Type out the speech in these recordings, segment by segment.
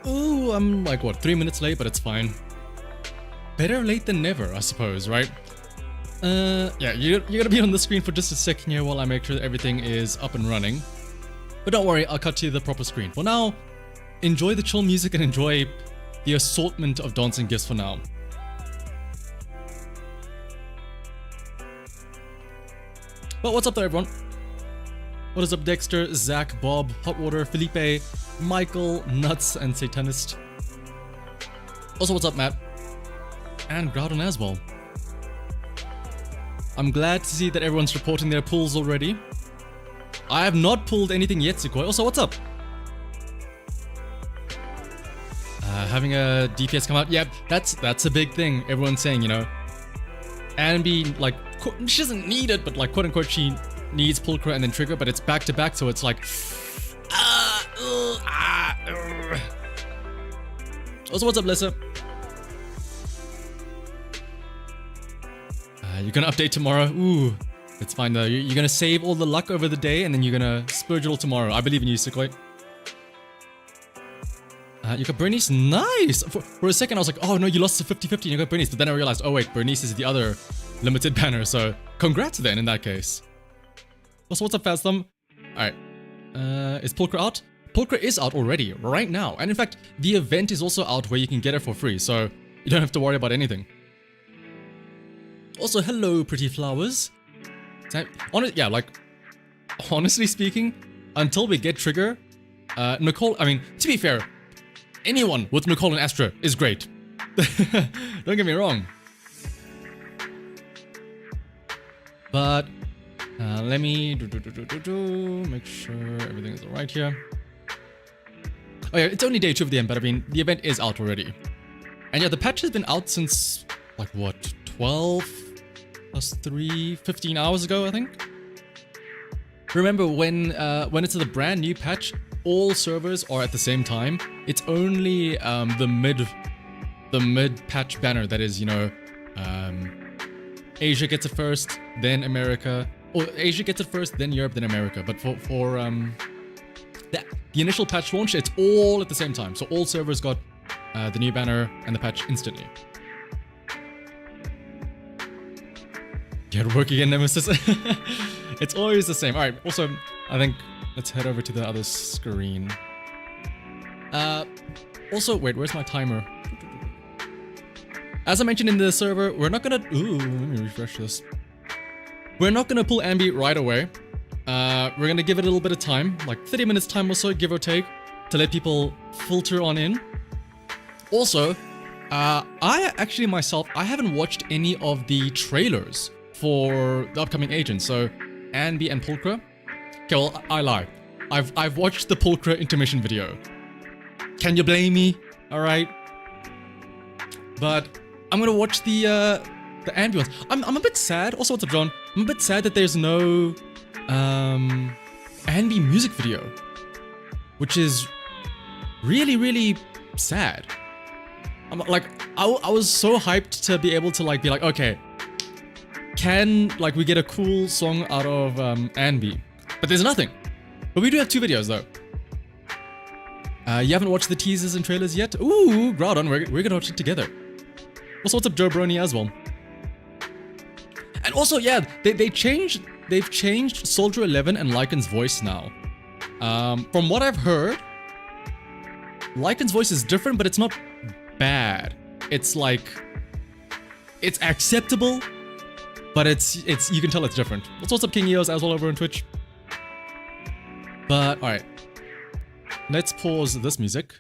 Ooh, I'm like, what, 3 minutes late, but it's fine. Better late than never, I suppose, right? Yeah, you're gonna be on the screen for just a second here while I make sure that everything is up and running. But don't worry, I'll cut to the proper screen. For now, enjoy the chill music and enjoy the assortment of dancing gifts for now. But what's up there, everyone? What is up, Dexter, Zach, Bob, Hotwater, Felipe, Michael, Nuts, and Satanist? Also, what's up, Matt? And Groudon as well. I'm glad to see that everyone's reporting their pulls already. I have not pulled anything yet, Sequoia. Also, what's up? Having a DPS come out. Yep, that's a big thing. Everyone's saying, you know. Anby, like, she doesn't need it, but like, quote unquote, she needs Pulchra and then Trigger, but it's back to back, so it's like, Also, what's up, Lissa? You're gonna update tomorrow. Ooh, it's fine though. You're gonna save all the luck over the day, and then you're gonna spurge it all tomorrow. I believe in you, Sequoia. You got Bernice. Nice! For a second, I was like, oh no, you lost to 50-50 and you got Bernice. But then I realized, oh wait, Bernice is the other limited banner. So congrats then in that case. Also, what's up, Fasthum? Alright. Is Pulchra out? Pulchra is out already, right now. And in fact, the event is also out where you can get it for free. So you don't have to worry about anything. Also, hello, pretty flowers. Yeah, like, honestly speaking, until we get Trigger, Nicole, I mean, to be fair, anyone with Nicole and Astra is great. Don't get me wrong. But, let me make sure everything is alright here. Oh yeah, it's only day 2 of the event, but I mean, the event is out already. And yeah, the patch has been out since, like, what, 12 plus 3, 15 hours ago, I think? Remember, when it's the brand new patch, all servers are at the same time. It's only the mid patch banner that is, you know, Asia gets it first, then America, or Asia gets it first, then Europe, then America. But for the initial patch launch, it's all at the same time. So all servers got the new banner and the patch instantly. Get work again, Nemesis. It's always the same. All right. Also, I think let's head over to the other screen. Also, wait, where's my timer? As I mentioned in the server, we're not gonna... Ooh, let me refresh this. We're not gonna pull Anby right away. We're gonna give it a little bit of time, like 30 minutes time or so, give or take, to let people filter on in. Also, I actually myself, I haven't watched any of the trailers for the upcoming agents, so Anby and Pulchra. Okay, well, I lie. I've watched the Pulchra intermission video. Can you blame me? All right. But I'm gonna watch the Anby ones. I'm a bit sad. Also, what's up, John? I'm a bit sad that there's no Anby music video, which is really, really sad. I'm like, I was so hyped to be able to like be like, okay, can like we get a cool song out of Anby? But there's nothing. But we do have 2 videos though. You haven't watched the teasers and trailers yet? Ooh, Groudon, we're gonna watch it together. Also, what's up, Joe Brony as well? And also, yeah, they've changed Soldier 11 and Lycan's voice now. From what I've heard, Lycan's voice is different, but it's not bad. It's like, it's acceptable, but it's you can tell it's different. Also, what's up, King Eos as well over on Twitch? But all right, let's pause this music.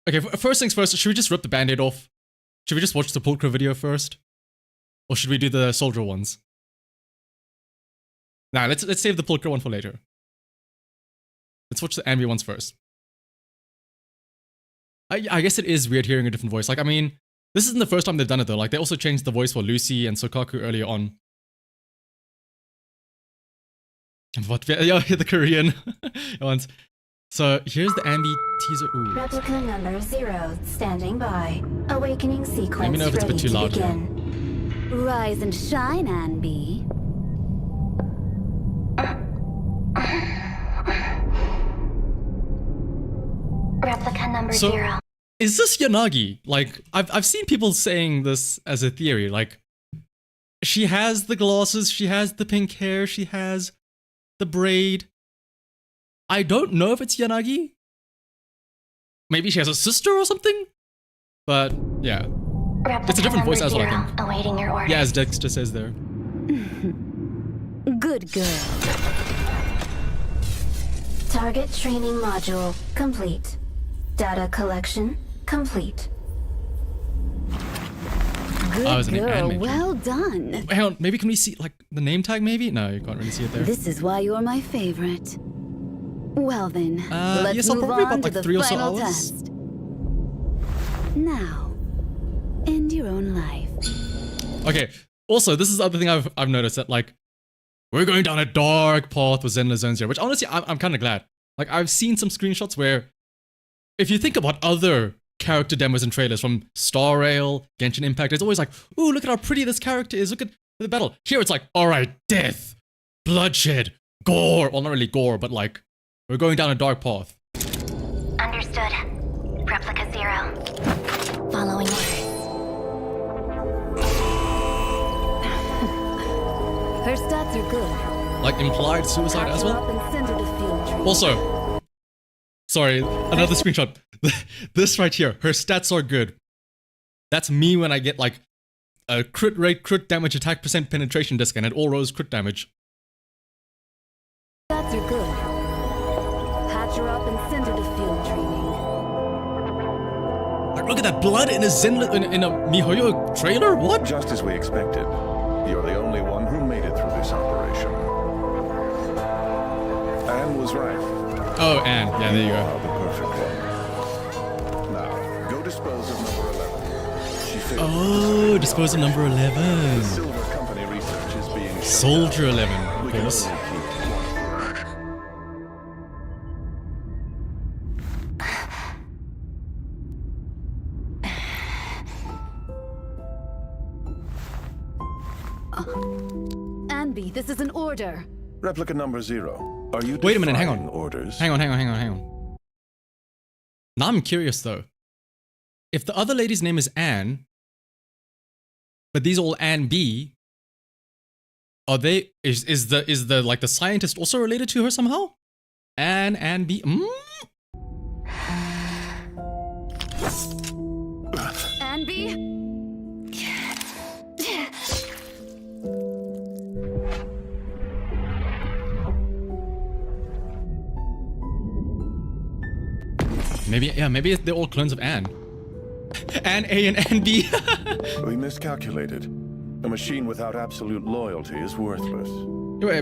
Okay, first things first. Should we just rip the band-aid off? Should we just watch the Pulchra video first, or should we do the Soldier ones? Nah, let's save the Pulchra one for later. Let's watch the Anby ones first. I guess it is weird hearing a different voice. Like, I mean, this isn't the first time they've done it though. Like, they also changed the voice for Lucy and Sokaku earlier on. What? Yeah, the Korean ones. So here's the Anby teaser. Ooh. Replica number 0 standing by. Awakening sequence. Let me know if it's a bit too loud here. Rise and shine, Anby. Replica number So- 0. Is this Yanagi? Like, I've seen people saying this as a theory. Like, she has the glasses, she has the pink hair, she has the braid. I don't know if it's Yanagi. Maybe she has a sister or something? But, yeah. It's a different voice as well, I think. Awaiting your order. Yeah, as Dexter says there. Good girl. Target training module complete. Data collection complete. Good Oh, it's an girl. animation. Well done. Hang on, maybe can we see, like, the name tag maybe? No, you can't really see it there. This is why you're my favorite. Well then, let's yes, I'll move probably on about, to like, the 3 or so final hours. test. Now, end your own life. Okay, also, this is the other thing I've noticed, that, like, we're going down a dark path with Zenless Zone Zero, which honestly, I'm kind of glad. Like, I've seen some screenshots where, if you think about other character demos and trailers from Star Rail, Genshin Impact, it's always like, ooh, look at how pretty this character is, look at the battle. Here it's like, alright, death, bloodshed, gore. Well, not really gore, but like, we're going down a dark path. Understood. Replica 0. Following orders. Her stats are good. Like, implied suicide Pack as her well. up and send her to field training. Also, sorry, another screenshot. This right here, her stats are good. That's me when I get like a crit rate, crit damage, attack percent, penetration disc, and it all rolls crit damage. Stats are good. Patch her up and send her to field training. Like, look at that blood in a in a MiHoYo trailer. What? Just as we expected, you're the only one who made it through this operation. Anne was right. Oh, and yeah, there you are go. the perfect one. Now, go dispose of number 11. She failed. Oh, disposal number 11. Silver Company research is being shut Soldier down. 11, of We can course. only keep Anby, this is an order. Replica number 0. Are you Wait a minute, hang defying on. orders? Hang on. Now I'm curious though. If the other lady's name is Anne, but these are all Anby, are they? Is the like the scientist also related to her somehow? Anby. Anby? Maybe they're all clones of Anne. Anne A and Anne B. We miscalculated. A machine without absolute loyalty is worthless.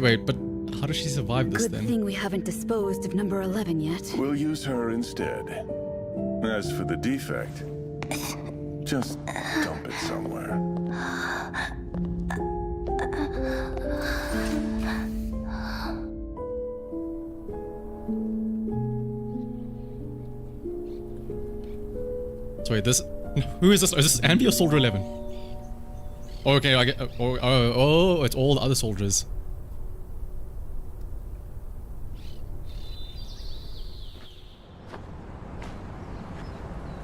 Wait, but how does she survive this Good then? thing we haven't disposed of number 11 yet. We'll use her instead. As for the defect, just dump it somewhere. So wait, who is this? Is this Anby or Soldier 11? Okay, I get. Oh, it's all the other soldiers.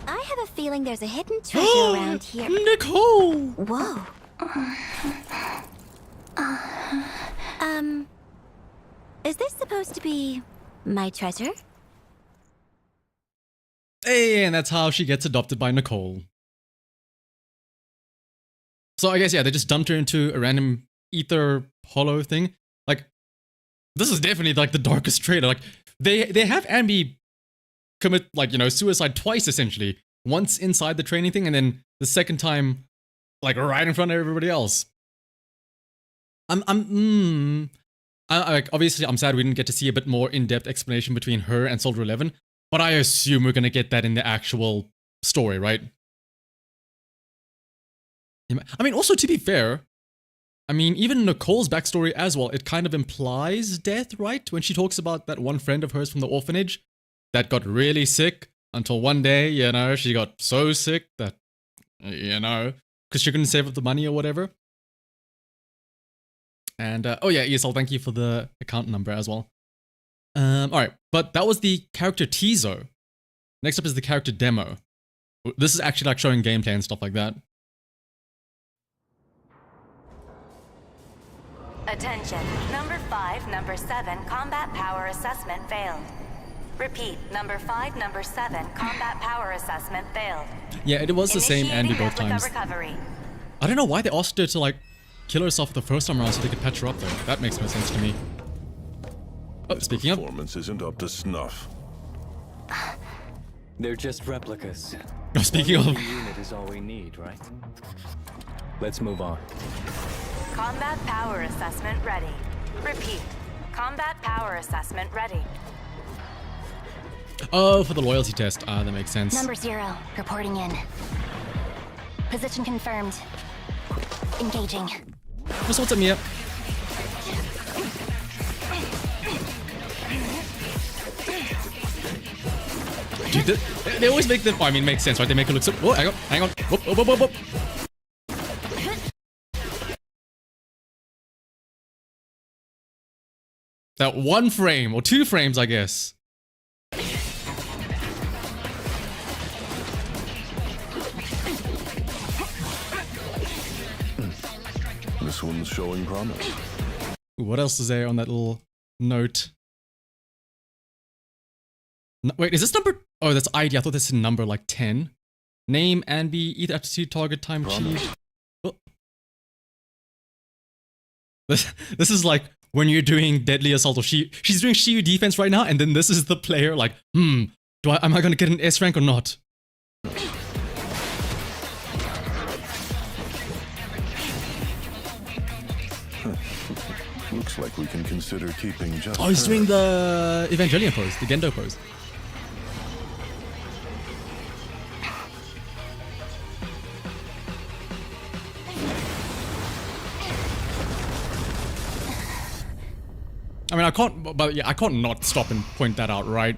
I have a feeling there's a hidden treasure around here. Nicole! Whoa. Is this supposed to be my treasure? Hey, and that's how she gets adopted by Nicole. So I guess, yeah, they just dumped her into a random ether hollow thing. Like, this is definitely like the darkest trailer. Like, they have Anby commit, like, you know, suicide twice essentially. Once inside the training thing, and then the second time, like, right in front of everybody else. Like, obviously, I'm sad we didn't get to see a bit more in-depth explanation between her and Soldier 11, but I assume we're gonna get that in the actual story, right? I mean, also, to be fair, I mean, even Nicole's backstory as well, it kind of implies death, right? When she talks about that one friend of hers from the orphanage that got really sick until one day, you know, she got so sick that, you know, because she couldn't save up the money or whatever. And, oh yeah, ESL, thank you for the account number as well. Alright, but that was the character teaser. Next up is the character demo. This is actually like showing gameplay and stuff like that. Attention. Number 5, number 7, combat power assessment failed. Repeat. Number 5, number 7, combat power assessment failed. Yeah, it was the same Anby both times. Recovery. I don't know why they asked her to like kill herself the first time around so they could patch her up though. That makes no sense to me. Oh, speaking of, Performance isn't up to snuff. They're just replicas. oh, speaking of, One unit is all we need, right? Let's move on. Combat power assessment ready. Repeat. Combat power assessment ready. oh, for the loyalty test. Ah, that makes sense. Number 0, reporting in. Position confirmed. Engaging. Just what's up, Mia? Dude, they always make them. I mean, makes sense, right? They make it look so. Oh, hang on. Whoop, whoop, whoop, whoop, whoop. That 1 frame or 2 frames, I guess. This one's showing promise. Ooh, what else is there on that little note? No, wait, is this number? Oh, that's ID. I thought this is number like 10. Name, Anby, either aptitude, target, time, achieved. Oh. This is like when you're doing deadly assault or she's doing Shiyu defense right now, and then this is the player like, am I gonna get an S rank or not? Looks like we can consider keeping just Oh, he's her. doing the Evangelion pose, the Gendo pose. I mean, I can't, but yeah, I can't not stop and point that out, right?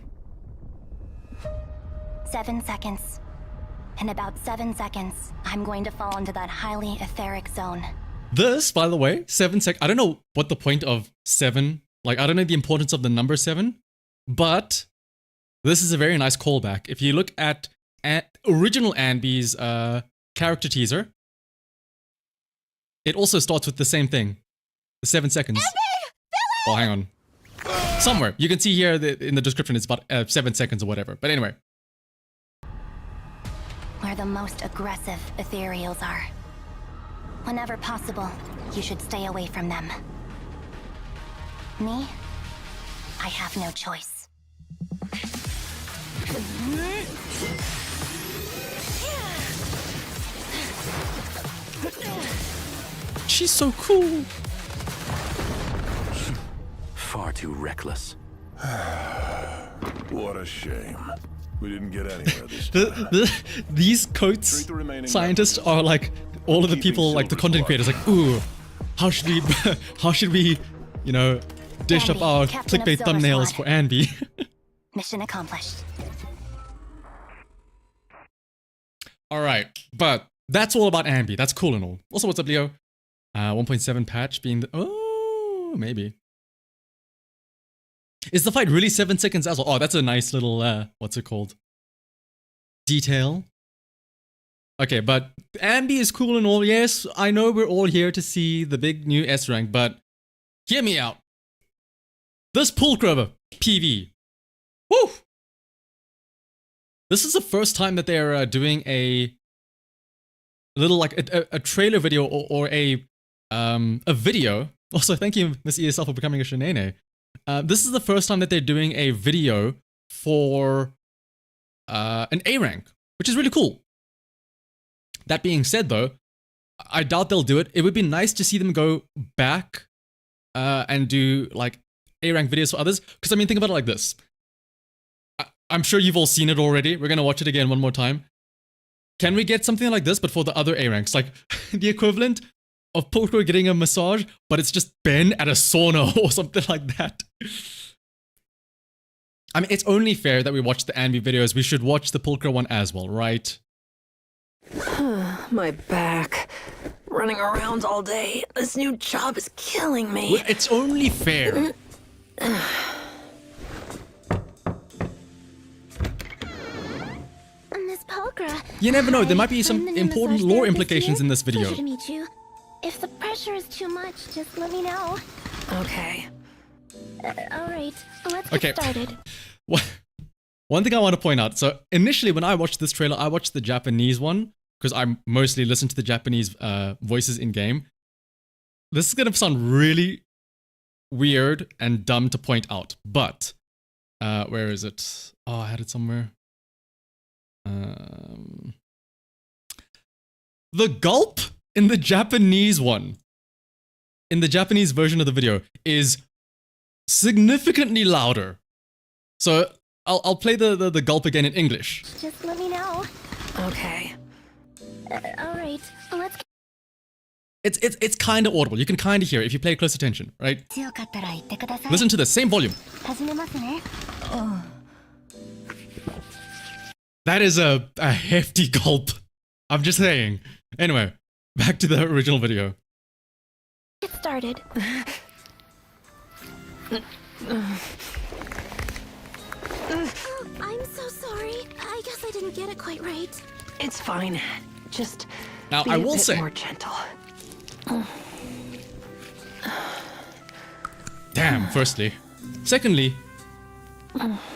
7 seconds. In about 7 seconds, I'm going to fall into that highly etheric zone. This, by the way, 7 sec. I don't know what the point of 7, like, I don't know the importance of the number 7, but this is a very nice callback. If you look at original Anby's character teaser, it also starts with the same thing. The 7 seconds. Oh, hang on. Somewhere. You can see here in the description it's about 7 seconds or whatever. But anyway. Where the most aggressive ethereals are. Whenever possible, you should stay away from them. Me? I have no choice. She's so cool. Far too reckless. What a shame. We didn't get anywhere this time. These Coates Treat the remaining scientists members. are like all of the Keeping people, like the content Silver's creators, like, ooh, how should we, you know, dish up Anby, our Captain of clickbait Silver thumbnails Squad. for Anby? Mission accomplished. All right, but that's all about Anby. That's cool and all. Also, what's up, Leo? 1.7 patch being the, oh, maybe. Is the fight really 7 seconds as well? Oh, that's a nice little, what's it called? Detail. Okay, but Anby is cool and all. Yes, I know we're all here to see the big new S rank, but hear me out. This Pulchra PV. Woo! This is the first time that they're doing a little, like, a trailer video or a video. Also, thank you, Miss ESL, for becoming a shenane. This is the first time that they're doing a video for an A rank, which is really cool. That being said, though, I doubt they'll do it. It would be nice to see them go back and do like A rank videos for others. Because I mean, think about it like this. I'm sure you've all seen it already. We're gonna watch it again one more time. Can we get something like this, but for the other A ranks, like the equivalent of Pulchra getting a massage, but it's just Ben at a sauna or something like that? I mean, it's only fair that we watch the Anby videos. We should watch the Pulchra one as well, right? My back. Running around all day. This new job is killing me. Well, it's only fair. Pulchra. You never know, there Hi, might be some I'm the new important massage lore therapist implications here. in this video. Pleasure to meet you. If the pressure is too much, just let me know. Okay. Alright, let's Okay. get started. One thing I want to point out. So initially when I watched this trailer, I watched the Japanese one because I mostly listen to the Japanese voices in game. This is going to sound really weird and dumb to point out, but where is it? Oh, I had it somewhere. The gulp in the Japanese one, in the Japanese version of the video, is significantly louder. So I'll play the gulp again in English. Just let me know. Okay. Alright, let's It's kind of audible. You can kind of hear it if you pay close attention, right? 強かったら言ってください。 Listen to this, same volume. 始めますね。 That is a hefty gulp. I'm just saying. Anyway, back to the original video. Get started. I'm so sorry. I guess I didn't get it quite right. It's fine. Just Now, be I a will bit say, more gentle. damn, firstly. Secondly,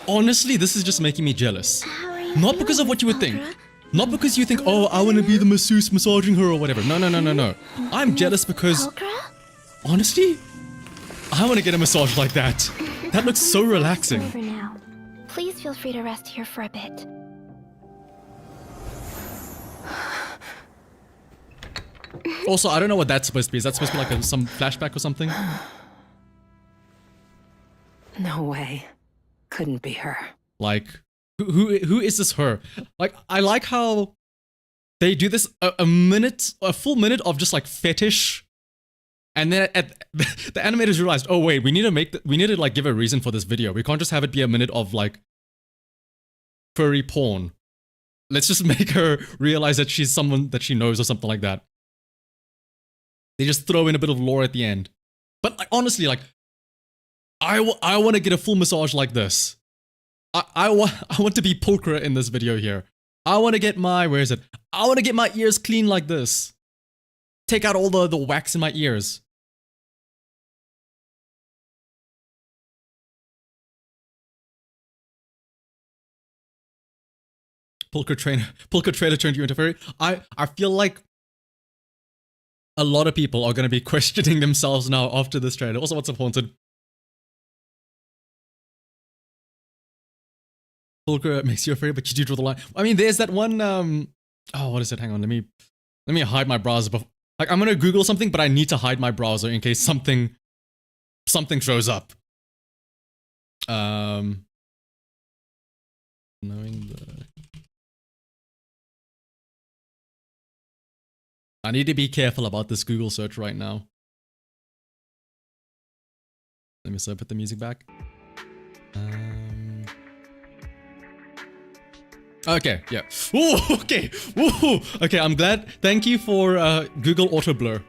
honestly, this is just making me jealous. How are you Not because of what you would think. Pulchra? Not because you think, oh, I want to be the masseuse massaging her or whatever. No, no, no, no, no. I'm jealous because, Pulchra? honestly, I want to get a massage like that. That looks so relaxing. Over now. Please feel free to rest here for a bit. Also, I don't know what that's supposed to be. Is that supposed to be like some flashback or something? No way. Couldn't be her. Like, who is this her? Like, I like how they do this a full minute of just like fetish, and then at the animators realized, oh wait, we need to like give a reason for this video. We can't just have it be a minute of like furry porn. Let's just make her realize that she's someone that she knows or something like that. They just throw in a bit of lore at the end. But like, honestly, like, I want to get a full massage like this. I want to be Pulchra in this video here. I want to get my, where is it? I want to get my ears clean like this. Take out all the wax in my ears. Pulchra trailer turned you into fairy. I feel like a lot of people are going to be questioning themselves now after this trailer. Also, what's up, Haunted? Pulchra makes you afraid, but you do draw the line. I mean, there's that one, oh, what is it? Hang on, let me hide my browser. Like, I'm gonna Google something, but I need to hide my browser in case something shows up. Knowing the... I need to be careful about this Google search right now. Let me put the music back. Okay, yeah. Ooh, okay. Ooh, okay, I'm glad. Thank you for Google Auto Blur.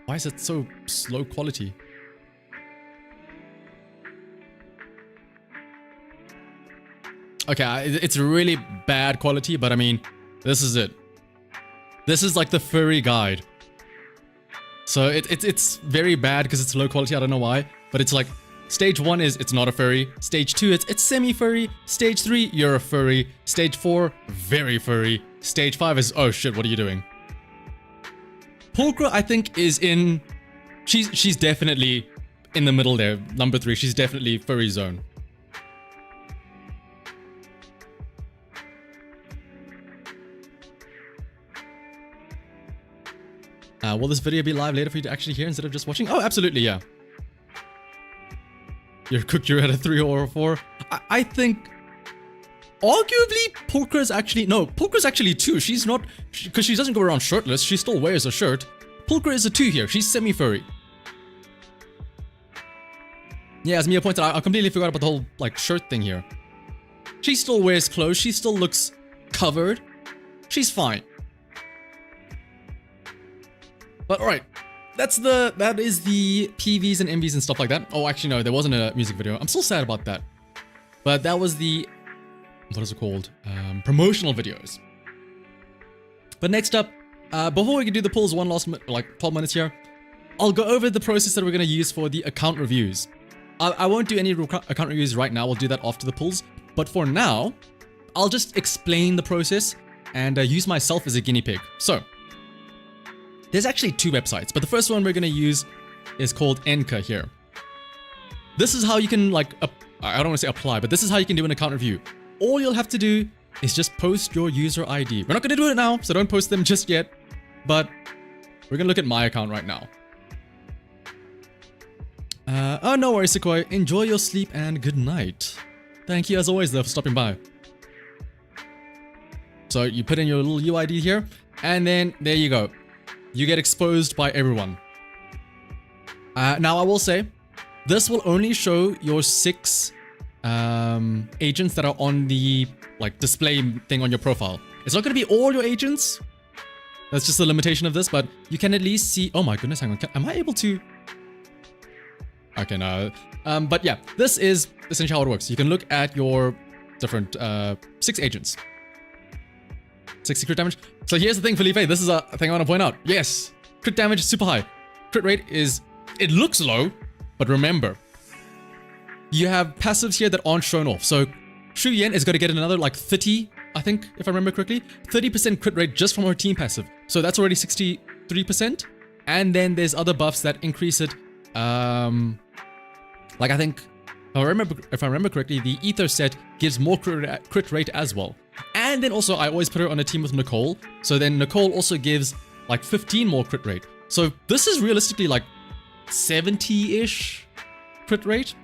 Why is it so slow quality? Okay, it's really bad quality, but I mean, this is it. This is like the furry guide. So it's very bad because it's low quality, I don't know why. But it's like, stage 1 is it's not a furry. Stage 2 it's semi-furry. Stage 3, you're a furry. Stage 4, very furry. Stage 5 is, oh shit, what are you doing? Pulchra, I think, is in... She's definitely in the middle there. Number 3, she's definitely furry zone. Will this video be live later for you to actually hear instead of just watching? Oh, absolutely, yeah. You're cooked, you're at a 3 or a 4. I think... Arguably, Pulchra's actually... No, Pulchra's actually 2. She's not... Because she doesn't go around shirtless. She still wears a shirt. Pulchra is a 2 here. She's semi-furry. Yeah, as Mia pointed out, I completely forgot about the whole, like, shirt thing here. She still wears clothes. She still looks covered. She's fine. But alright, that is the PVs and MVs and stuff like that. Oh, actually no, there wasn't a music video. I'm still sad about that. But that was the, what is it called? Promotional videos. But next up, before we can do the pulls, one last like 12 minutes here, I'll go over the process that we're going to use for the account reviews. I won't do any account reviews right now. We'll do that after the pulls. But for now, I'll just explain the process and use myself as a guinea pig. So, there's actually 2 websites, but the first one we're going to use is called Enka here. This is how you can, like, I don't want to say apply, but this is how you can do an account review. All you'll have to do is just post your user ID. We're not going to do it now, so don't post them just yet. But we're going to look at my account right now. Oh, no worries, Sequoia. Enjoy your sleep and good night. Thank you, as always, though, for stopping by. So you put in your little UID here, and then there you go. You get exposed by everyone. Now, I will say, this will only show your 6 agents that are on the like display thing on your profile. It's not going to be all your agents. That's just the limitation of this, but you can at least see. Oh my goodness, hang on. Am I able to? Okay, no. But yeah, this is essentially how it works. You can look at your different 6 agents. 60 crit damage. So here's the thing, Felipe. This is a thing I want to point out. Yes, crit damage is super high. Crit rate is, it looks low, but remember, you have passives here that aren't shown off. So Shu Yan is going to get another like 30, I think, if I remember correctly, 30% crit rate just from her team passive. So that's already 63%. And then there's other buffs that increase it. Like I think, if I remember correctly, the Ether set gives more crit rate as well. And then also I always put her on a team with Nicole. So then Nicole also gives like 15 more crit rate. So this is realistically like 70-ish crit rate.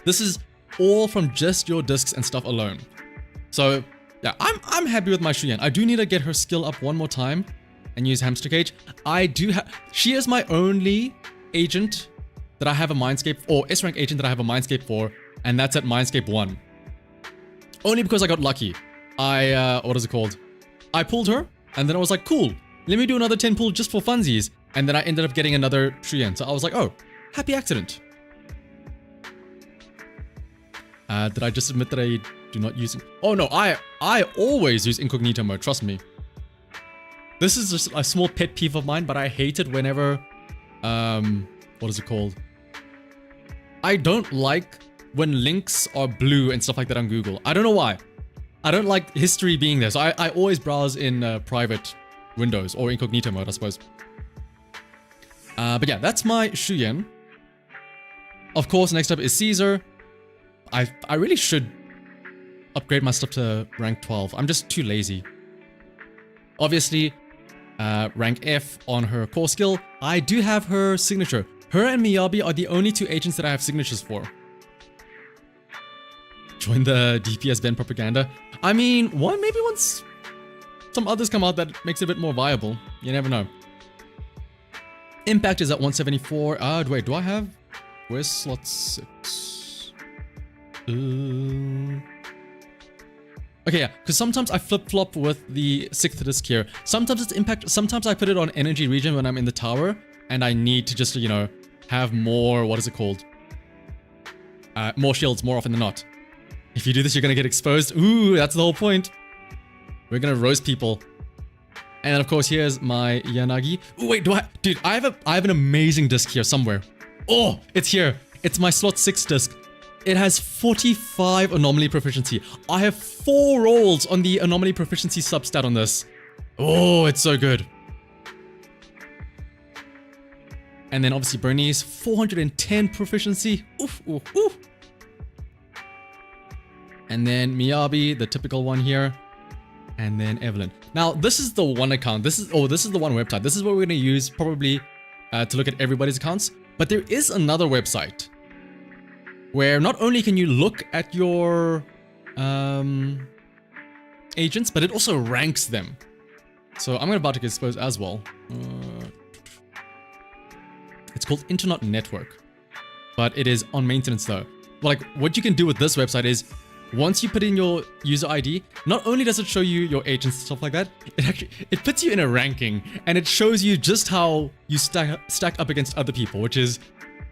This is all from just your discs and stuff alone. So yeah, I'm happy with my Shu Yan. I do need to get her skill up one more time and use Hamster Cage. I do have, she is my only agent that I have a Mindscape, or S-rank agent that I have a Mindscape for, and that's at Mindscape 1. Only because I got lucky. What is it called? I pulled her, and then I was like, cool, let me do another 10 pull just for funsies. And then I ended up getting another Shu Yan. So I was like, oh, happy accident. Did I just admit that I do not use it? Oh no, I always use incognito mode, trust me. This is just a small pet peeve of mine, but I hate it whenever, what is it called? I don't like when links are blue and stuff like that on Google. I don't know why. I don't like history being there. So I always browse in private windows or incognito mode, I suppose. But yeah, that's my Shu Yan. Of course, next up is Caesar. I really should upgrade my stuff to rank 12. I'm just too lazy. Obviously, rank F on her core skill. I do have her signature. Her and Miyabi are the only 2 agents that I have signatures for. Join the DPS Ben propaganda. I mean, maybe once some others come out that makes it a bit more viable. You never know. Impact is at 174. Wait, do I have? Where's slot 6? Okay, yeah, because sometimes I flip-flop with the 6th disc here. Sometimes it's impact, sometimes I put it on energy region when I'm in the tower, and I need to just, you know, have more, what is it called? More shields more often than not. If you do this, you're gonna get exposed. Ooh, that's the whole point. We're gonna roast people. And then of course, here's my Yanagi. Ooh, wait, dude, I have an amazing disc here somewhere. Oh, it's here. It's my slot 6 disc. It has 45 anomaly proficiency. I have 4 rolls on the anomaly proficiency substat on this. Oh, it's so good. And then obviously Bernice, 410 proficiency. Oof, oof, oof. And then Miyabi, the typical one here. And then Evelyn. Now, this is the one account. This is the one website. This is what we're going to use probably to look at everybody's accounts. But there is another website where not only can you look at your agents, but it also ranks them. So I'm about to get exposed as well. It's called Internet Network, but it is on maintenance though. Like what you can do with this website is once you put in your user ID, not only does it show you your age and stuff like that, it puts you in a ranking, and it shows you just how you stack up against other people, which is,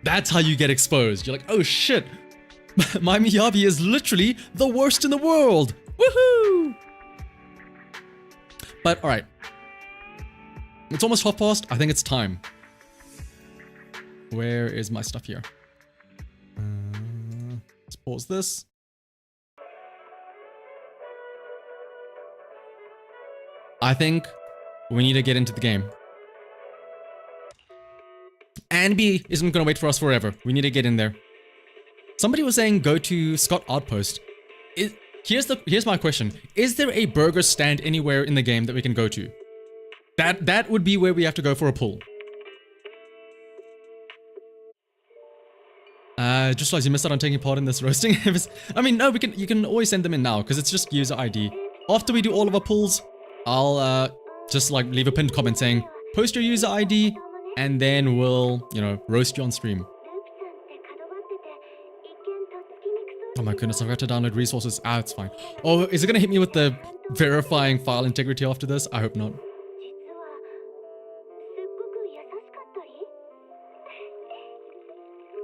that's how you get exposed. You're like, oh shit, my Miyabi is literally the worst in the world. Woohoo! But alright. It's almost 12:30. I think it's time. Where is my stuff here? Let's pause this. I think we need to get into the game. Anby isn't going to wait for us forever. We need to get in there. Somebody was saying go to Scott Outpost. Here's my question. Is there a burger stand anywhere in the game that we can go to? That would be where we have to go for a pull. Just realized you missed out on taking part in this roasting. I mean, no, you can always send them in now because it's just user ID. After we do all of our pulls, I'll just like leave a pinned comment saying post your user ID, and then we'll, you know, roast you on stream. Oh my goodness, I've got to download resources. Ah, it's fine. Oh, is it gonna hit me with the verifying file integrity after this? I hope not.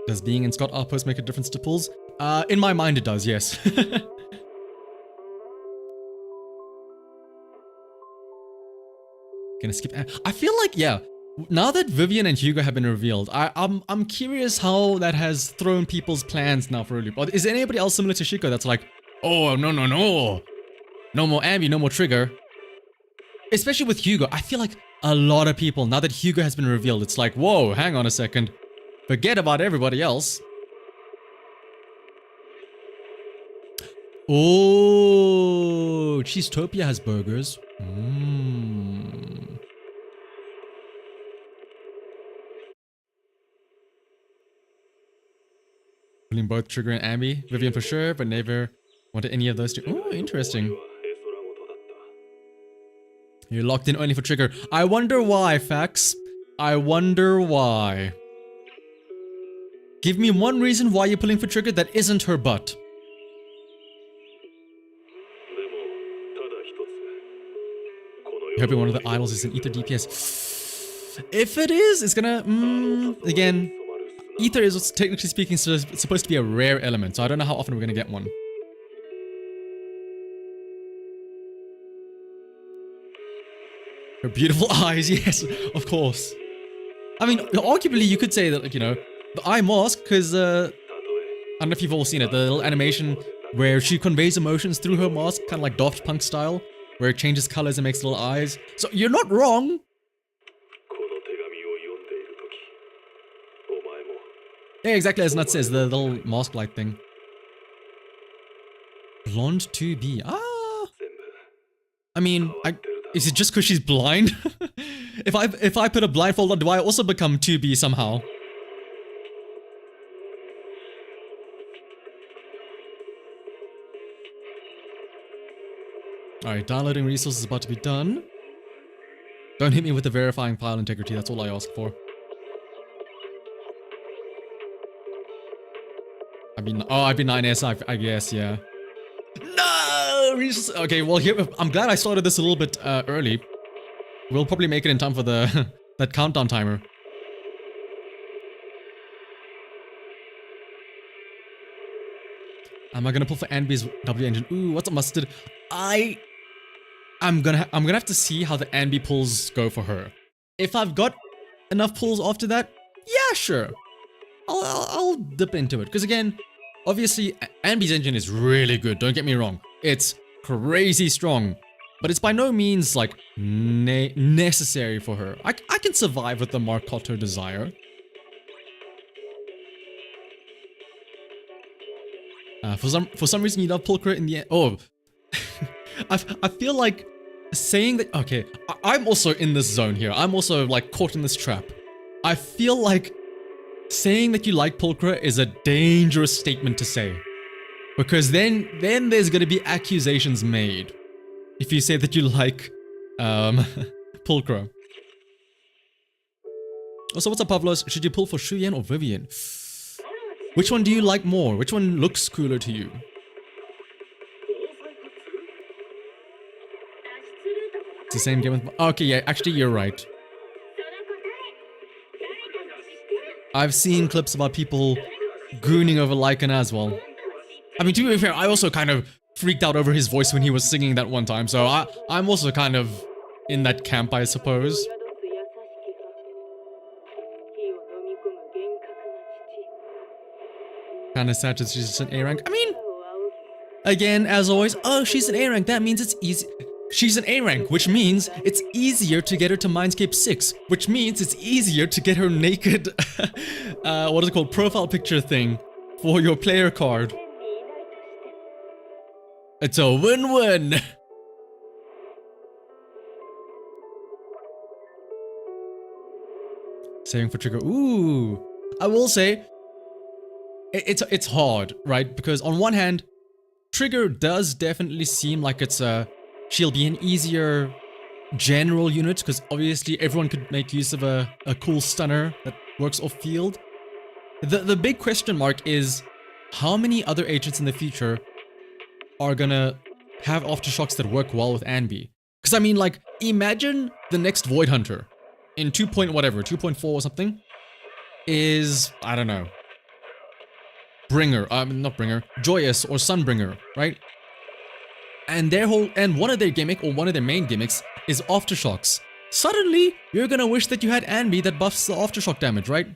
Does being in Scott Outpost make a difference to pulls? In my mind it does, yes. Gonna skip. I feel like, yeah, now that Vivian and Hugo have been revealed, I'm curious how that has thrown people's plans now for a loop. Is there anybody else similar to Shiko that's like, oh, no more Anby, no more Trigger? Especially with Hugo, I feel like a lot of people, now that Hugo has been revealed, it's like, whoa, hang on a second. Forget about everybody else. Oh, Cheesetopia has burgers. Pulling both Trigger and Anby. Vivian for sure, but never wanted any of those two. Oh, interesting. You're locked in only for Trigger. I wonder why, Fax. I wonder why. Give me one reason why you're pulling for Trigger that isn't her butt. I hope one of the idols is an Ether DPS. If it is, it's gonna... again, Ether is, technically speaking, supposed to be a rare element, so I don't know how often we're gonna get one. Her beautiful eyes, yes, of course. I mean, arguably you could say that, like, you know, the eye mask, because, I don't know if you've all seen it, the little animation where she conveys emotions through her mask, kind of like Daft Punk style, where it changes colors and makes little eyes. So you're not wrong. Yeah, exactly as Nut says, the little mask light thing. Blonde 2B. Ah. I mean, is it just because she's blind? If I put a blindfold on, do I also become 2B somehow? Alright, downloading resources is about to be done. Don't hit me with the verifying file integrity, that's all I ask for. I'd be 9S, I guess, yeah. No! Resources. Okay, well, here, I'm glad I started this a little bit early. We'll probably make it in time for the that countdown timer. Am I gonna pull for Anby's W engine? Ooh, what's a mustard? I'm gonna have to see how the Anby pulls go for her. If I've got enough pulls after that, yeah, sure. I'll dip into it. Because again, obviously, Anby's engine is really good, don't get me wrong. It's crazy strong. But it's by no means, like, necessary for her. I can survive with the Marcotto Desire. For some reason, you love Pulchra in the end. Oh, I feel like saying that. Okay, I'm also in this zone here. I'm also like caught in this trap. I feel like saying that you like Pulchra is a dangerous statement to say, because then there's gonna be accusations made if you say that you like Pulchra. Also, what's up, Pavlos? Should you pull for Shuyen or Vivian? Which one do you like more? Which one looks cooler to you? It's the same game with... Okay, yeah, actually, you're right. I've seen clips about people gooning over Lycan as well. I mean, to be fair, I also kind of freaked out over his voice when he was singing that one time, so I'm also kind of in that camp, I suppose. Kind of sad that she's just an A rank. I mean, again, as always, oh, she's an A rank, that means it's easy. She's an A rank, which means it's easier to get her to Mindscape 6, which means it's easier to get her naked, what is it called, profile picture thing for your player card. It's a win-win. Saving for trigger. Ooh, I will say, it's hard, right? Because on one hand, trigger does definitely seem like she'll be an easier general unit, because obviously everyone could make use of a cool stunner that works off field. The big question mark is how many other agents in the future are gonna have aftershocks that work well with Anby. Because I mean, like, imagine the next Void Hunter in 2.4 or something is, I don't know, not Bringer, Joyous or Sunbringer, right? And one of their gimmick, or one of their main gimmicks, is aftershocks. Suddenly, you're gonna wish that you had Anby that buffs the aftershock damage, right?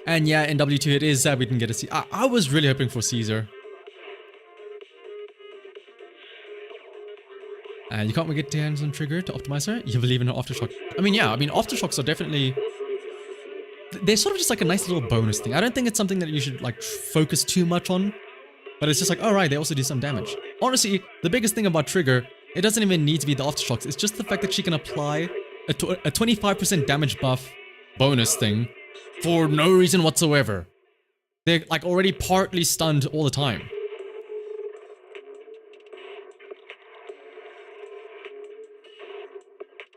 And yeah, in W2 it is sad we didn't get to see. I was really hoping for Caesar. You can't get your hands on trigger to optimize her? You believe in her aftershock? I mean, yeah, aftershocks are definitely... They're sort of just like a nice little bonus thing. I don't think it's something that you should like focus too much on. But it's just like, alright, they also do some damage. Honestly, the biggest thing about trigger, it doesn't even need to be the aftershocks. It's just the fact that she can apply a 25% damage buff bonus thing for no reason whatsoever. They're like already partly stunned all the time.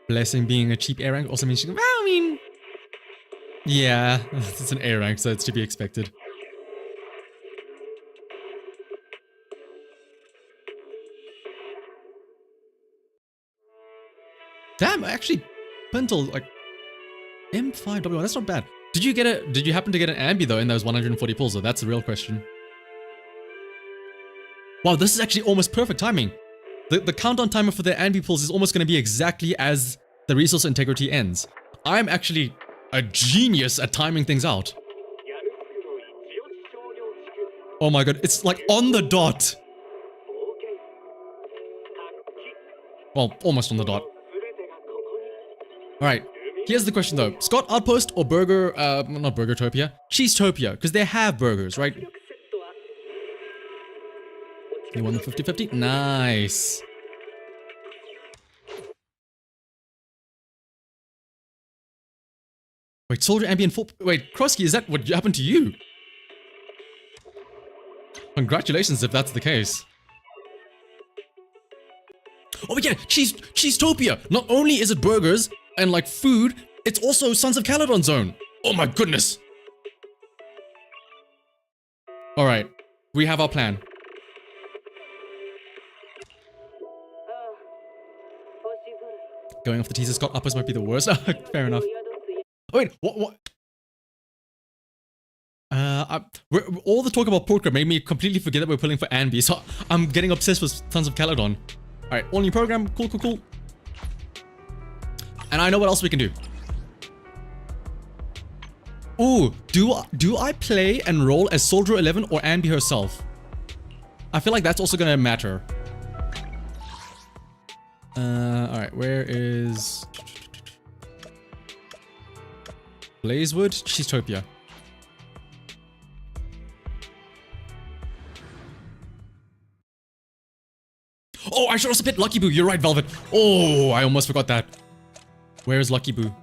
Blessing being a cheap A rank also means she can, well, I mean, yeah, it's an A rank, so it's to be expected. Damn, actually, Pintle, like, M5W1, that's not bad. Did you happen to get an Anby though in those 140 pulls though? That's the real question. Wow, this is actually almost perfect timing. The countdown timer for the Anby pulls is almost going to be exactly as the resource integrity ends. I'm actually a genius at timing things out. Oh my god, it's like on the dot. Well, almost on the dot. Alright, here's the question though. Scott Outpost or Burger, not Burgertopia, Cheesetopia, because they have burgers, right? You won the 50-50? Nice. Wait, Soldier Ambient full... Wait, Krosky, is that what happened to you? Congratulations if that's the case. Oh yeah, Cheesetopia! Not only is it burgers and like food, it's also Sons of Caledon zone. Oh my goodness. Alright, we have our plan. Going off the teaser, Scott Uppers might be the worst. Fair enough. Oh, wait, what? All the talk about Pulchra made me completely forget that we're pulling for Anby, so I'm getting obsessed with Sons of Caledon. Alright, all new program, cool. And I know what else we can do. Ooh, do I play and roll as Soldier 11 or Anby herself? I feel like that's also gonna matter. Alright, where is... Blazewood? Cheesetopia. Oh, I should also pick Lucky Boo. You're right, Velvet. Oh, I almost forgot that. Where is Lucky Boo?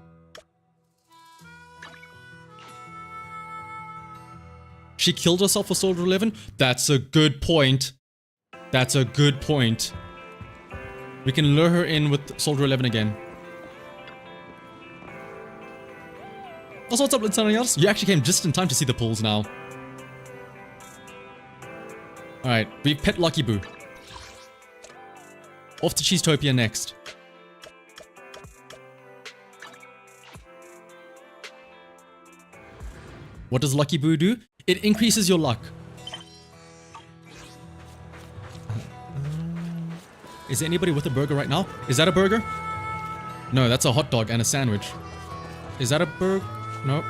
She killed herself for Soldier 11? That's a good point. That's a good point. We can lure her in with Soldier 11 again. Also, what's up with something else? You actually came just in time to see the pulls now. Alright, we've pet Lucky Boo. Off to Cheesetopia next. What does Lucky Boo do? It increases your luck. Is there anybody with a burger right now? Is that a burger? No, that's a hot dog and a sandwich. Is that a burger? No.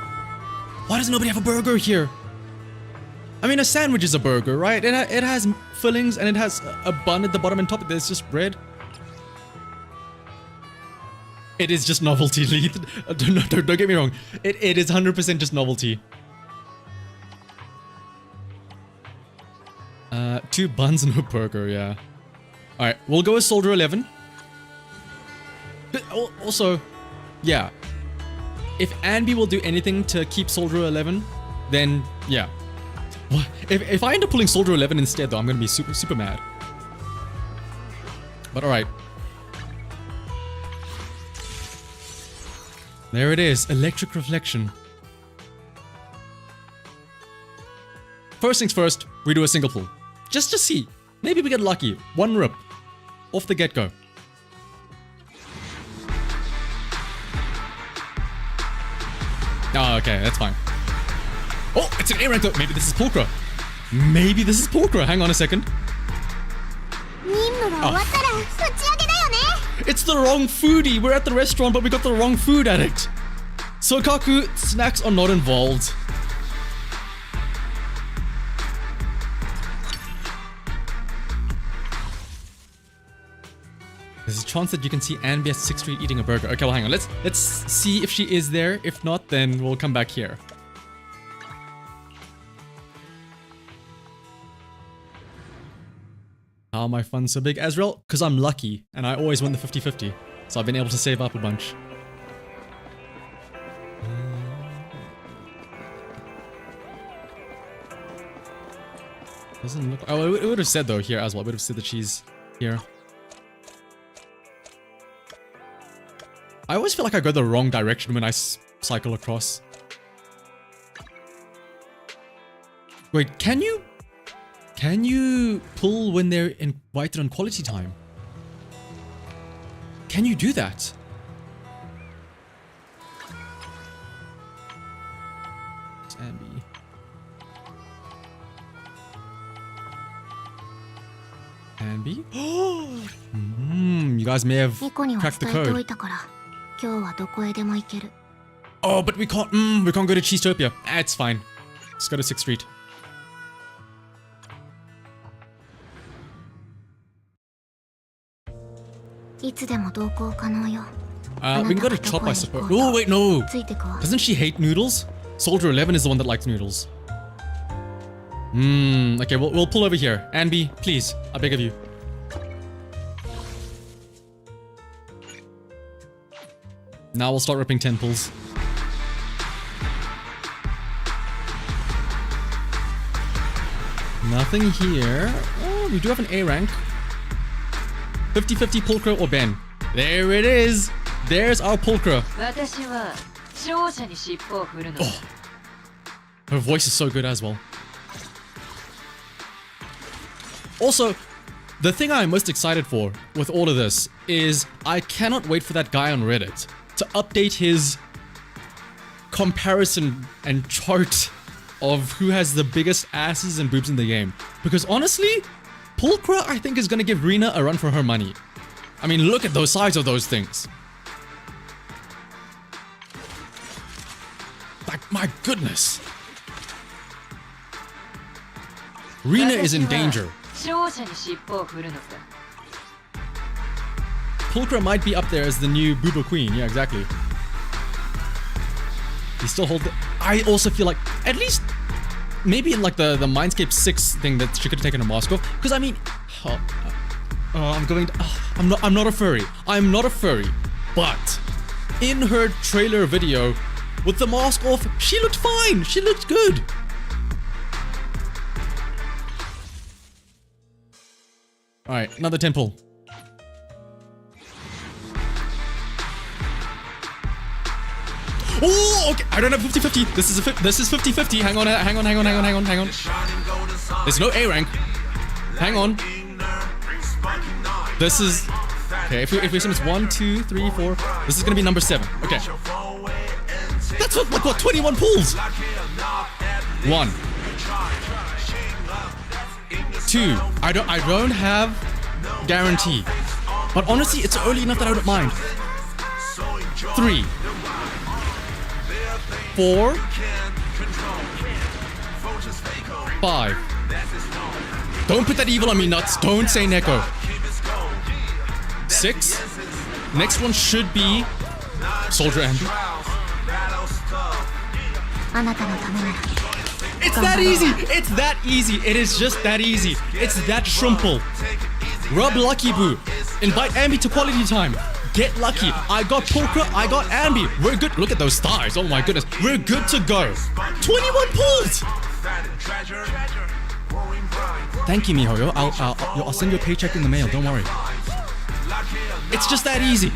Why does nobody have a burger here? I mean, a sandwich is a burger, right? It has fillings and it has a bun at the bottom and top. There's just bread. It is just novelty, Leith. Don't get me wrong. It is 100% just novelty. 2 buns, no burger, yeah. Alright, we'll go with Soldier 11. But also, yeah. If Anby will do anything to keep Soldier 11, then yeah. If I end up pulling Soldier 11 instead, though, I'm gonna be super mad. But alright. There it is, Electric Reflection. First things first, we do a single pull. Just to see. Maybe we get lucky. 1 rip. Off the get-go. Oh, okay, that's fine. Oh, it's an A rank though. Maybe this is Pulchra. Maybe this is Pulchra. Hang on a second. Oh. It's the wrong foodie. We're at the restaurant, but we got the wrong food addict. So Kaku, snacks are not involved. There's a chance that you can see Anby at 6th Street eating a burger. Okay, well, hang on. Let's see if she is there. If not, then we'll come back here. How are my funds so big, Azrael? Because I'm lucky, and I always win the 50-50. So I've been able to save up a bunch. Doesn't look... Oh, it would have said, though, here as well. It would have said that she's here. I always feel like I go the wrong direction when I cycle across. Wait, can you pull when they're invited on quality time? Can you do that? It's Anby. Anby? You guys may have cracked the code. Oh, but we can't go to Cheesetopia. It's fine. Let's go to 6th Street. We can go to Chop, I suppose. Oh, wait, no. Doesn't she hate noodles? Soldier 11 is the one that likes noodles. Okay, we'll pull over here. Anby, please, I beg of you. Now we'll start ripping 10 pulls. Nothing here. Oh, we do have an A rank. 50-50 Pulchra or Ben. There it is. There's our Pulchra. Oh. Her voice is so good as well. Also, the thing I'm most excited for with all of this is I cannot wait for that guy on Reddit to update his comparison and chart of who has the biggest asses and boobs in the game. Because honestly, Pulchra, I think, is gonna give Rena a run for her money. I mean, look at those size of those things. Like, my goodness. Rena is in danger. Pulchra might be up there as the new Booba Queen. Yeah, exactly. He still holds it. I also feel like, at least, maybe in like the Mindscape 6 thing that she could have taken a mask off. Because I mean, I'm not a furry. I'm not a furry. But in her trailer video with the mask off, she looked fine. She looked good. All right, another 10 pull. Oh, okay. I don't have 50-50. This is 50-50. Hang on. There's no A rank. Hang on. This is... Okay, if we assume it's 1, 2, 3, 4... This is gonna be number 7. Okay. That's what 21 pulls! 1. 2. I don't have guarantee. But honestly, it's early enough that I don't mind. 3. 4. 5. Don't put that evil on me, nuts. Don't say Neko. 6. Next one should be Soldier Anby. It's that easy. It's that easy. It is just that easy. It's that shrimple. Rub lucky, boo. Invite Anby to quality time. Get lucky. I got Pulchra. I got Anby. We're good. Look at those stars. Oh my goodness. We're good to go. 21 pulls. Thank you, Mihoyo. I'll send you a paycheck in the mail. Don't worry. It's just that easy.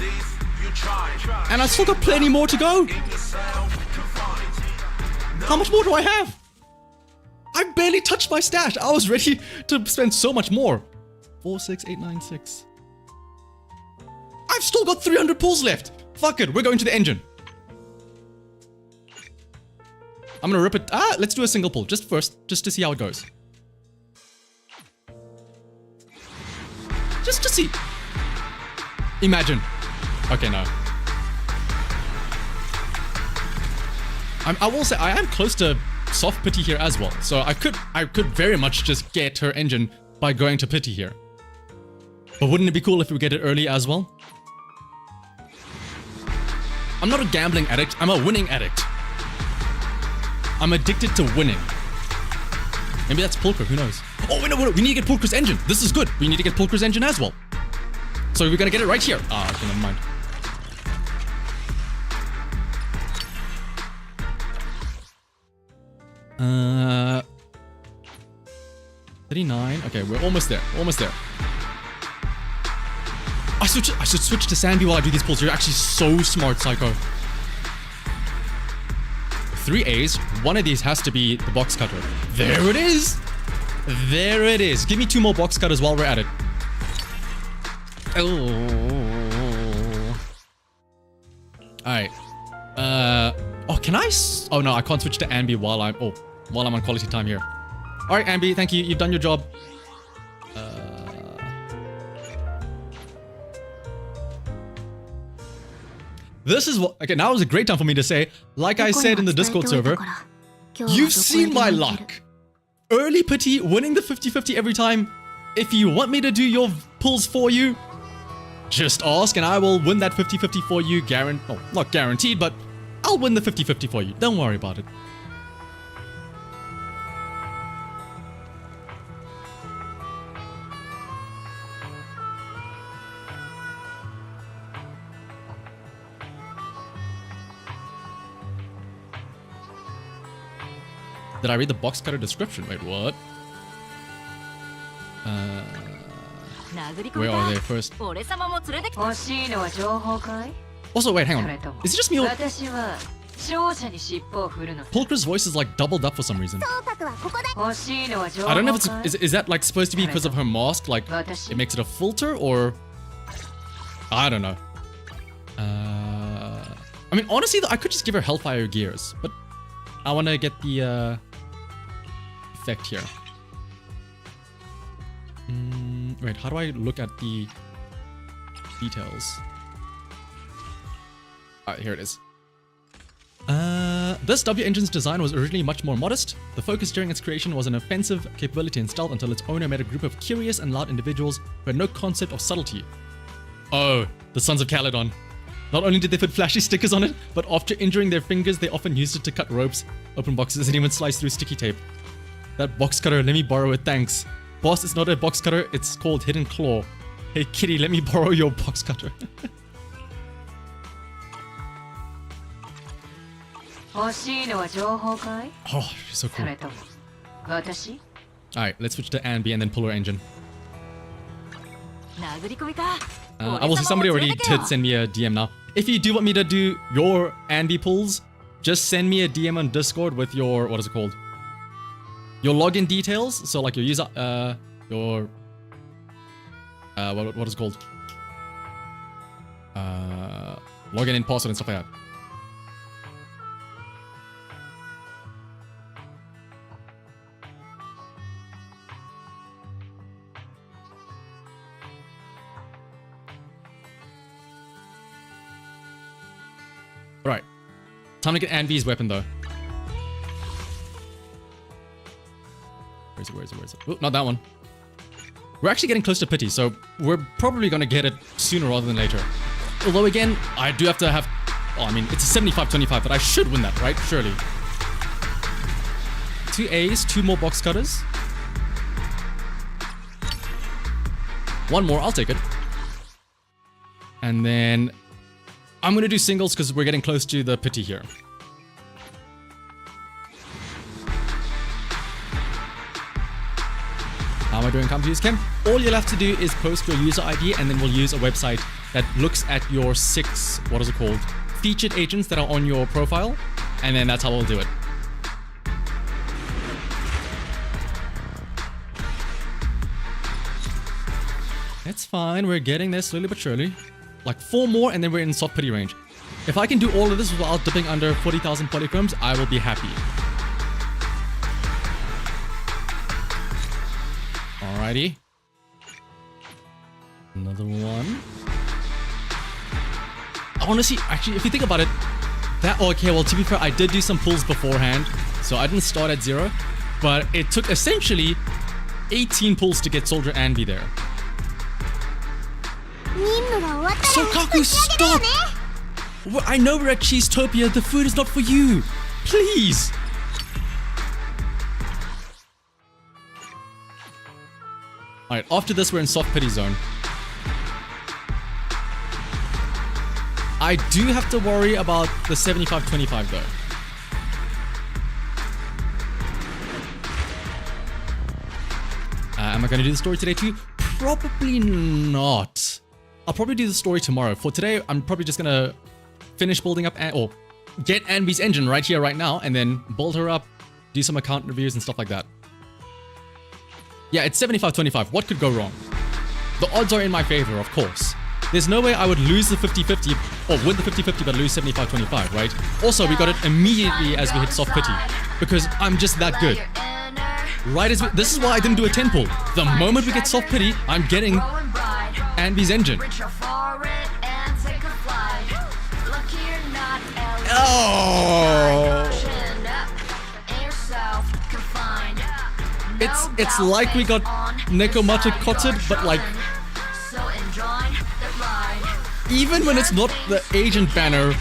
And I still got plenty more to go. How much more do I have? I barely touched my stash. I was ready to spend so much more. 4, 6, 8, 9, 6. I've still got 300 pulls left. Fuck it. We're going to the engine. I'm gonna rip it. Let's do a single pull. Just first. Just to see how it goes. Just to see. Imagine. Okay, no. I will say I am close to soft pity here as well. So I could very much just get her engine by going to pity here. But wouldn't it be cool if we get it early as well? I'm not a gambling addict. I'm a winning addict. I'm addicted to winning. Maybe that's Pulchra. Who knows? Oh, wait, no, we need to get Pulchra's engine. This is good. We need to get Pulchra's engine as well. So we're gonna get it right here. Okay, never mind. Uh, 39. Okay, we're almost there. Almost there. I should switch to Sandy while I do these pulls. You're actually so smart, Psycho. 3 A's. One of these has to be the box cutter. There it is. There it is. Give me 2 more box cutters while we're at it. Oh. Alright. Oh, can I? Oh no, I can't switch to Anby while I'm on quality time here. Alright, Anby, thank you. You've done your job. This is what... Okay, now is a great time for me to say, like I said in the Discord server, you've seen my luck. Early pity, winning the 50-50 every time. If you want me to do your pulls for you, just ask and I will win that 50-50 for you. Oh, not guaranteed, but I'll win the 50-50 for you. Don't worry about it. Did I read the box cutter description? Wait, what? Where are they first? Also, wait, hang on. Is it just me or... Pulchra's voice is like doubled up for some reason. I don't know if it's... Is that like supposed to be because of her mask? Like, it makes it a filter or... I don't know. I mean, honestly, though, I could just give her Hellfire gears, but I want to get the effect here. Wait, how do I look at the details? Alright, here it is. This W engine's design was originally much more modest. The focus during its creation was an offensive capability and stealth until its owner met a group of curious and loud individuals who had no concept of subtlety. Oh, the Sons of Caledon. Not only did they put flashy stickers on it, but after injuring their fingers, they often used it to cut ropes, open boxes, and even slice through sticky tape. That box cutter, let me borrow it, thanks. Boss, it's not a box cutter, it's called Hidden Claw. Hey kitty, let me borrow your box cutter. Oh, she's so cool. Alright, let's switch to Anby and then pull her engine. I will see somebody already did send me a DM now. If you do want me to do your Anby pulls, just send me a DM on Discord with your, what is it called? Your login details. So like your user, your what is it called? Login in, password and stuff like that. Alright. Time to get Anby's weapon though. Where is it? Oh, not that one. We're actually getting close to pity, so we're probably gonna get it sooner rather than later. Although again, I do have to have... Oh, I mean, it's a 75-25, but I should win that, right? Surely. 2 A's, 2 more box cutters. 1 more, I'll take it. And then... I'm gonna do singles because we're getting close to the pity here. How am I doing? Come to use Chem. All you'll have to do is post your user ID and then we'll use a website that looks at your 6, what is it called? Featured agents that are on your profile. And then that's how we'll do it. It's fine. We're getting there slowly but surely. Like 4 more and then we're in soft pity range. If I can do all of this without dipping under 40,000 polychromes, I will be happy. Alrighty. Another one. Honestly, actually, if you think about it, that... Okay, well, to be fair, I did do some pulls beforehand, so I didn't start at 0. But it took essentially 18 pulls to get Soldier Anby there. Sokaku, stop! Well, I know we're at Cheesetopia, the food is not for you. Please! Alright, after this we're in soft pity zone. I do have to worry about the 75-25 though. Am I going to do the story today too? Probably not. I'll probably do the story tomorrow. For today, I'm probably just going to finish building up or get Anby's engine right here, right now, and then build her up, do some account reviews and stuff like that. Yeah, it's 75-25. What could go wrong? The odds are in my favor, of course. There's no way I would lose the 50-50 or win the 50-50 but lose 75-25, right? Also, we got it immediately as we hit soft pity because I'm just that good. Right as this is why I didn't do a 10 pull. The moment we get soft pity, I'm getting Anby's engine. Oh! It's like we got Nekomata cotted, but like even when it's not the agent banner,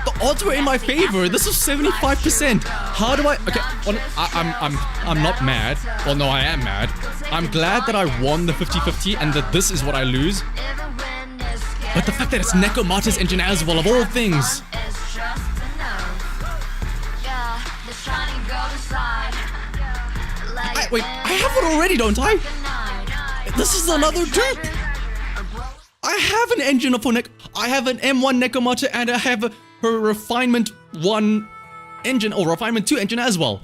the odds were in my favor. This was 75%. How do I? Okay, I'm not mad. Well, no, I am mad. I'm glad that I won the 50-50 and that this is what I lose. But the fact that it's Nekomata's engine as well, of all things. Wait, I have it already, don't I? This is another dupe. I have an engine for I have an M1 Nekomata and I have her Refinement 1 engine or Refinement 2 engine as well.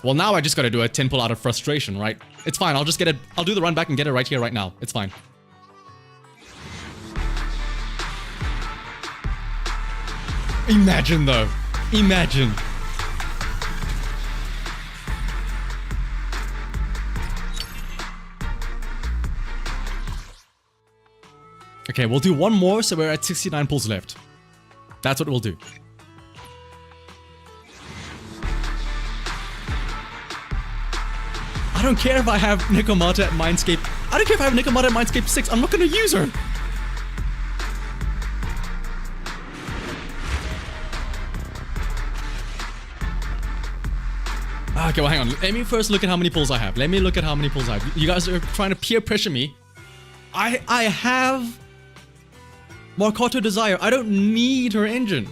Well, now I just gotta do a 10 pull out of frustration, right? It's fine, I'll just get it. I'll do the run back and get it right here, right now. It's fine. Imagine though. Imagine. Okay, we'll do one more, so we're at 69 pulls left. That's what we'll do. I don't care if I have Nekomata at Mindscape. I don't care if I have Nekomata at Mindscape 6. I'm not gonna use her. Okay, well, hang on. Let me first look at how many pulls I have. Let me look at how many pulls I have. You guys are trying to peer pressure me. I have Marcato Desire. I don't need her engine.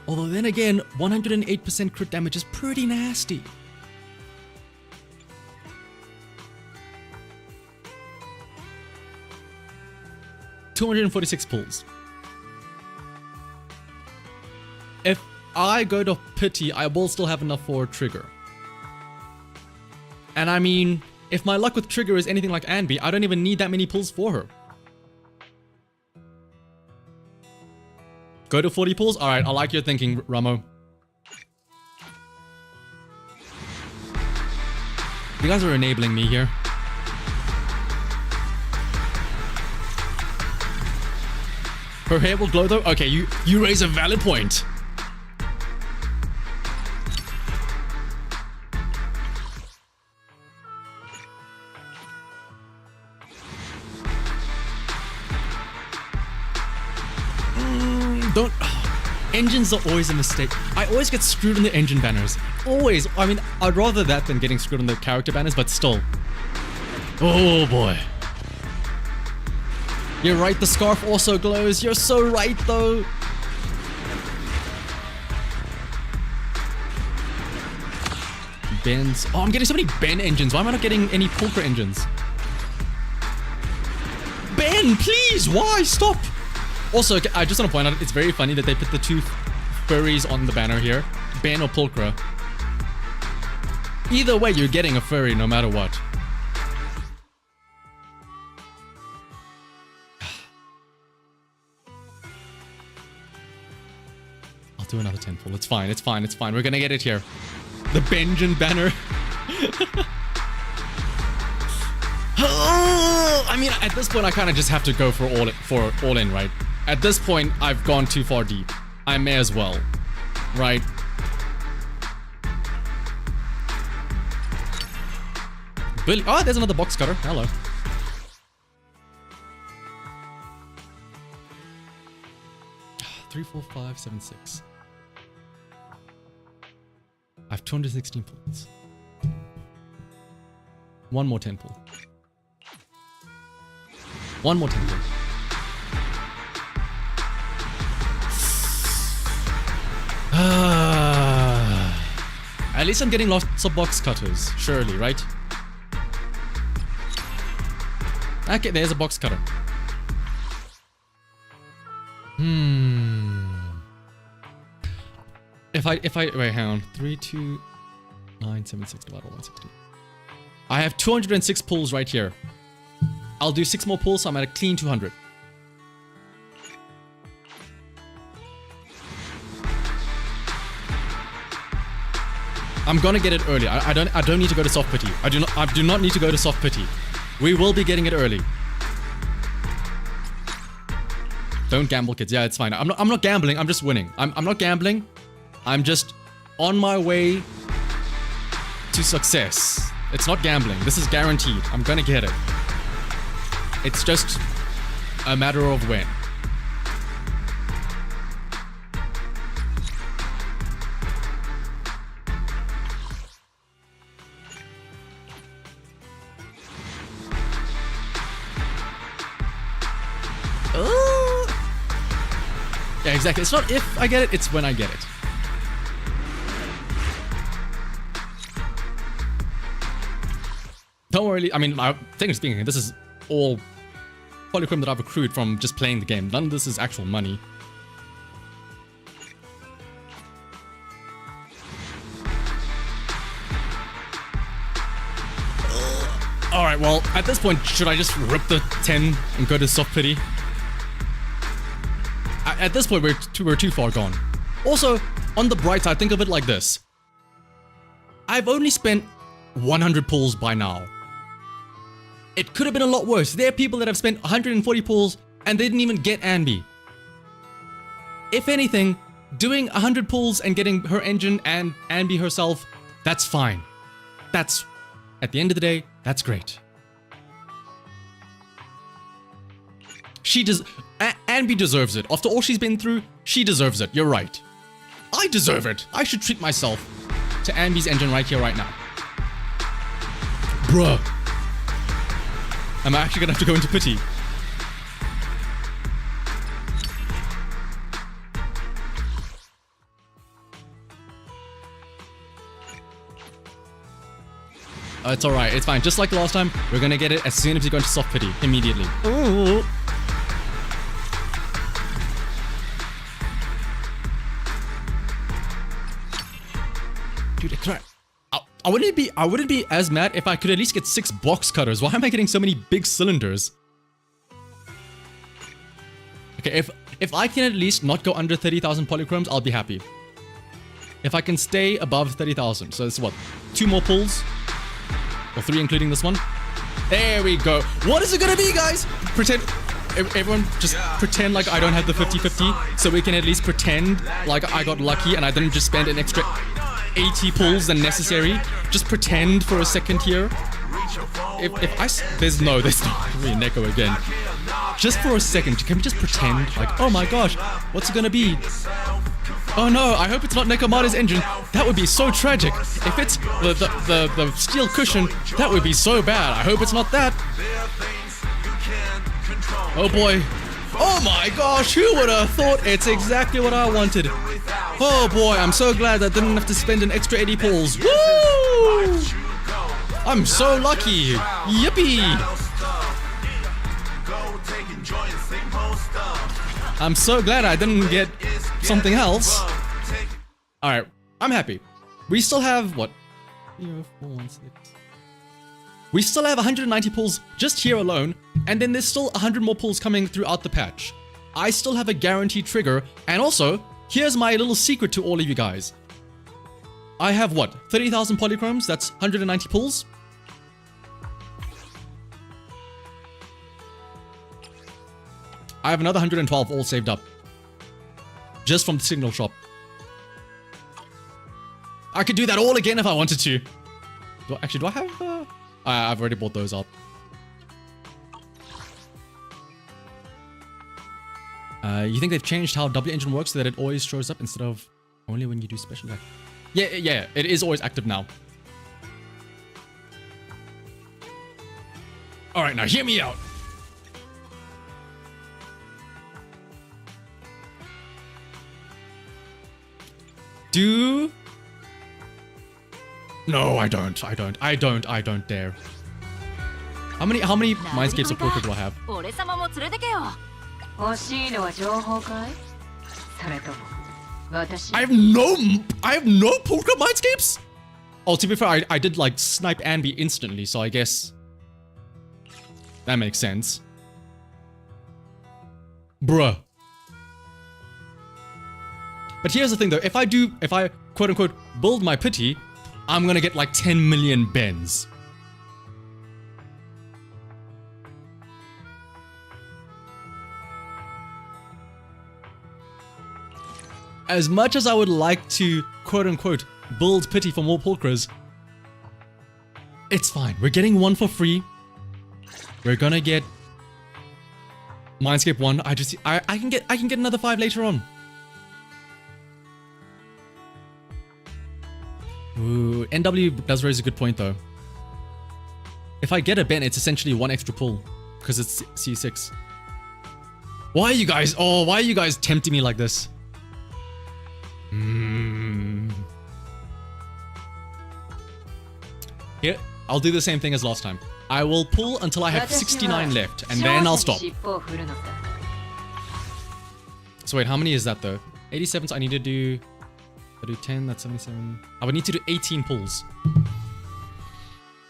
Although then again, 108% crit damage is pretty nasty. 246 pulls. If I go to pity, I will still have enough for trigger. And I mean, if my luck with trigger is anything like Anby, I don't even need that many pulls for her. Go to 40 pulls? Alright, I like your thinking, Ramo. You guys are enabling me here. Her hair will glow though? Okay, you raise a valid point. Don't... Engines are always a mistake. I always get screwed on the engine banners. Always. I mean, I'd rather that than getting screwed on the character banners, but still. Oh boy. You're right, the scarf also glows. You're so right, though. Ben's... Oh, I'm getting so many Ben engines. Why am I not getting any Pulchra engines? Ben, please! Why? Stop! Also, I just want to point out, it's very funny that they put the two furries on the banner here. Ben or Pulchra. Either way, you're getting a furry no matter what. Do another 10 pull. It's fine. It's fine. It's fine. We're gonna get it here. The Benjen banner. I mean, at this point, I kind of just have to go for all in, right? At this point, I've gone too far deep. I may as well, right? Billy. Oh, there's another box cutter. Hello. Three, 4, 5, 7, 6. I have 216 pulls. One more 10 pull. One more 10 pull. At least I'm getting lots of box cutters, surely, right? Okay, there's a box cutter. If I wait, hang on. 3, 2, 9, 7, 6 divided by 160. I have 206 pulls right here. I'll do 6 more pulls, so I'm at a clean 200. I'm gonna get it early. I don't need to go to soft pity. I do not need to go to soft pity. We will be getting it early. Don't gamble, kids. Yeah, it's fine. I'm not gambling. I'm just winning. I'm not gambling. I'm just on my way to success. It's not gambling. This is guaranteed. I'm gonna get it. It's just a matter of when. Yeah, exactly. It's not if I get it, it's when I get it. Don't worry. I mean, technically speaking, this is all polychrome that I've accrued from just playing the game. None of this is actual money. Alright, well, at this point, should I just rip the 10 and go to soft pity? At this point, we're too far gone. Also, on the bright side, think of it like this. I've only spent 100 pulls by now. It could have been a lot worse. There are people that have spent 140 pulls and they didn't even get Anby. If anything, doing 100 pulls and getting her engine and Anby herself, that's fine. That's, at the end of the day, that's great. Anby deserves it. After all she's been through, she deserves it. You're right. I deserve it. I should treat myself to Anby's engine right here, right now. Bruh. I'm actually gonna have to go into pity. It's alright, it's fine. Just like the last time, we're gonna get it as soon as we go into soft pity. Immediately. Ooh. I wouldn't be as mad if I could at least get 6 box cutters. Why am I getting so many big cylinders? Okay, if I can at least not go under 30,000 polychromes, I'll be happy. If I can stay above 30,000, so it's what, 2 more pulls? Or 3 including this one? There we go. What is it gonna be, guys? Pretend, everyone just pretend like I don't have the 50-50, so we can at least pretend like I got lucky and I didn't just spend an extra 80 pulls than necessary. Just pretend for a second here. There's not really Neko again. Just for a second, can we just pretend like, oh my gosh, what's it gonna be? Oh no, I hope it's not Nekomaru's engine. That would be so tragic. If it's the steel cushion, that would be so bad. I hope it's not that. Oh boy. Oh my gosh, who would have thought? It's exactly what I wanted. Oh boy, I'm so glad I didn't have to spend an extra 80 pulls. Woo! I'm so lucky. Yippee! I'm so glad I didn't get something else. Alright, I'm happy. We still have, what? 3, 4, 1, 6. We still have 190 pulls just here alone, and then there's still 100 more pulls coming throughout the patch. I still have a guaranteed trigger, and also, here's my little secret to all of you guys. I have what? 30,000 polychromes, that's 190 pulls. I have another 112 all saved up. Just from the signal shop. I could do that all again if I wanted to. Do I have... I've already bought those up. You think they've changed how W engine works so that it always shows up instead of only when you do special act? Yeah, it is always active now. Alright, now hear me out. No, I don't dare. How many Mindscapes of Pulchra do I have? I have no Pulchra Mindscapes? Oh, to be fair, I did like snipe Anby instantly, so I guess that makes sense. Bruh. But here's the thing though, if I quote unquote build my pity, I'm gonna get like 10 million bends. As much as I would like to quote unquote build pity for more Pulchras, it's fine. We're getting one for free. We're gonna get Mindscape 1. I can get another 5 later on. Ooh, NW does raise a good point though. If I get a bend, it's essentially 1 extra pull because it's C6. Why are you guys tempting me like this? Here, I'll do the same thing as last time. I will pull until I have 69 left, and then I'll stop. So wait, how many is that though? 87, so I need to do... I do 10, that's 77. I would need to do 18 pulls.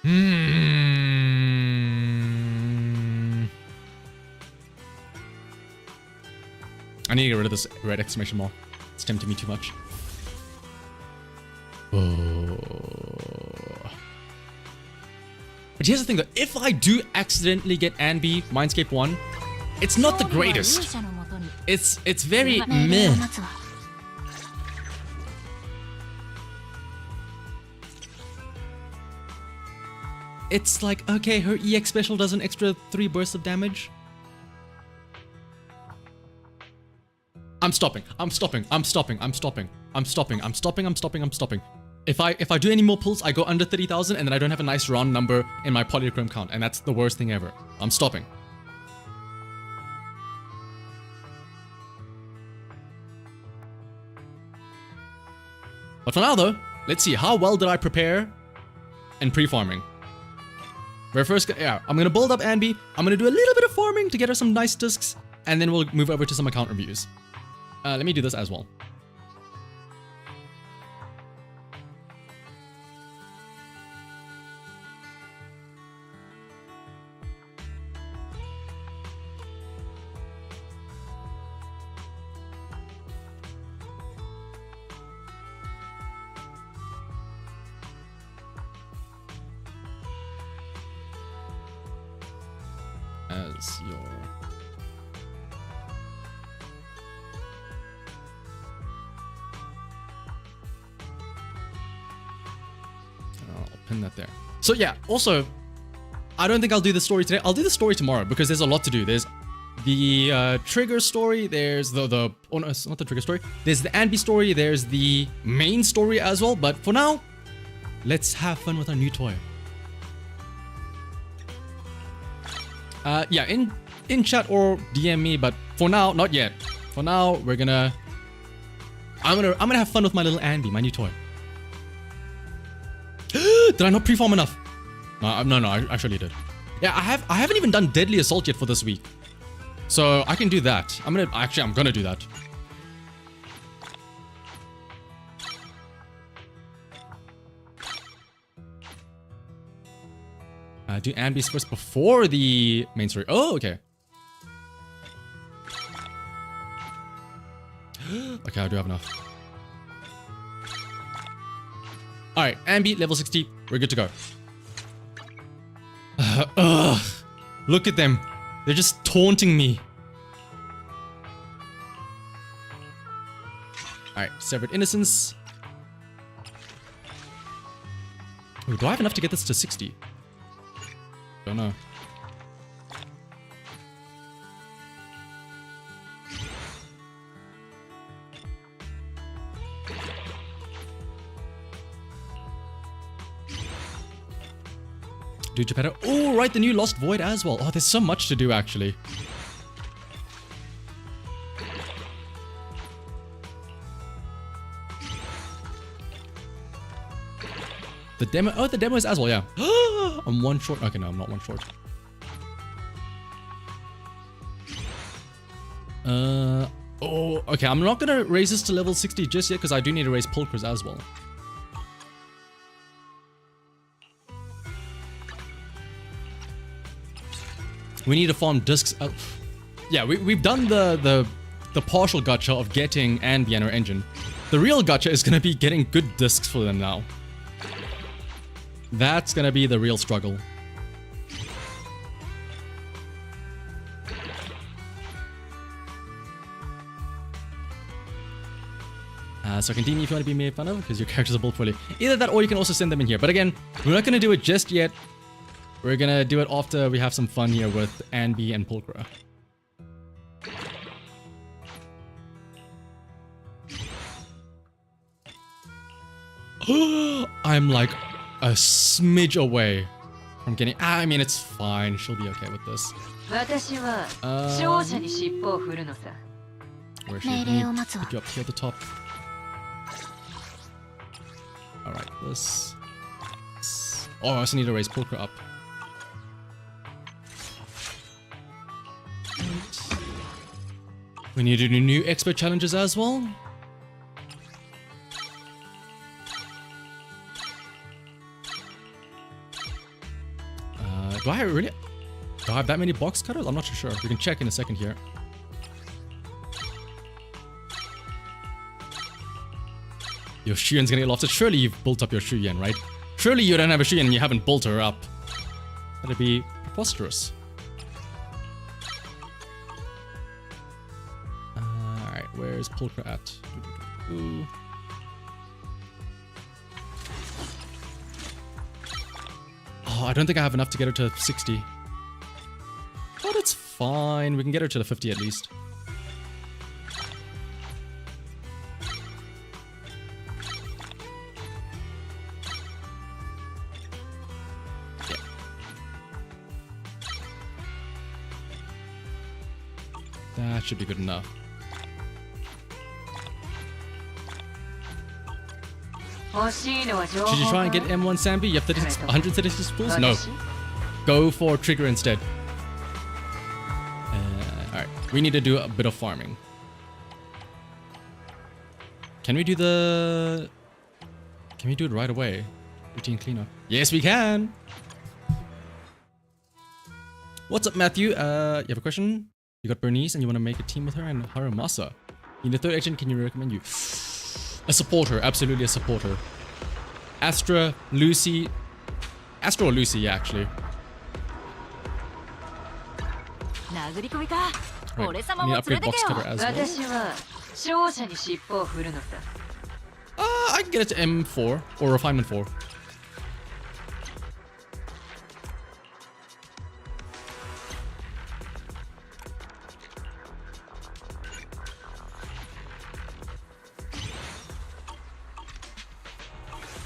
I need to get rid of this red exclamation mark. It's tempting me too much. Oh. But here's the thing though, if I do accidentally get Anby Mindscape 1, it's not the greatest. It's very meh. It's like, okay, her EX special does an extra 3 bursts of damage. I'm stopping. If I do any more pulls, I go under 30,000 and then I don't have a nice round number in my polychrome count, and that's the worst thing ever. I'm stopping. But for now though, let's see, how well did I prepare in pre-farming? We're first, yeah, I'm gonna build up Anby, I'm gonna do a little bit of farming to get her some nice discs, and then we'll move over to some account reviews. Let me do this as well. as your... I'll pin that there. So yeah, also, I don't think I'll do the story today. I'll do the story tomorrow because there's a lot to do. There's the Trigger story, there's the oh no, it's not the Trigger story. There's the Anby story, there's the main story as well. But for now, let's have fun with our new toy. Yeah, in chat or DM me, but for now, not yet. For now, I'm gonna have fun with my little Anby, my new toy. Did I not preform enough? No, I actually did. Yeah, I haven't even done Deadly Assault yet for this week. So I can do that. I'm gonna do that. Do Anby's first before the main story. Oh, okay. Okay, I do have enough. Alright, Anby, level 60. We're good to go. Look at them. They're just taunting me. Alright, Severed Innocence. Ooh, do I have enough to get this to 60? Don't know. Do Geppetto. Oh, right, the new Lost Void as well. Oh, there's so much to do, actually. The demo. Oh, the demo is as well, yeah. I'm one short. Okay, no, I'm not one short. Oh, okay. I'm not gonna raise this to level 60 just yet because I do need to raise Pulchras as well. We need to farm discs. Yeah, we've done the partial gacha of getting Anby and our engine. The real gacha is gonna be getting good discs for them now. That's gonna be the real struggle. So continue if you want to be made fun of because your characters are built poorly. Either that or you can also send them in here. But again, we're not gonna do it just yet. We're gonna do it after we have some fun here with Anby and Pulchra. I'm like a smidge away from getting... I mean, it's fine. She'll be okay with this. Where is she? Put you up here at the top. Alright, this... Oh, I also need to raise Pulchra up. We need to do new expert challenges as well. Do I have that many box cutters? I'm not too sure. We can check in a second here. Your Shuyen's gonna get lofted. Surely you've built up your Shuyen, right? Surely you don't have a Shuyen and you haven't built her up. That'd be preposterous. Alright, where's Pulchra at? Oh, I don't think I have enough to get her to 60. But it's fine. We can get her to the 50 at least. Yeah. That should be good enough. Should you try and get M1 Sambi? You have 136 pools? No. Go for Trigger instead. Alright. We need to do a bit of farming. Can we do the... Can we do it right away? Routine cleanup. Yes, we can! What's up, Matthew? You have a question? You got Bernice and you want to make a team with her and Haramasa. In the third agent, can you recommend you? A supporter, absolutely a supporter. Astra, Lucy. Astra or Lucy, yeah, actually. 殴り込みか。 Wait, 俺 I 様 need も to 連 upgrade れて box けよ。 cutter as well. 私は勝者に尻尾を振るのだ。 I can get it to M4 or refinement 4.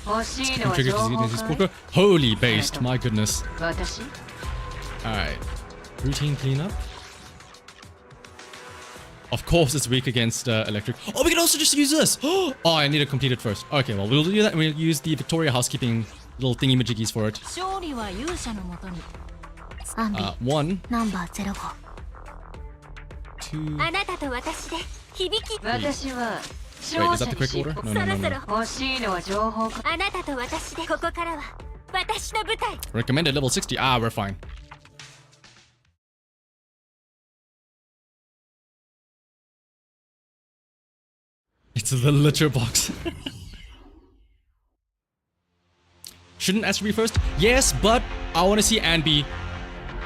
Can trigger disease Pulchra. Holy based, my goodness. 私 Alright. Routine cleanup. Of course it's weak against electric. Oh, we can also just use this! Oh, I need to complete it first. Okay, well, we'll do that and we'll use the Victoria housekeeping little thingy-majiggies for it. 勝利は勇者のもとに。アンビ、 One, ナンバー05。 two... あなたと私で響き。私は Wait, is 勝 that 者 the に quick 尻 order? 尾。 No, no, no, no. 欲しいのは情報か。あなたと私でここからは私の舞台。 Recommended level 60. Ah, we're fine. It's the litter box. Shouldn't Astro be first? Yes, but I want to see Anby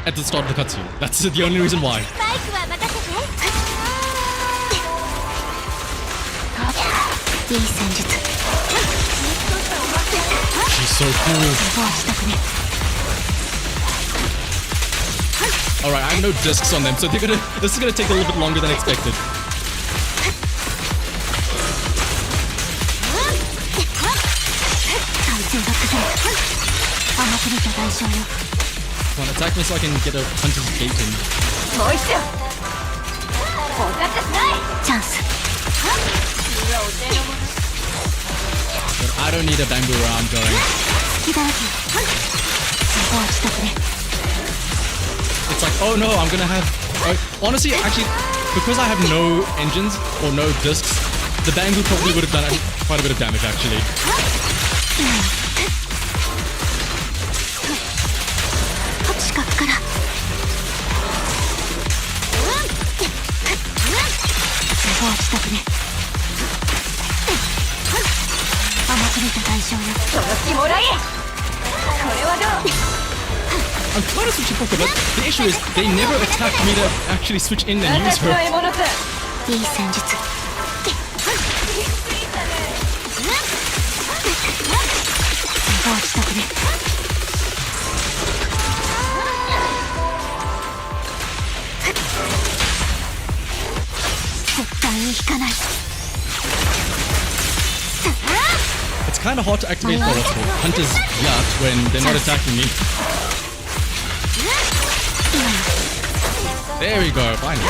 at the start of the cutscene. That's the only reason why. マイクは任せて。いい戦術。 She's so cool. フォアしたくね。 Alright, I have no discs on them, so this is gonna take a little bit longer than expected. 体勢が崩れた。甘く見た代償よ。 Come on, attack me so I can get a hunter's gate in. もう一度。おかしない。チャンス。 But I don't need a bamboo where I'm going. 隙だらけ。フォアしたくね。 It's like, oh no, I'm gonna have... honestly, actually, because I have no engines or no discs, the bamboo probably would have done quite a bit of damage, actually. 近くから。フォアしたくね。甘く見た代償よ。その気もらい。これはどう。 I'm trying to switch to Pulchra, but the issue is they never attack me to actually switch in and use 私の her. 獲物さ。いい戦術。フォアしたくね。絶対に引かない。 It's kind of hard to activate the Hunter's Yacht when they're not attacking me. There we go, finally.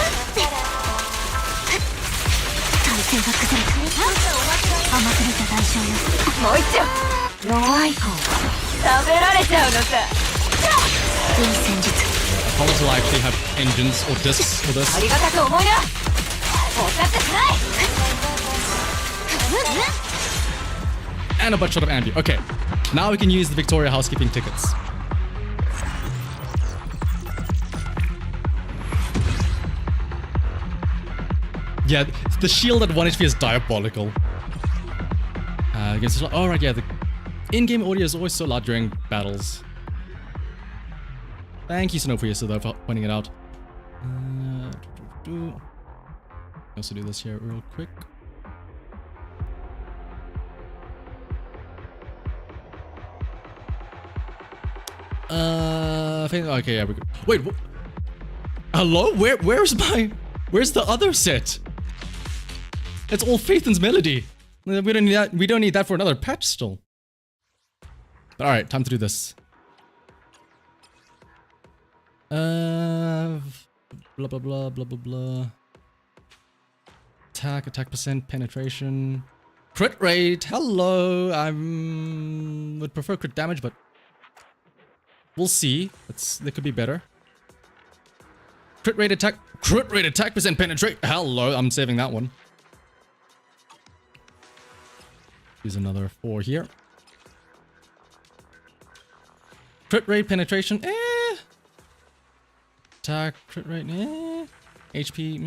体勢が崩れた。甘く見た代償よ。もう一丁。弱い子。食べられちゃうのさ。いい戦術。 How will I actually have engines or discs for あ this? りがたく思いな。おかしくない。 And a butt shot of Anby. Okay, now we can use the Victoria housekeeping tickets. Yeah, the shield at 1 HP is diabolical. Oh right, yeah, the in-game audio is always so loud during battles. Thank you, Snow, for pointing it out. Also do this here real quick. Okay, yeah, we go. Wait, hello? Where's the other set? It's all Phaethon's Melody. We don't need that. We don't need that for another patch still. All right, time to do this. Blah blah blah blah blah blah. Attack percent, penetration, crit rate. Hello. Would prefer crit damage, but we'll see. That could be better. Crit rate attack percent, penetrate. Hello. I'm saving that one. Use another 4 here. Crit rate, penetration, Attack, crit rate, HP,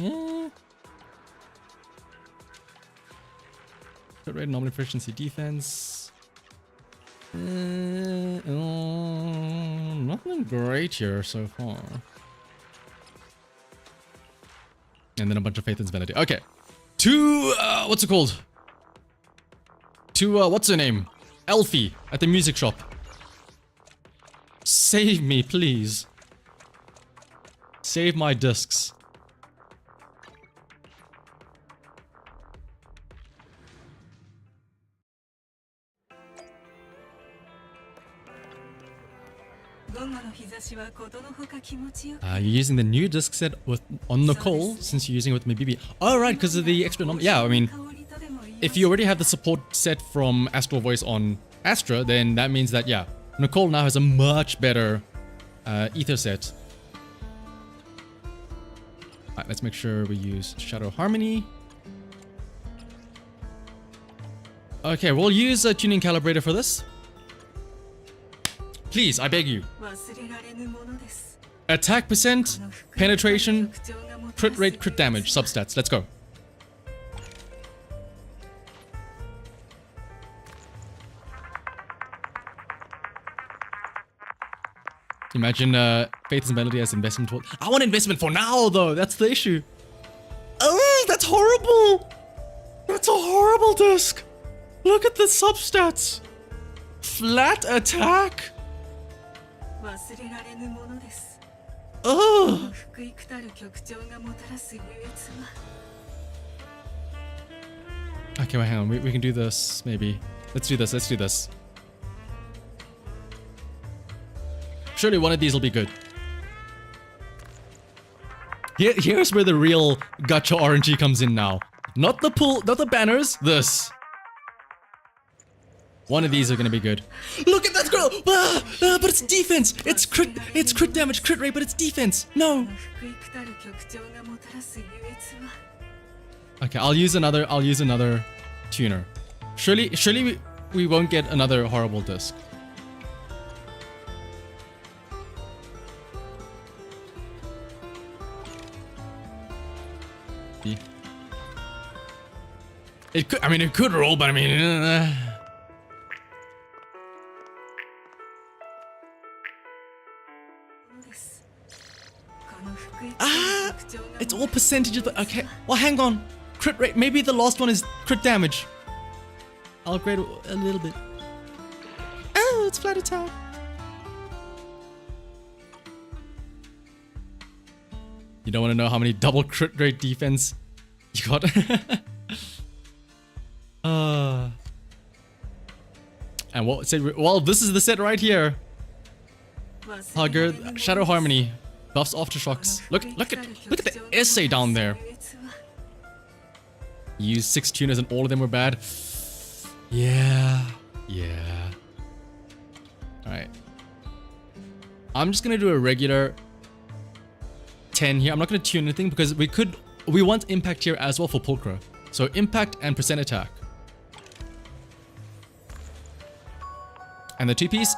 Crit rate, normal efficiency, defense. Nothing great here so far. And then a bunch of faith and vanity. Okay. To, what's it called? To, what's her name? Elfie at the music shop. Save me, please. Save my discs. You're using the new disc set with on Nicole since you're using it with my BB. Oh, right, because of the extra number. Yeah, I mean, if you already have the support set from Astral Voice on Astra, then that means that, yeah, Nicole now has a much better ether set. Alright, let's make sure we use Shadow Harmony. Okay, we'll use a tuning calibrator for this. Please, I beg you. Attack percent, penetration, crit rate, crit damage, substats. Let's go. Imagine Faith and Melody as investment. I want investment for now, though. That's the issue. Oh, that's horrible. That's a horrible disc. Look at the substats. Flat attack. Oh. Okay, wait, hang on. We can do this, maybe. Let's do this. Let's do this. Surely one of these will be good. Here's where the real gacha RNG comes in now. Not the pull, not the banners. This. One of these are gonna be good. Look at that girl! But it's defense! It's crit damage, crit rate, but it's defense! No! Okay, I'll use another tuner. Surely we won't get another horrible disc. It could roll, but I mean... It's all percentages, but okay. Well, hang on. Crit rate. Maybe the last one is crit damage. I'll upgrade a little bit. Oh, it's flat attack. You don't want to know how many double crit rate defense you got. And what said? Well, this is the set right here. Hugger, Shadow Harmony, buffs aftershocks. Look at the essay down there. You used 6 tuners and all of them were bad. Yeah. All right. I'm just gonna do a regular 10 here. I'm not gonna tune anything because we want impact here as well for Pulchra. So impact and percent attack. And the 2-piece,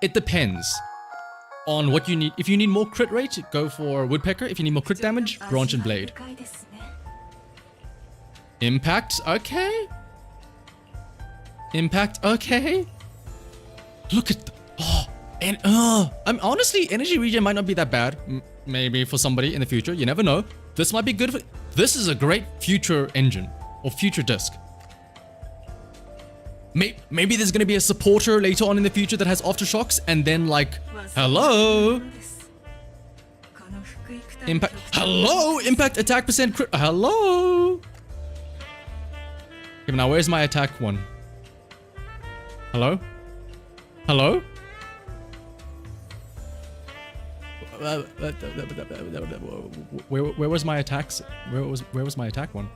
it depends on what you need. If you need more crit rate, go for Woodpecker. If you need more crit damage, Branch and Blade. Impact, okay. Impact, okay. Look at I'm honestly, Energy Regen might not be that bad. Maybe for somebody in the future, you never know. This might be good for... This is a great future engine or future disc. Maybe there's gonna be a supporter later on in the future that has aftershocks, and then like, hello, impact, hello, impact, attack percent, crit, hello. Okay, now where's my attack one? Hello, hello. Where was my attacks? Where was my attack one?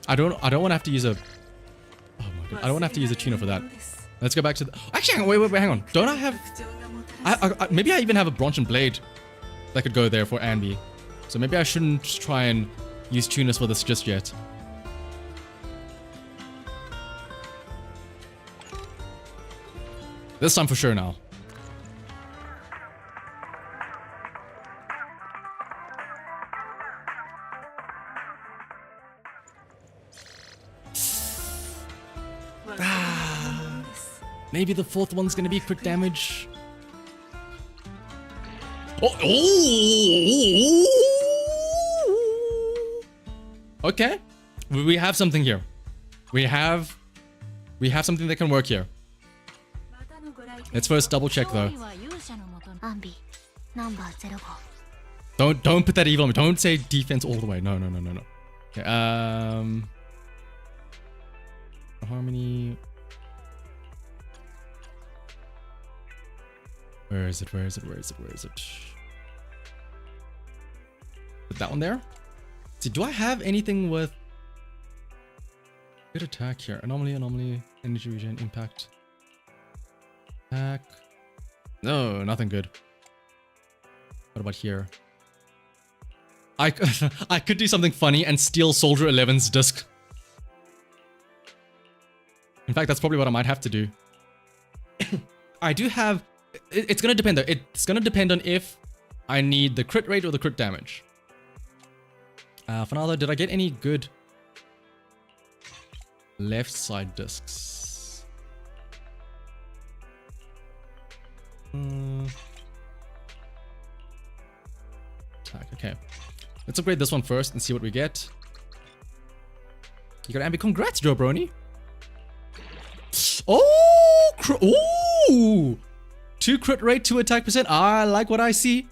I don't want to have to use a... Oh my god. I don't want to have to use a tuner for that. Let's go back to the... Actually, wait, hang on. Don't I have... maybe I even have a Branch and Blade that could go there for Anby. So maybe I shouldn't try and use tuners for this just yet. This time for sure now. Maybe the 4th one's gonna be crit damage. Oh, oh. Okay. We have something here. We have something that can work here. Let's first double check though. Anby, number 05. Don't put that evil on me. Don't say defense all the way. No. Okay, harmony. Where is it? Put that one there. See, do I have anything with good attack here? Anomaly, energy regen, impact. Attack. No, nothing good. What about here? I could do something funny and steal Soldier 11's disc. In fact, that's probably what I might have to do. I do have... It's gonna depend though. It's gonna depend on if I need the crit rate or the crit damage. For now though, did I get any good left side discs? Attack, okay. Let's upgrade this one first and see what we get. You got Anby. Congrats, Joe Brony. Oh! Ooh! 2 crit rate, 2 attack percent. I like what I see.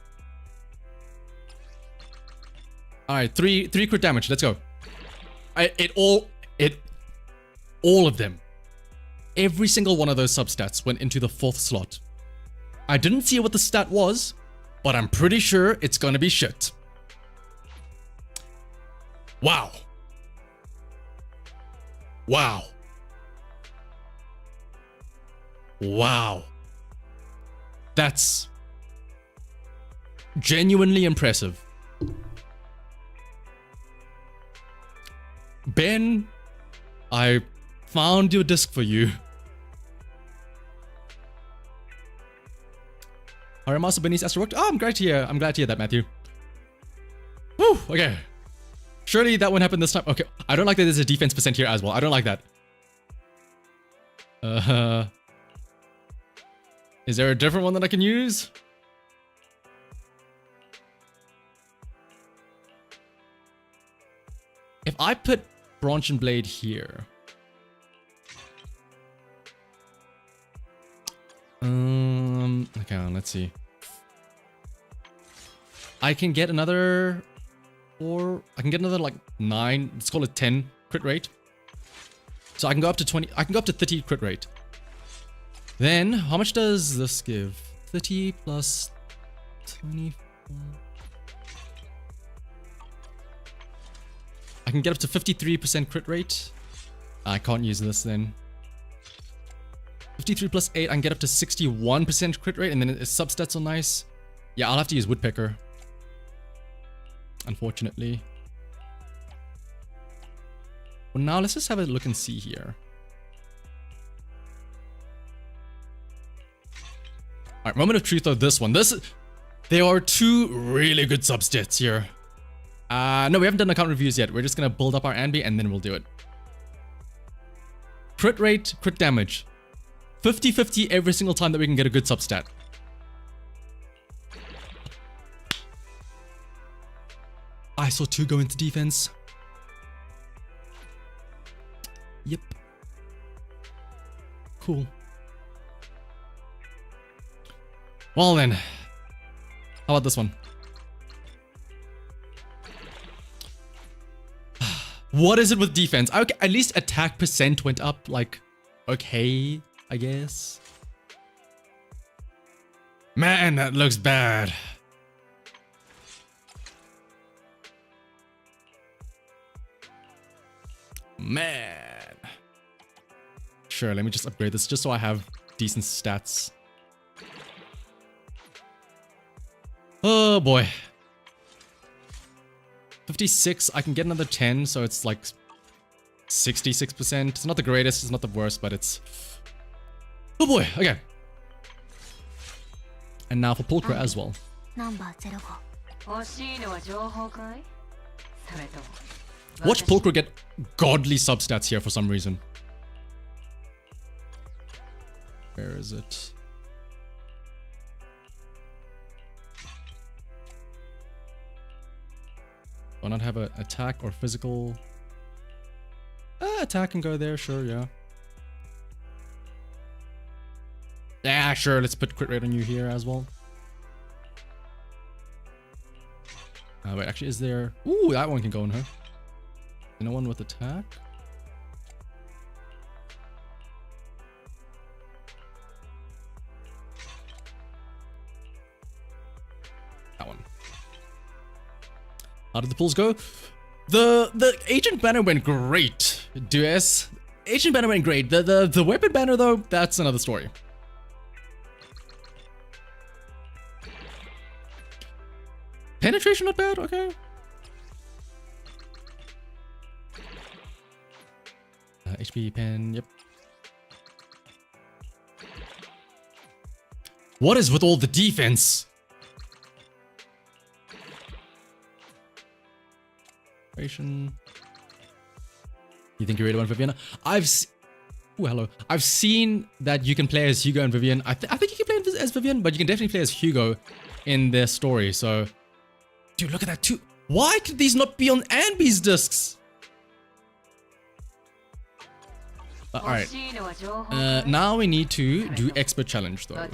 Alright, 3 crit damage. Let's go. All of them. Every single one of those substats went into the 4th slot. I didn't see what the stat was, but I'm pretty sure it's gonna be shit. Wow. Wow. Wow. That's genuinely impressive. Ben, I found your disc for you. Alright, Master Benny's Astro worked. Oh, I'm glad to hear that, Matthew. Whew, okay. Surely that won't happen this time. Okay, I don't like that there's a defense percent here as well. I don't like that. Is there a different one that I can use? If I put Branch and Blade here. Okay, let's see. I can get another 4. I can get another like 9. Let's call it 10 crit rate. So I can go up to 20. I can go up to 30 crit rate. Then how much does this give? 30 plus 24. I can get up to 53% crit rate. I can't use this then. 53 plus 8, I can get up to 61% crit rate, and then its substats are nice. Yeah, I'll have to use Woodpecker. Unfortunately. Well, now let's just have a look and see here. Alright, moment of truth though, this one. There are 2 really good substats here. No, we haven't done account reviews yet. We're just gonna build up our Anby and then we'll do it. Crit rate, crit damage. 50-50 every single time that we can get a good substat. I saw 2 go into defense. Yep. Cool. Well then. How about this one? What is it with defense? Okay, at least attack percent went up, like, okay, I guess. Man, that looks bad. Man. Sure, let me just upgrade this just so I have decent stats. Oh boy. 56, I can get another 10, so it's like 66%. It's not the greatest, it's not the worst, but it's... Oh boy, okay. And now for Pulchra as well. Watch Pulchra get godly substats here for some reason. Where is it? Why not have an attack or physical? Attack and go there, sure, yeah. Yeah, sure, let's put crit rate on you here as well. Wait, actually, is there... Ooh, that one can go on her. No one with attack? That one. How did the pulls go? The agent banner went great. Dues. Agent banner went great. The weapon banner though, that's another story. Penetration not bad, okay. HP pen, yep. What is with all the defense? You think you're ready to one Vivian? Hello. I've seen that you can play as Hugo and Vivian. I think you can play as Vivian, but you can definitely play as Hugo in their story. So, dude, look at that too. Why could these not be on Anby's discs? All right. Now we need to do expert challenge though.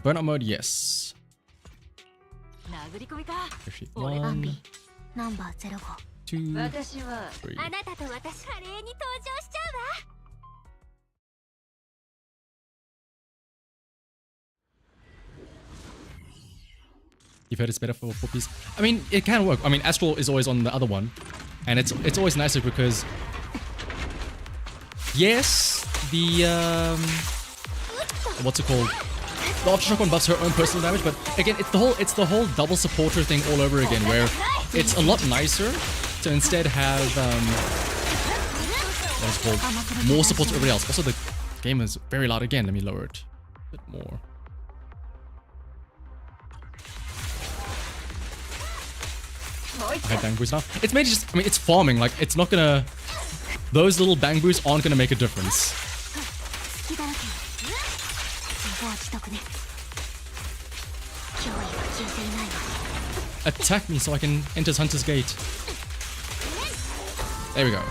Burnout mode, yes. One, ナンバー05 two, 私は three. あなたと私華麗に登場しちゃうわ You've heard it's better for 4-piece. I mean, it can work. I mean, Astral is always on the other one, and it's always nicer because yes, the what's it called? The Aftershock one buffs her own personal damage, but again, it's the whole double supporter thing all over again, where it's a lot nicer to instead have what's it called? More support to everybody else. Also, the game is very loud again. Let me lower it a bit more. I have bang boost now. It's mainly just, I mean, it's farming. Like, it's not gonna. Those little bang boosts aren't gonna make a difference. Attack me so I can enter Hunter's Gate. There we go.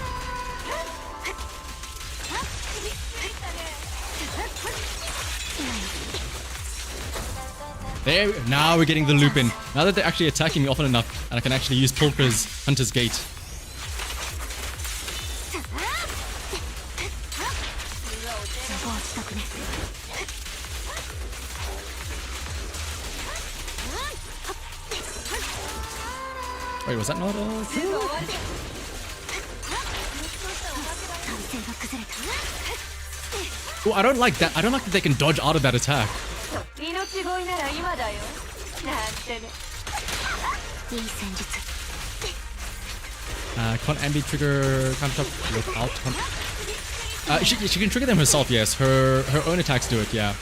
There, now we're getting the loop in. Now that they're actually attacking me often enough, and I can actually use Pulchra's Hunter's Gate. Wait, was that not a kill? Oh, I don't like that. I don't like that they can dodge out of that attack. Can't Anby trigger counter without she can trigger them herself, yes. Her own attacks do it, yeah.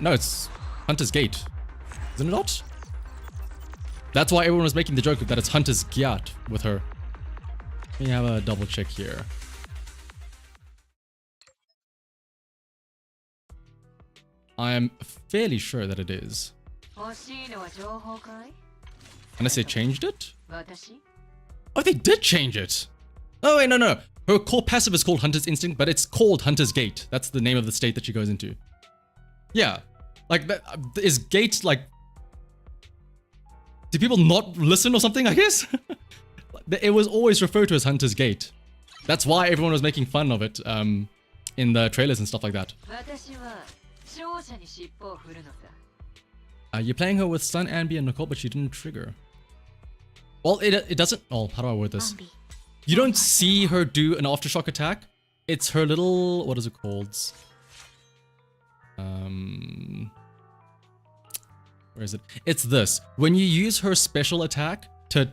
No, it's Hunter's Gate. Isn't it not? That's why everyone was making the joke that it's Hunter's Gate with her. Let me have a double check here. I am fairly sure that it is. Unless they changed it? Oh, they did change it! Oh wait, no. Her core passive is called Hunter's Instinct, but it's called Hunter's Gate. That's the name of the state that she goes into. Yeah. Like, is Gate, like... Do people not listen or something, I guess? It was always referred to as Hunter's Gate. That's why everyone was making fun of it in the trailers and stuff like that. You're playing her with Sun, Anby, and Nicole, but she didn't trigger. Well, it doesn't... Oh, how do I word this? You don't see her do an Aftershock attack. It's her little... What is it called? Where is it? It's this. When you use her special attack to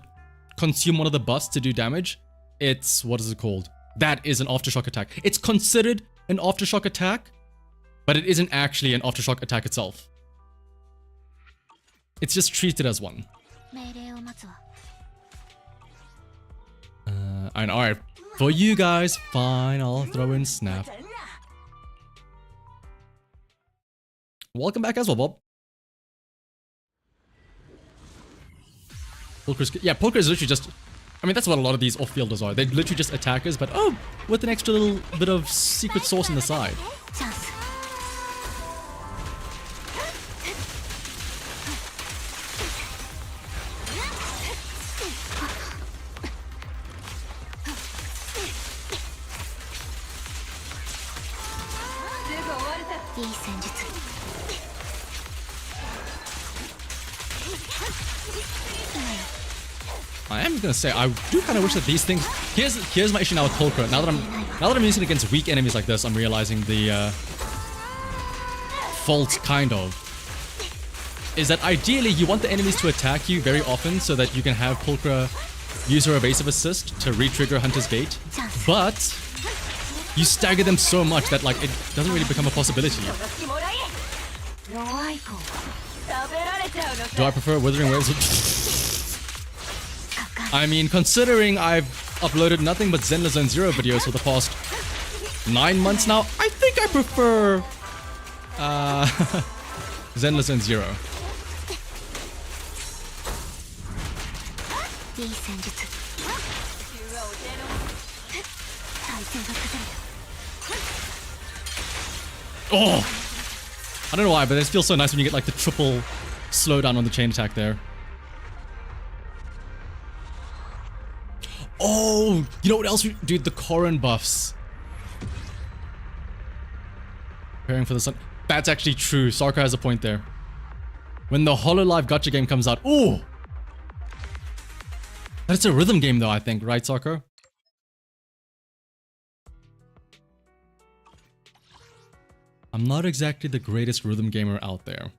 consume one of the buffs to do damage, it's... What is it called? That is an Aftershock attack. It's considered an Aftershock attack, but it isn't actually an Aftershock attack itself. It's just treated as one. And alright, for you guys, fine, I'll throw in Snap. Welcome back as well, Bob. Pulchra is literally just... I mean, that's what a lot of these off-fielders are. They're literally just attackers, but oh, with an extra little bit of secret sauce on the side. I am gonna say I do kind of wish that these things. Here's my issue now with Pulchra. Now that I'm using it against weak enemies like this, I'm realizing the fault kind of is that ideally you want the enemies to attack you very often so that you can have Pulchra use her evasive assist to re-trigger Hunter's Gate, but you stagger them so much that like it doesn't really become a possibility. Do I prefer Withering Waves? I mean, considering I've uploaded nothing but Zenless Zone Zero videos for the past 9 months now, I think I prefer Zenless Zone Zero. Oh! I don't know why, but it feels so nice when you get like the triple slowdown on the chain attack there. Oh, you know what else? Dude, the Corrin buffs. Preparing for the sun. That's actually true. Sarko has a point there. When the HoloLive gacha game comes out. Ooh! That's a rhythm game though, I think. Right, Sarko? I'm not exactly the greatest rhythm gamer out there.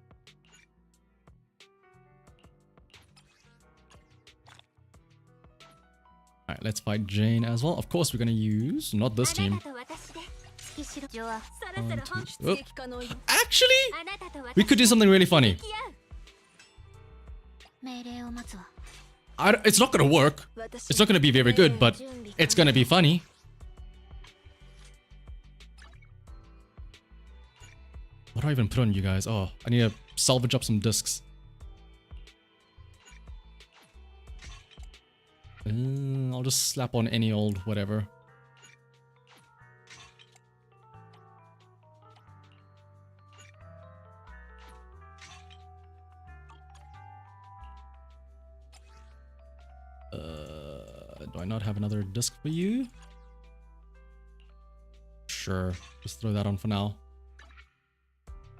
Alright, let's fight Jane as well. Of course, we're gonna use not this team. Oh. Actually, we could do something really funny. It's not gonna work. It's not gonna be very good, but it's gonna be funny. What do I even put on you guys? Oh, I need to salvage up some discs. I'll just slap on any old whatever. Do I not have another disc for you? Sure, just throw that on for now.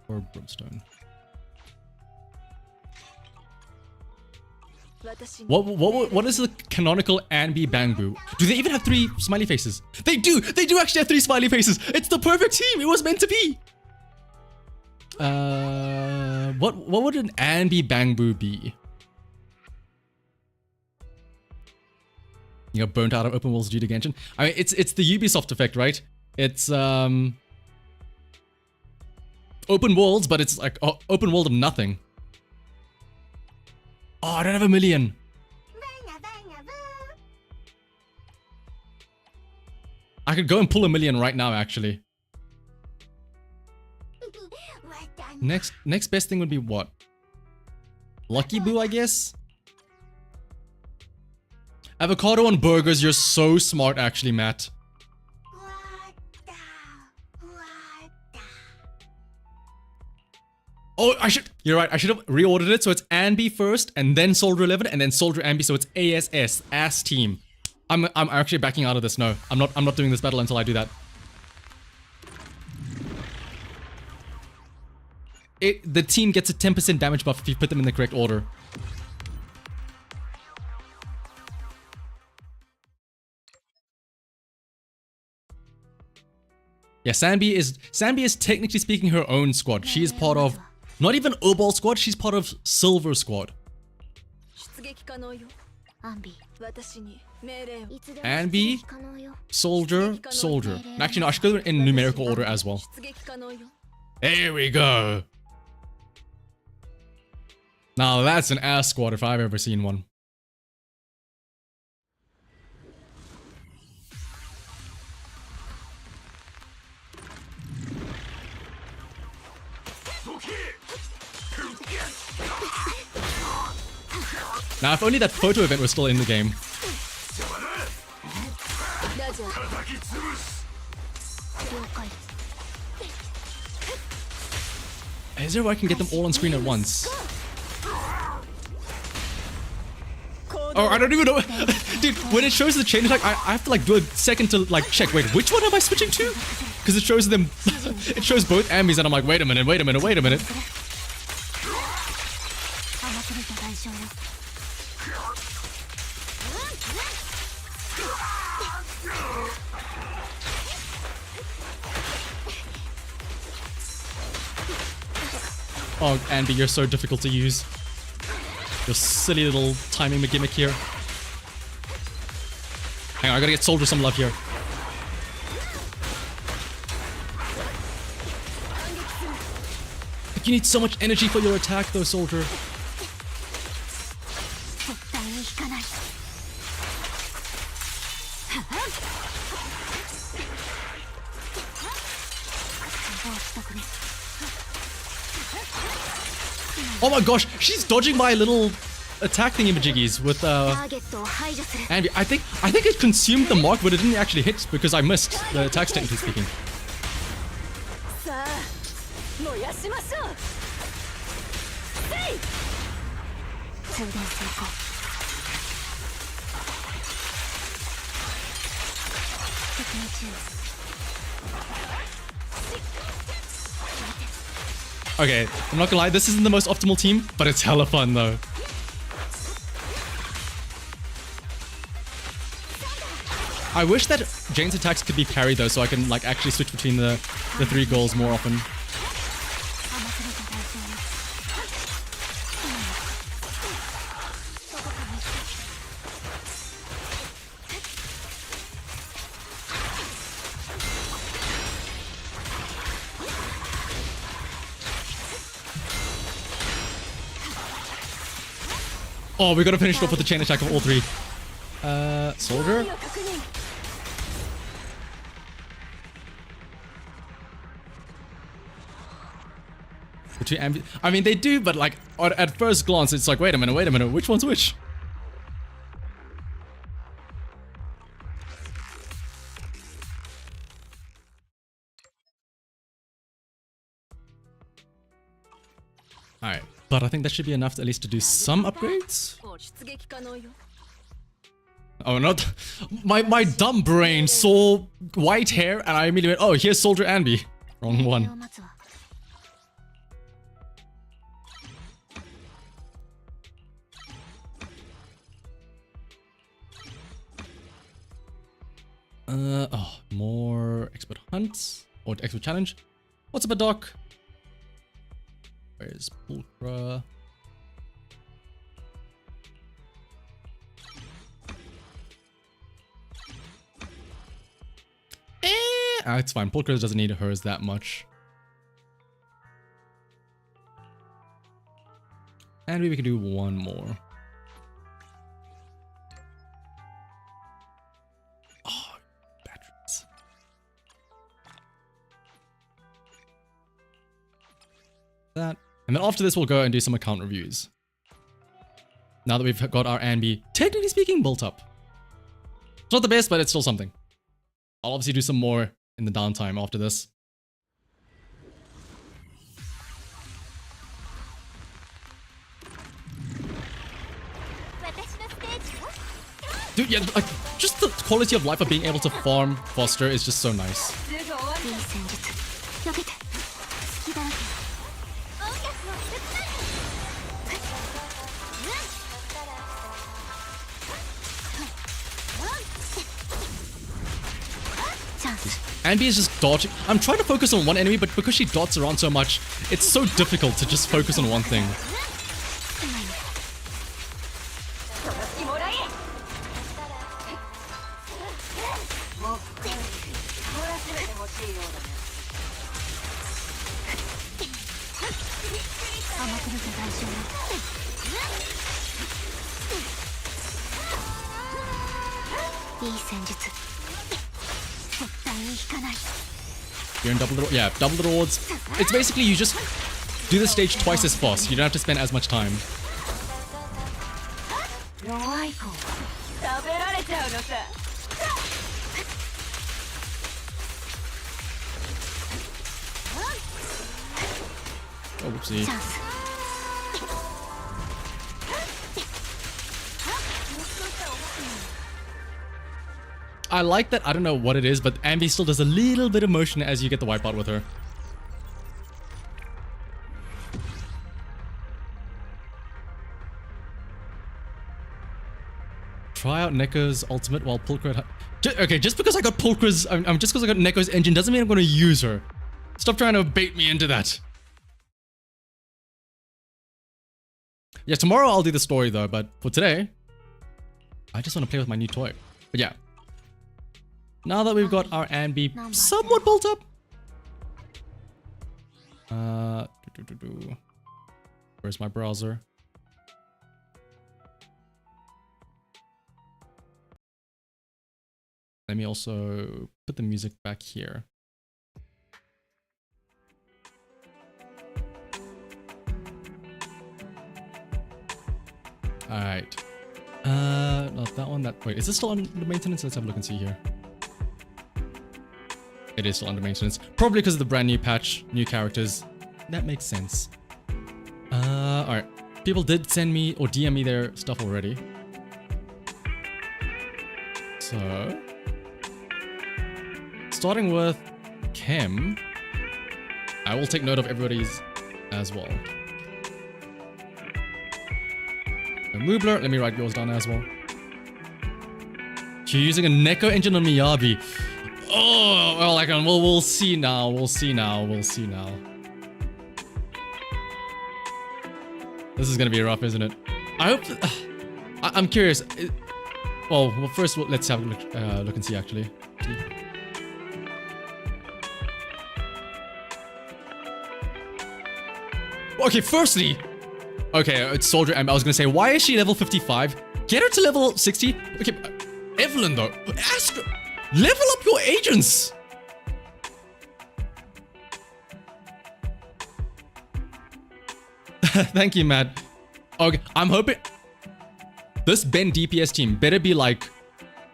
Or brimstone. What is the canonical Anby Bangbu? Do they even have 3 smiley faces? They do! They do actually have 3 smiley faces! It's the perfect team! It was meant to be! What would an Anby Bangbu be? You got burnt out of open worlds due to Genshin? I mean, it's the Ubisoft effect, right? It's open worlds, but it's like open world of nothing. Oh, I don't have a million. I could go and pull a million right now, actually. Next best thing would be what? Lucky Boo, I guess? Avocado on burgers, you're so smart, actually, Matt. Oh, you're right, I should have reordered it so it's Anby first, and then Soldier 11, and then Soldier Anby, so it's ASS, ass team. I'm actually backing out of this, no. I'm not doing this battle until I do that. The team gets a 10% damage buff if you put them in the correct order. Yeah, Anby is technically speaking her own squad. She is part of not even Obol squad, she's part of Silver squad. Anby, Soldier. Actually, no, I should go in numerical order as well. There we go. Now that's an ass squad if I've ever seen one. Now, if only that photo event was still in the game. Is there a way I can get them all on screen at once? Oh, I don't even know. Dude, when it shows the chain attack, I have to like do a second to like check. Wait, which one am I switching to? Because it shows them, it shows both Ambys and I'm like, wait a minute. Oh, Anby, you're so difficult to use. Your silly little timing gimmick here. Hang on, I gotta get Soldier some love here. You need so much energy for your attack though, Soldier. Oh my gosh, she's dodging my little attack thingy-majiggies with Anby. I think it consumed the mark, but it didn't actually hit because I missed the attacks, technically speaking. Okay, I'm not gonna lie, this isn't the most optimal team, but it's hella fun though. I wish that Jane's attacks could be parried though, so I can like actually switch between the three goals more often. Oh, we gotta finish it off with the chain attack of all three. Soldier? I mean, they do, but like, at first glance, it's like, wait a minute, which one's which? Alright, but I think that should be enough at least to do some upgrades. Oh, not my dumb brain saw white hair and I immediately went, oh, here's Soldier Anby. Wrong one. Oh, more expert hunts or expert challenge. What's up, a doc? Where's Pulchra? It's fine. Pulchra doesn't need hers that much. And we can do one more. Oh, batteries. That. And then after this, we'll go and do some account reviews. Now that we've got our Anby, technically speaking, built up. It's not the best, but it's still something. I'll obviously do some more in the downtime after this. Dude, yeah, like, just the quality of life of being able to farm Foster is just so nice. Anby is just dodging. I'm trying to focus on one enemy, but because she dots around so much, it's so difficult to just focus on one thing. You're in double the rewards. It's basically you just do the stage twice as fast. You don't have to spend as much time. Oh, whoopsie. チャンス。 I like that. I don't know what it is, but Anby still does a little bit of motion as you get the wipeout with her. Try out Neko's ultimate while Pulchra... Okay, just because I got Pulchra's... just because I got Neko's engine doesn't mean I'm going to use her. Stop trying to bait me into that. Yeah, tomorrow I'll do the story though, but for today, I just want to play with my new toy. But yeah. Now that we've got our Anby somewhat built up. Where's my browser? Let me also put the music back here. Alright. Not that one, wait, is this still under maintenance? Let's have a look and see here. It is still under maintenance. Probably because of the brand new patch, new characters. That makes sense. Alright. People did send me or DM me their stuff already. So... starting with Chem. I will take note of everybody's as well. Moobler, let me write yours down as well. You're using a Neko engine on Miyabi. Oh, well, like, we'll see now. We'll see now. We'll see now. This is gonna be rough, isn't it? I hope. I'm curious. Well, first let's have a look and see. Actually. Okay, firstly. Okay, it's Soldier Anby. I was gonna say, why is she level 55? Get her to level 60. Okay, Evelyn though. Astro, level up your agents. Thank you, Matt. Okay, I'm hoping this Ben DPS team better be like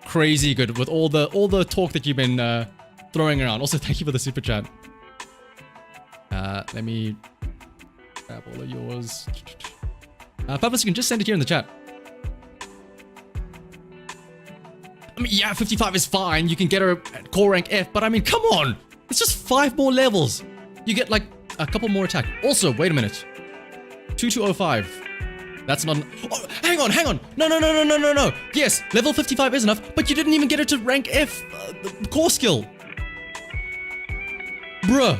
crazy good with all the talk that you've been throwing around. Also, thank you for the super chat. Let me grab all of yours. Papas, you can just send it here in the chat. I mean, yeah, 55 is fine. You can get her at core rank F, but I mean, come on. It's just 5 more levels. You get like a couple more attack. Also, wait a minute. 2205. That's not... Oh, hang on. No. Yes, level 55 is enough, but you didn't even get her to rank F core skill. Bruh.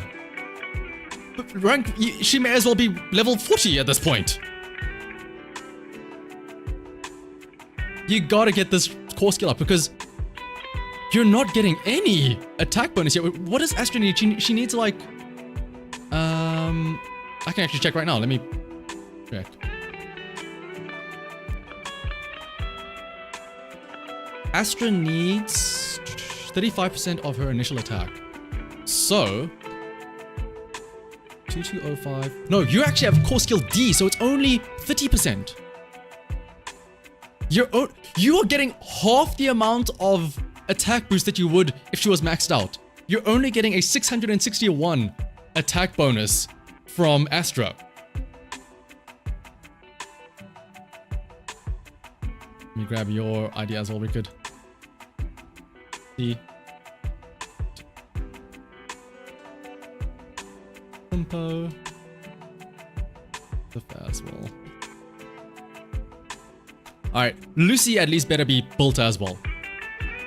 She may as well be level 40 at this point. You gotta get this core skill up because you're not getting any attack bonus yet. What does Astra need? She needs like... I can actually check right now. Let me check. Astra needs 35% of her initial attack. So... 2205. No, you actually have core skill D, so it's only 30%. You are getting half the amount of attack boost that you would if she was maxed out. You're only getting a 661 attack bonus from Astra. Let me grab your ID as well. We could see. Tempo. The as well. Alright, Lucy at least better be built as well.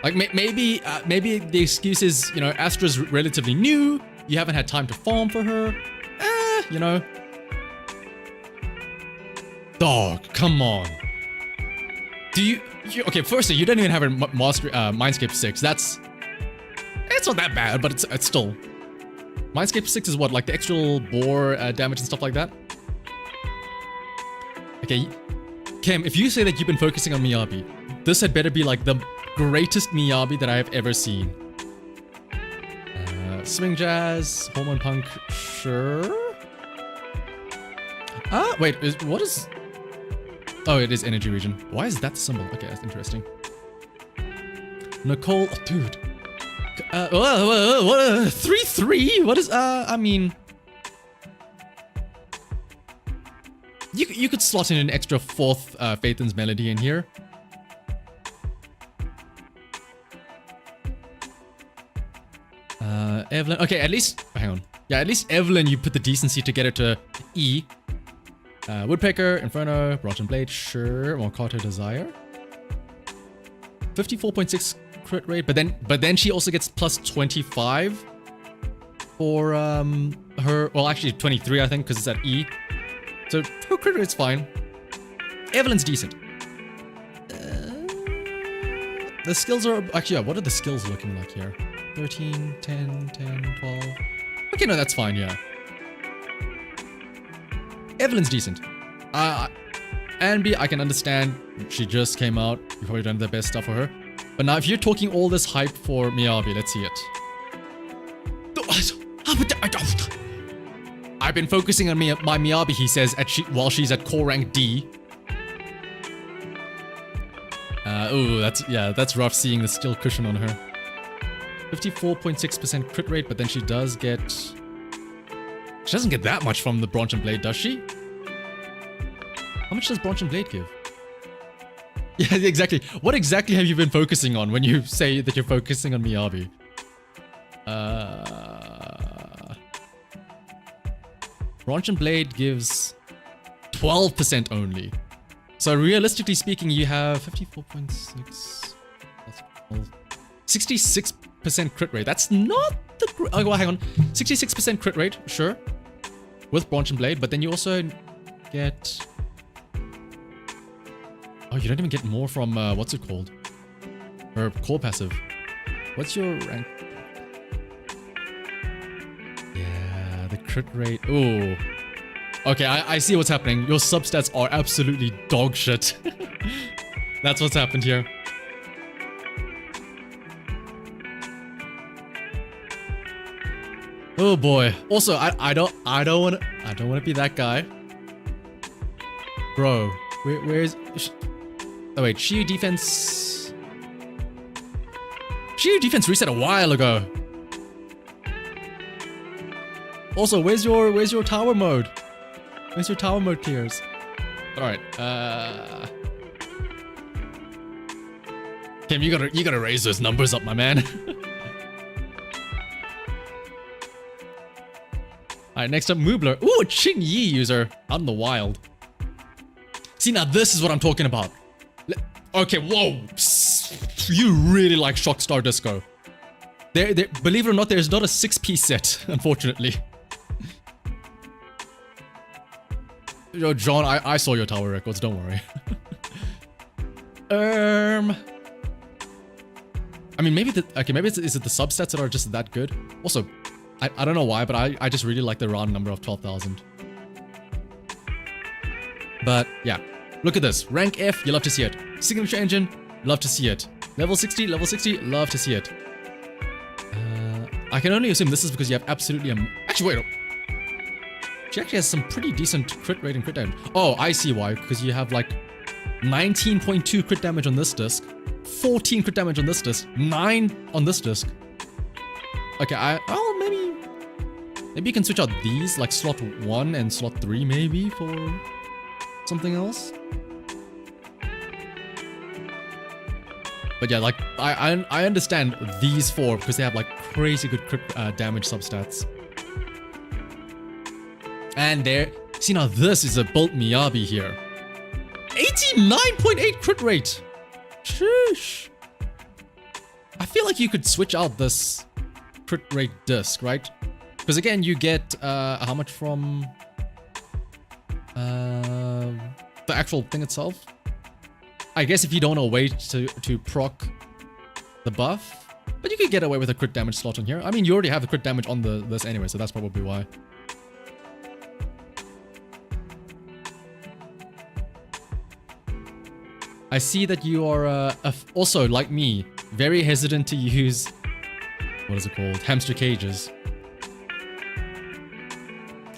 Like, maybe the excuse is, you know, Astra's relatively new, you haven't had time to farm for her. You know. Dog, come on. Okay, firstly, you don't even have a Mindscape 6. It's not that bad, but it's still. Mindscape 6 is what, like the actual bore damage and stuff like that? Okay, Kim, if you say that you've been focusing on Miyabi, this had better be like the greatest Miyabi that I have ever seen. Swing Jazz, Hormone Punk, sure. Wait, what is... Oh, it is energy region. Why is that the symbol? Okay, that's interesting. Nicole, oh, dude. 3-3? What is, I mean... You could slot in an extra 4th Phaeton's Melody in here. Evelyn, okay, at least, hang on. Yeah, at least Evelyn, you put the decency to get her to E. Woodpecker, Inferno, Bronze and Blade, sure. Mokato Desire. 54.6 crit rate, but then she also gets plus 25 for her, well actually 23 I think, because it's at E. So her crit rate's fine. Evelyn's decent. The skills are, actually, yeah, what are the skills looking like here? 13, 10, 10, 12. Okay, no, that's fine, yeah. Evelyn's decent. Anby, I can understand. She just came out. You've probably done the best stuff for her. But now, if you're talking all this hype for Miyabi, let's see it. I've been focusing on my Miyabi, he says, while she's at core rank D. Oh, that's rough seeing the skill cushion on her. 54.6% crit rate, but then she does get... She doesn't get that much from the Bronze and Blade, does she? How much does Bronze and Blade give? Yeah, exactly. What exactly have you been focusing on when you say that you're focusing on Miyabi? Bronze and Blade gives 12% only. So realistically speaking, you have 54.6... 66% crit rate. That's not the... Oh, well, hang on. 66% crit rate, sure. With Bronze and Blade, but then you also get... Oh, you don't even get more from, what's it called? Her core passive. What's your rank? Yeah, the crit rate. Ooh. Okay, I see what's happening. Your substats are absolutely dog shit. That's what's happened here. Oh boy. Also, I don't want to be that guy. Bro, where's... Oh wait, Shiyu defense... Shiyu defense reset a while ago. Also, where's your tower mode? Where's your tower mode tiers? Alright, Kim, you gotta raise those numbers up, my man. Alright, next up, Moobler. Ooh, a Qin Yi user out in the wild. See, now this is what I'm talking about. Okay, whoa. You really like Shockstar Disco. Believe it or not, there's not a 6-piece set, unfortunately. Yo, John, I saw your tower records, don't worry. I mean, maybe is it the substats that are just that good? Also, I don't know why, but I just really like the round number of 12,000. But yeah, look at this. Rank F, you love to see it. Signature engine, love to see it. Level 60, love to see it. I can only assume this is because you have absolutely actually, wait. She actually has some pretty decent crit rate and crit damage. Oh, I see why. Because you have like 19.2 crit damage on this disc, 14 crit damage on this disc, 9 on this disc. Okay, maybe you can switch out these, like slot 1 and slot 3 maybe for something else. But yeah, like I understand these 4 because they have like crazy good crit damage substats. And there, see now this is a built Miyabi here. 89.8 crit rate. Sheesh. I feel like you could switch out this crit rate disc, right? Because again, you get how much from the actual thing itself? I guess if you don't want to wait to proc the buff, but you could get away with a crit damage slot on here. I mean, you already have the crit damage on this anyway, so that's probably why. I see that you are also, like me, very hesitant to use, what is it called? Hamster cages.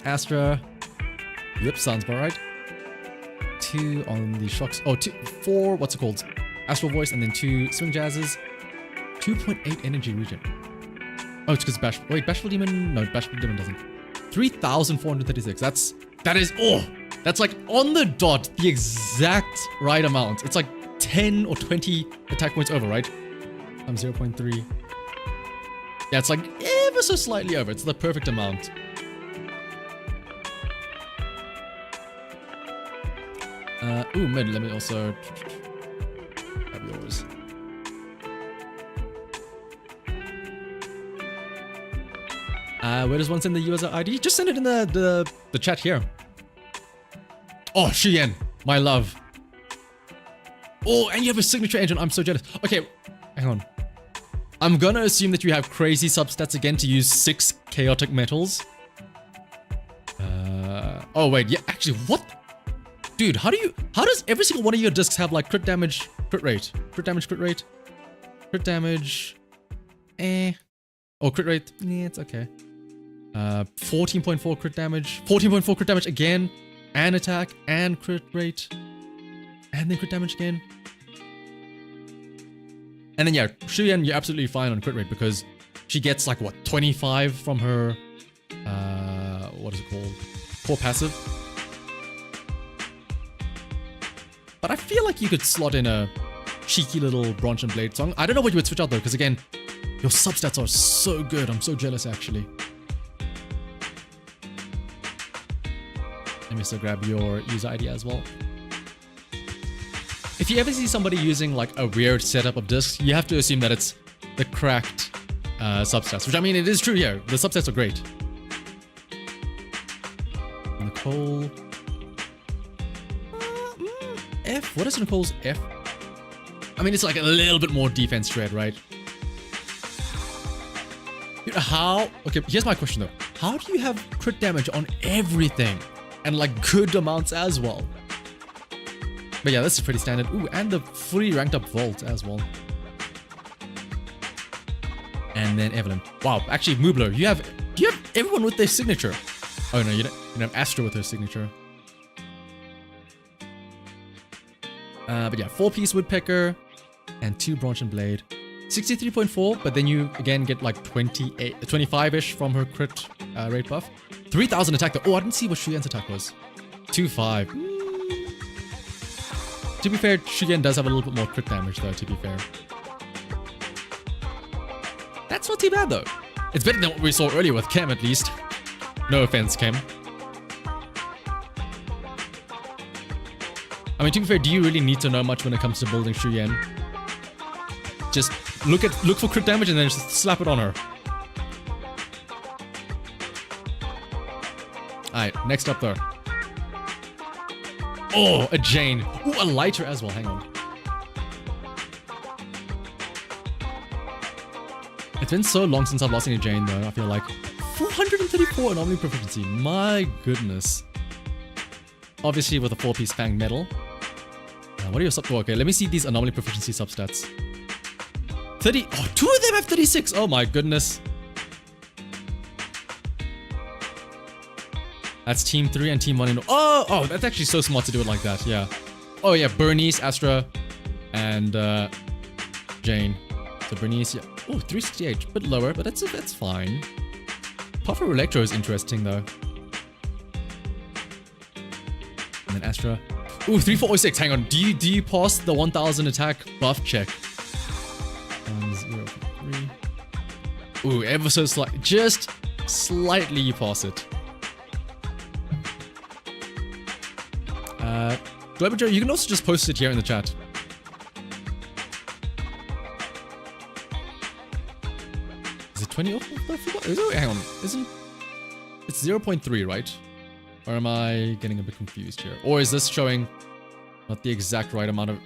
Astra. Yep, sounds about right. 2 on the shocks. Oh, 4, what's it called? Astral Voice, and then 2 Swing Jazzes. 2.8 energy regen. Oh, it's because Bashful. Wait, Bashful Demon? No, Bashful Demon doesn't. 3,436. That is, that's like on the dot, the exact right amount. It's like 10 or 20 attack points over, right? I'm 0.3. Yeah, it's like ever so slightly over. It's the perfect amount. Mid, let me also grab yours. Where does one send the user ID? Just send it in the chat here. Oh, Shien, my love. Oh, and you have a signature engine. I'm so jealous. Okay, hang on. I'm gonna assume that you have crazy substats again to use 6 chaotic metals. Oh wait, yeah, actually, what? Dude, how does every single one of your discs have like crit damage, crit rate, crit damage, crit rate, crit damage, oh, crit rate, yeah, it's okay. 14.4 crit damage, 14.4 crit damage again, and attack, and crit rate, and then crit damage again. And then yeah, Shuyan, you're absolutely fine on crit rate because she gets like what, 25 from her, what is it called? Core passive. But I feel like you could slot in a cheeky little Branch and Blade song. I don't know what you would switch out though, because again, your substats are so good. I'm so jealous actually. Let me still grab your user ID as well. If you ever see somebody using like a weird setup of discs, you have to assume that it's the cracked substats, which I mean, it is true here. The substats are great. Nicole. F? What is Nicole's F? I mean, it's like a little bit more defense shred, right? How? Okay, here's my question though. How do you have crit damage on everything? And like good amounts as well? But yeah, this is pretty standard. Ooh, and the fully ranked up Vault as well. And then Evelyn. Wow, actually, Mubler, do you have everyone with their signature? Oh no, you don't have Astra with her signature. But yeah, 4-piece Woodpecker and 2 Branch and Blade. 63.4, but then you again get like 25-ish from her crit rate buff. 3,000 attack though. Oh, I didn't see what Shugen's attack was. 2.5. To be fair, Shugen does have a little bit more crit damage though, to be fair. That's not too bad though. It's better than what we saw earlier with Kem at least. No offense, Kem. I mean, to be fair, do you really need to know much when it comes to building Shuyen? Just look for crit damage and then just slap it on her. Alright, next up though. Oh, a Jane. Ooh, a lighter as well, hang on. It's been so long since I've lost any Jane though, I feel like. 434 anomaly proficiency, my goodness. Obviously with a 4-piece Fang Metal. What are your sub? Okay, let me see these anomaly proficiency substats. 30. Oh, 2 of them have 36. Oh my goodness. That's team 3 and team 1. Oh, that's actually so smart to do it like that. Yeah. Oh yeah, Bernice, Astra, and Jane. So Bernice, yeah. Oh, 368, a bit lower, but that's fine. Puffer Electro is interesting though. And then Astra. Ooh, 3406. Hang on. Do you pass the 1000 attack buff check? 103. Ooh, ever so slight. Just slightly you pass it. Glober Joe, you can also just post it here in the chat. Is it 20 off? Hang on. It's 0.3, right? Or am I getting a bit confused here? Or is this showing not the exact right amount of...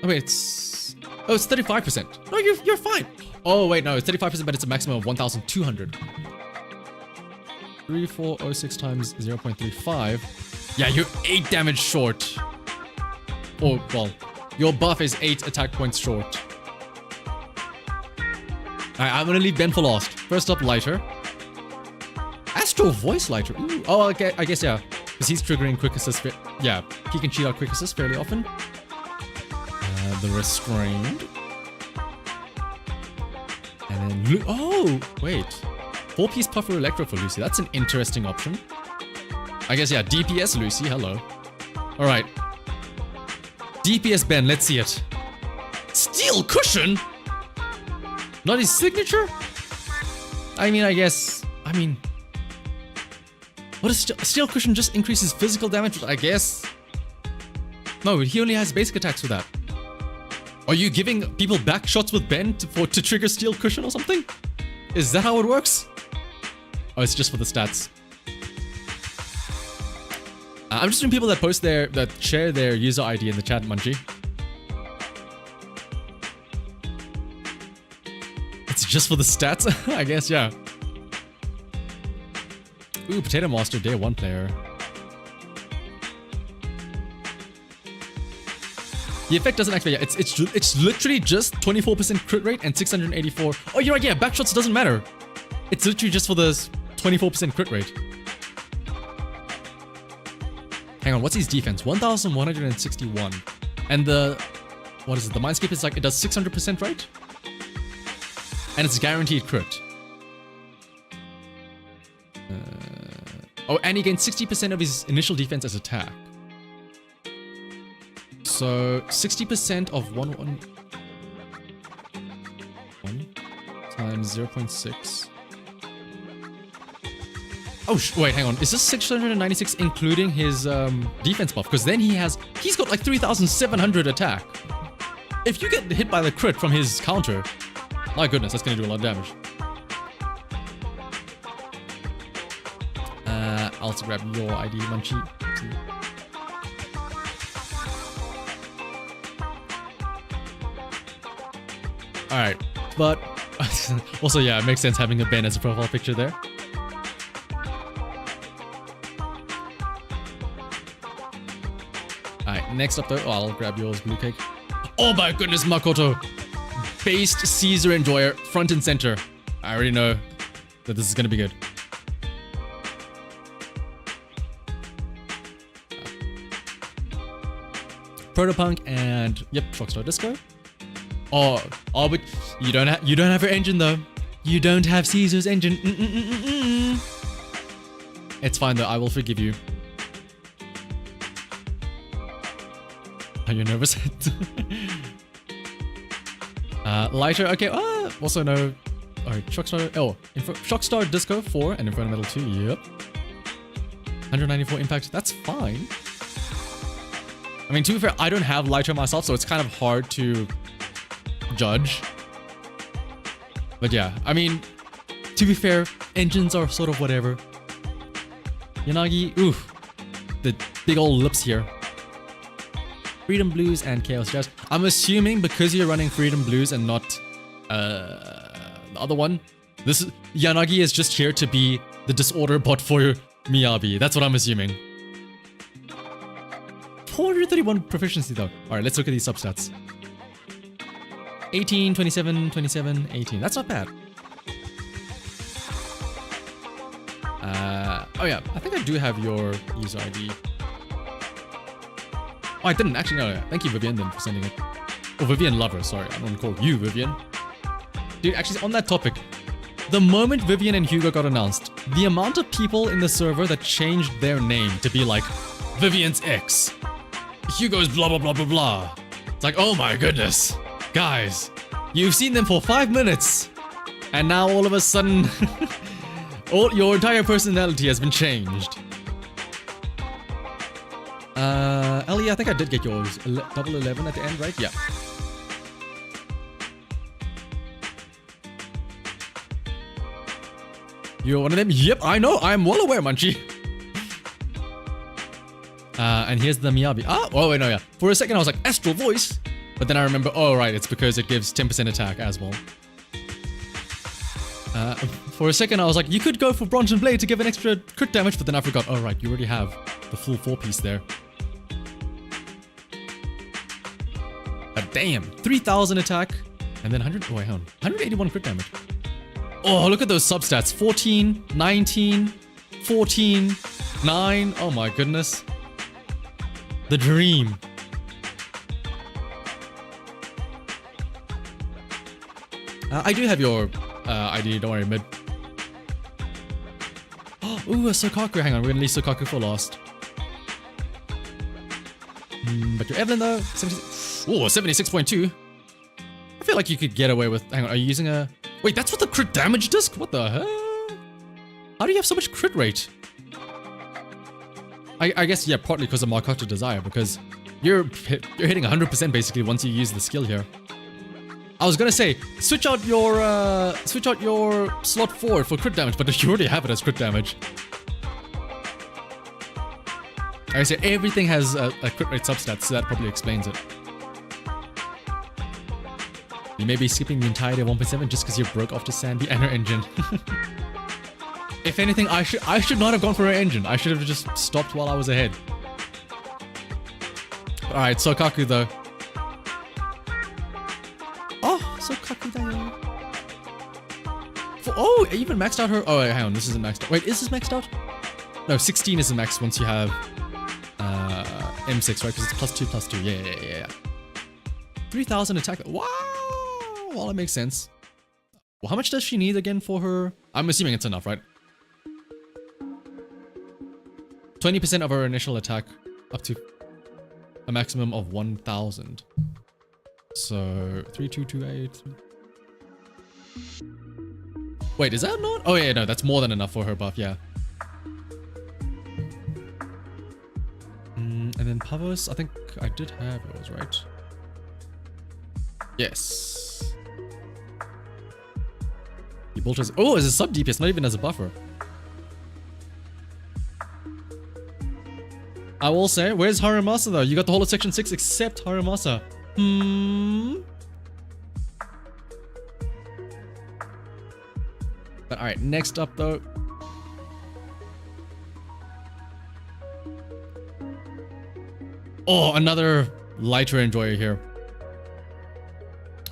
Oh wait, it's 35%. No, you're fine. Oh wait, no, it's 35%, but it's a maximum of 1,200. 3406 times 0.35. Yeah, you're 8 damage short. Or, well, your buff is 8 attack points short. Alright, I'm gonna leave Ben for last. First up, Lighter. Astral Voice Lighter. Ooh. Oh, okay, I guess, yeah. Because he's triggering quick assist. Yeah, he can cheat out quick assist fairly often. The restrained. And then... Oh, wait. 4-piece Puffer Electro for Lucy. That's an interesting option. I guess, yeah, DPS Lucy. Hello. Alright. DPS Ben, let's see it. Steel Cushion? Not his signature? I mean, I guess... I mean... What is Steel Cushion just increases physical damage, I guess? No, he only has basic attacks for that. Are you giving people back shots with Ben to trigger Steel Cushion or something? Is that how it works? Oh, it's just for the stats. I'm just doing people that post that share their user ID in the chat, Munchie. It's just for the stats? I guess, yeah. Ooh, Potato Master, day 1 player. The effect doesn't activate. Yeah, it's literally just 24% crit rate and 684. Oh, you're right. Yeah, backshots doesn't matter. It's literally just for the 24% crit rate. Hang on, what's his defense? 1,161. And the what is it? The Mindscape is like it does 600%, right? And it's guaranteed crit. Oh, and he gains 60% of his initial defense as attack. So 60% of 1 times 0.6. Oh, wait, hang on. Is this 696 including his defense buff? Because then he's got like 3,700 attack. If you get hit by the crit from his counter, my goodness, that's gonna do a lot of damage. I'll also grab your ID, Munchie. Alright, but also, yeah, it makes sense having a Ben as a profile picture there. Alright, next up though, I'll grab yours, Blue Cake. Oh my goodness, Makoto! Based Caesar Enjoyer, front and center. I already know that this is gonna be good. Protopunk and yep, Shockstar Disco. Oh, but you don't have your engine though. You don't have Caesar's engine. It's fine though. I will forgive you. Are you nervous? Lighter. Okay. Also no. Alright, Shockstar. Oh, Shockstar Disco 4 and Inferno Metal 2. Yep. 194 impact. That's fine. I mean, to be fair, I don't have Lighter myself, so it's kind of hard to judge. But yeah, I mean, to be fair, engines are sort of whatever. Yanagi, oof, the big old lips here. Freedom Blues and Chaos Jazz. I'm assuming because you're running Freedom Blues and not the other one, Yanagi is just here to be the disorder bot for Miyabi. That's what I'm assuming. 431 proficiency though. Alright, let's look at these substats. 18, 27, 27, 18. That's not bad. Oh yeah, I think I do have your user ID. Oh, I didn't actually know. Thank you, Vivian, then for sending it. Oh, Vivian Lover. Sorry, I don't call you Vivian. Dude, actually, on that topic, the moment Vivian and Hugo got announced, the amount of people in the server that changed their name to be like Vivian's ex, Hugo's blah blah blah blah blah. It's like, oh my goodness. Guys, you've seen them for 5 minutes, and now all of a sudden, your entire personality has been changed. Ellie, I think I did get yours. Double 11 at the end, right? Yeah. You're one of them? Yep, I know. I'm well aware, Munchie. And here's the Miyabi. Oh wait, no, yeah. For a second, I was like, Astral Voice. But then I remember, oh, right, it's because it gives 10% attack as well. For a second, I was like, you could go for Bronze and Blade to give an extra crit damage, but then I forgot, oh, right, you already have the full 4-piece there. Damn, 3,000 attack, and then 100, oh, wait, hold on, 181 crit damage. Oh, look at those substats, 14, 19, 14, 9. Oh my goodness. The dream. I do have your ID, don't worry, mid. Ooh, a Sokaku. Hang on, we're gonna leave Sokaku for last. But your Evelyn though, 76.2. I feel like you could get away with. Hang on, are you using a? Wait, that's what the crit damage disc? What the hell? How do you have so much crit rate? I guess yeah, partly because of Markota Desire, because you're hitting 100% basically once you use the skill here. I was gonna say switch out your slot 4 for crit damage, but you already have it as crit damage. I say everything has a crit rate substat, so that probably explains it. You may be skipping the entirety of 1.7 just because you broke off to Sandy and her engine. If anything, I should not have gone for her engine. I should have just stopped while I was ahead. All right, Sokaku though. Oh, Sokaku though. Oh, it even maxed out her. Oh, wait, hang on, this isn't maxed out. Wait, is this maxed out? No, 16 is the max once you have M6, right? Because it's +2/+2. Yeah. 3,000 attack. Wow. Well, that makes sense. Well, how much does she need again for her? I'm assuming it's enough, right? 20% of her initial attack up to a maximum of 1,000. So 3,228. Wait, is that not? Oh yeah, no, that's more than enough for her buff. Yeah. And then Pavos, I think I did have those, right? Yes. He Pulchra's. Oh, as a sub DPS, not even as a buffer. I will say, where's Haramasa though? You got the whole of section 6 except Haramasa. But alright, next up though. Oh, another lighter enjoyer here.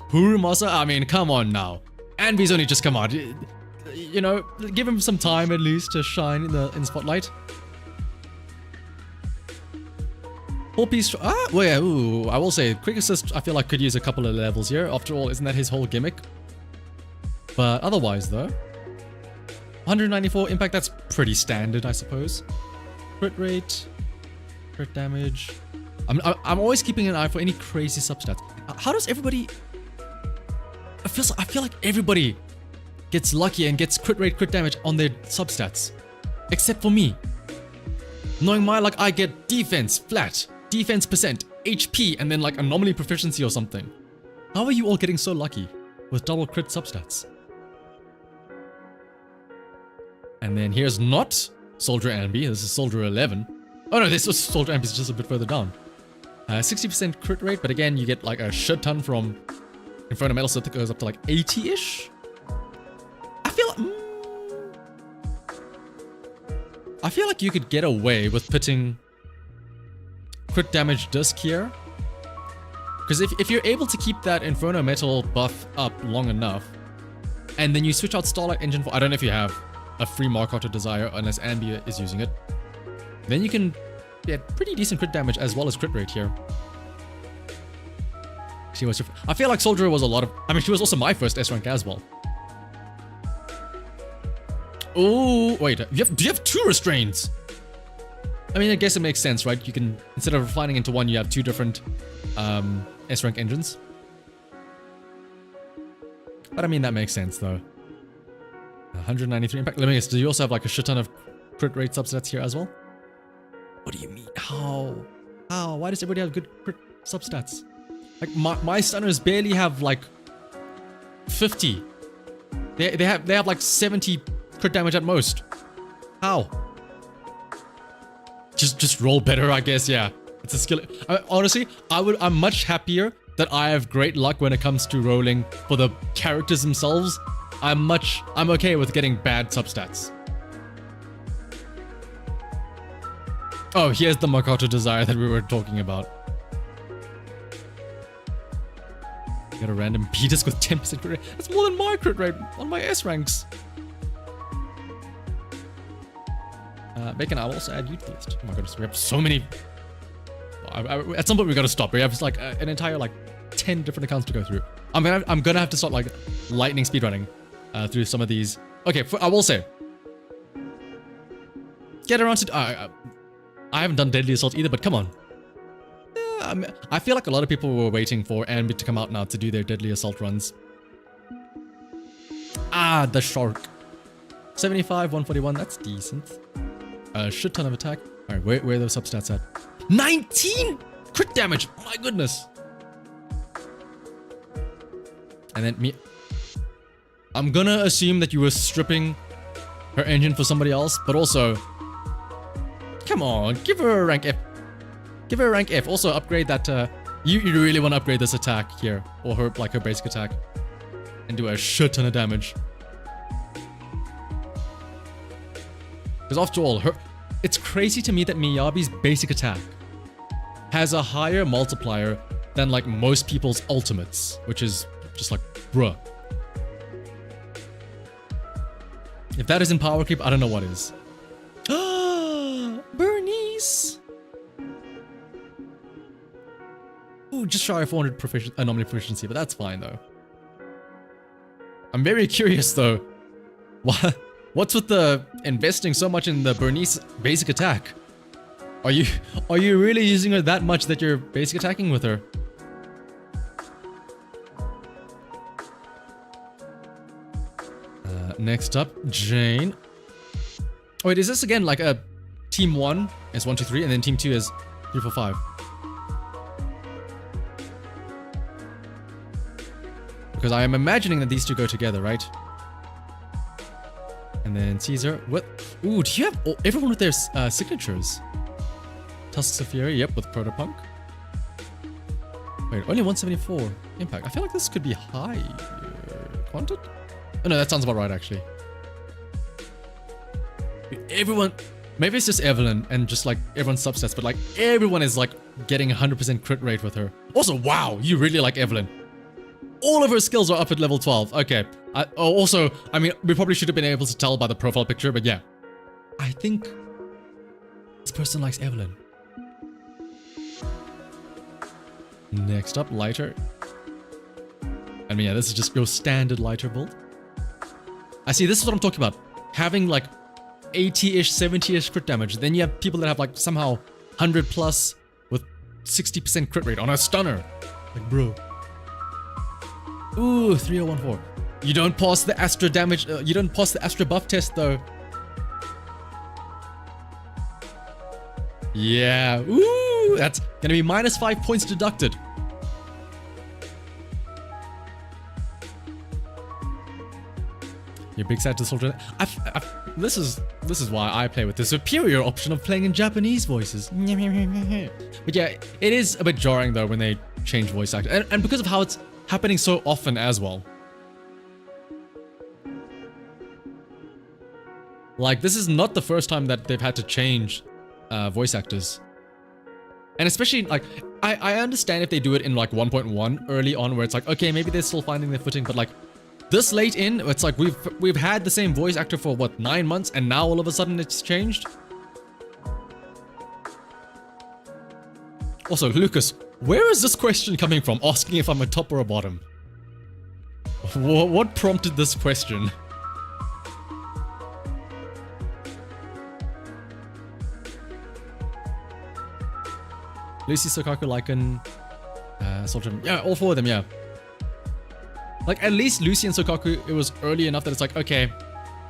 Haramasa, I mean, come on now. Anby's only just come out. You know, give him some time at least to shine in the spotlight. Full piece. Well, yeah, ooh, I will say, Quick Assist, I feel like could use a couple of levels here. After all, isn't that his whole gimmick? But otherwise, though, 194 impact, that's pretty standard, I suppose. Crit rate, crit damage. I'm always keeping an eye for any crazy substats. How does everybody... I feel like everybody gets lucky and gets crit rate, crit damage on their substats. Except for me. Knowing my luck, I get defense, flat, defense percent, HP, and then like anomaly proficiency or something. How are you all getting so lucky with double crit substats? And then here's not Soldier Anby, this is Soldier 11. Oh no, this was Soldier Anby, is just a bit further down. 60% crit rate, but again, you get like a shit ton from Inferno Metal, so it goes up to like 80-ish. I feel like you could get away with putting crit damage disc here. Because if you're able to keep that Inferno Metal buff up long enough, and then you switch out Starlight Engine for, I don't know if you have a free Markota Desire unless Anby is using it, then you can get pretty decent crit damage as well as crit rate here. I feel like Soldier was a lot of... I mean, she was also my first S rank as well. Oh, wait. Do you have 2 restraints? I mean, I guess it makes sense, right? You can, instead of refining into one, you have 2 different S rank engines. But I mean, that makes sense, though. 193 impact. Let me guess, do you also have like a shit ton of crit rate substats here as well? What do you mean? How? Why does everybody have good crit substats? Like, my stunners barely have like 50. They have like 70 crit damage at most. How? Just roll better, I guess. Yeah, it's a skill. Honestly, I'm much happier that I have great luck when it comes to rolling for the characters themselves. I'm okay with getting bad substats. Oh, here's the Markota Desire that we were talking about. Got a random P-disc with 10% crit rate. That's more than my crit rate on my S ranks. Bacon, I will also add you to the list. Oh my goodness, we have so many. At some point, we gotta stop. We have like an entire like 10 different accounts to go through. I'm gonna have to start like lightning speedrunning through some of these. Okay, I will say, get around to. I haven't done Deadly Assault either, but come on. I feel like a lot of people were waiting for Anby to come out now to do their Deadly Assault runs. Ah, the shark. 75, 141, that's decent. A shit ton of attack. Alright, where are those substats at? 19 crit damage! My goodness! And then me... I'm gonna assume that you were stripping her engine for somebody else, but also... Come on, give her a rank F. Give her a rank F. Also upgrade that, you really want to upgrade this attack here. Or her, like her basic attack. And do a shit ton of damage. Because after all, it's crazy to me that Miyabi's basic attack has a higher multiplier than like most people's ultimates. Which is just like, bruh. If that isn't power creep, I don't know what is. Bernice! Ooh, just shy of 400 anomaly proficiency, but that's fine though. I'm very curious though. What's with the investing so much in the Bernice basic attack? Are you really using her that much that you're basic attacking with her? Next up, Jane. Oh wait, is this again like a team 1 is 1, 2, 3, and then team 2 is 3, 4, 5? Because I am imagining that these two go together, right? And then Caesar. What? Ooh, do you have everyone with their signatures? Tusks of Fury, yep, with Protopunk. Wait, only 174 impact. I feel like this could be high. Quantum? Oh no, that sounds about right actually. Everyone, maybe it's just Evelyn and just like everyone's subsets, but like everyone is like getting 100% crit rate with her. Also, wow, you really like Evelyn. All of her skills are up at level 12. Okay. Also, I mean, we probably should have been able to tell by the profile picture, but yeah. I think this person likes Evelyn. Next up, lighter. I mean, yeah, this is just your standard lighter build. I see, this is what I'm talking about. Having like 80-ish, 70-ish crit damage. Then you have people that have like somehow 100 plus with 60% crit rate on a stunner. Like, bro. Ooh, 3014. You don't pass the Astra damage. You don't pass the Astra buff test though. Yeah. Ooh, that's gonna be minus 5 points deducted. You're big sad to soldier. This is why I play with the superior option of playing in Japanese voices. But yeah, it is a bit jarring though when they change voice actor, and because of how it's happening so often as well. Like, this is not the first time that they've had to change voice actors. And especially, like, I understand if they do it in, like, 1.1 early on, where it's like, okay, maybe they're still finding their footing, but, like, this late in, it's like we've had the same voice actor for, what, 9 months, and now all of a sudden it's changed? Also, Lucas, where is this question coming from, asking if I'm a top or a bottom? What prompted this question? Lucy, Sokaku, Lycan, Soldier. Yeah, all 4 of them, yeah. Like, at least Lucy and Sokaku, it was early enough that it's like, okay,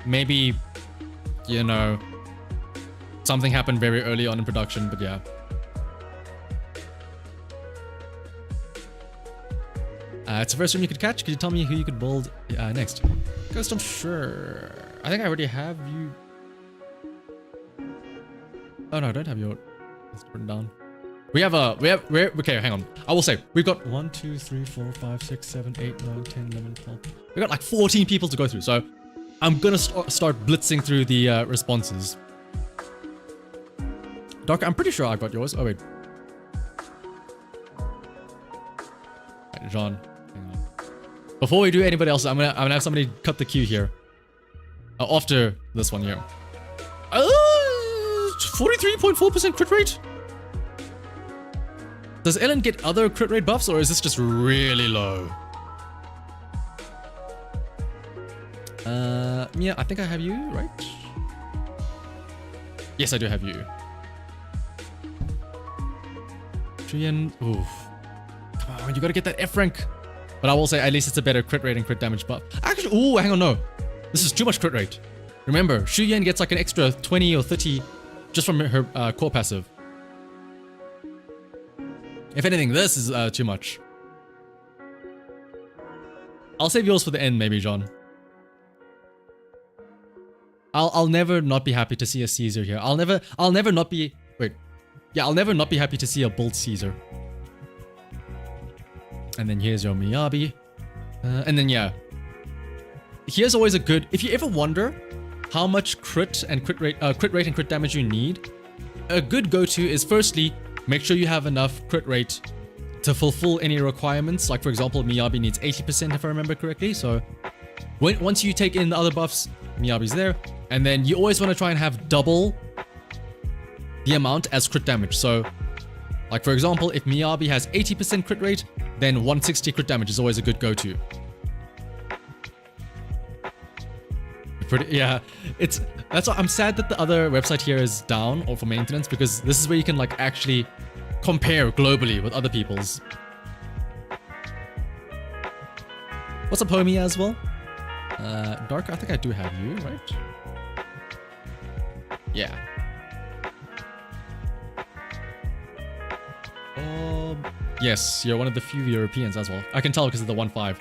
maybe, you know, something happened very early on in production, but yeah. It's the first room you could catch. Could you tell me who you could build next? Ghost, I'm sure. I think I already have you. Oh no, I don't have your. It's written down. Okay, hang on. I will say, we've got 1, 2, 3, 4, 5, 6, 7, 8, 9, 10, 11, 12. We've got like 14 people to go through, so I'm gonna start blitzing through the responses. Doc, I'm pretty sure I got yours. Oh, wait. Right, Jean, hang on. Before we do anybody else, I'm gonna have somebody cut the queue here. After this one here. Oh! 43.4% crit rate? Does Ellen get other crit rate buffs, or is this just really low? Mia, I think I have you, right? Yes, I do have you. Julian, oof. Come on, you gotta get that F rank. But I will say, at least it's a better crit rate and crit damage buff. Actually, ooh, hang on, no. This is too much crit rate. Remember, Shu Yan gets like an extra 20 or 30 just from her core passive. If anything, this is too much. I'll save yours for the end, maybe, John. I'll never not be happy to see a Caesar here. I'll never not be... Wait. Yeah, I'll never not be happy to see a Bolt Caesar. And then here's your Miyabi. And then, yeah. Here's always a good... If you ever wonder how much crit rate and crit damage you need, a good go-to is firstly, make sure you have enough crit rate to fulfill any requirements. Like, for example, Miyabi needs 80% if I remember correctly. So once you take in the other buffs, Miyabi's there. And then you always want to try and have double the amount as crit damage. So, like, for example, if Miyabi has 80% crit rate, then 160 crit damage is always a good go-to. Yeah, that's why I'm sad that the other website here is down or for maintenance, because this is where you can like actually compare globally with other people's. What's up, homie, as well? Dark, I think I do have you, right? Yeah. Yes, you're one of the few Europeans as well. I can tell because of the 1-5.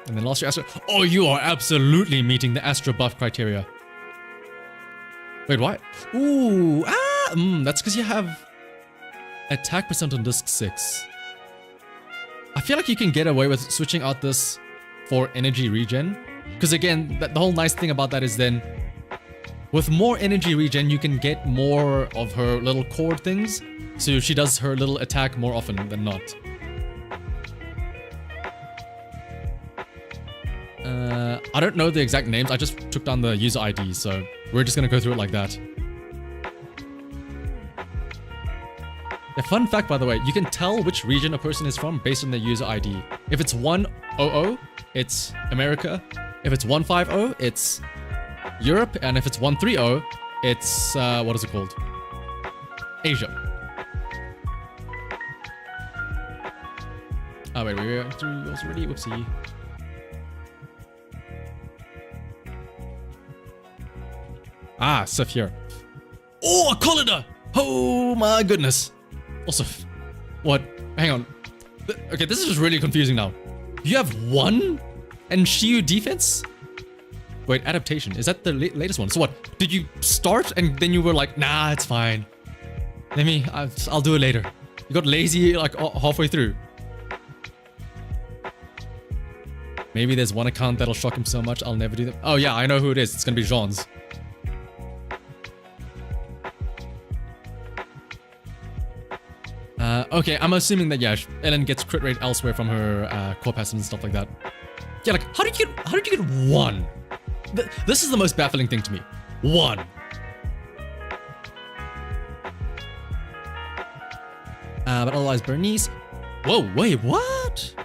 And then last year, Astra. Oh, you are absolutely meeting the Astra buff criteria. Wait, what? Ooh, that's because you have attack percent on disc 6. I feel like you can get away with switching out this for energy regen. Because again, the whole nice thing about that is then, with more energy regen, you can get more of her little core things. So she does her little attack more often than not. I don't know the exact names. I just took down the user ID, so we're just gonna go through it like that. A fun fact, by the way, you can tell which region a person is from based on their user ID. If it's 100, it's America. If it's 150, it's Europe. And if it's 130, it's, what is it called? Asia. Oh, wait, we went through yours already? Whoopsie. Ah, Sif here. Oh, a Collida! Oh my goodness. Also, what? Hang on. Okay, this is just really confusing now. You have 1 and Shiyu defense? Wait, adaptation. Is that the latest one? So what? Did you start and then you were like, nah, it's fine. I'll do it later. You got lazy like halfway through. Maybe there's one account that'll shock him so much I'll never do them. Oh yeah, I know who it is. It's gonna be Jean's. Okay, I'm assuming that, yeah, Ellen gets crit rate elsewhere from her core passive and stuff like that. Yeah, like, how did you get 1? This is the most baffling thing to me. 1. But otherwise, Bernice. Whoa, wait, what?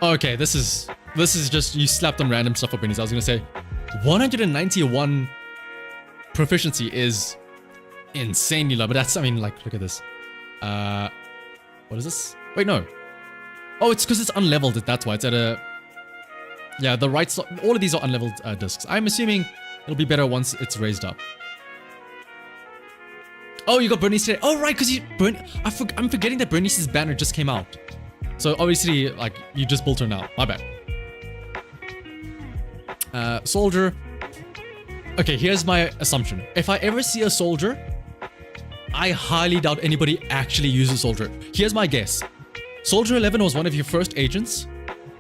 Okay, this is just, you slapped on random stuff for Bernice. I was gonna say, 191 proficiency is insanely low, but that's, I mean, like, look at this. What is this? Wait, no. Oh, it's because it's unleveled. That's why it's at a... Yeah, the right slot. All of these are unleveled discs. I'm assuming it'll be better once it's raised up. Oh, you got Bernice today. Oh, right, because I'm forgetting that Bernice's banner just came out. So obviously, like, you just built her now. My bad. Soldier. Okay, here's my assumption. If I ever see a soldier, I highly doubt anybody actually uses Soldier. Here's my guess. Soldier 11 was one of your first agents.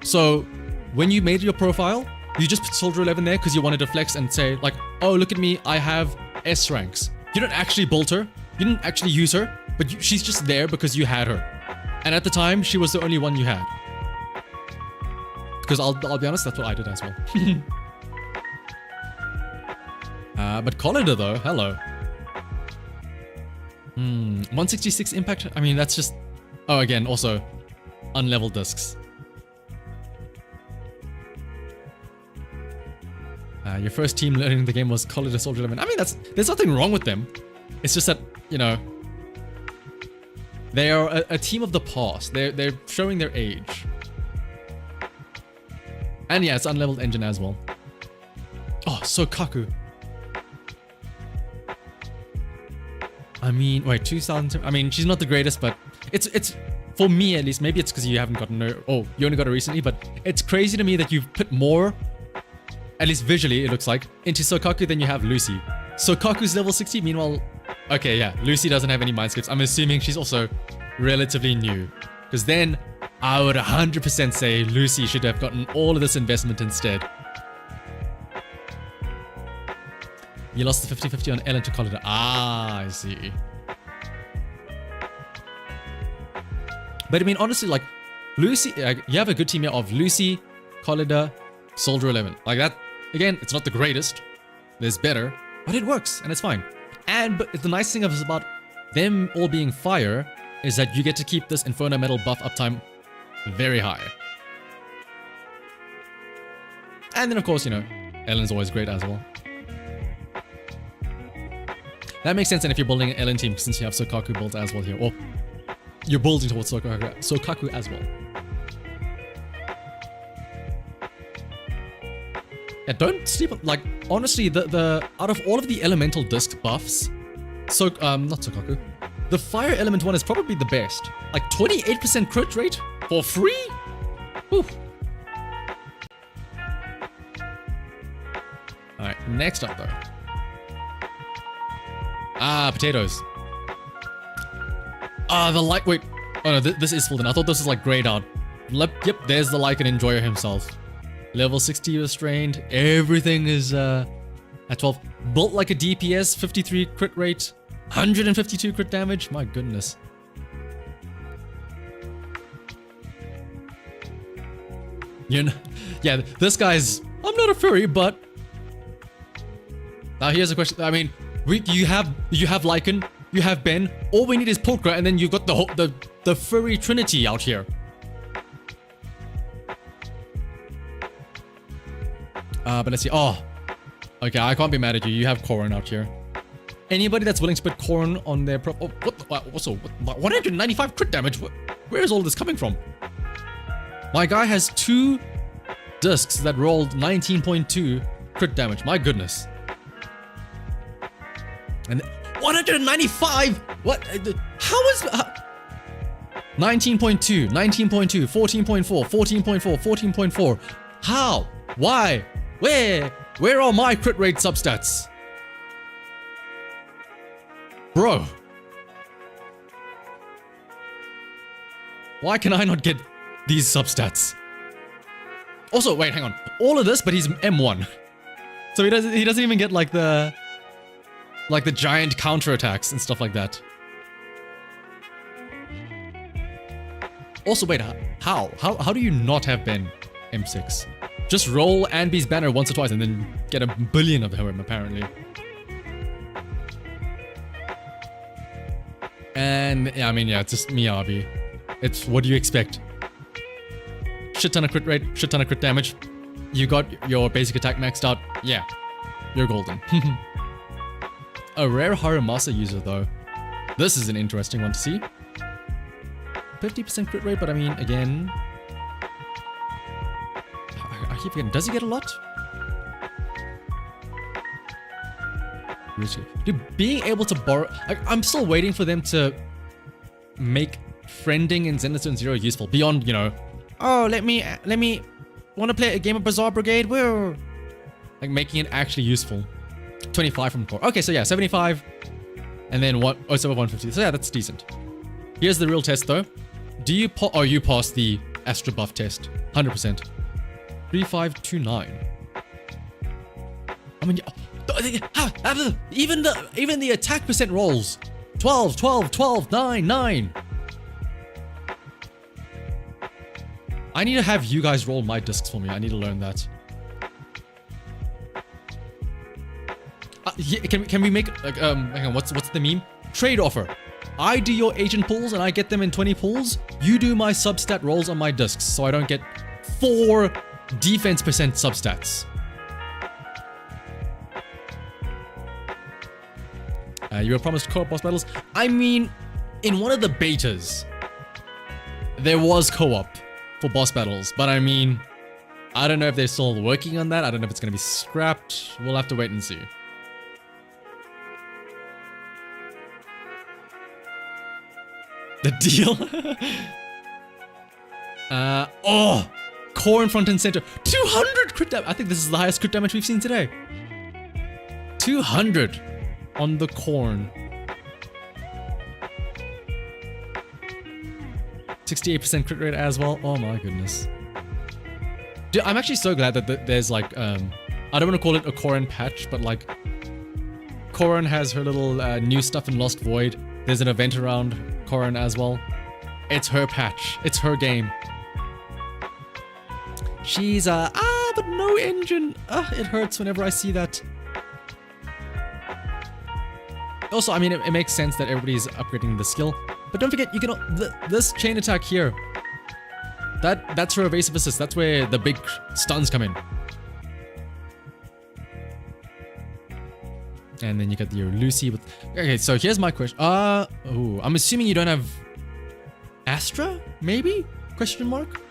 So when you made your profile, you just put Soldier 11 there because you wanted to flex and say like, oh, look at me, I have S ranks. You didn't actually bolt her. You didn't actually use her, but she's just there because you had her. And at the time, she was the only one you had. Because I'll be honest, that's what I did as well. But Collider though, hello. 166 impact. I mean, that's just... Oh, again, also unleveled discs. Your first team learning the game was Collider Soldier 11. I mean, there's nothing wrong with them. It's just that, you know, they are a team of the past. They're showing their age. And yeah, it's unleveled engine as well. Oh, Sokaku. I mean, wait, 2000. I mean, she's not the greatest, but it's for me at least. Maybe it's because you haven't gotten her. Oh, you only got her recently, but it's crazy to me that you've put more, at least visually, it looks like, into Sokaku than you have Lucy. Sokaku's level 60. Meanwhile, okay, yeah, Lucy doesn't have any mind skips. I'm assuming she's also relatively new, because then I would 100% say Lucy should have gotten all of this investment instead. You lost the 50-50 on Ellen to Collider. Ah, I see. But I mean, honestly, like, Lucy, you have a good team here of Lucy, Collider, Soldier 11. Like that, again, it's not the greatest. There's better, but it works, and it's fine. And but the nice thing about them all being fire is that you get to keep this Inferno Metal buff uptime very high. And then, of course, you know, Ellen's always great as well. That makes sense, and if you're building an Ellen team, since you have Sokaku built as well here, or you're building towards Sokaku as well. Yeah, don't sleep on, like, honestly, the out of all of the elemental disc buffs, not Sokaku, the fire element one is probably the best. Like 28% crit rate for free? Whew. Alright, next up though. Ah, potatoes. Ah, the light. Wait. Oh no, this is full then. I thought this was like grayed out. Yep, there's the Lycan Enjoyer himself. Level 60 restrained. Everything is at 12. Built like a DPS, 53 crit rate, 152 crit damage. My goodness. You know, yeah, this guy's. I'm not a furry, but. Now here's a question. I mean. You have Lycan, you have Ben. All we need is Pulchra, and then you've got the furry trinity out here. But let's see. Oh, okay. I can't be mad at you. You have Corrin out here. Anybody that's willing to put Corrin on their pro. Oh, what? Also, 195 crit damage. Where is all this coming from? My guy has 2 discs that rolled 19.2 crit damage. My goodness. And 195? What? How is... 19.2, 19.2, 14.4, 14.4, 14.4. How? Why? Where? Where are my crit rate substats? Bro. Why can I not get these substats? Also, wait, hang on. All of this, but he's M1. So he doesn't even get like the giant counterattacks and stuff like that. Also, wait, how do you not have Ben M6? Just roll Anby's banner once or twice and then get a billion of him, apparently. And, yeah, I mean, yeah, it's just Miyabi. It's, what do you expect? Shit ton of crit rate, shit ton of crit damage. You got your basic attack maxed out. Yeah, you're golden. A rare Haramasa user, though. This is an interesting one to see. 50% crit rate, but I mean, again... I keep forgetting, does he get a lot? Dude, being able to borrow... I'm still waiting for them to make friending in Zenithzone Zero useful. Beyond, you know, oh, let me... Want to play a game of Bazaar Brigade? Woo! Like, making it actually useful. 25 from core. Okay, so yeah, 75. And then what? Oh, so 150. So yeah, that's decent. Here's the real test, though. Do you you passed the Astra buff test. 100%. 3529. I mean, even the attack percent rolls. 12, 12, 12, 9, 9. I need to have you guys roll my discs for me. I need to learn that. can we make like hang on, what's the meme? Trade offer. I do your agent pulls and I get them in 20 pulls. You do my substat rolls on my discs, so I don't get 4 defense percent substats. You were promised co-op boss battles. I mean, in one of the betas, there was co-op for boss battles, but I mean, I don't know if they're still working on that. I don't know if it's going to be scrapped. We'll have to wait and see. The deal? Oh! Core in front and center. 200 crit damage. I think this is the highest crit damage we've seen today. 200 on the corn. 68% crit rate as well. Oh my goodness. Dude, I'm actually so glad that there's like, I don't want to call it a Corrin patch, but like, Corrin has her little new stuff in Lost Void. There's an event around Corrin as well. It's her patch. It's her game. She's, but no engine. It hurts whenever I see that. Also, I mean, it makes sense that everybody's upgrading the skill. But don't forget, you can, this chain attack here, that's her evasive assist. That's where the big stuns come in. And then you got your Lucy with... Okay, so here's my question. I'm assuming you don't have Astra, maybe? Question mark?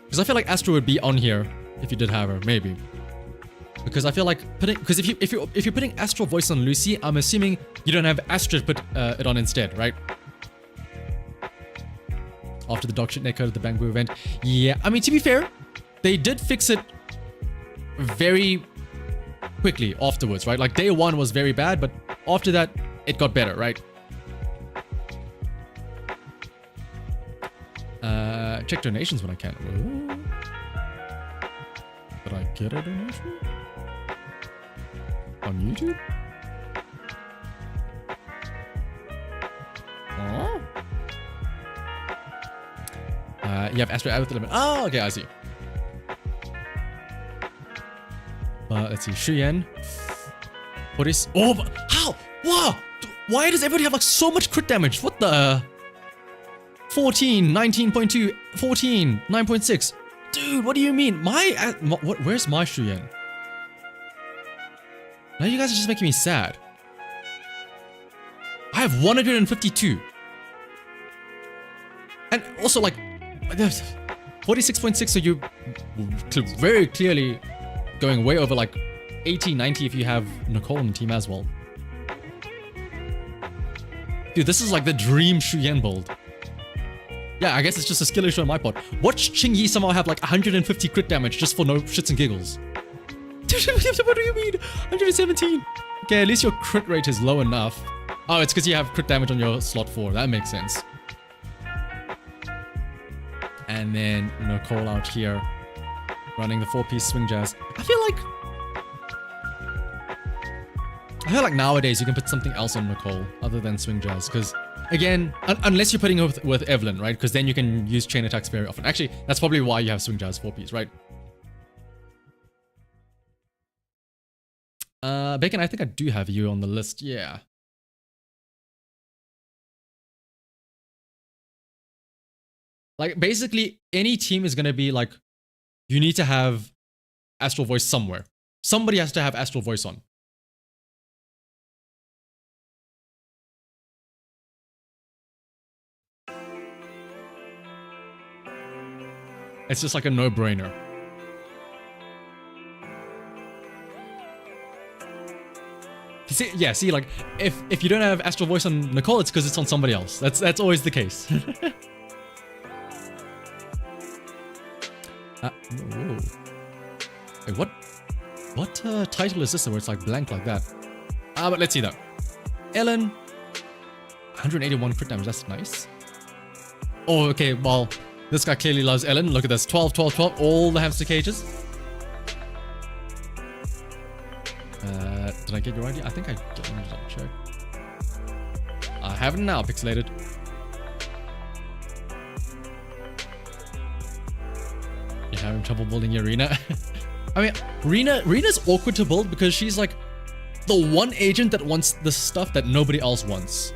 Because I feel like Astra would be on here if you did have her, maybe. Because I feel like putting... Because if you're putting Astral Voice on Lucy, I'm assuming you don't have Astra to put it on instead, right? After the dog shit netcode at the Bamboo event. Yeah, I mean, to be fair, they did fix it very quickly afterwards, right? Like, day 1 was very bad, but after that, it got better, right? Check donations when I can. Ooh. Did I get a donation? On YouTube? Oh. You have Astro out with the limit. Oh, okay, I see. Let's see. Shuyen. What is... Oh, how? Wow! Why does everybody have like so much crit damage? What the... 14, 19.2, 14, 9.6. Dude, what do you mean? Where's my Shuyen? Now you guys are just making me sad. I have 152. And also like 46.6, so you very clearly going way over like 80, 90 if you have Nicole on the team as well. Dude, this is like the dream Shuyen build. Yeah, I guess it's just a skill issue on my part. Watch Chingyi somehow have like 150 crit damage just for no shits and giggles. What do you mean? 117. Okay, at least your crit rate is low enough. Oh, it's because you have crit damage on your slot 4. That makes sense. And then Nicole out here running the 4-piece swing jazz. I feel like nowadays you can put something else on Nicole other than swing jazz, because again, unless you're putting it with Evelyn, right? Because then you can use chain attacks very often. Actually, that's probably why you have swing jazz 4-piece, right? Bacon, I think I do have you on the list. Yeah. Like, basically, any team is going to be like, you need to have Astral Voice somewhere. Somebody has to have Astral Voice on. It's just like a no-brainer. See, like, if you don't have Astral Voice on Nicole, it's because it's on somebody else. That's always the case. Whoa. Wait, what title is this where it's like blank like that? But let's see though. Ellen, 181 crit damage, that's nice. Oh, okay, well, this guy clearly loves Ellen. Look at this, 12, 12, 12, all the hamster cages. Did I get your idea? I think I did. Let me double check. I have it now, pixelated. You're having trouble building your Rena? I mean, Rena's awkward to build because she's like the one agent that wants the stuff that nobody else wants.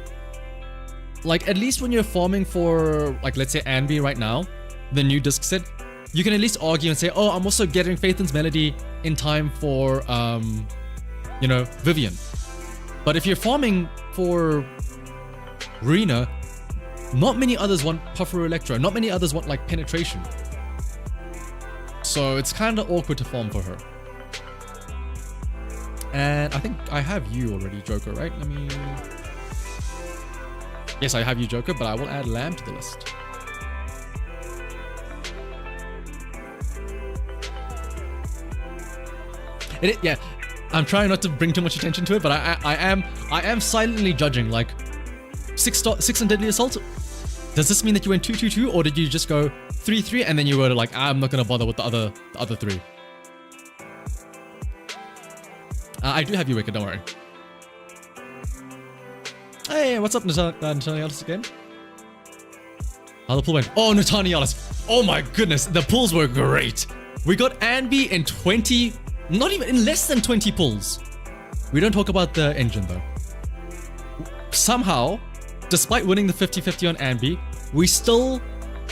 Like, at least when you're farming for, like, let's say Anby right now, the new disc set, you can at least argue and say, oh, I'm also getting Phaethon's Melody in time for, you know, Vivian. But if you're farming for Rena, not many others want Puffer Electro. Not many others want, like, Penetration. So it's kind of awkward to farm for her. And I think I have you already, Joker, right? Let me... Yes, I have you, Joker, but I will add Lamb to the list. Yeah, I'm trying not to bring too much attention to it, but I am silently judging. Like, 6 on Deadly Assault. Does this mean that you went 2-2-2, or did you just go 3-3 and then you were like, I'm not gonna bother with the other 3? I do have you, Wicked, don't worry. Hey, what's up, Natanialis again? How the pool went? Oh, Natanialis. Oh my goodness, the pulls were great. We got Anby in 20, not even in less than 20 pulls. We don't talk about the engine though. Somehow, despite winning the 50-50 on Anby, we still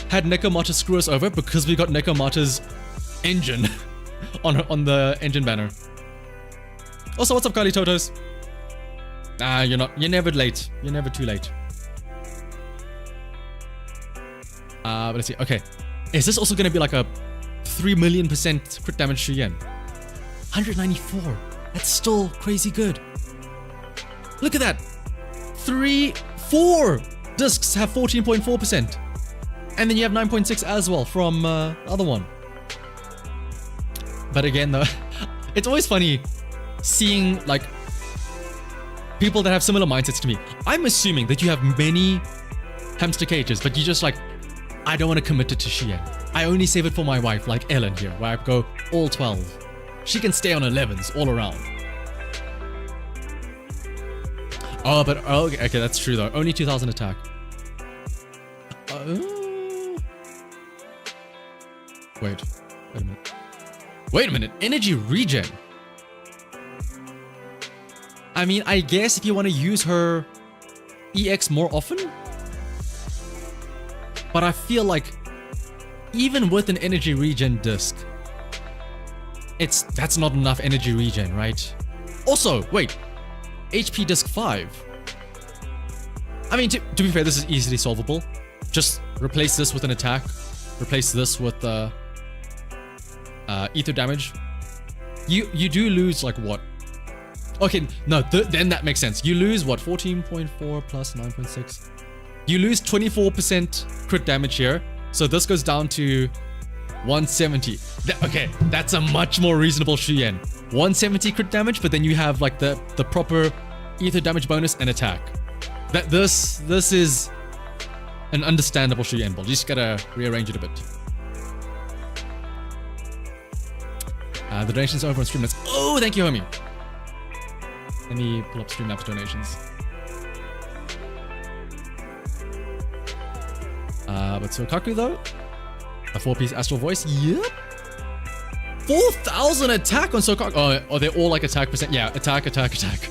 had Nekomata screw us over because we got Nekomata's engine on the engine banner. Also, what's up, Kali Totos? Nah, you're never late. You're never too late. But let's see. Okay. Is this also going to be like a 3 million % crit damage Shuyen? 194. That's still crazy good. Look at that. 4 discs have 14.4%. And then you have 9.6 as well from the other one. But again, though, it's always funny seeing like people that have similar mindsets to me. I'm assuming that you have many hamster cages, but you just like, I don't want to commit it to Shien. I only save it for my wife, like Ellen here, where I go all 12. She can stay on 11s all around. Oh, but okay, that's true though. Only 2,000 attack. Wait a minute. Wait a minute. Energy regen. I mean, I guess if you want to use her EX more often. But I feel like even with an energy regen disc, that's not enough energy regen, right? Also, wait. HP disc 5. I mean, to be fair, this is easily solvable. Just replace this with an attack. Replace this with ether damage. You do lose like what? Okay, no, then that makes sense. You lose what? 14.4 plus 9.6. You lose 24% crit damage here. So this goes down to 170. Okay, that's a much more reasonable Shuyen. 170 crit damage, but then you have like the proper ether damage bonus and attack. This is an understandable Shuyen build. You just gotta rearrange it a bit. The donations over on Streamlabs. Oh, thank you, homie. Let me pull up Streamlabs donations. But Sokaku though, a 4-piece Astral Voice. Yep. 4,000 attack on Sokaku. Oh, they're all like attack percent. Yeah, attack.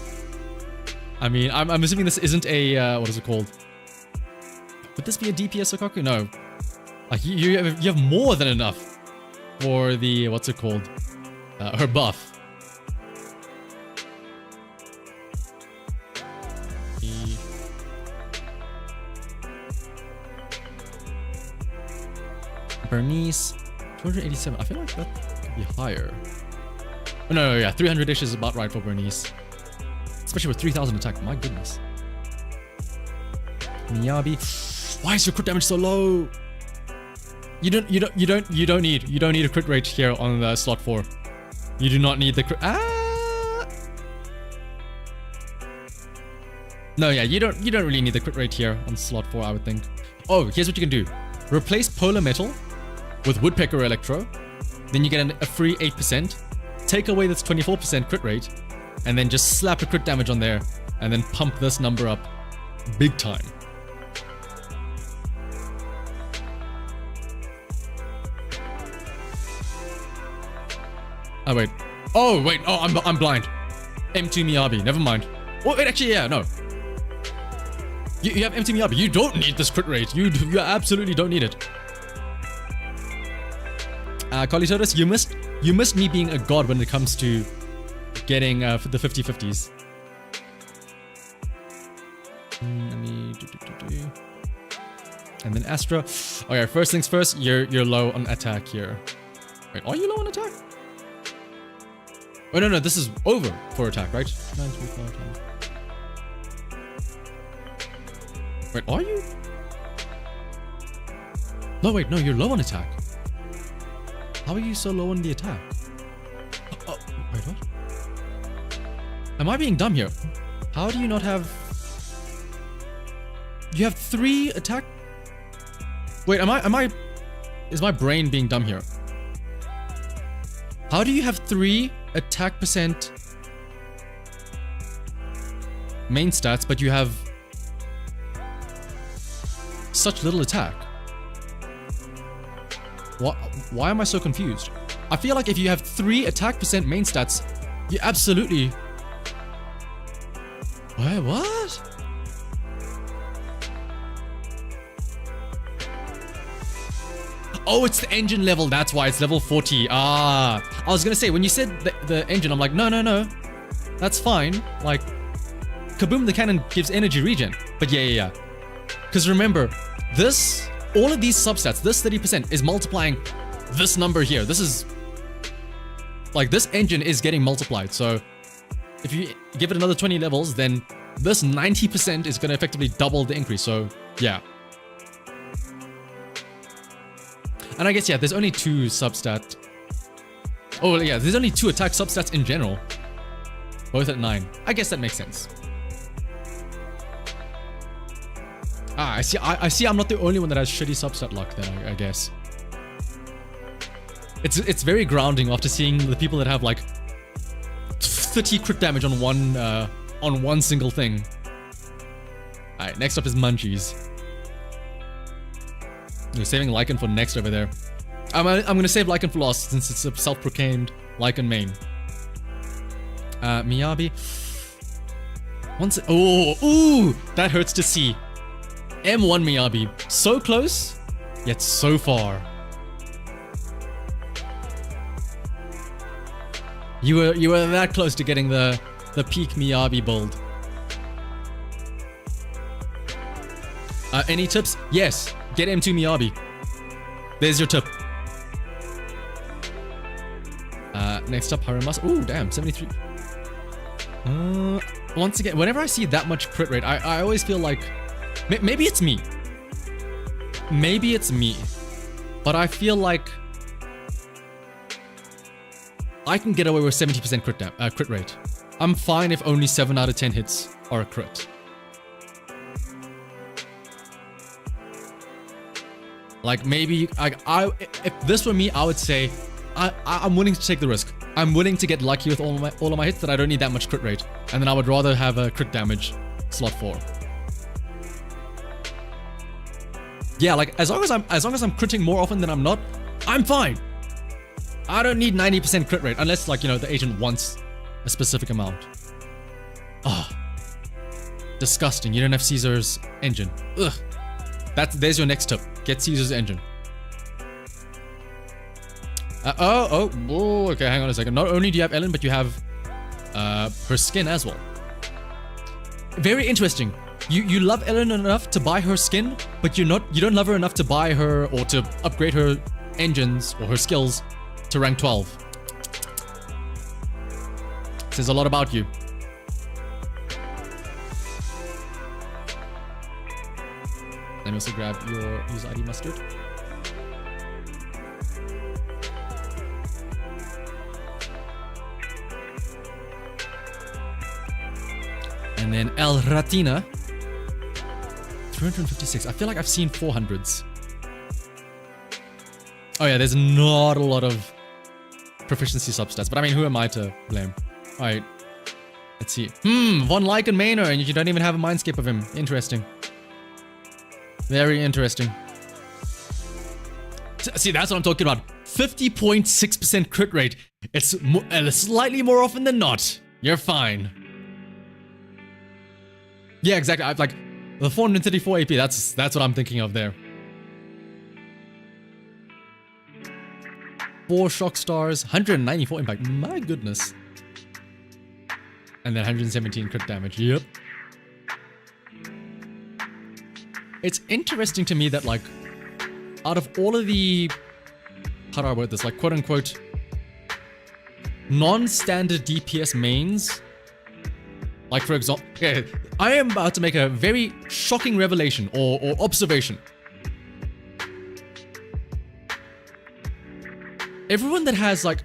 I mean, I'm assuming this isn't a what is it called? Would this be a DPS Sokaku? No. Like you have more than enough for the what's it called? Her buff. Bernice, 287. I feel like that could be higher. Oh, no, yeah, 300-ish is about right for Bernice, especially with 3,000 attack. My goodness. Miyabi, why is your crit damage so low? You don't need a crit rate here on the slot 4. You do not need the crit. No, yeah, you don't really need the crit rate here on slot 4, I would think. Oh, here's what you can do. Replace Polar Metal with Woodpecker Electro, then you get a free 8%, take away this 24% crit rate, and then just slap a crit damage on there, and then pump this number up big time. Oh wait, I'm blind. M2 Miyabi. Never mind. Oh, wait, actually, yeah, no. You have M2 Miyabi. You don't need this crit rate. You absolutely don't need it. Colitotus, you missed me being a god when it comes to getting the 50/50s. Let me do. And then Astra. Okay, first things first, you're low on attack here. Wait, are you low on attack? Oh no, this is over for attack, right? 9, 3, 5, 10. Wait, are you? No, wait, no, you're low on attack. How are you so low on the attack? Oh, wait, what? Am I being dumb here? How do you not have... You have 3 attack... Wait, is my brain being dumb here? How do you have 3 attack percent main stats, but you have such little attack? Why am I so confused? I feel like if you have 3 attack percent main stats, you absolutely... Wait, what? Oh, it's the engine level. That's why it's level 40. Ah, I was gonna say, when you said the engine, I'm like, no. That's fine. Like, Kaboom the cannon gives energy regen. But yeah. Because remember, all of these substats, this 30% is multiplying this number here. This is, like, this engine is getting multiplied. So if you give it another 20 levels, then this 90% is gonna effectively double the increase. So yeah. And I guess, yeah, there's only 2 substat. Oh, yeah, there's only 2 attack substats in general. Both at 9. I guess that makes sense. Ah, I see I'm not the only one that has shitty substat luck then, I guess. It's very grounding after seeing the people that have, like, 30 crit damage on one single thing. Alright, next up is Munchies. We're saving Lycan for next over there. I'm gonna save Lycan for last since it's a self-proclaimed Lycan main. Miyabi. Ooh, that hurts to see. M1 Miyabi, so close, yet so far. You were that close to getting the peak Miyabi build. Any tips? Yes. Get M2 Miyabi. There's your tip. Next up, Haramas. Ooh, damn, 73. Once again, whenever I see that much crit rate, I always feel like... Maybe it's me. Maybe it's me. But I feel like... I can get away with 70% crit rate. I'm fine if only 7 out of 10 hits are a crit. Like, maybe, if this were me, I would say, I'm willing to take the risk. I'm willing to get lucky with all of my hits that I don't need that much crit rate. And then I would rather have a crit damage slot 4. Yeah, like, as long as I'm critting more often than I'm not, I'm fine. I don't need 90% crit rate, unless, like, you know, the agent wants a specific amount. Oh. Disgusting. You don't have Caesar's engine. Ugh. There's your next tip. Get Caesar's engine. Okay, hang on a second. Not only do you have Ellen, but you have her skin as well. Very interesting. You love Ellen enough to buy her skin, but you don't love her enough to buy her or to upgrade her engines or her skills to rank 12. Says a lot about you. Let me also grab your user ID mustard. And then El Ratina. 356. I feel like I've seen 400s. Oh yeah, there's not a lot of proficiency substats, but I mean, who am I to blame? Alright. Let's see. Von Lycan Mainer, and you don't even have a mindscape of him. Interesting. Very interesting. See, that's what I'm talking about. 50.6% crit rate. It's slightly more often than not. You're fine. Yeah, exactly. I've like the 434 AP. That's what I'm thinking of there. 4 shock stars, 194 impact. My goodness. And then 117 crit damage. Yep. It's interesting to me that like out of all of the, how do I word this, like quote unquote non-standard DPS mains, like for example, okay, I am about to make a very shocking revelation or observation. Everyone that has like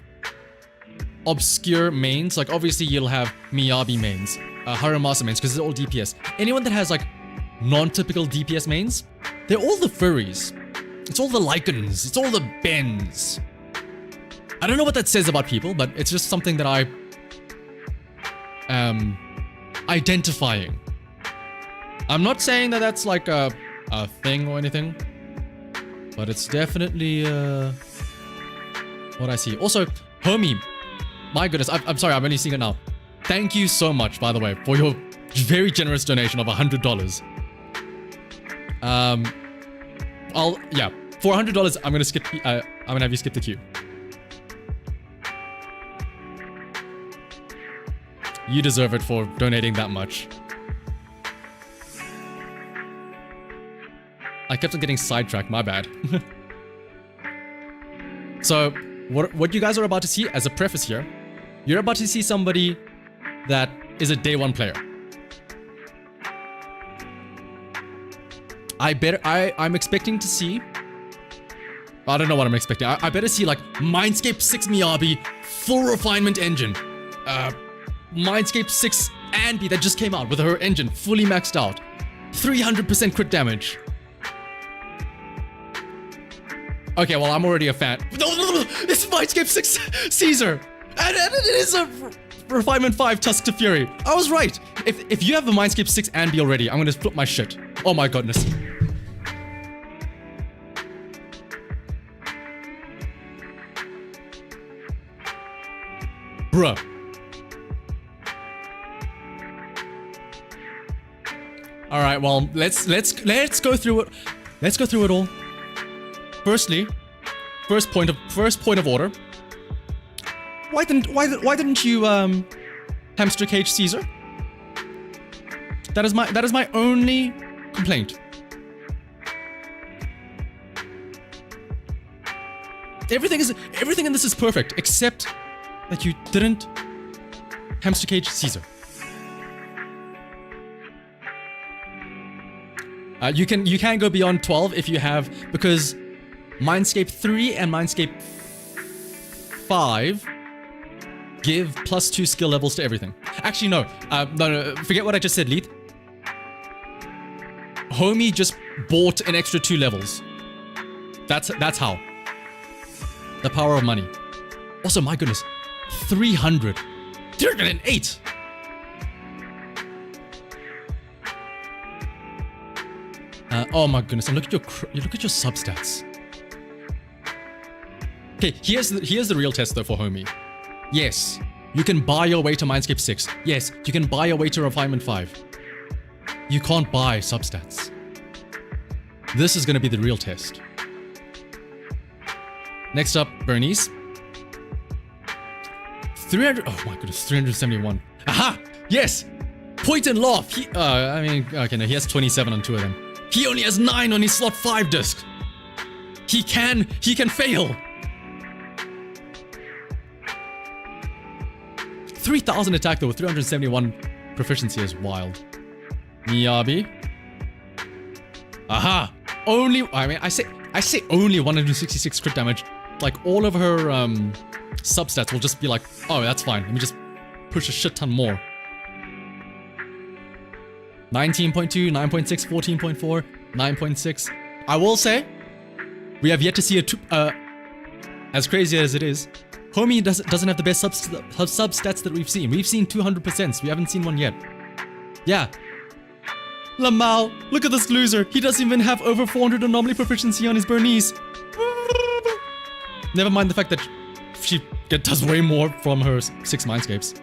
obscure mains, like obviously you'll have Miyabi mains, Haramasa mains, because they're all DPS. Anyone that has like non-typical DPS mains, they're all the furries. It's all the Lycans. It's all the Bens. I don't know what that says about people, but it's just something that I am identifying. I'm not saying that that's like a thing or anything, but it's definitely what I see. Also, homie, my goodness, I'm sorry, I'm only seeing it now. Thank you so much, by the way, for your very generous donation of $100. Yeah, for $100, I'm gonna skip. I'm gonna have you skip the queue. You deserve it for donating that much. I kept on getting sidetracked. My bad. So, what you guys are about to see, as a preface here, you're about to see somebody that is a day 1 player. I'm expecting to see, I don't know what I'm expecting. I better see like Mindscape 6 Miyabi, full refinement engine. Mindscape 6 Anby that just came out with her engine fully maxed out. 300% crit damage. Okay, well, I'm already a fan. No, it's Mindscape 6 Caesar. And it is a Refinement 5 Tusk to Fury. I was right. If you have the Mindscape 6 Anby already, I'm gonna flip my shit. Oh my goodness. Bruh. All right, well, let's go through it. Let's go through it all. Firstly, first point of order. Why didn't you hamster cage Caesar? That is my only complaint. Everything in this is perfect except that you didn't hamster cage Caesar. You can go beyond 12 if you have, because Mindscape 3 and Mindscape 5 give +2 skill levels to everything. Actually, no. No, forget what I just said, Leith. Homie just bought an extra 2 levels. That's how. The power of money. Also, my goodness, 300. 308. Oh my goodness! And look at your substats. Okay, here's the real test though for homie. Yes, you can buy your way to Mindscape 6. Yes, you can buy your way to Refinement 5. You can't buy substats. This is going to be the real test. Next up, Bernice. 300. Oh my goodness, 371. Aha! Yes! Point and laugh. I mean, okay, no, he has 27 on 2 of them. He only has 9 on his slot 5 disc. He can fail. 3,000 attack though with 371 proficiency is wild. Miyabi. Aha! Only, I mean, I say only 166 crit damage. Like all of her substats will just be like, oh, that's fine. Let me just push a shit ton more. 19.2, 9.6, 14.4, 9.6. I will say, we have yet to see as crazy as it is, homie doesn't have the best substats that we've seen. We've seen 200%. We haven't seen one yet. Yeah. Lamau, look at this loser. He doesn't even have over 400 anomaly proficiency on his Bernice. Never mind the fact that she does way more from her 6 Mindscapes.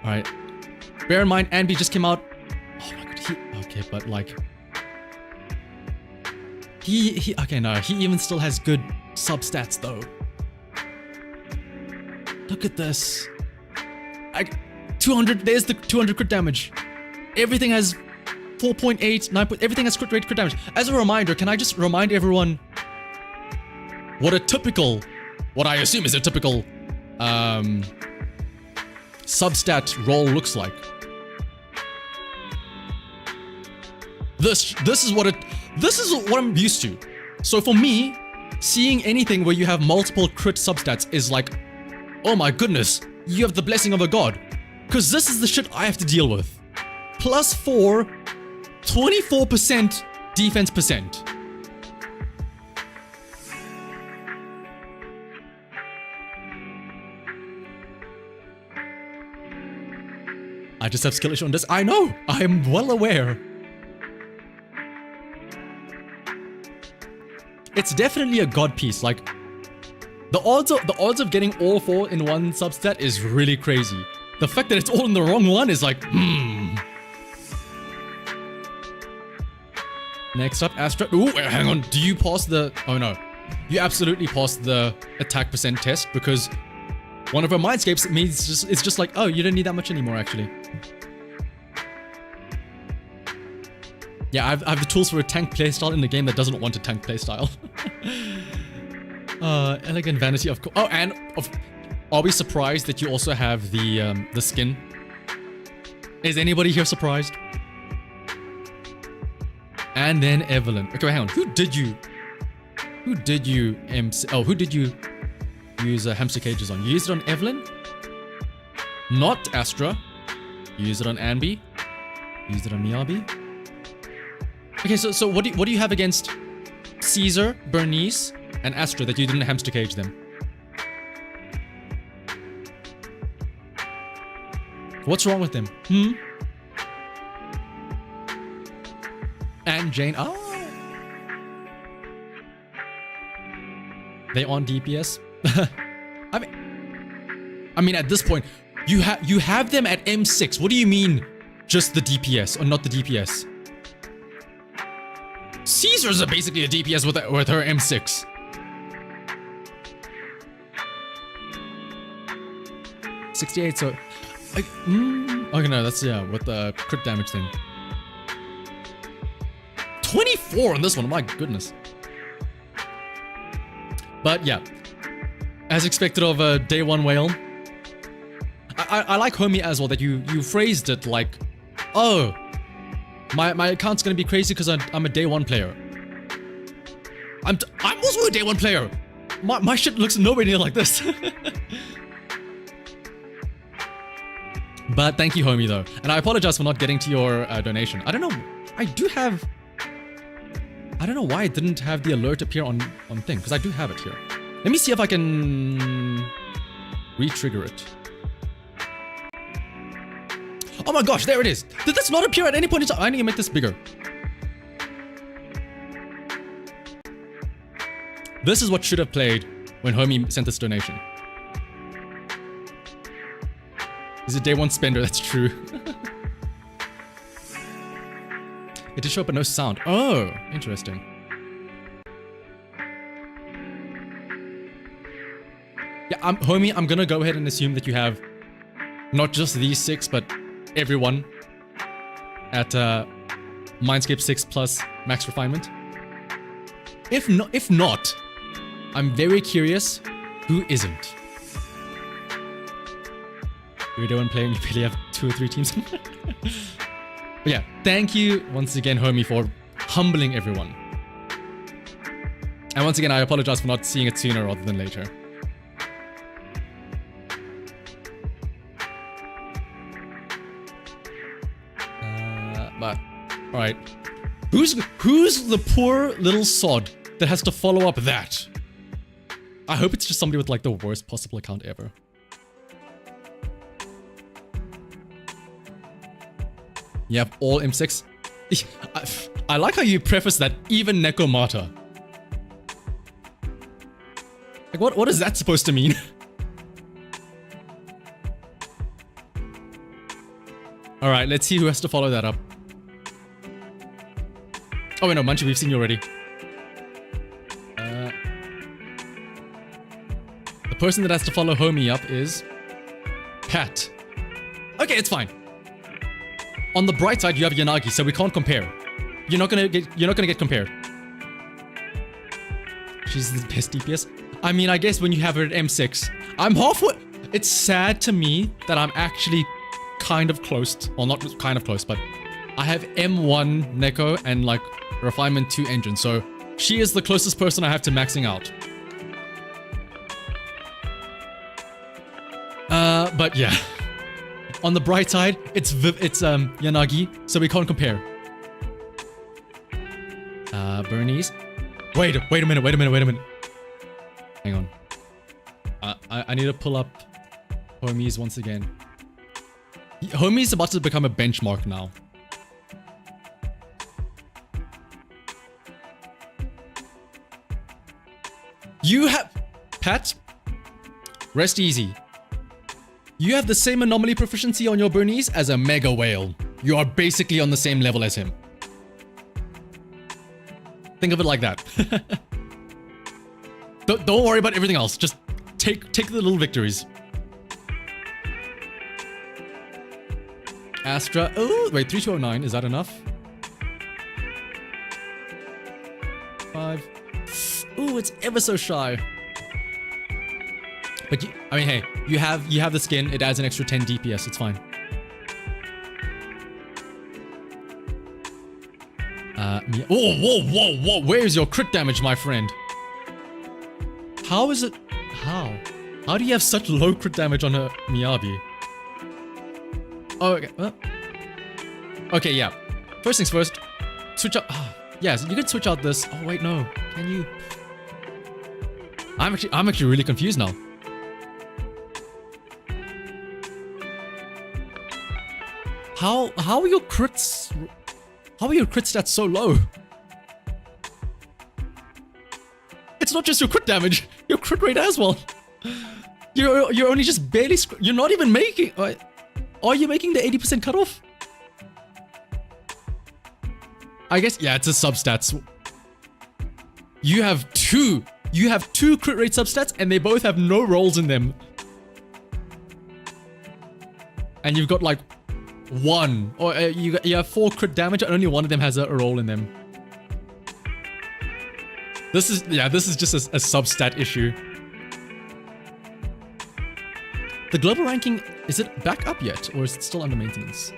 Alright. Bear in mind, Anby just came out. Oh my god, okay, but like... Okay, no, he even still has good sub-stats though. Look at this. 200, there's the 200 crit damage. Everything has 4.8, 9. Everything has crit rate, crit damage. As a reminder, can I just remind everyone what I assume is a typical substat roll looks like. This is what I'm used to. So for me, seeing anything where you have multiple crit substats is like, oh my goodness, you have the blessing of a god. Because this is the shit I have to deal with. +4, 24% defense percent. I just have skill issue on this. I know, I am well aware. It's definitely a god piece. Like the odds of getting all 4 in one substat is really crazy. The fact that it's all in the wrong one is like, Next up, Astra. Ooh, hang on. Do you pass the... Oh no. You absolutely passed the attack percent test because one of her mindscapes means it's just like, oh, you don't need that much anymore, actually. Yeah, I have the tools for a tank playstyle in the game that doesn't want a tank playstyle. Elegant vanity, of course. Oh, and are we surprised that you also have the skin? Is anybody here surprised? And then Evelyn. Okay, hang on. Who did you use hamster cages on? You used it on Evelyn? Not Astra. You used it on Anby. You used it on Miyabi. Okay, so what do you have against Caesar, Bernice, and Astra that you didn't hamster cage them? What's wrong with them? And Jane. Oh, they on DPS. I mean, at this point, you have them at M6. What do you mean, just the DPS or not the DPS? Caesar's are basically a DPS with her M6. $68. So, okay, no, that's with the crit damage thing. 24 on this one, my goodness. But yeah, as expected of a day 1 whale. I like Homie as well that you phrased it like, oh, my account's gonna be crazy because I'm a day 1 player. I'm also a day 1 player. My shit looks nowhere near like this. But thank you, Homie, though, and I apologize for not getting to your donation. I don't know. I don't know why it didn't have the alert appear on thing, because I do have it here. Let me see if I can re-trigger it. Oh my gosh, there it is. Did this not appear at any point in time? I need to make this bigger. This is what should have played when Homie sent this donation. He's a day 1 spender, that's true. It did show up but no sound. Oh, interesting. Yeah, Homie, I'm gonna go ahead and assume that you have not just these 6, but everyone at Mindscape 6 plus max refinement. If not, I'm very curious who isn't. You're the one playing, you barely have 2 or 3 teams. But yeah, thank you once again, Homie, for humbling everyone. And once again, I apologize for not seeing it sooner rather than later. But all right, who's the poor little sod that has to follow up that? I hope it's just somebody with like the worst possible account ever. You have all M6. I like how you preface that, even Nekomata. Like, what is that supposed to mean? All right, let's see who has to follow that up. Oh, wait, no, Munchie, we've seen you already. The person that has to follow Homie up is Pat. Okay, it's fine. On the bright side, you have Yanagi, so we can't compare. You're not gonna get compared. She's the best DPS. I mean, I guess when you have her at M6, I'm halfway. It's sad to me that I'm actually kind of close. Well, not kind of close, but I have M1 Neko and like Refinement 2 engine. So she is the closest person I have to maxing out. But yeah. On the bright side, it's Yanagi, so we can't compare. Bernice. Wait a minute. Hang on. I need to pull up Homies once again. Homies about to become a benchmark now. You have... Pat, rest easy. You have the same anomaly proficiency on your Bernice as a Mega Whale. You are basically on the same level as him. Think of it like that. Don't worry about everything else. Just take the little victories. Astra. Oh, wait, 3209. Is that enough? 5. Ooh, it's ever so shy. But I mean, hey, you have the skin. It adds an extra 10 DPS. It's fine. Whoa! Where's your crit damage, my friend? How is it? How do you have such low crit damage on a Miyabi? Oh, okay. Okay, yeah. First things first. Switch out. Yes, you can switch out this. Oh wait, no. Can you? I'm actually really confused now. How are your crits? How are your crit stats so low? It's not just your crit damage, your crit rate as well. You're only just barely. You're not even making. Are you making the 80% cutoff? I guess, yeah, it's a substats. You have two crit rate substats and they both have no rolls in them. And you've got like one, or you have 4 crit damage and only one of them has a roll in them. This is just a substat issue. The global ranking, is it back up yet or is it still under maintenance?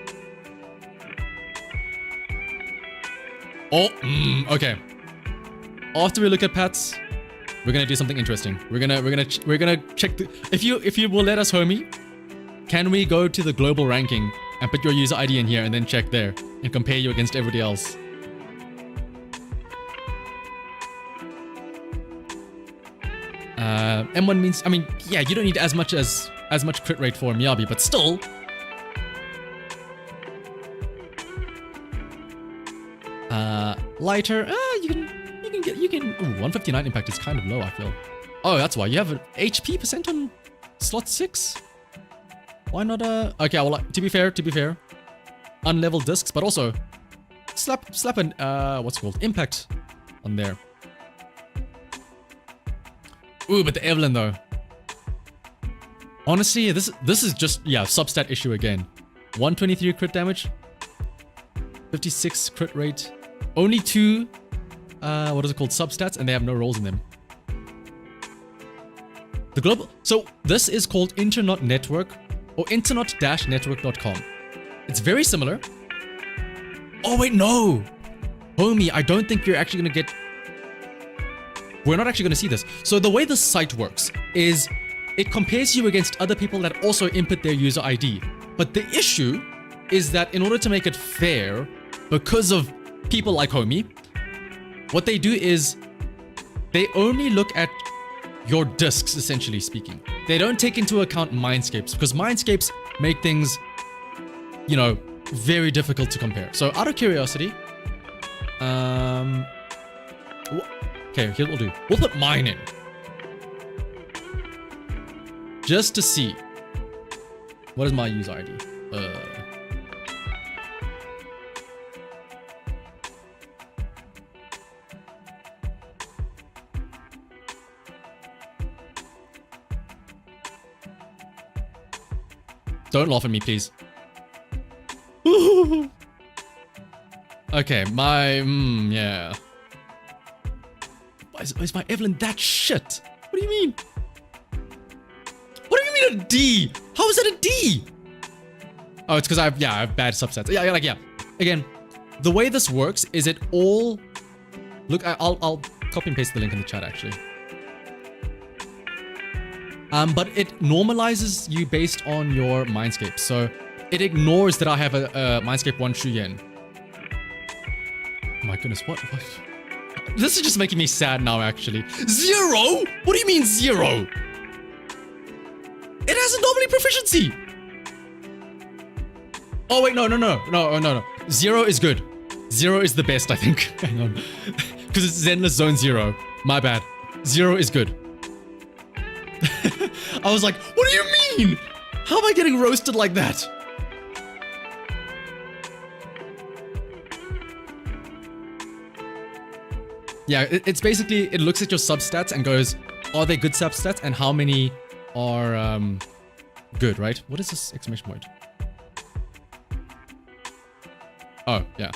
Oh, okay. After we look at Pat's, we're gonna do something interesting. We're gonna check the, if you will let us, homie, can we go to the global ranking and put your user ID in here and then check there and compare you against everybody else? M1 means, I mean, yeah, you don't need as much crit rate for Miyabi, but still. Lighter, you can. Ooh, 159 impact is kind of low, I feel. Oh, that's why you have an HP percent on slot 6. Why not? Okay, well, to be fair, unleveled discs, but also slap an what's it called, impact on there. Ooh, but the Evelyn though. Honestly, this is just, yeah, substat issue again. 123 crit damage, 56 crit rate, only 2 what is it called, substats, and they have no rolls in them. The global, so this is called Internet Network or internet-network.com. It's very similar. Oh wait, no, homie, I don't think you're actually gonna get. We're not actually gonna see this. So the way the site works is it compares you against other people that also input their user ID. But the issue is that in order to make it fair, because of people like homie, what they do is they only look at your discs, essentially speaking. They don't take into account mindscapes, because mindscapes make things, you know, very difficult to compare. So out of curiosity, okay, here we'll do. We'll put mine in, just to see. What is my user ID? Don't laugh at me, please. Okay, yeah. Is my Evelyn that shit? What do you mean? What do you mean a D? How is that a D? Oh, it's because I have bad subsets. Yeah. Again, the way this works is it all... Look, I'll copy and paste the link in the chat, actually. But it normalizes you based on your Mindscape. So it ignores that I have a Mindscape 1 Shuyen. Oh my goodness, what? This is just making me sad now, actually. 0? What do you mean 0? It has a anomaly proficiency. Oh wait, no. 0 is good. 0 is the best, I think. Hang on. Because it's Zenless Zone 0. My bad. 0 is good. I was like, what do you mean? How am I getting roasted like that? Yeah, it's basically, it looks at your substats and goes, are they good substats and how many are good, right? What is this exclamation point? Oh, yeah.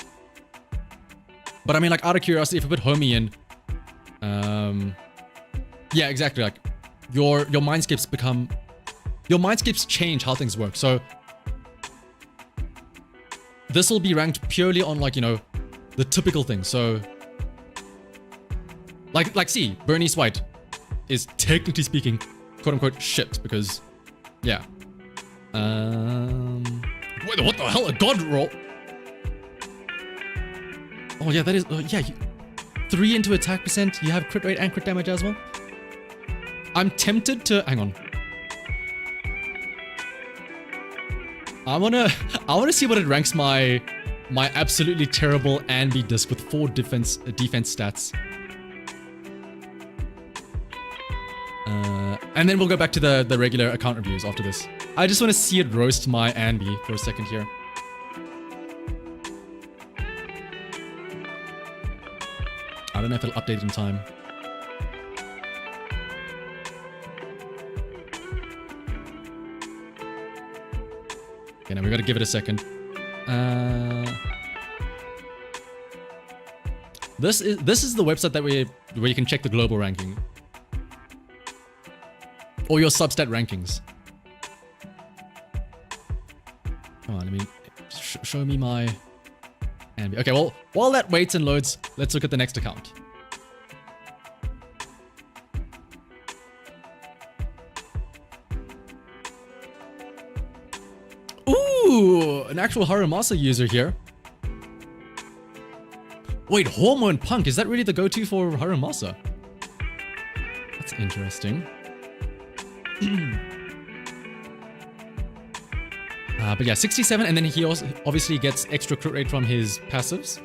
But I mean, like, out of curiosity, if I put homie in, yeah, exactly, like, your mindscapes change how things work. So this will be ranked purely on, like, you know, the typical thing. So like see, Bernice White is technically speaking, quote unquote, shit, because yeah. Wait, what the hell? A god roll? Oh yeah, that is, yeah, 3 into attack percent, you have crit rate and crit damage as well. I'm tempted to, hang on. I wanna see what it ranks my absolutely terrible Anby disc with 4 defense stats. And then we'll go back to the regular account reviews after this. I just want to see it roast my Anby for a second here. I don't know if it'll update in time. Okay, now we gotta give it a second. This is the website that where you can check the global ranking. Or your substat rankings. Come on, let me show me my Anby. Okay, well, while that waits and loads, let's look at the next account. Ooh, an actual Haramasa user here. Wait, Hormone Punk, is that really the go-to for Haramasa? That's interesting. But yeah, 67, and then he also obviously gets extra crit rate from his passives.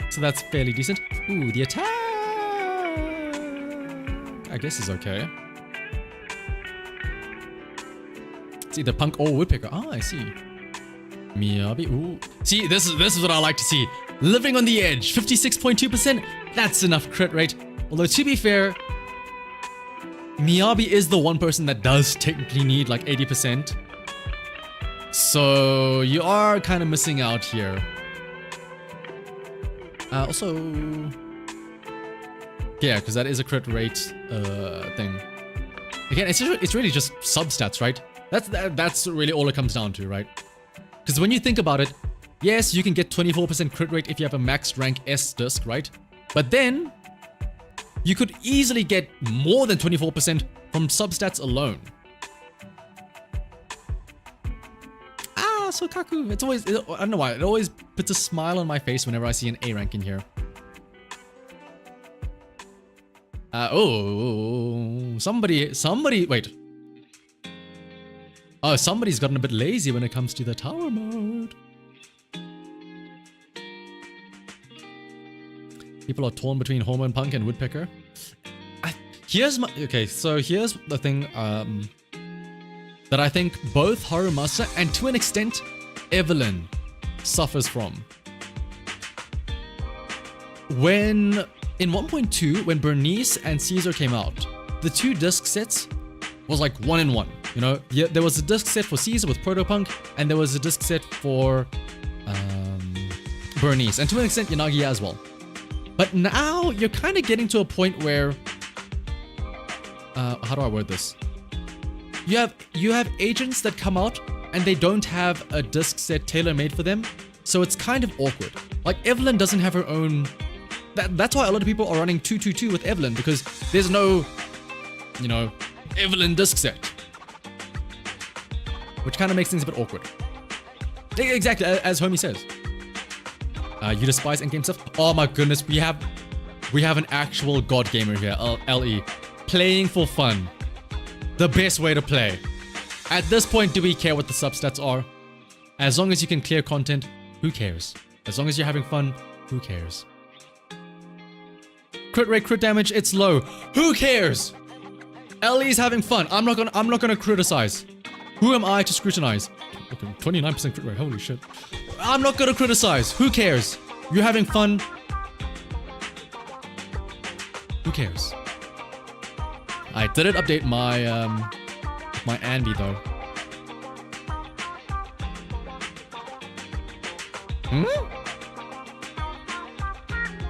So that's fairly decent. Ooh, the attack, I guess, is okay. It's either Punk or Woodpecker. Ah, I see. Miyabi, ooh. See, this is what I like to see. Living on the edge, 56.2%. That's enough crit rate. Although, to be fair, Miyabi is the one person that does technically need like 80%. So you are kind of missing out here. Also, yeah, because that is a crit rate thing. Again, it's really just substats, right? That's really all it comes down to, right? Because when you think about it, yes, you can get 24% crit rate if you have a maxed rank S disc, right? But then you could easily get more than 24% from substats alone. Ah, so Kaku. It's always, I don't know why, it always puts a smile on my face whenever I see an A rank in here. Oh, somebody, wait. Oh, somebody's gotten a bit lazy when it comes to the tower mode. People are torn between Hormone Punk and Woodpecker. Okay, so here's the thing that I think both Harumasa and to an extent Evelyn suffers from. In 1.2, when Bernice and Caesar came out, the 2 disc sets was like 1-in-1. You know, yeah, there was a disc set for Caesar with Protopunk, and there was a disc set for Bernice, and to an extent Yanagiya as well. But now you're kind of getting to a point where, how do I word this? You have agents that come out and they don't have a disc set tailor-made for them, so it's kind of awkward. Like Evelyn doesn't have her own. That's why a lot of people are running 222 with Evelyn, because there's no, you know, Evelyn disc set, which kind of makes things a bit awkward. Exactly, as Homie says. You despise endgame stuff? Oh my goodness, we have an actual god gamer here, LE, playing for fun. The best way to play. At this point, do we care what the substats are? As long as you can clear content, who cares? As long as you're having fun, who cares? Crit rate, crit damage, it's low. Who cares? LE's having fun. I'm not gonna criticize. Who am I to scrutinize? Okay, 29% crit rate, holy shit. I'm not gonna criticize. Who cares? You're having fun. Who cares? I didn't update my my Anby though.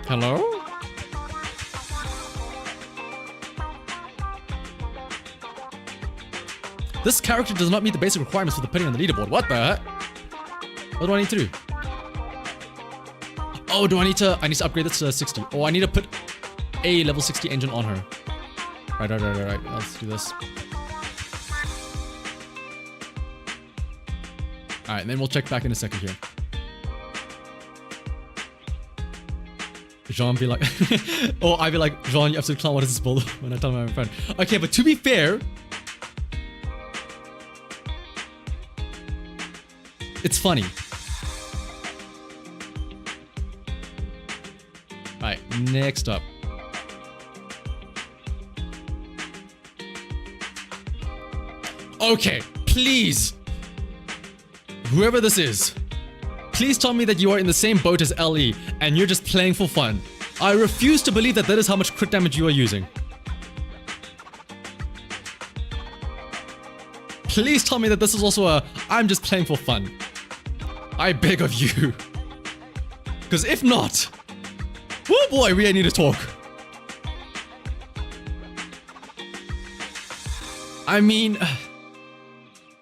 Hello? This character does not meet the basic requirements for the putting on the leaderboard. What the heck? What do I need to do? Oh, I need to upgrade this to 60. Oh, I need to put a level 60 engine on her. Right. Let's do this. Alright, and then we'll check back in a second here. Jean be like, or I'd be like, Jean, you absolute clown, what is this bull? When I tell my friend. Okay, but to be fair, it's funny. Alright, next up. Okay, please. Whoever this is, please tell me that you are in the same boat as LE and you're just playing for fun. I refuse to believe that is how much crit damage you are using. Please tell me that this is also a I'm just playing for fun. I beg of you. Because if not, oh boy, we need to talk. I mean,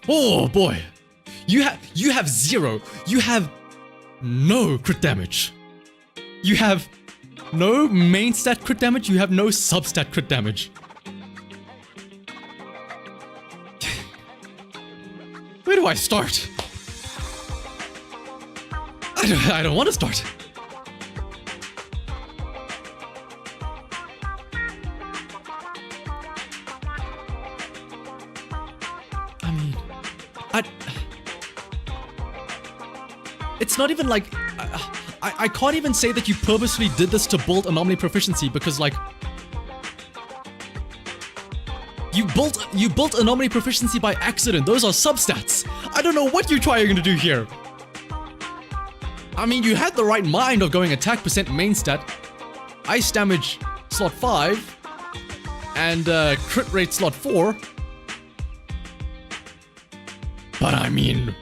oh boy, you have zero. You have no crit damage. You have no main stat crit damage. You have no substat crit damage. Where do I start? I don't want to start. I mean, it's not even like I can't even say that you purposely did this to build anomaly proficiency, because like you built anomaly proficiency by accident. Those are substats. I don't know what you're trying to do here. I mean, you had the right mind of going attack percent main stat, ice damage slot 5, and crit rate slot 4. But I mean,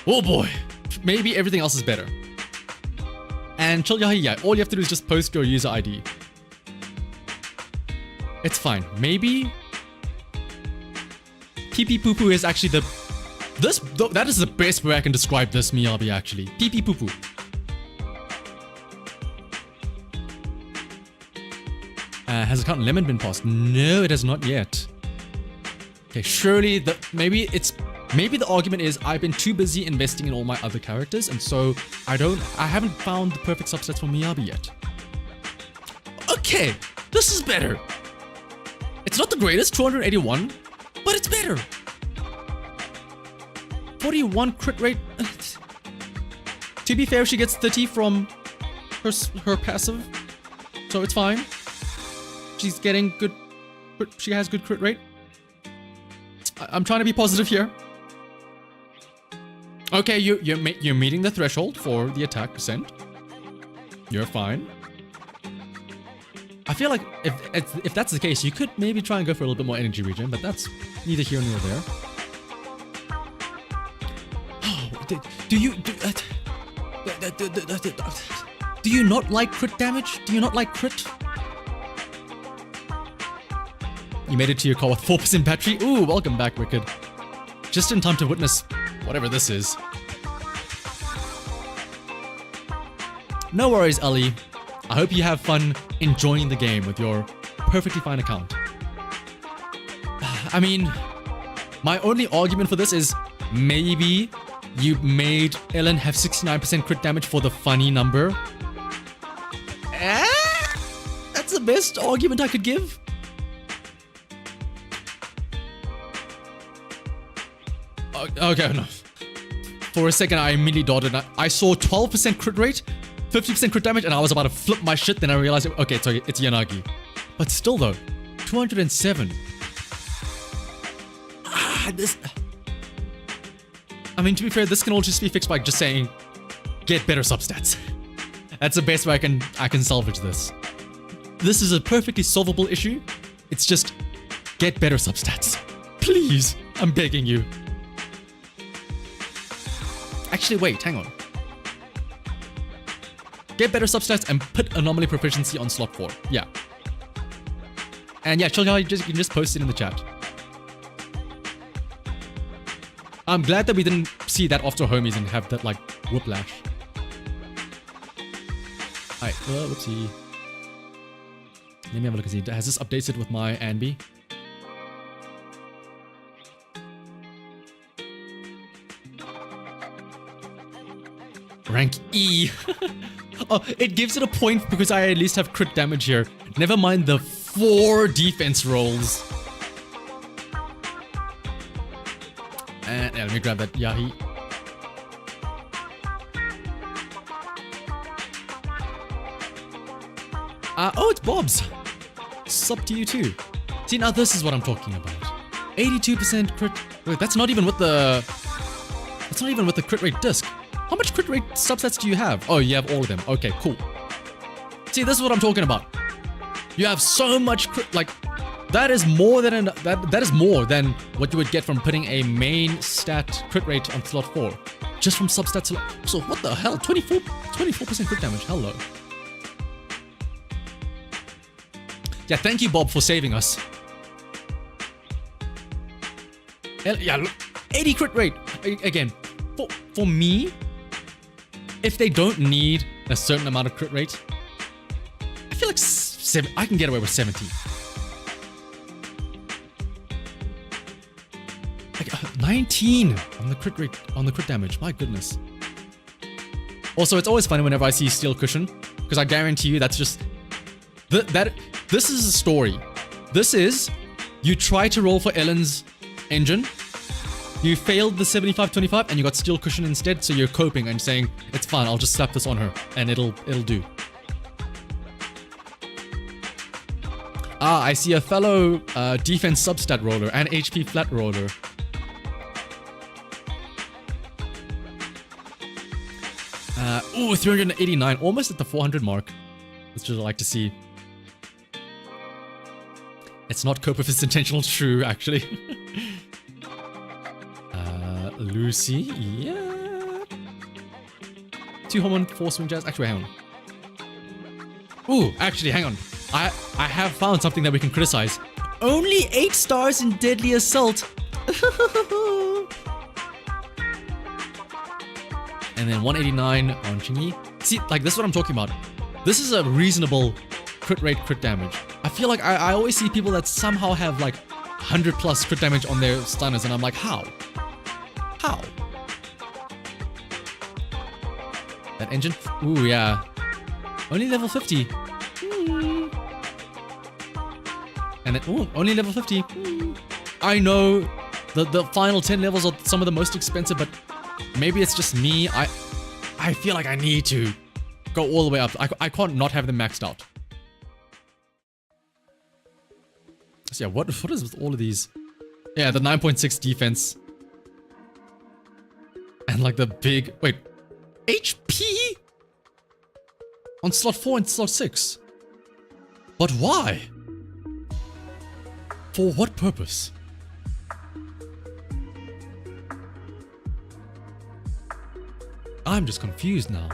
oh boy, maybe everything else is better. And yeah, all you have to do is just post your user ID. It's fine. Maybe PP Poo Poo is actually that is the best way I can describe this Miyabi actually. PP Poo Poo. Has account limit been passed? No, it has not yet. Okay, surely maybe the argument is I've been too busy investing in all my other characters, and so I haven't found the perfect subsets for Miyabi yet. Okay, this is better. It's not the greatest, 281, but it's better. 41 crit rate. To be fair, she gets 30 from her passive, so it's fine. She's getting good. She has good crit rate. I'm trying to be positive here. Okay, you're meeting the threshold for the attack percent. You're fine. I feel like if that's the case, you could maybe try and go for a little bit more energy regen, but that's neither here nor there. Do you not like crit damage? Do you not like crit? You made it to your car with 4% battery? Ooh, welcome back, Wicked. Just in time to witness whatever this is. No worries, Ali. I hope you have fun enjoying the game with your perfectly fine account. I mean, my only argument for this is maybe you made Ellen have 69% crit damage for the funny number. That's the best argument I could give. Okay, no. For a second, I immediately dotted. I saw 12% crit rate, 50% crit damage, and I was about to flip my shit. Then I realized, okay, it's Yanagi. But still, though, 207. I mean, to be fair, this can all just be fixed by just saying, get better substats. That's the best way I can salvage this. This is a perfectly solvable issue. It's just, get better substats. Please, I'm begging you. Actually, wait, hang on. Get better substats and put anomaly proficiency on slot 4. Yeah. And yeah, Chill Guy, you can just post it in the chat. I'm glad that we didn't see that after homies and have that, like, whiplash. Alright, whoopsie. Let me have a look and see. Has this updated with my Anby? Rank E. Oh, it gives it a point because I at least have crit damage here. Never mind the 4 defense rolls. And yeah, let me grab that Yahi. Oh, it's Bob's. Sup to you too. See, now this is what I'm talking about. 82% crit. Wait, that's not even with the. That's not even with the crit rate disc. How much crit rate subsets do you have? Oh, you have all of them. Okay, cool. See, this is what I'm talking about. You have so much crit, like, that is more than that is more than what you would get from putting a main stat crit rate on slot 4. Just from substats. So what the hell? 24% crit damage. Hello. Yeah, thank you, Bob, for saving us. Yeah, look, 80 crit rate. Again, for me, if they don't need a certain amount of crit rate, I feel like I can get away with 70. Like 19 on the crit rate, on the crit damage. My goodness. Also, it's always funny whenever I see steel cushion, because I guarantee you that's just this is a story. This is you try to roll for Ellen's engine. You failed the 75-25 and you got steel cushion instead, so you're coping and saying, it's fine, I'll just slap this on her and it'll do. Ah, I see a fellow defense substat roller and HP flat roller. Ooh, 389, almost at the 400 mark. That's what I like to see. It's not cope if it's intentional, true, actually. Lucy, yeah. 2 hormone, 4 swing jazz. Actually, hang on. Ooh, actually, hang on. I have found something that we can criticize. Only 8 stars in Deadly Assault. And then 189 on Chingy. See, like, this is what I'm talking about. This is a reasonable crit rate, crit damage. I feel like I always see people that somehow have like 100 plus crit damage on their stunners, and I'm like, how? How? That engine? Ooh, yeah. Only level 50. And then, ooh, only level 50. I know the final 10 levels are some of the most expensive, but maybe it's just me. I feel like I need to go all the way up. I can't not have them maxed out. So yeah, what is with all of these? Yeah, the 9.6 defense. And like the big, wait, HP? On slot 4 and slot 6. But why? For what purpose? I'm just confused now.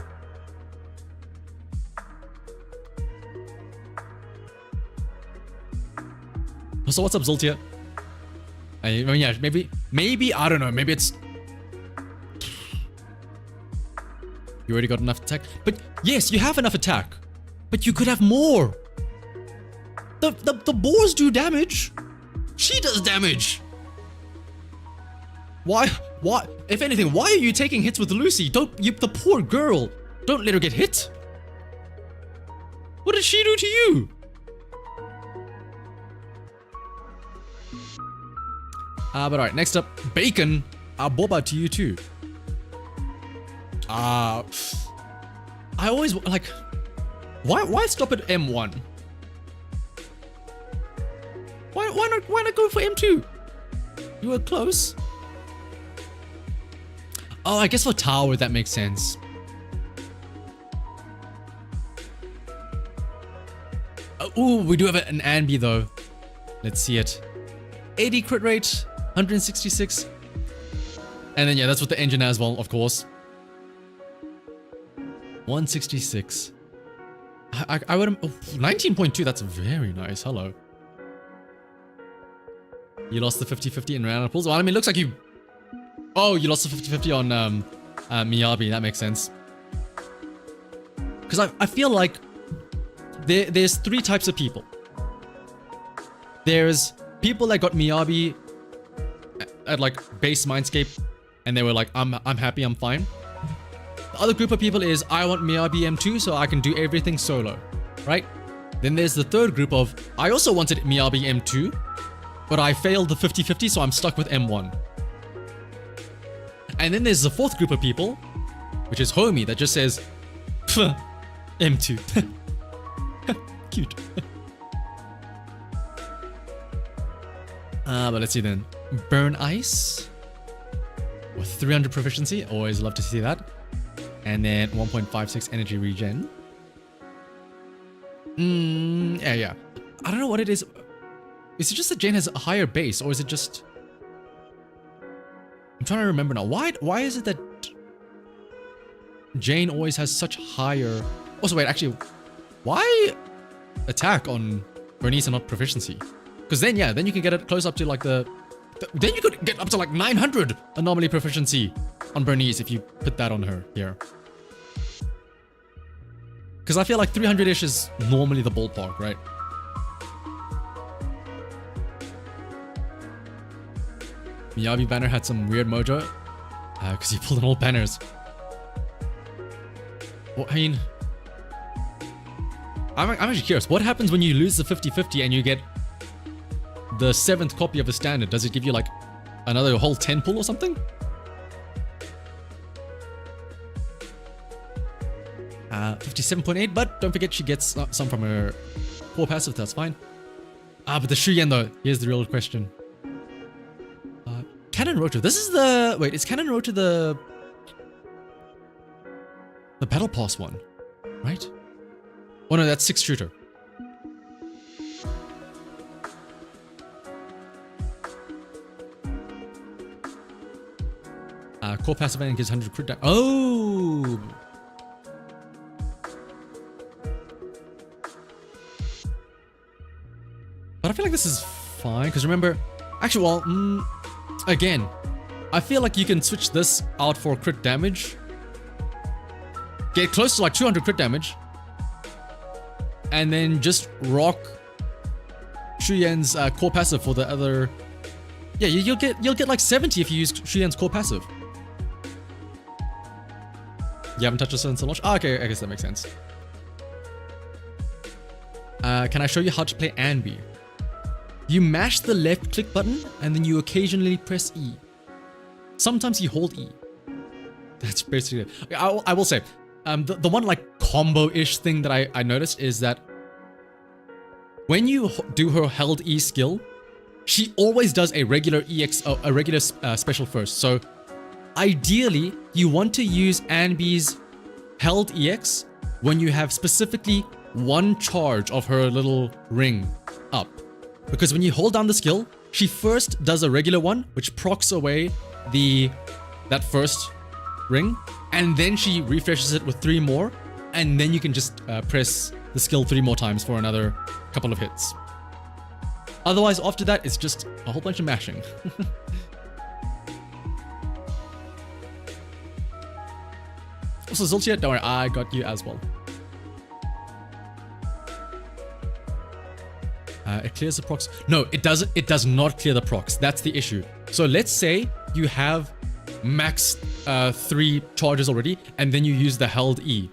So what's up, Zoltia? I mean, yeah, maybe, I don't know, maybe it's... You already got enough attack? But yes, you have enough attack. But you could have more. The boars do damage. She does damage. Why? If anything, why are you taking hits with Lucy? The poor girl. Don't let her get hit. What did she do to you? But alright, next up, Bacon. Boba to you too. I always, like, why stop at M1? Why not go for M2? You were close. Oh, I guess for tower that makes sense. Ooh, we do have an Anby though. Let's see it. 80 crit rate, 166. And then yeah, that's with the engine as well, of course. 166. I would have... Oh, 19.2, that's very nice. Hello. You lost the 50-50 in random pulls. Well, I mean, it looks like you... Oh, you lost the 50-50 on Miyabi. That makes sense. Because I feel like there's three types of people. There's people that got Miyabi at like base Mindscape, and they were like, I'm happy, I'm fine. The other group of people is, I want Miyabi M2 so I can do everything solo, right? Then there's the third group of, I also wanted Miyabi M2, but I failed the 50-50, so I'm stuck with M1. And then there's the fourth group of people, which is Homie, that just says, M2. Cute. But let's see then. Burn Ice with 300 proficiency. Always love to see that. And then 1.56 energy regen. Yeah. I don't know what it is. Is it just that Jane has a higher base, or is it just... I'm trying to remember now. Why is it that Jane always has such higher... Also, wait, actually, why attack on Bernice and not proficiency? Because then, yeah, then you can get it close up to like then you could get up to like 900 anomaly proficiency on Bernice if you put that on her here. Because I feel like 300-ish is normally the ballpark, right? Miyabi banner had some weird mojo. Because he pulled in all banners. Well, I mean... I'm actually curious. What happens when you lose the 50-50 and you get the 7th copy of the standard? Does it give you like another whole 10 pull or something? 57.8, but don't forget she gets some from her core passive, that's fine. But the Shuyen though, here's the real question. Cannon Rotor, this is the... Wait, is Cannon Rotor the Battle Pass one, right? Oh no, that's 6 shooter. Core passive and gives 100 crit damage. Oh! But I feel like this is fine, because remember... Actually, well, again, I feel like you can switch this out for crit damage. Get close to like 200 crit damage. And then just rock Shuyen's core passive for the other... Yeah, you'll get like 70 if you use Shuyen's core passive. You haven't touched this in so much? Oh, okay, I guess that makes sense. Can I show you how to play Anby? You mash the left click button and then you occasionally press E. Sometimes you hold E. That's basically it. I will say, the one like combo-ish thing that I noticed is that when you do her held E skill, she always does a regular EX, a regular special first. So ideally, you want to use Anby's held EX when you have specifically one charge of her little ring up. Because when you hold down the skill, she first does a regular one, which procs away that first ring, and then she refreshes it with 3 more, and then you can just press the skill 3 more times for another couple of hits. Otherwise, after that, it's just a whole bunch of mashing. Also, Zultia, don't worry, I got you as well. It clears the procs. No, it doesn't. It does not clear the procs. That's the issue. So let's say you have max 3 charges already, and then you use the held E.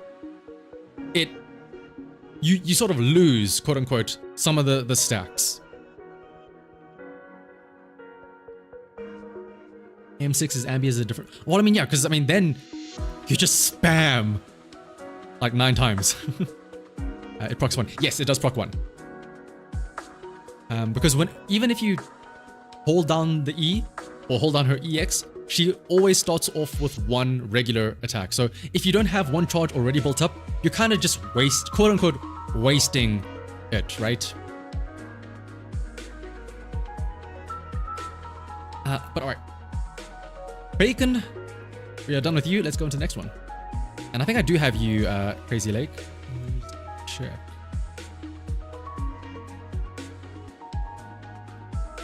You sort of lose, quote unquote, some of the stacks. M6 is Anby is a different. Well, I mean, yeah, because I mean, then you just spam like 9 times. It procs 1. Yes, it does proc 1. Because even if you hold down the E or hold down her EX, she always starts off with 1 regular attack. So if you don't have 1 charge already built up, you're kind of just quote unquote, wasting it, right? But alright. Bacon, we are done with you. Let's go into the next one. And I think I do have you, Crazy Lake. Check.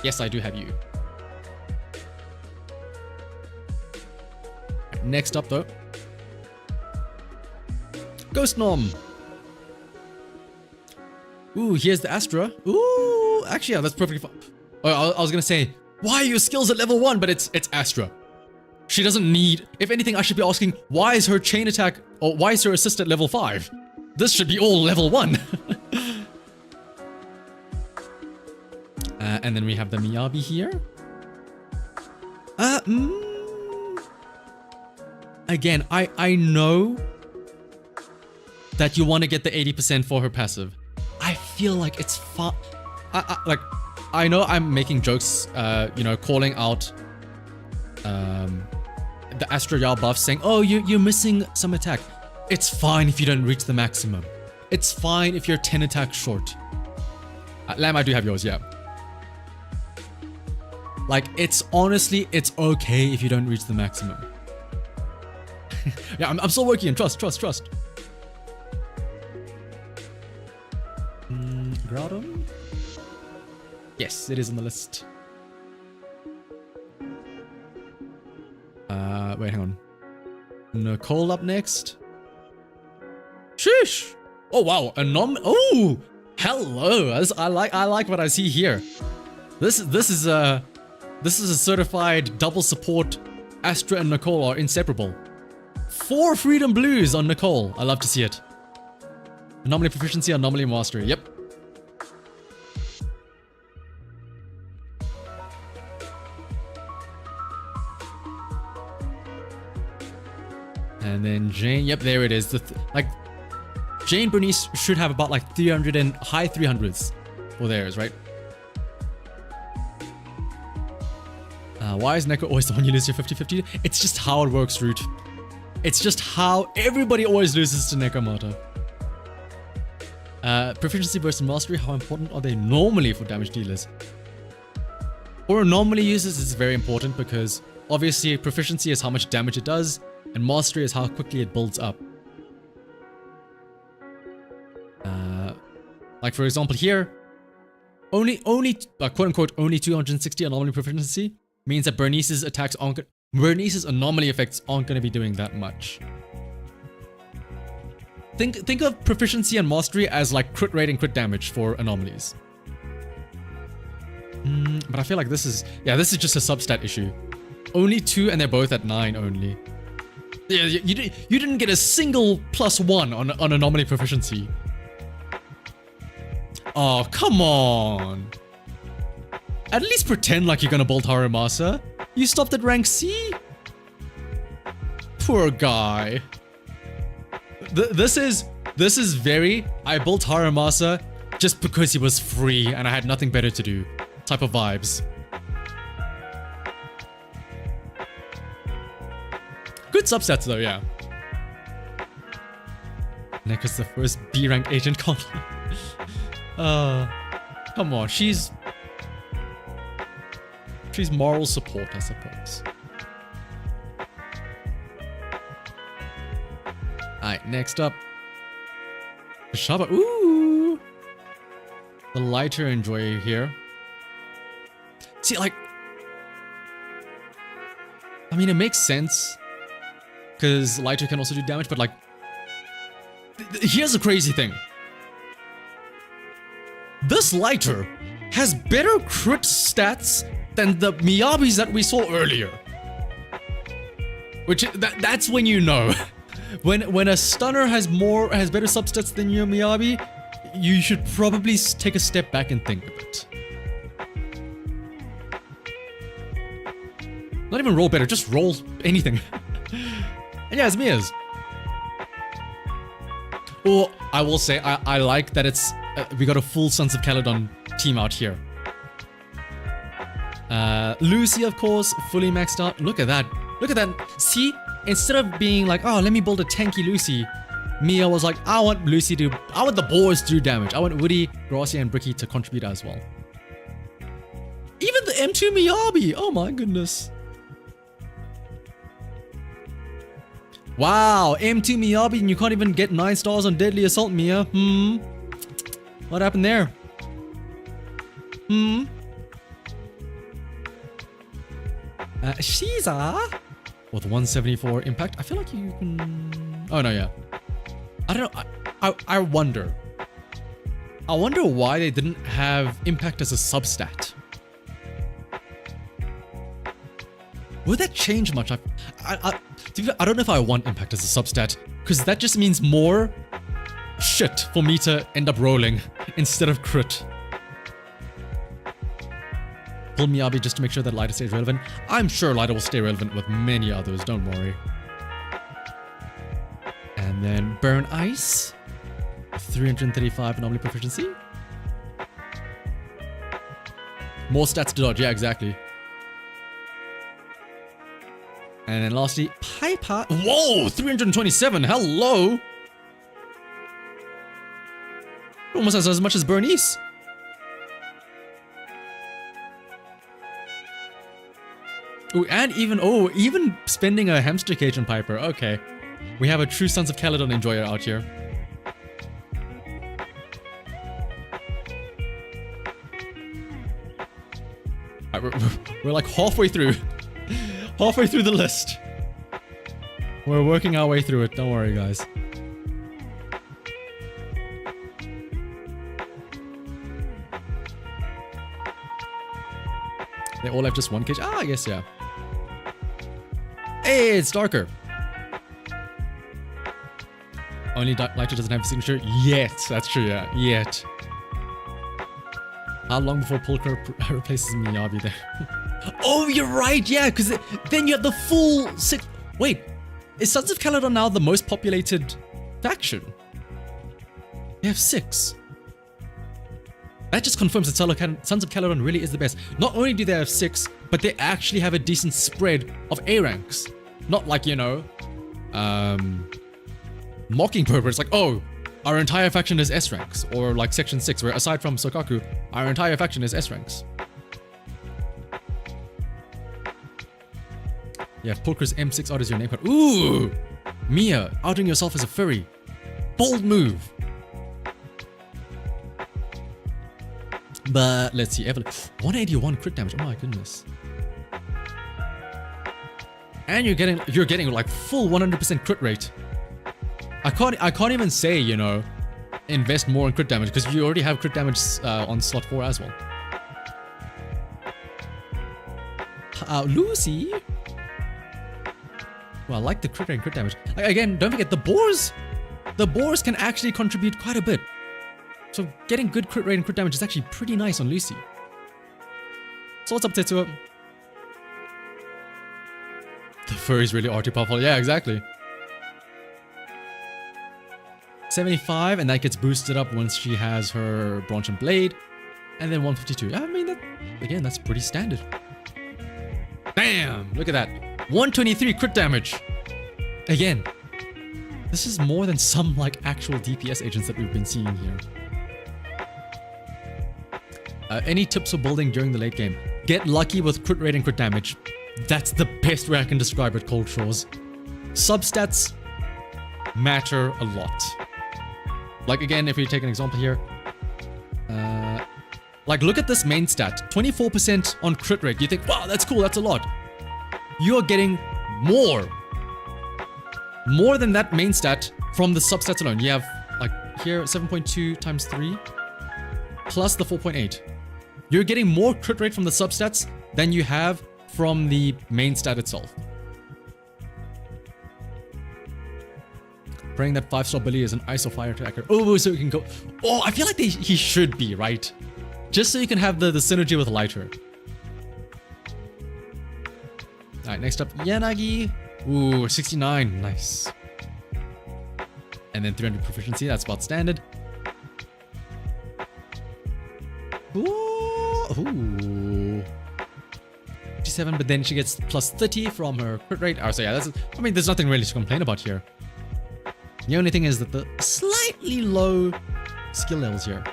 Yes, I do have you. Next up, though. Ghost Nom. Ooh, here's the Astra. Ooh, actually, yeah, that's perfectly fine. Oh, I was gonna say, why are your skills at level 1? But it's Astra. She doesn't need... If anything, I should be asking, why is her chain attack... Or why is her assist at level 5? This should be all level 1. And then we have the Miyabi here. Again, I know that you want to get the 80% for her passive. I feel like it's fun. I know I'm making jokes, you know, calling out the Astro Yao buff, saying, oh, you're missing some attack. It's fine if you don't reach the maximum. It's fine if you're 10 attacks short. Lamb, I do have yours, yeah. Like, it's okay if you don't reach the maximum. Yeah, I'm still working on trust. Groudon? Yes, it is on the list. Wait, hang on. Nicole up next. Sheesh! Oh wow, oh, hello! I like what I see here. This is a certified double support. Astra and Nicole are inseparable. 4 Freedom Blues on Nicole. I love to see it. Anomaly Proficiency, Anomaly Mastery. Yep. And then Jane. Yep, there it is. Like, Jane Bernice should have about like 300 and high 300s for theirs, right? Why is Neko always the one you lose your 50-50? It's just how it works, Root. It's just how everybody always loses to Nekomoto. Proficiency versus Mastery, how important are they normally for damage dealers? For anomaly users, it's very important because obviously proficiency is how much damage it does, and mastery is how quickly it builds up. Like for example here, only quote unquote only 260 anomaly proficiency means that Bernice's attacks aren't Bernice's anomaly effects aren't going to be doing that much. Think of proficiency and mastery as like crit rate and crit damage for anomalies. But I feel like this is just a substat issue. Only 2 and they're both at 9 only. Yeah, you didn't get a single +1 on anomaly proficiency. Oh, come on. At least pretend like you're gonna bolt Haramasa. You stopped at rank C? Poor guy. This is very, I built Haramasa just because he was free and I had nothing better to do type of vibes. Good subsets though, yeah. Neka's the first B rank agent called. Come on, she's moral support, I suppose. Alright, next up. Shaba. Ooh! The lighter enjoyer here. See, like, I mean, it makes sense because lighter can also do damage, but like, here's the crazy thing. This lighter has better crit stats than the Miyabis that we saw earlier. Which, that's when you know. When a stunner has better substats than your Miyabi, you should probably take a step back and think a bit. Not even roll better, just roll anything. And yeah, it's Mia's. Or I will say, I like that it's we got a full Sons of Caledon team out here. Lucy, of course, fully maxed out. Look at that. Look at that. See, instead of being like, oh, let me build a tanky Lucy, Mia was like, I want the boars to do damage. I want Woody, Gracia, and Bricky to contribute as well. Even the M2 Miyabi. Oh my goodness. Wow, M2 Miyabi and you can't even get 9 stars on Deadly Assault, Mia. What happened there? Shiza with 174 impact. I feel like you can. Oh no, yeah. I don't know. I wonder. I wonder why they didn't have impact as a substat. Would that change much? I don't know if I want impact as a substat, because that just means more shit for me to end up rolling instead of crit. Pull Miyabi just to make sure that Lighter stays relevant. I'm sure Lighter will stay relevant with many others, don't worry. And then Burn Ice. 335 anomaly proficiency. More stats to dodge, yeah, exactly. And then lastly, Piper. Whoa, 327, hello! Almost as much as Bernice. Ooh, and even spending a hamster cage on Piper. Okay. We have a true Sons of Caledon enjoyer out here. We're like halfway through. Halfway through the list. We're working our way through it. Don't worry, guys. They all have just one cage. Ah, I guess, yeah. Hey, it's darker. Only Lighter doesn't have a signature yet. That's true, yeah. Yet. How long before Pulchra replaces Miyabi there? Oh, you're right, yeah, because then you have the full six. Wait, is Sons of Caledon now the most populated faction? They have 6. That just confirms that Sons of Caledon really is the best. Not only do they have 6, but they actually have a decent spread of A ranks. Not like, you know, Mockingbird, where it's like, oh, our entire faction is S ranks. Or like Section 6, where aside from Sokaku, our entire faction is S ranks. Yeah, Pulchra's M6 out is your name card. Ooh! Mia, outing yourself as a furry. Bold move. But let's see, Evelyn. 181 crit damage. Oh my goodness. And you're getting like full 100% crit rate. I can't even say, you know, invest more in crit damage because you already have crit damage on slot 4 as well. Lucy. Well, I like the crit rate and crit damage. Again, don't forget the boars. The boars can actually contribute quite a bit. So getting good crit rate and crit damage is actually pretty nice on Lucy. So what's up, Tetsuo? The furries really are too powerful. Yeah, exactly. 75, and that gets boosted up once she has her branch and blade. And then 152. I mean, again, that's pretty standard. Bam! Look at that. 123 crit damage. Again, This is more than some like actual DPS agents that we've been seeing here. Any tips for building during the late game? Get lucky with crit rate and crit damage. That's the best way I can describe it, Cold Shores. Substats matter a lot. Like again, if we take an example here, like look at this main stat, 24% on crit rate. You think, wow, that's cool, that's a lot. You are getting more than that main stat from the substats alone. You have like here 7.2 times 3 plus the 4.8. You're getting more crit rate from the substats than you have from the main stat itself. Praying that 5-star Billy is an ice or fire attacker. Oh, so he can go. Oh, I feel like he should be, right? Just so you can have the synergy with lighter. Alright, next up, Yanagi. Ooh, 69. Nice. And then 300 proficiency. That's about standard. Ooh. 57, but then she gets plus 30 from her crit rate. Oh, so yeah, I mean, there's nothing really to complain about here. The only thing is that the slightly low skill levels here.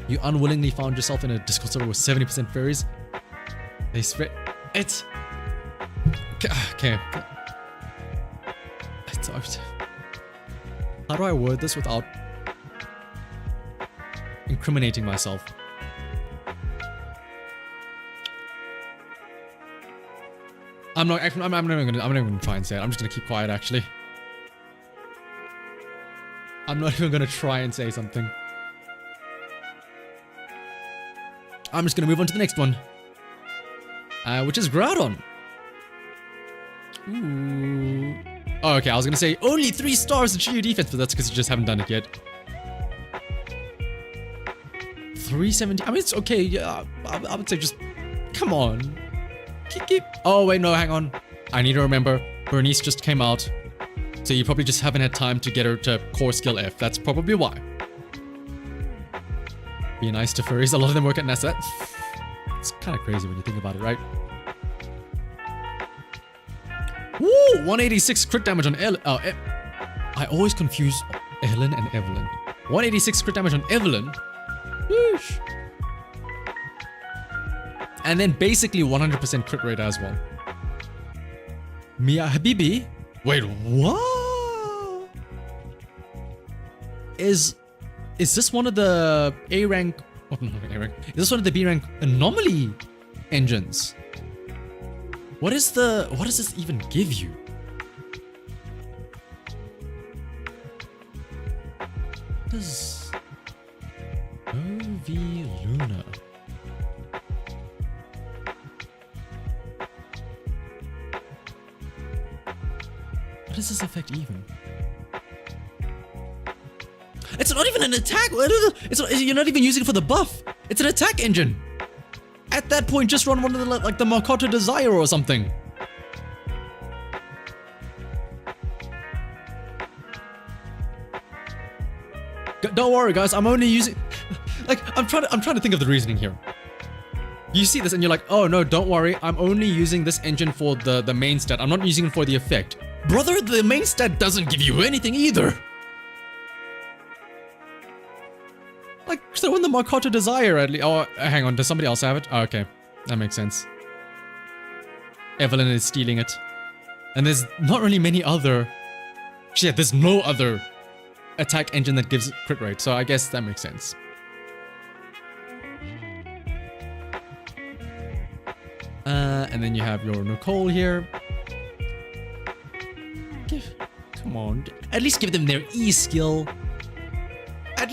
You unwillingly found yourself in a Discord server with 70% fairies. They spread. It's okay. How do I word this without incriminating myself? I'm not even gonna try and say it. I'm just gonna keep quiet, actually. I'm not even gonna try and say something. I'm just gonna move on to the next one. Which is Groudon. Ooh. Oh, okay, I was gonna say only 3 stars in Shiryu defense, but that's because you just haven't done it yet. 370. I mean, it's okay. Yeah, I would say just come on. Keep. Oh wait, no, hang on. I need to remember. Bernice just came out, so you probably just haven't had time to get her to core skill F. That's probably why. Be nice to furries. A lot of them work at NASA. It's kind of crazy when you think about it, right? Woo! 186 crit damage on I always confuse Ellen and Evelyn. 186 crit damage on Evelyn. Whoosh. And then basically 100% crit rate as well. Mia Habibi? Wait, what? Is this one of the A rank? Oh, not A rank. Is this one of the B rank anomaly engines? What does this even give you? What does OV Luna? What does this affect even? It's not even an attack. You're not even using it for the buff. It's an attack engine. At that point, just run one of the like the Makoto Desire or something. Don't worry, guys. I'm only using. Like I'm trying to think of the reasoning here. You see this and you're like, oh no, don't worry. I'm only using this engine for the main stat. I'm not using it for the effect. Brother, the main stat doesn't give you anything either. Like, so when the Makoto Desire at least. Oh, hang on. Does somebody else have it? Oh, okay. That makes sense. Evelyn is stealing it. And there's not really many other. Shit, there's no other attack engine that gives crit rate. So I guess that makes sense. And then you have your Nicole here. Come on. At least give them their E skill. At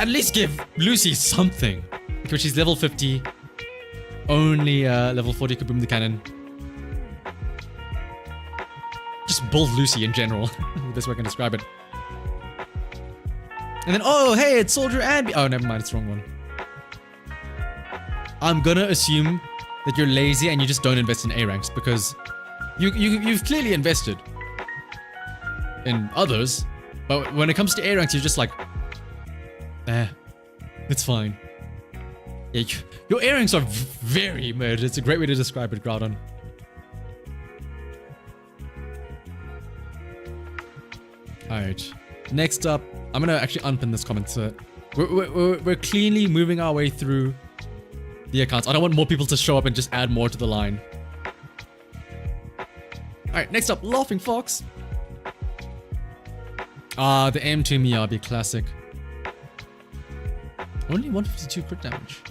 least give Lucy something. Because she's level 50. Only level 40 could boom the cannon. Just build Lucy in general. The best way I can describe it. And then, oh, hey, it's Soldier Anby. Oh, never mind, it's the wrong one. I'm gonna assume that you're lazy and you just don't invest in A ranks because you've clearly invested in others, but when it comes to A ranks, you're just like, it's fine. Yeah, your A ranks are very mid. It's a great way to describe it, Groudon. Alright. Next up, I'm gonna actually unpin this comment. So we're cleanly moving our way through the accounts. I don't want more people to show up and just add more to the line. Alright, next up, Laughing Fox. Ah, the M2 Miyabi classic. Only 152 crit damage.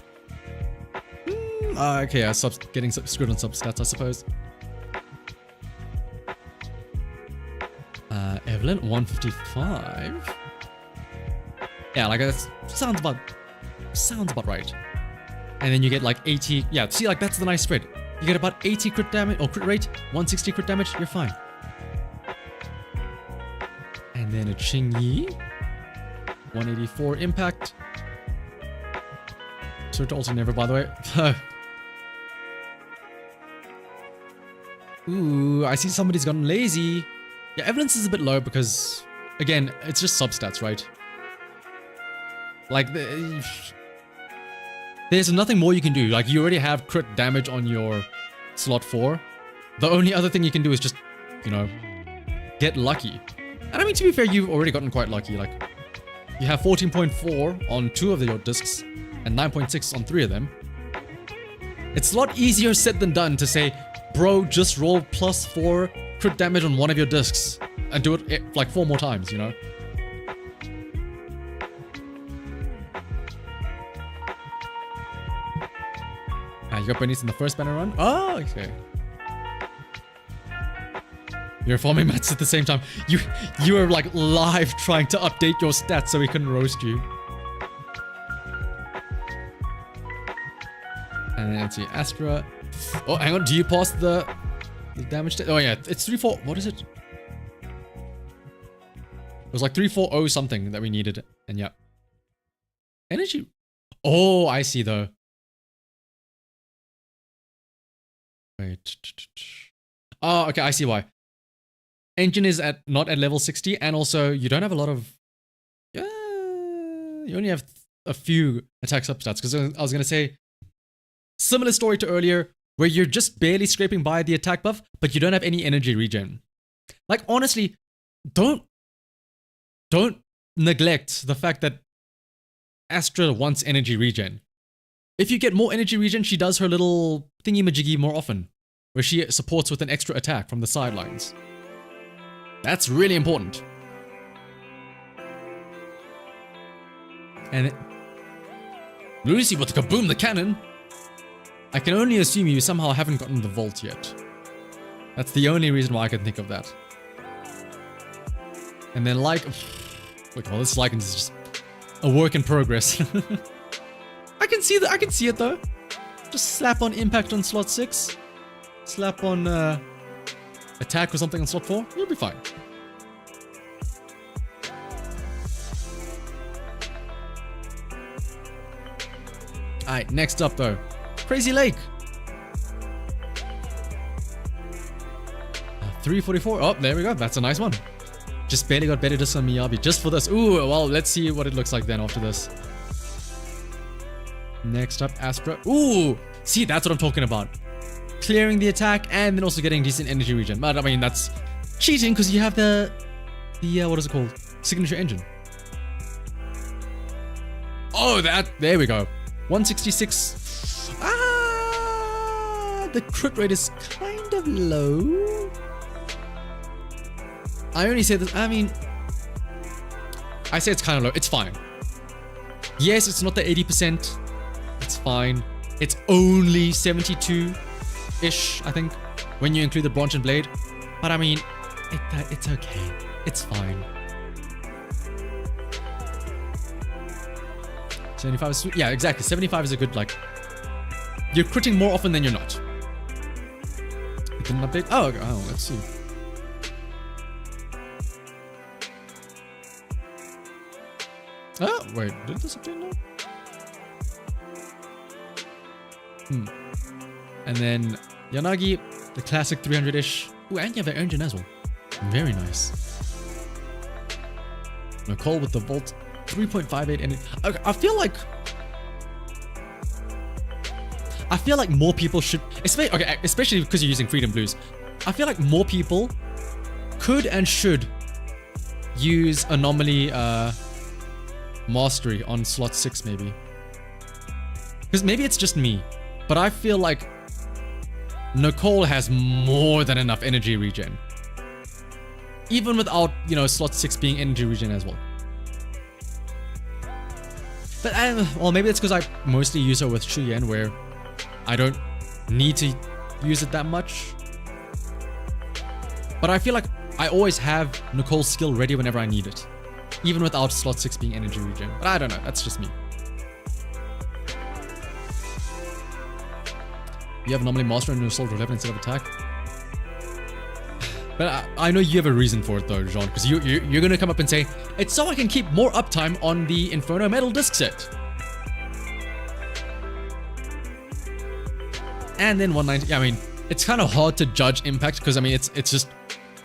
Okay, yeah, getting screwed on substats, I suppose. Evelyn, 155. Yeah, like that sounds about right. And then you get like 80. Yeah, see, like that's the nice spread. You get about 80 crit damage or crit rate, 160 crit damage. You're fine. And then a Qingyi, 184 impact. Search also never, by the way. Ooh, I see somebody's gotten lazy. Yeah, evidence is a bit low because, again, it's just substats, right? Like, there's nothing more you can do. Like, you already have crit damage on your slot 4. The only other thing you can do is just, you know, get lucky. And I mean, to be fair, you've already gotten quite lucky. Like, you have 14.4 on 2 of your discs and 9.6 on 3 of them. It's a lot easier said than done to say, bro, just roll +4 crit damage on 1 of your discs and do it like 4 more times, you know? You got bunnies in the first banner run? Oh, okay. You're farming mats at the same time. You were like live trying to update your stats so we couldn't roast you. And then let's see, Astra. Oh, hang on. Do you pass the damage? Oh yeah, it's 3-4. What is it? It was like 340 something that we needed, and yeah. Energy. Oh, I see though. Wait. Oh, okay. I see why. Engine is not at level 60, and also you don't have a lot of. You only have a few attack substats. Because I was gonna say, similar story to earlier, where you're just barely scraping by the attack buff, but you don't have any energy regen. Like honestly, don't neglect the fact that Astra wants energy regen. If you get more energy regen, she does her little thingy-majiggy more often, where she supports with an extra attack from the sidelines. That's really important. And Lucy with the kaboom, the cannon. I can only assume you somehow haven't gotten the vault yet. That's the only reason why I can think of that. And then like, look, all this Lycans is just a work in progress. I can see that. I can see it though. Just slap on impact on slot 6. Slap on attack or something on slot 4. You'll be fine. Alright, next up though. Crazy Lake. 344. Oh, there we go. That's a nice one. Just barely got better just on Miyabi just for this. Ooh, well, let's see what it looks like then after this. Next up, Astra. Ooh, see, that's what I'm talking about. Clearing the attack and then also getting decent energy regen. But I mean, that's cheating because you have the what is it called? Signature engine. Oh, there we go. 166. The crit rate is kind of low. I only say this, I mean, I say it's kind of low. It's fine. Yes, it's not the 80%. It's fine. It's only 72-ish, I think, when you include the branch and blade. But I mean, it's okay. It's fine. 75 is sweet. Yeah, exactly. 75 is a good, like, you're critting more often than you're not. It didn't update. Oh, okay. Oh, let's see. Oh, wait. Did this update now? And then Yanagi, the classic 300-ish. Ooh, and you have an engine as well. Very nice. Nicole with the Volt 3.58 and okay, I feel like more people should, especially because you're using Freedom Blues. I feel like more people could and should use Anomaly Mastery on slot 6 maybe. Because maybe it's just me, but I feel like Nicole has more than enough energy regen. Even without, you know, slot 6 being energy regen as well. But, well, maybe it's because I mostly use her with Shu Yan, where I don't need to use it that much. But I feel like I always have Nicole's skill ready whenever I need it. Even without slot 6 being energy regen. But I don't know, that's just me. You have Anomaly Master and Assault 11 instead of attack. But I know you have a reason for it though, Jean, because you're gonna come up and say, it's so I can keep more uptime on the Inferno Metal Disc set. And then 190, I mean, it's kind of hard to judge impact, because I mean, it's just,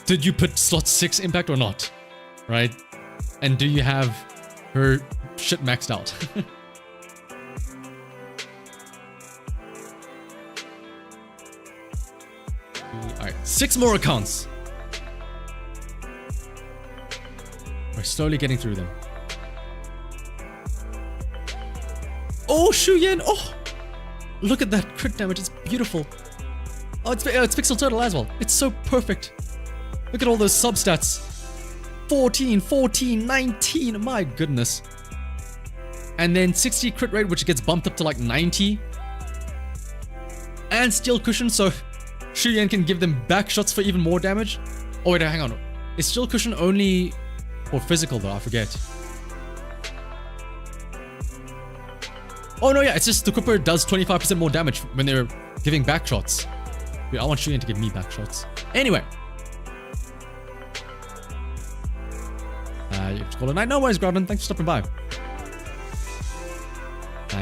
did you put slot 6 impact or not? Right? And do you have her shit maxed out? Alright, 6 more accounts. We're slowly getting through them. Oh, Shu Yan! Oh! Look at that crit damage, it's beautiful. Oh, it's Pixel Turtle as well. It's so perfect. Look at all those substats. 14, 14, 19, my goodness. And then 60 crit rate, which gets bumped up to like 90. And steel cushion, so Shu Yan can give them back shots for even more damage. Oh wait, hang on. Is steel cushion only for physical though? I forget. Oh no, yeah, it's just the Cooper does 25% more damage when they're giving back shots. Wait, I want Shu Yan to give me back shots. Anyway. You have to call it a night. No worries, Groudon. Thanks for stopping by.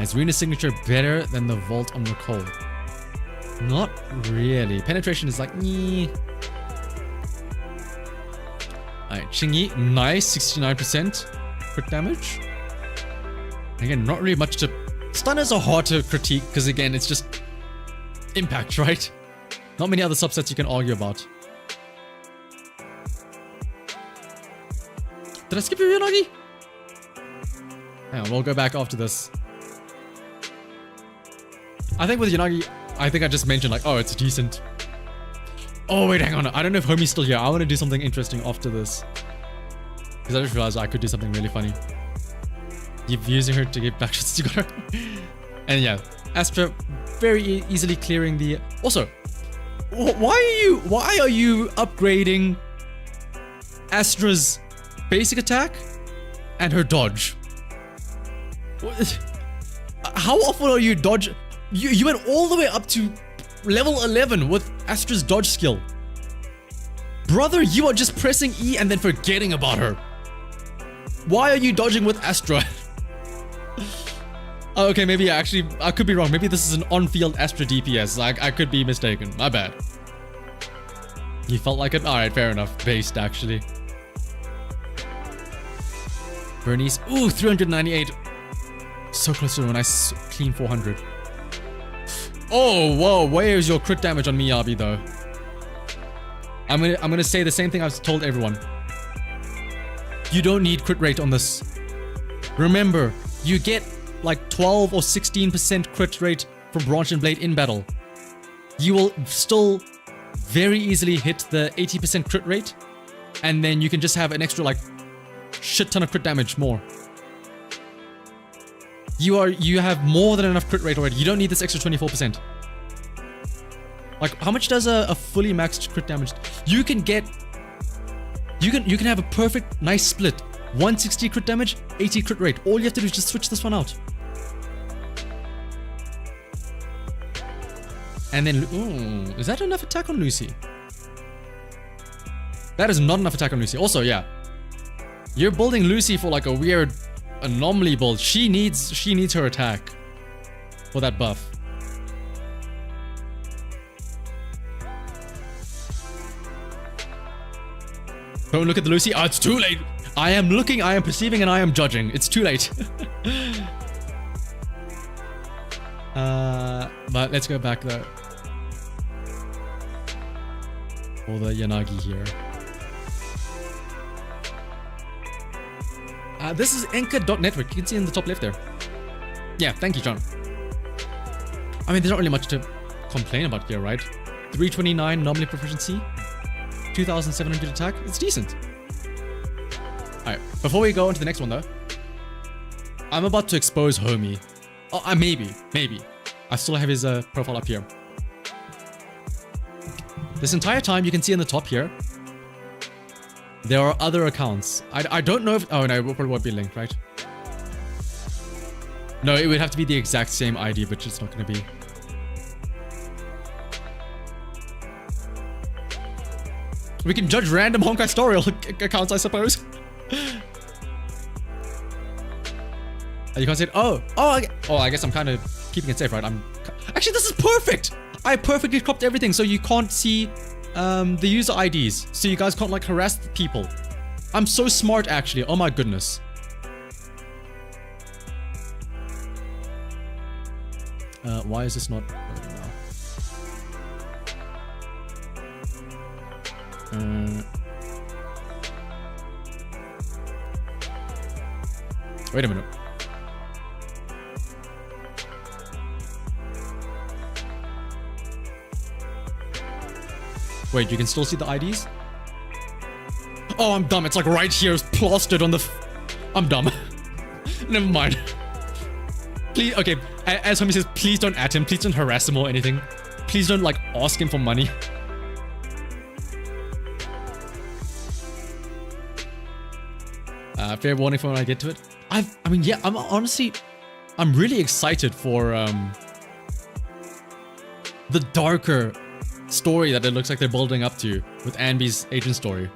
Is Rena's signature better than the Vault on Nicole? Not really. Penetration is like, nyeh. Alright, Xingyi, nice, 69% crit damage. Again, not really much to... Stunners are hard to critique, because again, it's just impact, right? Not many other subsets you can argue about. Did I skip your Yanagi? Hang on, we'll go back after this. I think with Yanagi, I think I just mentioned like, oh, it's decent. Oh, wait, hang on. I don't know if Homie's still here. I want to do something interesting after this. Because I just realized I could do something really funny. Keep using her to get back shots to her. And yeah, Astra very easily clearing the... Also, why are you upgrading Astra's basic attack and her dodge? How often are you dodge? You went all the way up to level 11 with Astra's dodge skill. Brother, you are just pressing E and then forgetting about her. Why are you dodging with Astra? Oh, okay, maybe actually, I could be wrong. Maybe this is an on-field Astra DPS. Like, I could be mistaken. My bad. You felt like it? Alright, fair enough. Based, actually. Bernice. Ooh, 398. So close to when I clean 400. Oh, whoa. Where's your crit damage on Miyabi, though? I'm gonna say the same thing I've told everyone. You don't need crit rate on this. Remember, you get like 12 or 16% crit rate from Branch and Blade in battle. You will still very easily hit the 80% crit rate, and then you can just have an extra like shit ton of crit damage more. You have more than enough crit rate already. You don't need this extra 24%. Like, how much does a fully maxed crit damage? You can have a perfect nice split. 160 crit damage, 80 crit rate. All you have to do is just switch this one out. And then, ooh, is that enough attack on Lucy? That is not enough attack on Lucy. Also, yeah, you're building Lucy for like a weird anomaly build. She needs her attack for that buff. Don't look at the Lucy. Oh, it's too late. I am looking, I am perceiving, and I am judging. It's too late. But let's go back though. For the Yanagi here. This is Anchor.network. You can see in the top left there. Yeah, thank you, John. I mean, there's not really much to complain about here, right? 329 nominal proficiency, 2,700 attack. It's decent. Alright, before we go on to the next one though, I'm about to expose Homie. Oh, maybe. I still have his profile up here. This entire time, you can see in the top here, there are other accounts. I don't know if... Oh no, it probably won't be linked, right? No, it would have to be the exact same ID, but it's not going to be. We can judge random Honkai Star Rail accounts, I suppose. You can't say it. Oh, I guess I'm kind of keeping it safe, right? Actually, this is perfect. I perfectly cropped everything so you can't see the user IDs, so you guys can't like harass the people. I'm so smart, actually. Oh my goodness. Why is this not loading now? Wait a minute. Wait, you can still see the IDs? Oh, I'm dumb. It's like right here. It's plastered on the... I'm dumb. Never mind. Please, okay. As Homie says, please don't at him. Please don't harass him or anything. Please don't, like, ask him for money. Fair warning for when I get to it. I mean, yeah, I'm honestly... I'm really excited for, the darker story that it looks like they're building up to with Anby's agent story.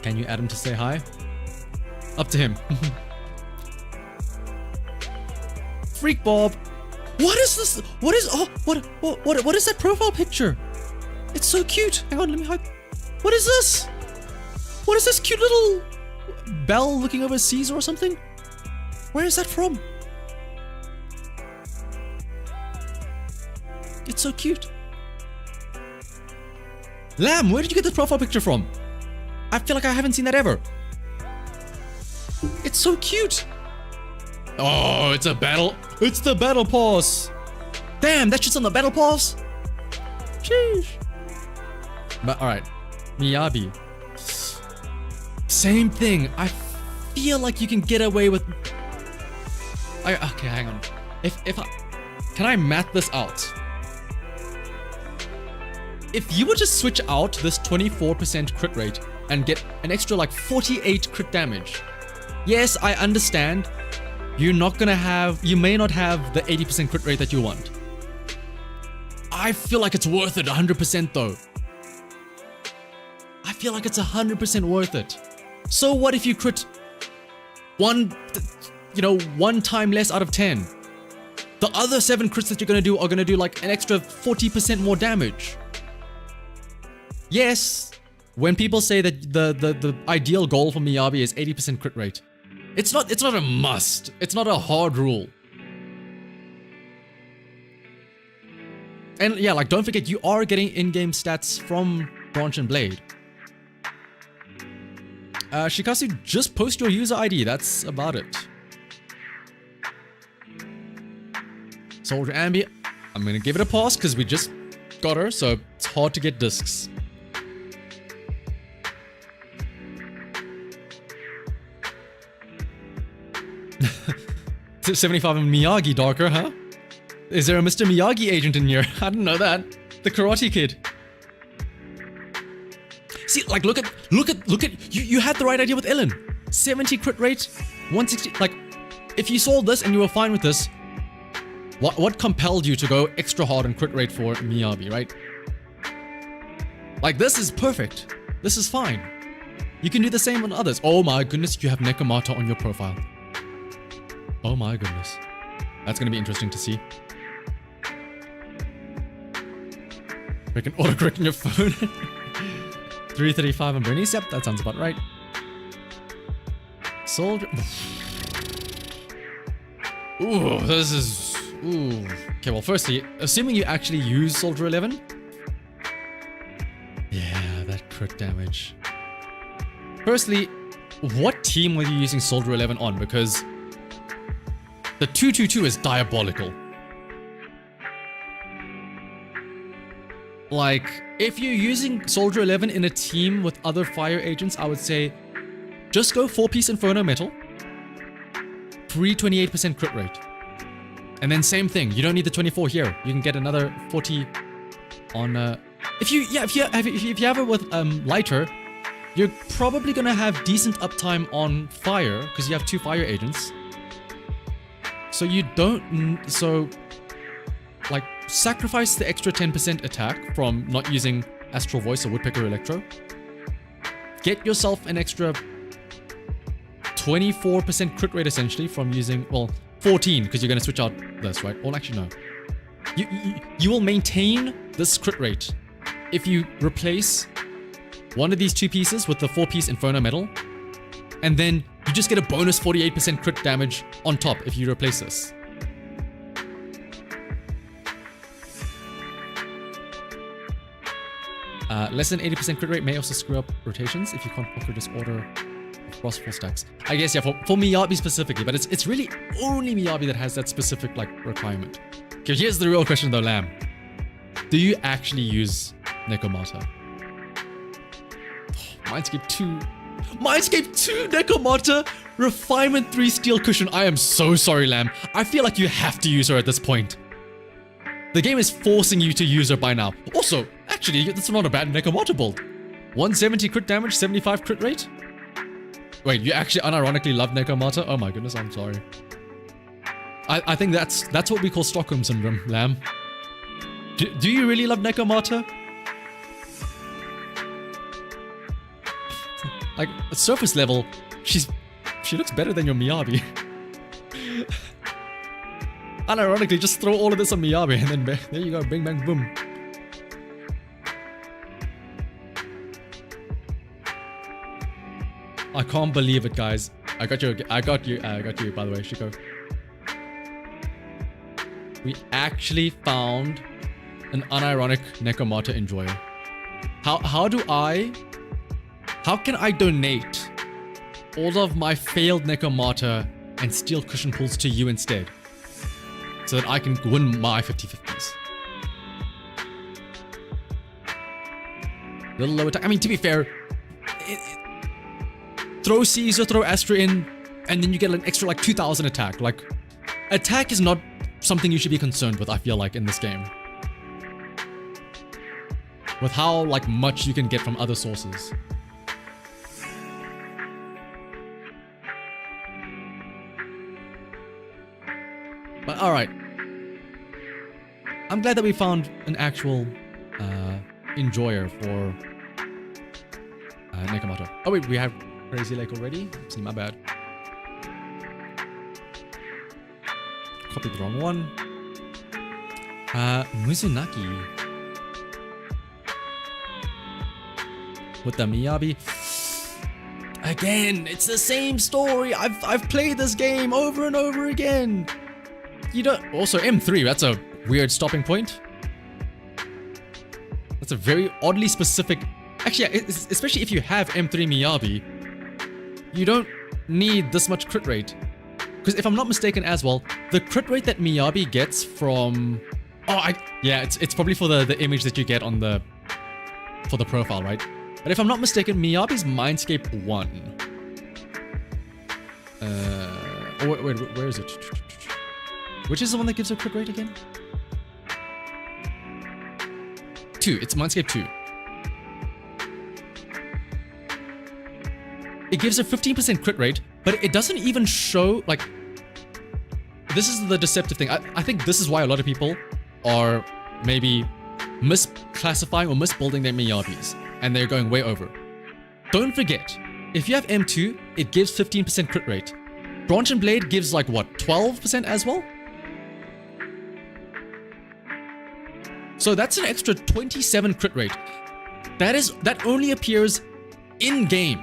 Can you add him to say hi? Up to him. Freak Bob. What is this? What is what is that profile picture? It's so cute. Hang on, let me hide. What is this? What is this cute little bell looking over Caesar or something? Where is that from? It's so cute. Lamb, where did you get this profile picture from? I feel like I haven't seen that ever. It's so cute. Oh, it's a battle. It's the battle pass. Damn, that shit's on the battle pass. Sheesh. But alright, Miyabi. Same thing. I feel like you can get away with... okay, hang on. Can I math this out? If you were to switch out this 24% crit rate and get an extra like 48 crit damage, yes, I understand you may not have the 80% crit rate that you want. I feel like it's worth it 100% though. I feel like it's 100% worth it. So what if you crit one time less out of 10? The other 7 crits that you're gonna do are gonna do like an extra 40% more damage. Yes, when people say that the ideal goal for Miyabi is 80% crit rate, it's not a must. It's not a hard rule. And yeah, like don't forget you are getting in-game stats from Branch and Blade. Shikasu, just post your user ID. That's about it. Soldier Anby, I'm gonna give it a pass because we just got her, so it's hard to get discs. $75 and Miyagi darker, huh? Is there a Mr. Miyagi agent in here? I didn't know that. The Karate Kid. See, like, look at, you had the right idea with Ellen. 70 crit rate, 160, like, if you saw this and you were fine with this, what compelled you to go extra hard on crit rate for Miyabi, right? Like, this is perfect. This is fine. You can do the same on others. Oh my goodness, you have Nekomata on your profile. Oh my goodness. That's gonna be interesting to see. We can autocorrect on your phone. 335 on Bernice. Yep, that sounds about right. Soldier. Ooh, this is... Ooh. Okay, well, firstly, assuming you actually use Soldier 11. Yeah, that crit. damage. Firstly, what team were you using Soldier 11 on? Because the 222 is diabolical. Like, if you're using Soldier 11 in a team with other fire agents, I would say just go 4-piece Inferno Metal, 328% crit rate. And then same thing, you don't need the 24 here. You can get another 40 on if you have it with lighter, you're probably gonna have decent uptime on fire because you have 2 fire agents. So you don't like sacrifice the extra 10% attack from not using Astral Voice or Woodpecker Electro. Get yourself an extra 24% crit rate essentially from using, well, 14 because you're going to switch out this, right? Well, actually no. You will maintain this crit rate if you replace one of these 2 pieces with the 4-piece Inferno Metal, and then you just get a bonus 48% crit damage on top if you replace this. Less than 80% crit rate may also screw up rotations if you can't proc or disorder across 4 stacks. I guess, yeah, for Miyabi specifically, but it's really only Miyabi that has that specific, like, requirement. Okay, here's the real question though, Lamb. Do you actually use Nekomata? Oh, Mindscape 2 Nekomata, Refinement 3 Steel Cushion. I am so sorry, Lamb. I feel like you have to use her at this point. The game is forcing you to use her by now. Also, actually, that's not a bad Nekomata build. 170 crit damage, 75 crit rate? Wait, you actually unironically love Nekomata? Oh my goodness, I'm sorry. I think that's what we call Stockholm Syndrome, Lamb. Do you really love Nekomata? Like, at surface level, she looks better than your Miyabi. Unironically, just throw all of this on Miyabi and then there you go, bing bang boom. I can't believe it, guys. I got you, by the way, Shiko. We actually found an unironic Nekomata enjoyer. How can I donate all of my failed Nekomata and Steel Cushion pulls to you instead? So that I can win my 50-50s. Little low attack. I mean, to be fair, throw Caesar, throw Astra in, and then you get an extra like 2,000 attack. Like, attack is not something you should be concerned with, I feel like, in this game. With how like much you can get from other sources. But alright. I'm glad that we found an actual enjoyer for Nekomata. Oh wait, we have Crazy Lake already? See, my bad. Copied the wrong one. Muzunaki. With the Miyabi. Again, it's the same story. I've played this game over and over again. You don't. Also, M3. That's a weird stopping point. That's a very oddly specific. Actually, especially if you have M3 Miyabi, you don't need this much crit rate. Because if I'm not mistaken as well, the crit rate that Miyabi gets from. Yeah, it's probably for the image that you get on the profile, right? But if I'm not mistaken, Miyabi's Mindscape 1. Wait, where is it? Which is the one that gives a crit rate again? 2. It's Mindscape 2. It gives a 15% crit rate, but it doesn't even show, like... This is the deceptive thing. I think this is why a lot of people are maybe misclassifying or misbuilding their Miyabis. And they're going way over. Don't forget, if you have M2, it gives 15% crit rate. Branch and Blade gives like what, 12% as well? So that's an extra 27 crit rate. That only appears in game.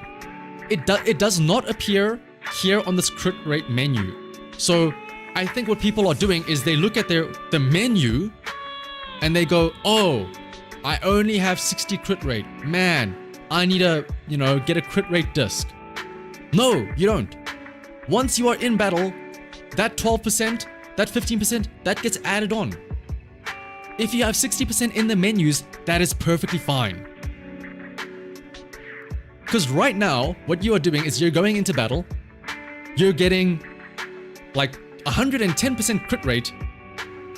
It does not appear here on this crit rate menu. So I think what people are doing is they look at the menu and they go, oh, I only have 60 crit rate. Man, I need to, you know, get a crit rate disc. No, you don't. Once you are in battle, that 12%, that 15%, that gets added on. If you have 60% in the menus, that is perfectly fine. Because right now, what you are doing is you're going into battle, you're getting like 110% crit rate.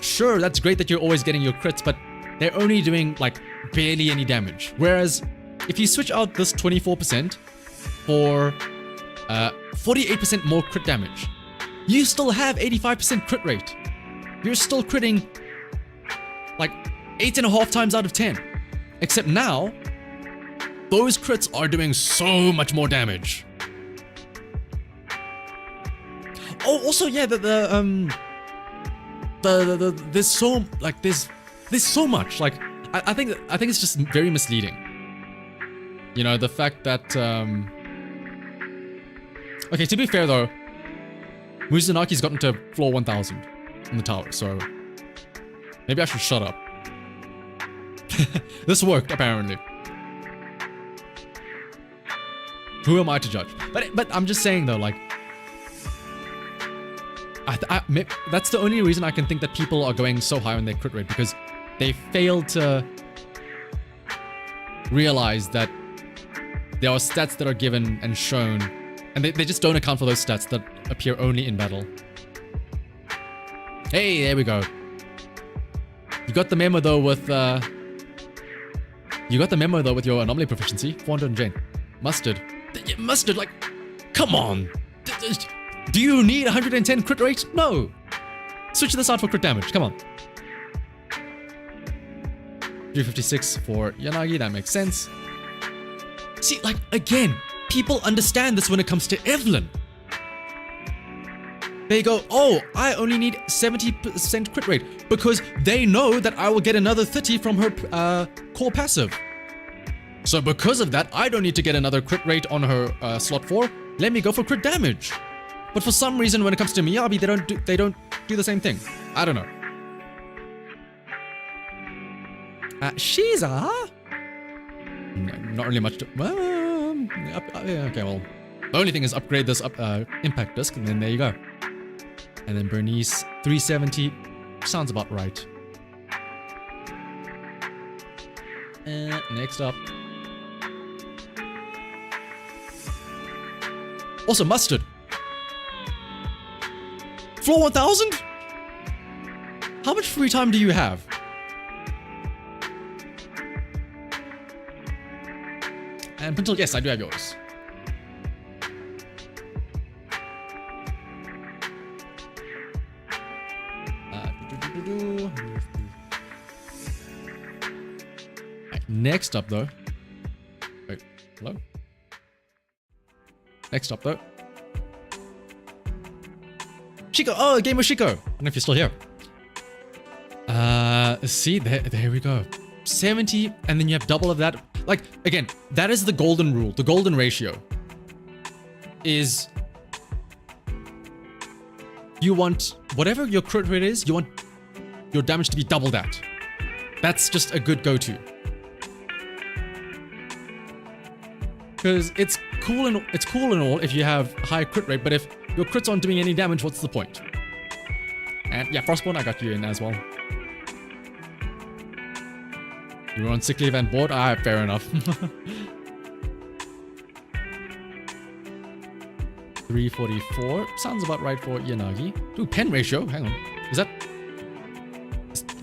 Sure, that's great that you're always getting your crits, but they're only doing like barely any damage. Whereas if you switch out this 24% for 48% more crit damage, you still have 85% crit rate. You're still critting like 8.5 times out of 10. Except now, those crits are doing so much more damage. Oh, also, yeah, there's so like there's so much. Like I think it's just very misleading. You know, the fact that okay, to be fair though, Muzanaki's gotten to floor 1000 in the tower, so maybe I should shut up. This worked apparently. Who am I to judge? But I'm just saying though, like, that's the only reason I can think that people are going so high on their crit rate, because they failed to realize that there are stats that are given and shown, and they just don't account for those stats that appear only in battle. Hey, there we go. You got the memo though with your anomaly proficiency, 400 Jane. Mustard. Mustard, like, come on. Do you need 110 crit rate? No. Switch this out for crit damage. Come on. 356 for Yanagi. That makes sense. See, like, again, people understand this when it comes to Evelyn. They go, oh, I only need 70% crit rate because they know that I will get another 30 from her core passive. So because of that, I don't need to get another crit rate on her slot 4. Let me go for crit damage. But for some reason, when it comes to Miyabi, they don't do the same thing. I don't know. Shiza? Not really much to... okay, well... The only thing is upgrade this impact disc, and then there you go. And then Bernice, 370. Sounds about right. Next up. Also, Mustard. Floor 1000? How much free time do you have? And Pintle, yes, I do have yours. Right, next up, though. Wait, hello? Next up, though. Chico! Oh, Game of Chico! I don't know if you're still here. See, there we go. 70, and then you have double of that. Like, again, that is the golden rule. The golden ratio is you want, whatever your crit rate is, you want your damage to be double that. That's just a good go-to. Because it's cool and all if you have high crit rate, but if your crits aren't doing any damage, what's the point? And yeah, Frostborn, I got you in as well. You were on sick leave and bored? Ah, fair enough. 344. Sounds about right for Yanagi. Ooh, pen ratio. Hang on. Is that...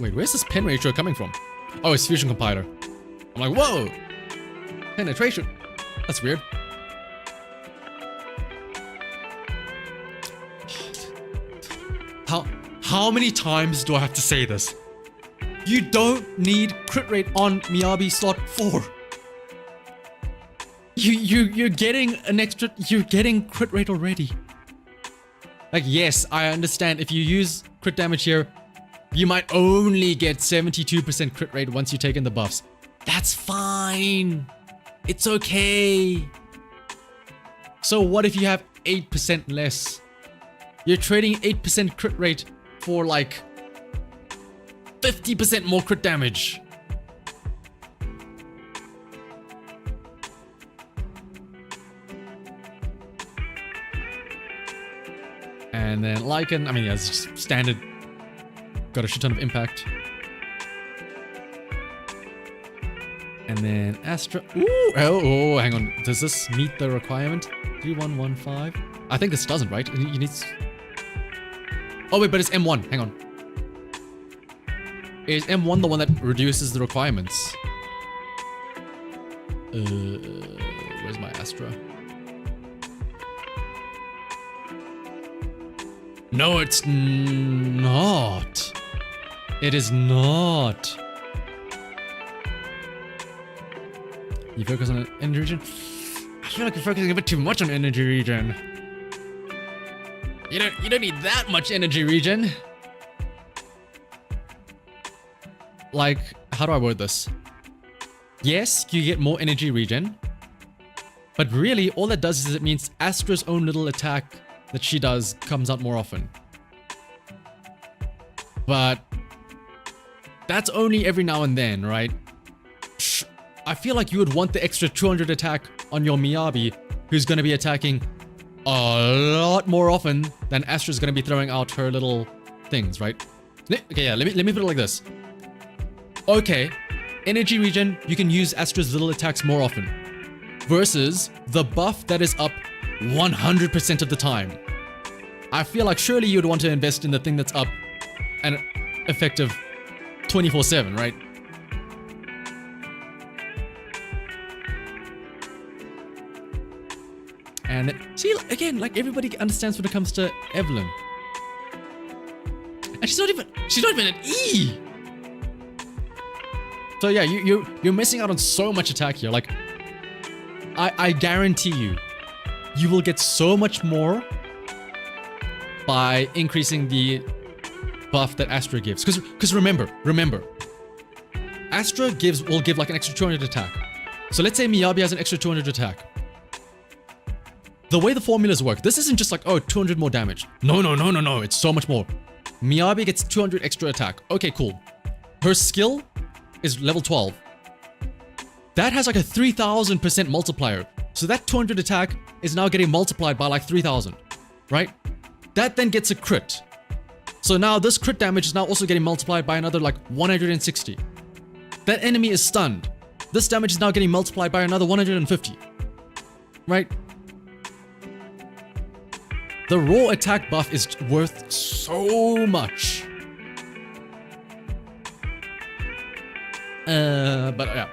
Wait, where's this pen ratio coming from? Oh, it's Fusion Compiler. I'm like, whoa! Penetration. That's weird. How many times do I have to say this? You don't need crit rate on Miyabi slot 4. You're getting an extra, you're getting crit rate already. Like, yes, I understand if you use crit damage here, you might only get 72% crit rate once you take in the buffs. That's fine. It's okay. So what if you have 8% less? You're trading 8% crit rate for like 50% more crit damage. And then Lycan, I mean, yeah, it's just standard. Got a shit ton of impact. And then Astra. Ooh! Oh, hang on. Does this meet the requirement? 3115? I think this doesn't, right? You need... Oh, wait, but it's M1. Hang on. Is M1 the one that reduces the requirements? Where's my Astra? No, it's not. It is not. You focus on an energy region? I feel like you're focusing a bit too much on energy region. You don't need that much energy region. Like, how do I word this? Yes, you get more energy regen, but really all that does is it means Astra's own little attack that she does comes out more often. But that's only every now and then, right? I feel like you would want the extra 200 attack on your Miyabi, who's going to be attacking a lot more often than Astra's going to be throwing out her little things, right? Okay, yeah, let me put it like this. Okay, energy regen, you can use Astra's little attacks more often. Versus the buff that is up 100% of the time. I feel like surely you'd want to invest in the thing that's up and effective 24/7, right? And see, again, like everybody understands when it comes to Evelyn. And she's not even an E! So yeah, you're missing out on so much attack here. Like, I guarantee you will get so much more by increasing the buff that Astra gives. Because remember, Astra will give like an extra 200 attack. So let's say Miyabi has an extra 200 attack. The way the formulas work, this isn't just like, oh, 200 more damage. No, it's so much more. Miyabi gets 200 extra attack. Okay, cool. Her skill is level 12. That has like a 3000% multiplier. So that 200 attack is now getting multiplied by like 3000, right? That then gets a crit. So now this crit damage is now also getting multiplied by another like 160. That enemy is stunned. This damage is now getting multiplied by another 150, right? The raw attack buff is worth so much. But yeah.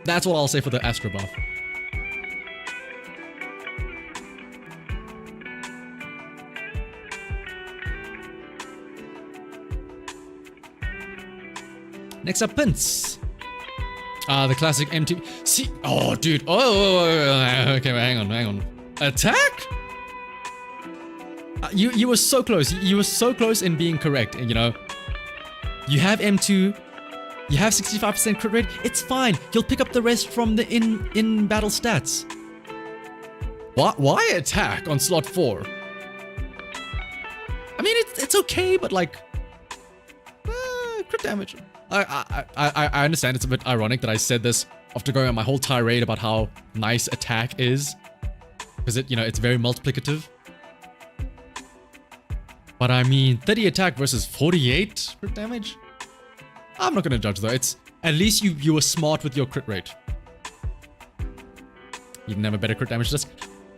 That's what I'll say for the Astra buff. Next up, Pince. The classic MT. See, oh, dude. Oh, okay, hang on. Attack? You were so close. You were so close in being correct. And you know, you have M2. You have 65% crit rate. It's fine. You'll pick up the rest from the in battle stats. Why attack on slot 4? I mean, it's okay, but like, crit damage. I understand it's a bit ironic that I said this after going on my whole tirade about how nice attack is, because it's very multiplicative. But I mean, 30 attack versus 48 crit damage. I'm not gonna judge though. It's at least you were smart with your crit rate. You didn't have a better crit damage.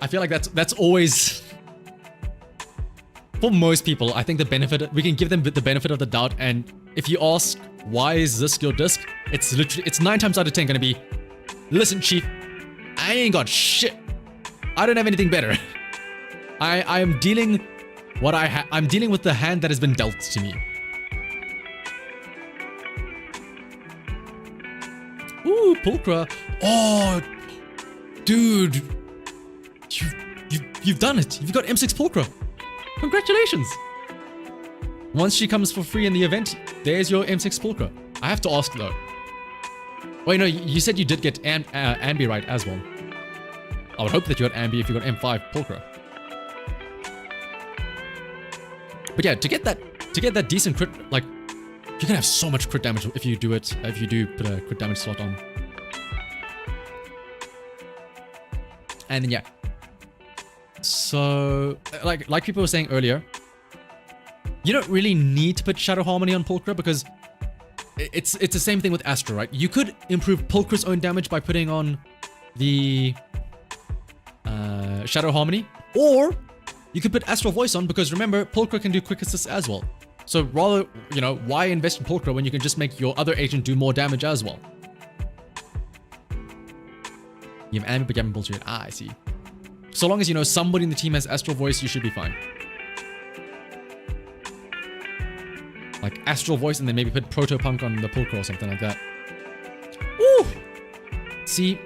I feel like that's always, for most people, I think the benefit, we can give them the benefit of the doubt. And if you ask, why is this your disc? It's 9 times out of 10 gonna be, listen, chief, I ain't got shit. I don't have anything better. I am dealing what I'm dealing with the hand that has been dealt to me. Ooh, Pulchra. Oh, dude. You've done it. You've got M6 Pulchra. Congratulations. Once she comes for free in the event, there's your M6 Pulchra. I have to ask though. Wait, no, you said you did get Anby right as well. I would hope that you got Anby if you got M5 Pulchra. But yeah, to get that decent crit, like, you're gonna have so much crit damage if you do put a crit damage slot on. And then yeah. So, like people were saying earlier, you don't really need to put Shadow Harmony on Pulchra because it's the same thing with Astro, right? You could improve Pulchra's own damage by putting on the Shadow Harmony, or you could put Astral Voice on because remember, Pulchra can do quick assist as well. So rather, you know, why invest in Pulchra when you can just make your other agent do more damage as well? You have Anby, but you haven't Pulchra yet. Ah, I see. So long as you know somebody in the team has Astral Voice, you should be fine. Like Astral Voice and then maybe put Protopunk on the Pulchra or something like that. Woo! See?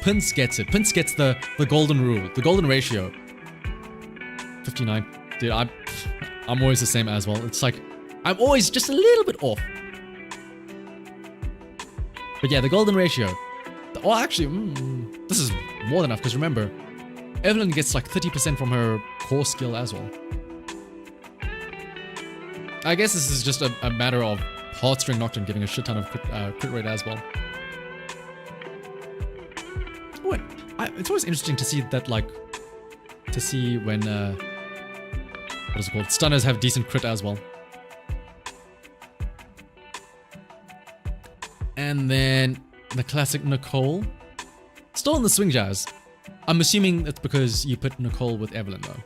Pince gets it. Pince gets the golden rule, the golden ratio. 59. Dude, I'm always the same as well. It's like, I'm always just a little bit off. But yeah, the golden ratio. Oh, actually, this is more than enough because remember, Evelyn gets like 30% from her core skill as well. I guess this is just a matter of Heartstring Nocturne giving a shit ton of crit rate as well. Oh, it's always interesting to see that, like, to see when, what is it called? Stunners have decent crit as well. And then the classic Nicole. Still in the swing jazz. I'm assuming that's because you put Nicole with Evelyn though.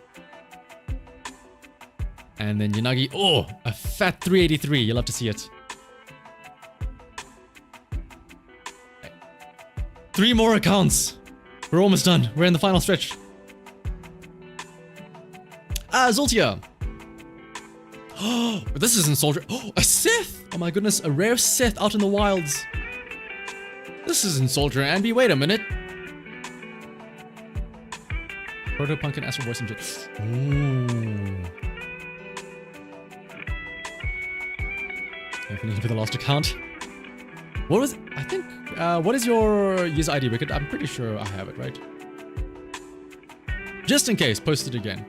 And then Yanagi. Oh, a fat 383. You'll love to see it. 3 more accounts. We're almost done. We're in the final stretch. Zultia. Oh, this isn't Soldier. Oh, a Sith. Oh my goodness, a rare Sith out in the wilds. This isn't Soldier Anby. Wait a minute. Protopunk and Astral Voice and Jet. Ooh. Definitely for the last account. What was? I think. What is your user ID, Wicked? I'm pretty sure I have it, right? Just in case, post it again.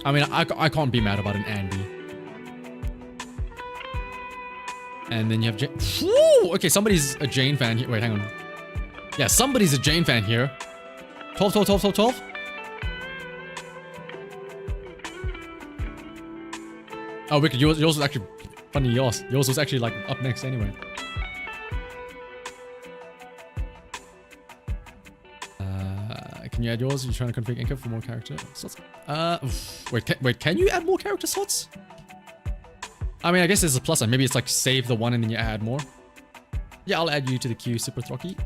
I mean, I can't be mad about an Anby. And then you have Jane. Woo! Okay, somebody's a Jane fan here. Wait, hang on. Yeah, somebody's a Jane fan here. 12, 12, 12, 12, 12. Oh, Wicked, yours was actually... Funny, yours was actually, like, up next anyway. Can you add yours? You're trying to configure Inca for more character slots? Wait, can you add more character slots? I mean, I guess there's a plus sign. Maybe it's like save the one and then you add more. Yeah, I'll add you to the queue, Super Throcky.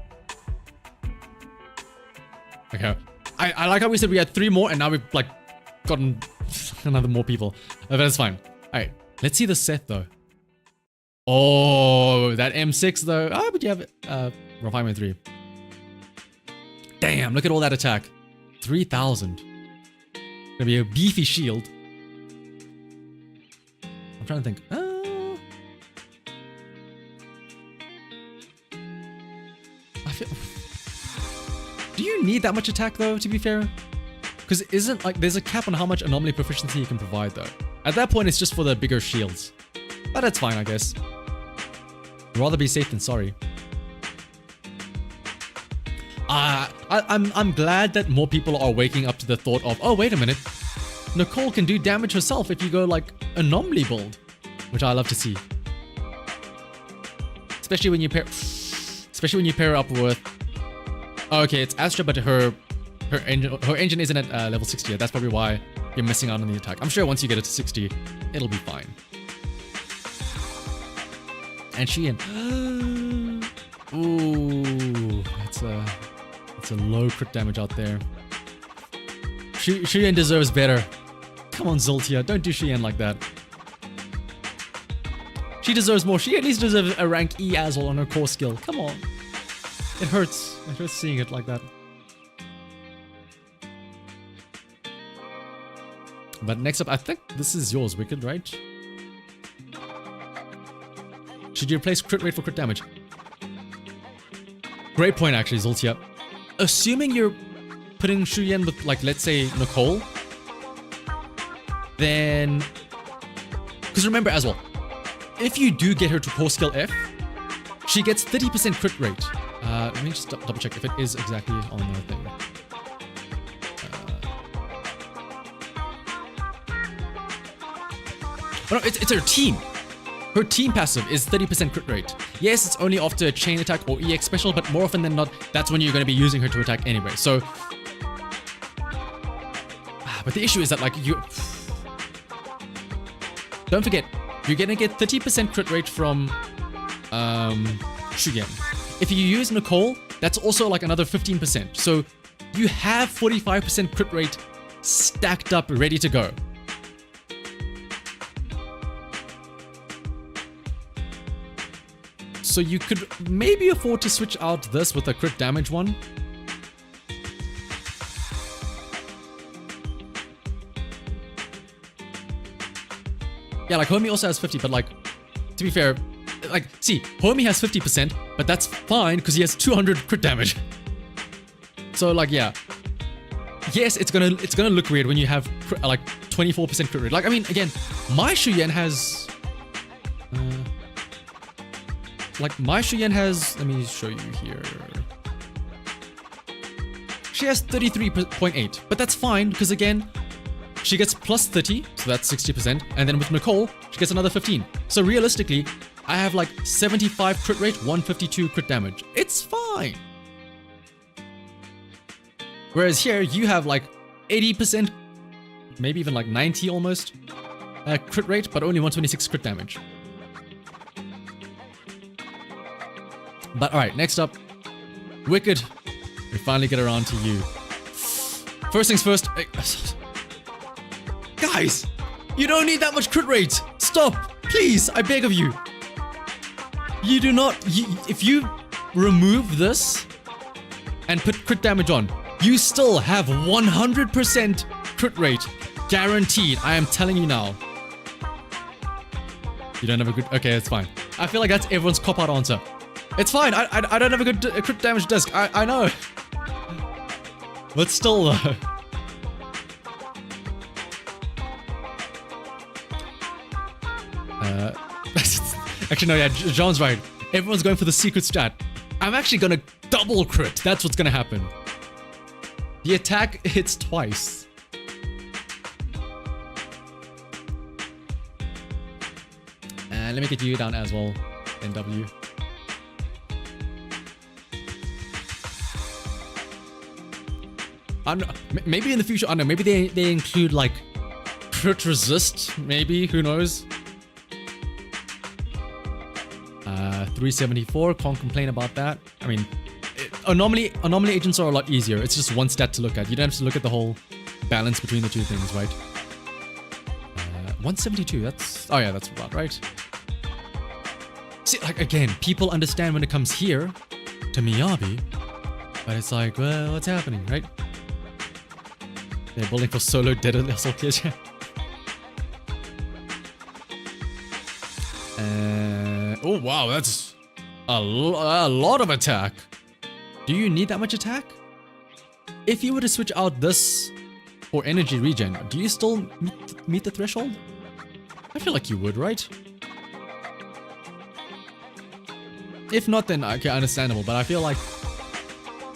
Okay. I like how we said we had 3 more and now we've like gotten another more people. But that's fine. Alright, let's see the set though. Oh, that M6 though. Ah, but you have Refinement 3. Damn, look at all that attack. 3,000. Gonna be a beefy shield. I'm trying to think. I feel... Do you need that much attack though, to be fair? Because isn't like there's a cap on how much anomaly proficiency you can provide though. At that point, it's just for the bigger shields. But that's fine, I guess. Rather be safe than sorry. I'm glad that more people are waking up to the thought of, oh, wait a minute. Nicole can do damage herself if you go like anomaly build, which I love to see. Especially when you pair her up with. Oh, okay, it's Astra, but her engine isn't at level 60 yet. That's probably why you're missing out on the attack. I'm sure once you get it to 60, it'll be fine. And Sheehan. Ooh, that's a low crit damage out there. Sheehan deserves better. Come on, Zultia, don't do Sheehan like that. She deserves more. She at least deserves a rank E as well on her core skill. Come on. It hurts. It hurts seeing it like that. But next up, I think this is yours, Wicked, right? Should you replace crit rate for crit damage? Great point, actually, Zultia. Assuming you're putting Shuyen with, like, let's say, Nicole, then... Because remember as well, if you do get her to core skill F, she gets 30% crit rate. Let me just double check if it is exactly on the thing. Oh no, it's her team. Her team passive is 30% crit rate. Yes, it's only after a chain attack or EX special, but more often than not, that's when you're going to be using her to attack anyway. So, but the issue is that like don't forget, you're going to get 30% crit rate from Shuyen. If you use Nicole, that's also like another 15%. So you have 45% crit rate stacked up, ready to go. So you could maybe afford to switch out this with a crit damage one. Yeah, like Homie also has 50, but like, to be fair, like, see, Homie has 50%, but that's fine because he has 200 crit damage. So like, yeah. Yes, it's gonna look weird when you have like 24% crit rate. Like, I mean, again, my Shuyen has... like my Shuyen has, let me show you here. She has 33.8, but that's fine because again, she gets plus 30, so that's 60%, and then with Nicole, she gets another 15. So realistically, I have like 75 crit rate, 152 crit damage. It's fine. Whereas here, you have like 80%, maybe even like 90 almost, crit rate, but only 126 crit damage. But alright, next up, Wicked. We finally get around to you. First things first. Guys, you don't need that much crit rate. Stop, please, I beg of you. You do not, if you remove this and put crit damage on, you still have 100% crit rate. Guaranteed, I am telling you now. You don't have a good, okay, it's fine. I feel like that's everyone's cop-out answer. It's fine, I don't have a good crit damage disc, I know. But still though. Actually no, yeah, Jean's right. Everyone's going for the secret stat. I'm actually gonna double crit, that's what's gonna happen. The attack hits twice. And let me get you down as well, NW. Maybe in the future, I don't know, maybe they include like crit resist, maybe, who knows? 374, can't complain about that. I mean, anomaly agents are a lot easier. It's just one stat to look at. You don't have to look at the whole balance between the two things, right? 172, that's, oh yeah, that's about right. See, like again, people understand when it comes here to Miyabi, but it's like, well, what's happening, right? They're building for solo dead assault kids. Oh wow, that's a lot of attack. Do you need that much attack? If you were to switch out this for energy regen, do you still meet the threshold? I feel like you would, right? If not, then okay, understandable. But I feel like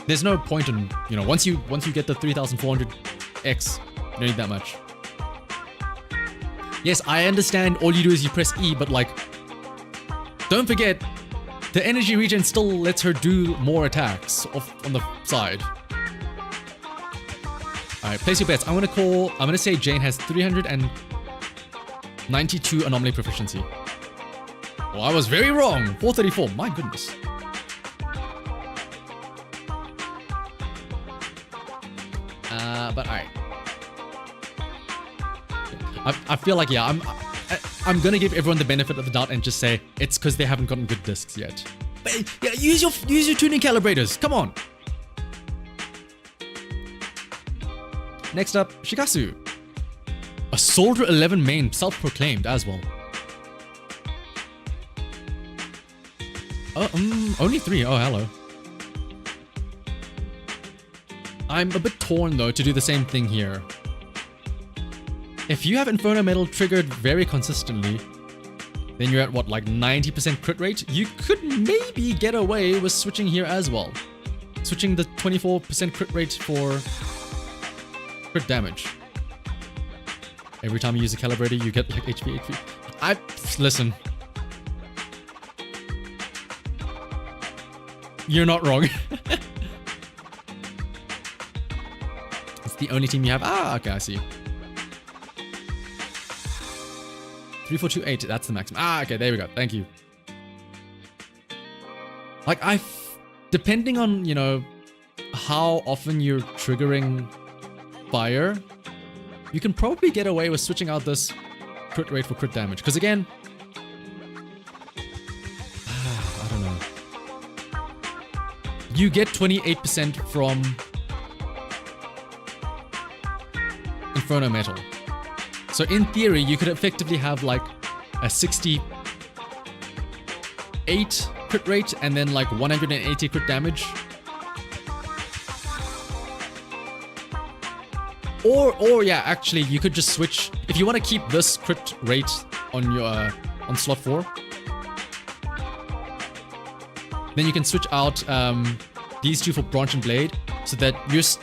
there's no point in, you know, once you get the 3400x, you don't need that much. Yes, I understand. All you do is you press E, but like, don't forget, the energy regen still lets her do more attacks on the side. Alright, place your bets. I'm gonna say Jane has 392 anomaly proficiency. Oh, I was very wrong. 434, my goodness. But alright. I feel like, yeah, I'm gonna give everyone the benefit of the doubt and just say it's because they haven't gotten good discs yet. But yeah, use your tuning calibrators. Come on. Next up, Shikasu. A Soldier 11 main, self-proclaimed as well. Oh, only 3. Oh, hello. I'm a bit torn though to do the same thing here. If you have Inferno Metal triggered very consistently, then you're at what, like 90% crit rate? You could maybe get away with switching here as well. Switching the 24% crit rate for crit damage. Every time you use a calibrator, you get like HP. Listen. You're not wrong. It's the only team you have. Ah, okay, I see. 3428, that's the maximum. Ah, okay, there we go. Thank you. Like, depending on, you know, how often you're triggering fire, you can probably get away with switching out this crit rate for crit damage. Because again, I don't know. You get 28% from Inferno Metal. So in theory, you could effectively have like a 68 crit rate and then like 180 crit damage. Or yeah, actually, you could just switch. If you want to keep this crit rate on your on slot 4, then you can switch out these two for Branch and Blade, so that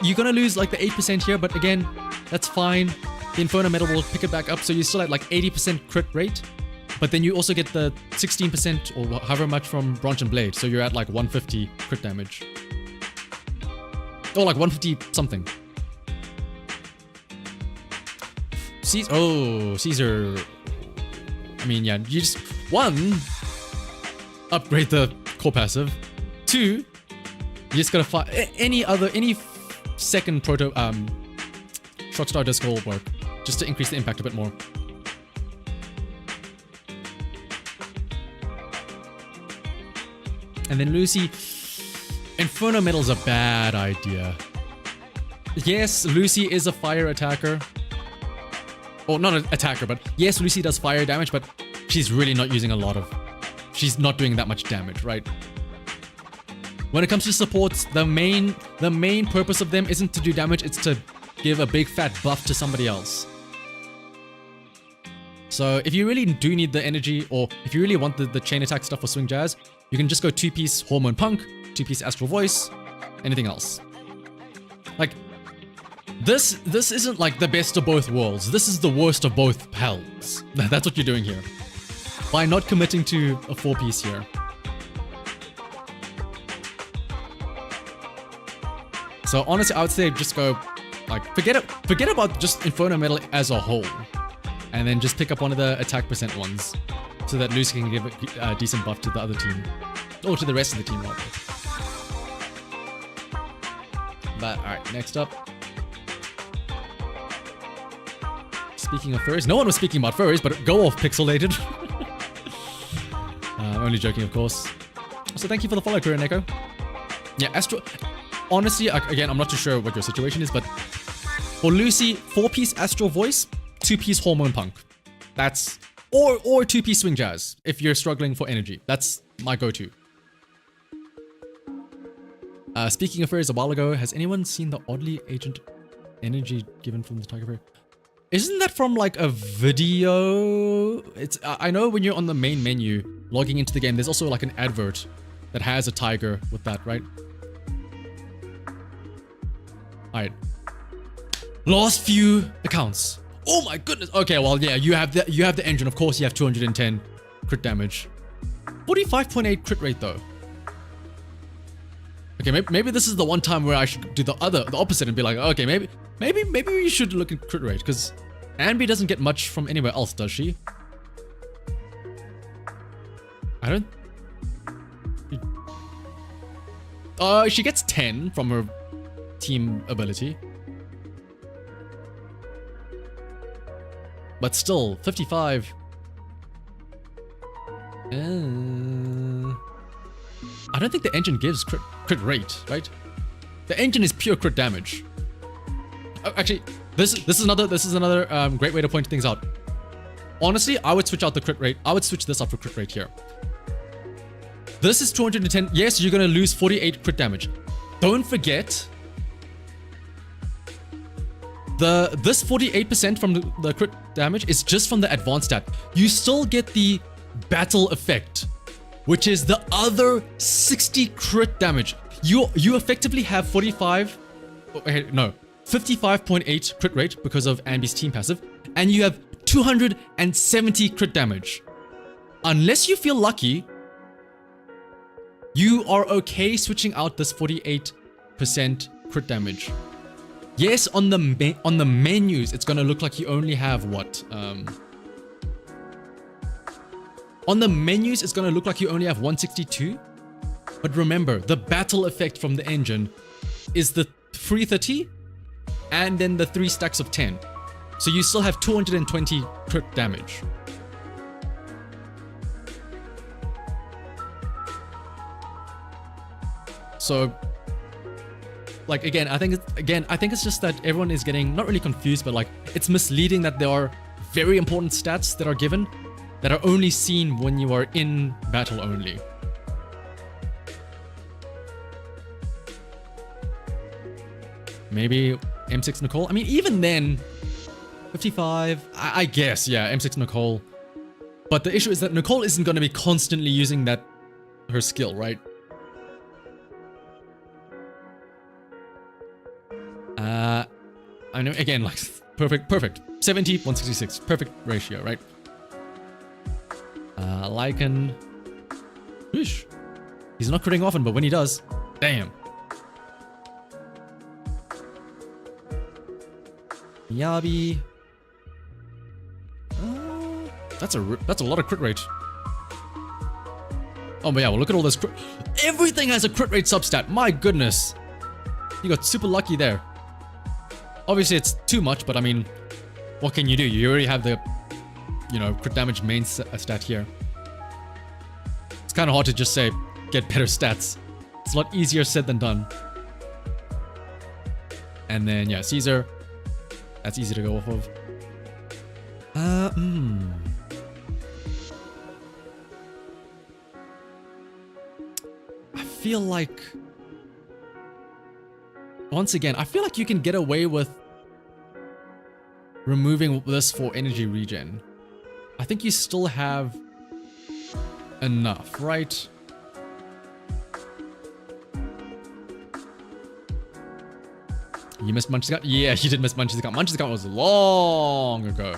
you're gonna lose like the 8% here. But again, that's fine. The Inferno Metal will pick it back up, so you're still at like 80% crit rate. But then you also get the 16% or however much from Branch and Blade, so you're at like 150 crit damage. Or like 150 something. Caesar. I mean, yeah, you just, 1, upgrade the core passive. 2, you just gotta find any second proto Shockstar Disc will work, just to increase the impact a bit more. And then Lucy, Inferno Metal's a bad idea. Yes, Lucy is a fire attacker. Or not an attacker, but yes, Lucy does fire damage, but she's really not using a lot of... She's not doing that much damage, right? When it comes to supports, the main purpose of them isn't to do damage, it's to give a big fat buff to somebody else. So if you really do need the energy, or if you really want the chain attack stuff for Swing Jazz, you can just go 2-piece Hormone Punk, 2-piece Astral Voice, anything else. Like, this isn't like the best of both worlds. This is the worst of both hells. That's what you're doing here. By not committing to a 4-piece here. So honestly, I would say just go, like, forget about just Inferno Metal as a whole. And then just pick up one of the attack percent ones, so that Lucy can give a decent buff to the other team. Or to the rest of the team, rather. But, alright, next up. Speaking of furries, no one was speaking about furries, but go off, Pixelated. Only joking, of course. So thank you for the follow, Kura Neko. Yeah, honestly, again, I'm not too sure what your situation is, but for Lucy, 4-piece Astral Voice, 2-piece Hormone Punk. That's... Or 2-piece Swing Jazz, if you're struggling for energy. That's my go-to. Speaking of furries, a while ago, has anyone seen the oddly agent energy given from the Tiger Fairy? Isn't that from like a video? It's I know when you're on the main menu, logging into the game, there's also like an advert that has a tiger with that, right? Alright. Last few accounts. Oh my goodness. Okay, well, yeah, you have the engine. Of course, you have 210 crit damage. 45.8 crit rate though. Okay, maybe this is the one time where I should do the opposite and be like, okay, maybe we should look at crit rate, because Anby doesn't get much from anywhere else, does she? I don't... she gets 10 from her team ability. But still, 55. I don't think the engine gives crit rate, right? The engine is pure crit damage. Actually, this is another great way to point things out. Honestly, I would switch out the crit rate. I would switch this up for crit rate here. This is 210. Yes, you're gonna lose 48 crit damage. Don't forget, this 48% from the crit damage is just from the advanced stat. You still get the battle effect, which is the other 60 crit damage. You effectively have 55.8 crit rate because of Anby's team passive, and you have 270 crit damage. Unless you feel lucky, you are okay switching out this 48% crit damage. Yes, on the menus, it's gonna look like you only have what? On the menus, it's gonna look like you only have 162. But remember, the battle effect from the engine is the 330 and then the 3 stacks of 10. So you still have 220 crit damage. So, like, again, I think it's just that everyone is getting not really confused, but like it's misleading that there are very important stats that are given that are only seen when you are in battle only. Maybe M6 Nicole. I mean, even then, 55. I guess, yeah, M6 Nicole. But the issue is that Nicole isn't going to be constantly using her skill, right? I know, again, like, perfect. 70, 166. Perfect ratio, right? Lycan. Whoosh. He's not critting often, but when he does, damn. Yabi. That's a lot of crit rate. Oh, but yeah, well, look at all this crit. Everything has a crit rate substat. My goodness. You got super lucky there. Obviously, it's too much, but I mean, what can you do? You already have the, crit damage main stat here. It's kind of hard to just say, get better stats. It's a lot easier said than done. And then, yeah, Caesar. That's easy to go off of. I feel like... Once again, I feel like you can get away with removing this for energy regen. I think you still have enough, right? You missed Munch's Account? Yeah, you did miss Munch's Account. Munch's Account was long ago.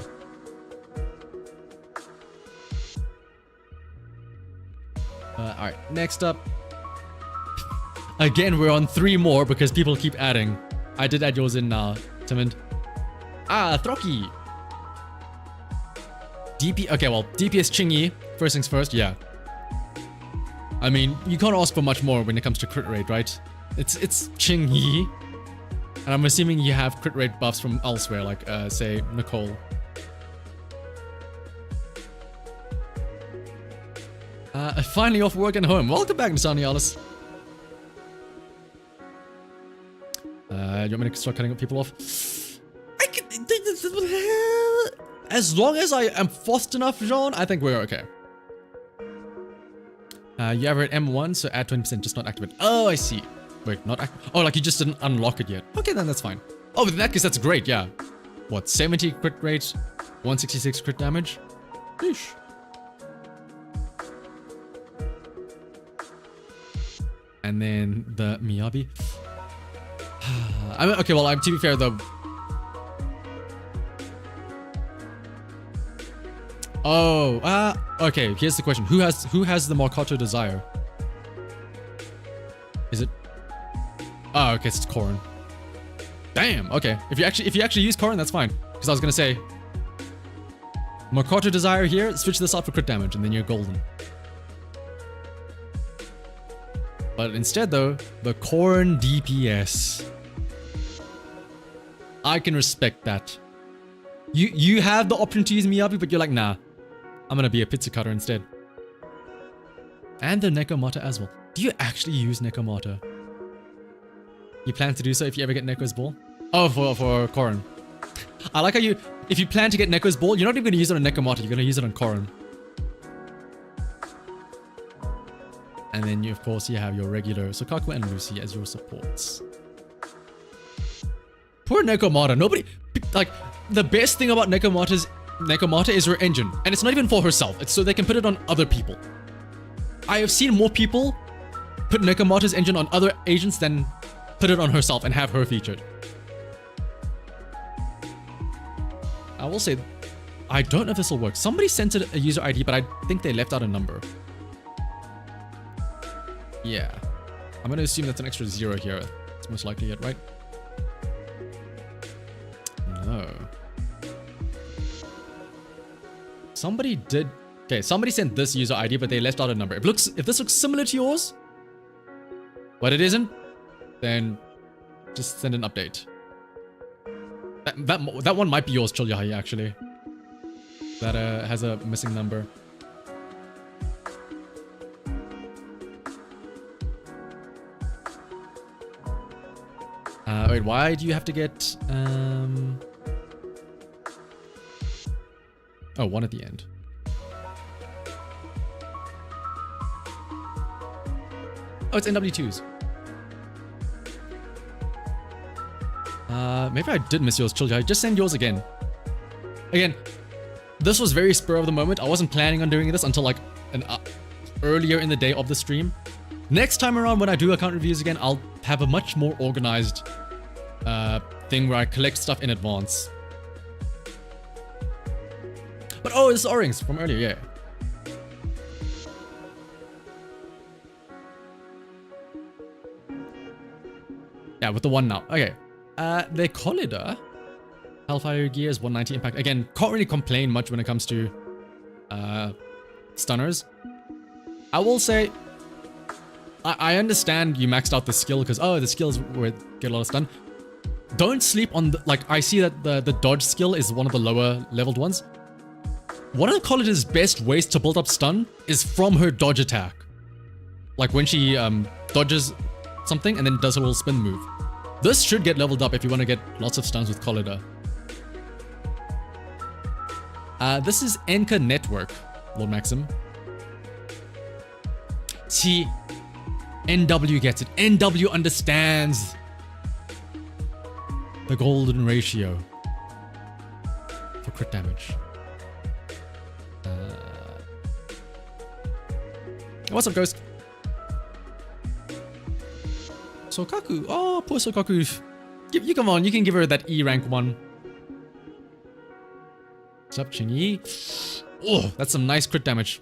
Alright, next up. Again, we're on 3 more because people keep adding. I did add yours in now, Timond. Throcky. DP, okay, well, DPS Chingy, first things first, yeah. I mean, you can't ask for much more when it comes to crit rate, right? It's Chingy. And I'm assuming you have crit rate buffs from elsewhere, like, say, Nicole. Finally off work and home. Welcome back, Nisanialis. You want me to start cutting up people off? As long as I am fast enough, Jean, I think we're okay. You ever at M1, so add 20%, just not activate. Oh, I see. Wait, not active. Oh, like you just didn't unlock it yet. Okay, then that's fine. Oh, in that case, that's great, yeah. What, 70 crit rate, 166 crit damage? Sheesh. And then the Miyabi. I mean, okay, well, to be fair, though. Oh, okay, here's the question. Who has the Marcato Desire? Is it? Oh, okay, it's Corrin. Damn, okay. If you actually use Corrin, that's fine. Because I was gonna say, Marcato Desire here, switch this out for crit damage, and then you're golden. But instead, though, the Corrin DPS. I can respect that. You have the option to use Miyabi, but you're like, nah. I'm gonna be a pizza cutter instead. And the Nekomata as well. Do you actually use Nekomata? You plan to do so if you ever get Neko's ball? Oh, for Corrin. I like how if you plan to get Neko's ball, you're not even gonna use it on Nekomata, you're gonna use it on Corrin. And then you, of course, you have your regular Sokaku and Lucy as your supports. Poor Nekomata. Nobody, like, the best thing about Nekomata is Nekomata is her engine, and it's not even for herself. It's so they can put it on other people. I have seen more people put Nekomata's engine on other agents than put it on herself and have her featured. I will say, I don't know if this will work. Somebody sent it a user ID, but I think they left out a number. Yeah. I'm going to assume that's an extra 0 here. It's most likely it, right? No. Somebody did... Okay, somebody sent this user ID, but they left out a number. If this looks similar to yours, but it isn't, then just send an update. That one might be yours, Chulyahi, actually. That has a missing number. Wait, why do you have to get... Oh, 1 at the end. Oh, it's NW2s. Maybe I did miss yours, Chulja. Just send yours again. Again, this was very spur of the moment. I wasn't planning on doing this until like earlier in the day of the stream. Next time around, when I do account reviews again, I'll have a much more organized thing where I collect stuff in advance. But oh, it's O-rings from earlier, yeah. Yeah, with the 1 now. Okay. The Collider Hellfire Gears 190 impact. Again, can't really complain much when it comes to stunners. I will say, I understand you maxed out the skill because, oh, the skills would get a lot of stun. Don't sleep on the, like, I see that the dodge skill is one of the lower leveled ones. One of the Collider's best ways to build up stun is from her dodge attack. Like when she dodges something and then does a little spin move. This should get leveled up if you want to get lots of stuns with Collider. This is Enka Network, Lord Maxim. See, NW gets it. NW understands the golden ratio for crit damage. What's up, Ghost? Sokaku. Oh, poor Sokaku. You come on, you can give her that E rank 1. What's up, Chingy? Oh, that's some nice crit damage.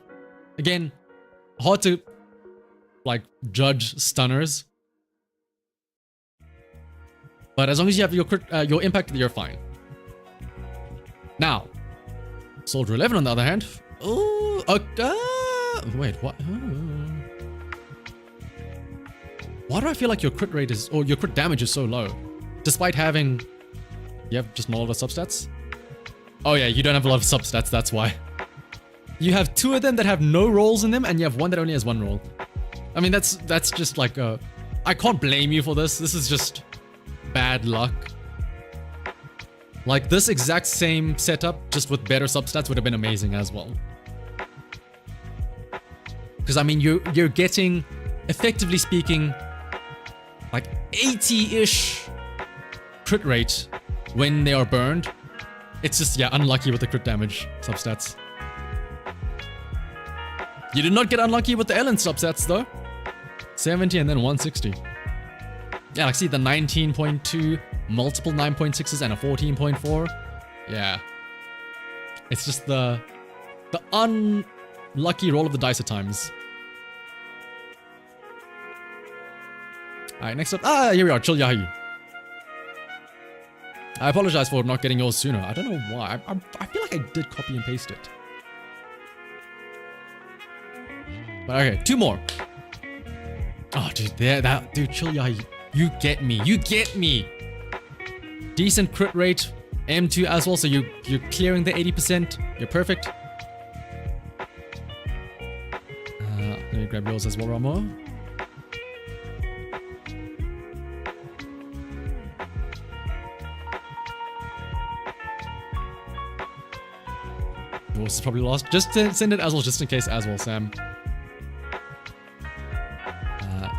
Again, hard to like judge stunners. But as long as you have your impact, you're fine. Now, Soldier 11 on the other hand. Oh, wait, what? Why do I feel like your crit rate is, or your crit damage is so low? Despite having, you have just not a lot of substats? Oh yeah, you don't have a lot of substats, that's why. You have 2 of them that have no rolls in them, and you have 1 that only has 1 roll. I mean, that's just like, I can't blame you for this. This is just bad luck. Like, this exact same setup, just with better substats, would have been amazing as well. Because, I mean, you're getting, effectively speaking, like 80-ish crit rate when they are burned. It's just, yeah, unlucky with the crit damage substats. You did not get unlucky with the Ellen substats, though. 70 and then 160. Yeah, like, see the 19.2, multiple 9.6s and a 14.4. Yeah. It's just the unlucky roll of the dice at times. Alright, next up. Here we are, Chill Yahi. I apologize for not getting yours sooner. I don't know why. I feel like I did copy and paste it. But okay, 2 more. Oh, dude, dude, Chill Yahi. You get me. You get me. Decent crit rate. M2 as well, so you're clearing the 80%. You're perfect. Let me grab yours as well, Ramo. Yours is probably lost. Just send it as well, just in case as well, Sam.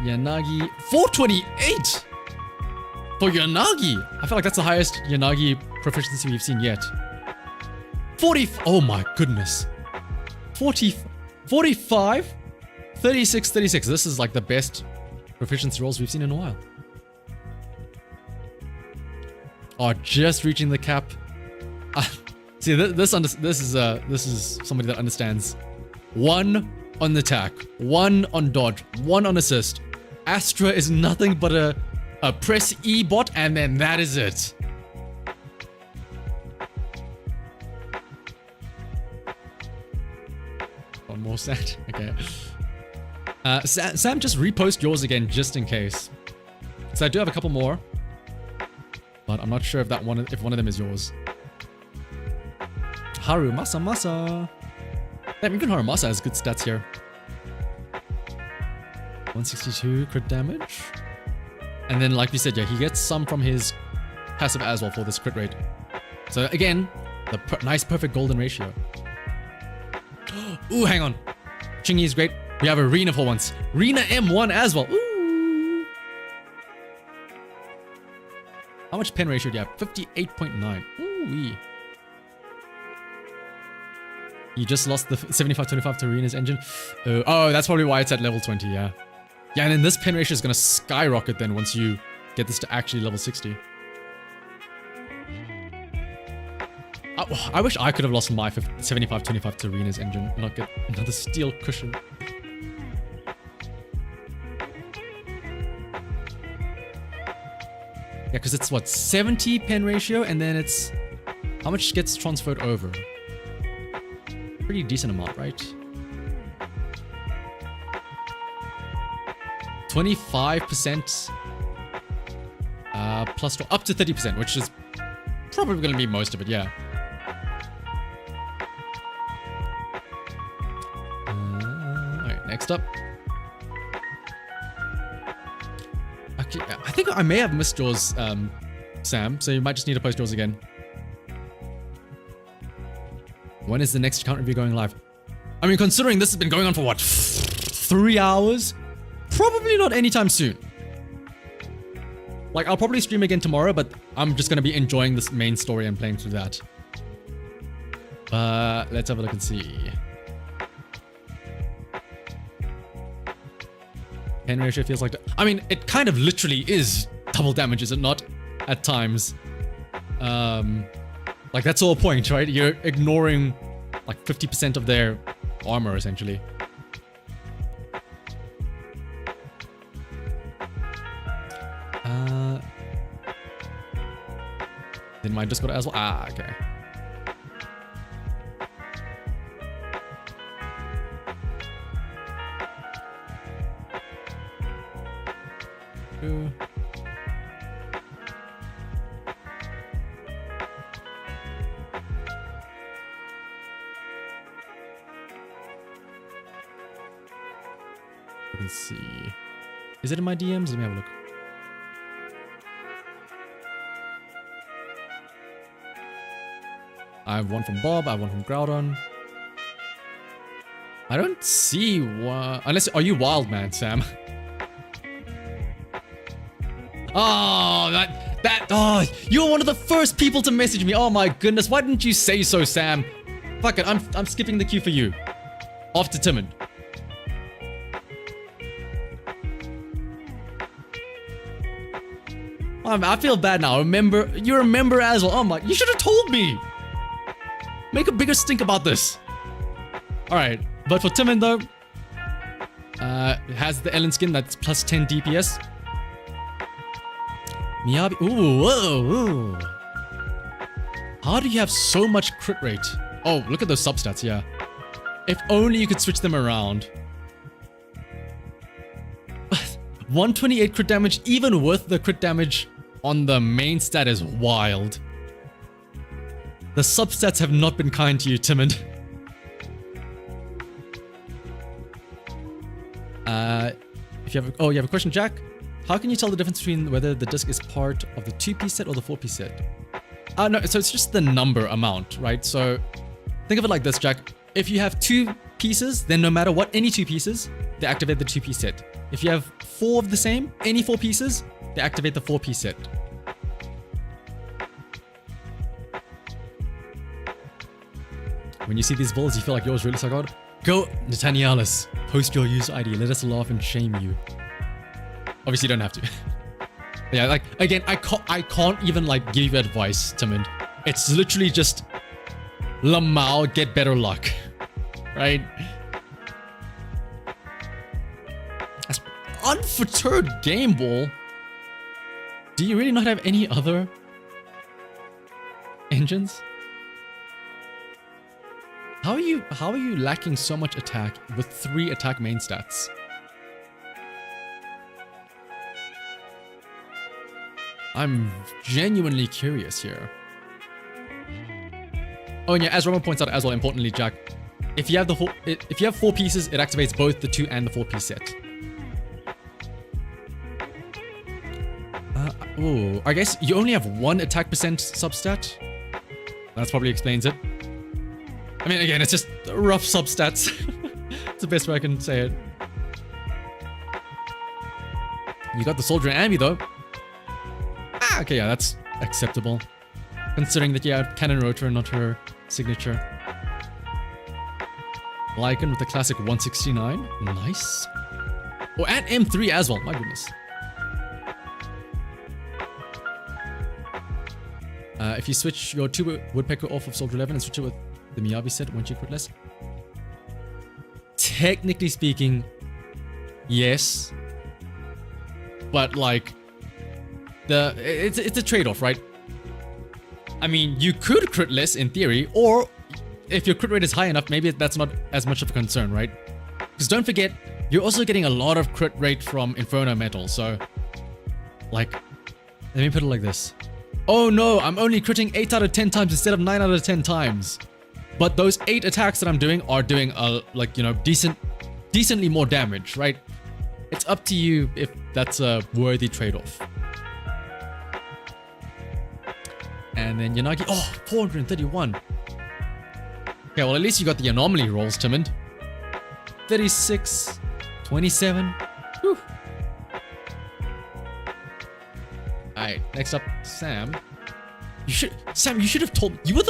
Yanagi, 428 for Yanagi. I feel like that's the highest Yanagi proficiency we've seen yet. 40. Oh my goodness. 40, 45, 36, 36. This is like the best proficiency rolls we've seen in a while. Oh, just reaching the cap. See, this is somebody that understands. 1 on the attack, 1 on dodge, 1 on assist. Astra is nothing but a press E bot, and then that is it. One more set. Okay. Sam, just repost yours again, just in case. So I do have a couple more, but I'm not sure if one of them is yours. Haru Masa. Damn, even Haru Masa has good stats here. 162 crit damage. And then, like we said, yeah, he gets some from his passive as well for this crit rate. So again, the nice perfect golden ratio. Ooh, hang on. Chingy is great. We have a Rena for once. Rena M1 as well. Ooh. How much pen ratio do you have? 58.9. Ooh-wee. You just lost the 75-25 to Rena's engine. Oh, that's probably why it's at level 20, yeah. Yeah, and then this pen ratio is going to skyrocket then once you get this to actually level 60. I wish I could have lost my 75-25 to Rena's engine and not get another steel cushion. Yeah, because it's what, 70 pen ratio, and then it's... How much gets transferred over? Pretty decent amount, right? 25% plus up to 30%, which is probably going to be most of it, yeah. Alright, next up. Actually, I think I may have missed yours, Sam, so you might just need to post yours again. When is the next account review going live? I mean, considering this has been going on for what, 3 hours? Probably not anytime soon. Like, I'll probably stream again tomorrow, but I'm just going to be enjoying this main story and playing through that. Let's have a look and see. Pen ratio feels like... I mean, it kind of literally is double damage, is it not? At times. Like, that's the whole point, right? You're ignoring, like, 50% of their armor, essentially. Then mine just got it as well. Ah, okay. Ooh. Let's see. Is it in my DMs? Let me have a look. I have one from Bob. I have one from Groudon. I don't see one. Unless, are you wild, man, Sam? Oh, oh, you were one of the first people to message me. Oh my goodness, why didn't you say so, Sam? Fuck it, I'm skipping the queue for you. After Timid. I feel bad now. You're a member as well. Oh my, you should have told me. Make a bigger stink about this. Alright, but for Timon though, it has the Ellen skin that's plus 10 DPS. Miyabi, ooh. How do you have so much crit rate? Oh, look at those substats, yeah. If only you could switch them around. 128 crit damage, even with the crit damage on the main stat, is wild. The substats have not been kind to you, Timid. If you have, you have a question, Jack. How can you tell the difference between whether the disc is part of the 2-piece set or the 4-piece set? No, so it's just the number amount, right? So think of it like this, Jack. If you have 2 pieces, then no matter what, any 2 pieces, they activate the 2-piece set. If you have 4 of the same, any 4 pieces, they activate the 4-piece set. When you see these builds, you feel like yours really suck out. Go, Nathanialis. Post your user ID. Let us laugh and shame you. Obviously, you don't have to. Yeah, like, again, I can't even, like, give you advice, Timid. It's literally just Lamau, get better luck. Right? That's unperturbed game ball. Do you really not have any other engines? How are you lacking so much attack with 3 attack main stats? I'm genuinely curious here. Oh, and yeah, as Roman points out as well, importantly, Jack, if you have 4 pieces, it activates both the 2 and the 4-piece set. Oh, I guess you only have 1 attack percent substat. That probably explains it. I mean, again, it's just rough substats. It's the best way I can say it. You got the soldier and Anby though. Ah, okay, yeah, that's acceptable. Considering that you have cannon rotor and not her signature. Lycan with the classic 169. Nice. Oh, and M3 as well. My goodness. If you switch your 2 Woodpecker off of Soldier 11 and switch it with the Miyabi set, won't you crit less? Technically speaking, yes. But like, it's a trade-off, right? I mean, you could crit less in theory, or if your crit rate is high enough, maybe that's not as much of a concern, right? Because don't forget, you're also getting a lot of crit rate from Inferno Metal, so like, let me put it like this. Oh no, I'm only critting 8 out of 10 times instead of 9 out of 10 times. But those 8 attacks that I'm doing are doing like, you know, decently more damage, right? It's up to you if that's a worthy trade-off. And then Yanagi, oh, 431. Okay, well, at least you got the anomaly rolls, Timid. 36, 27. Whew. Alright, next up, Sam. You should have told me. You were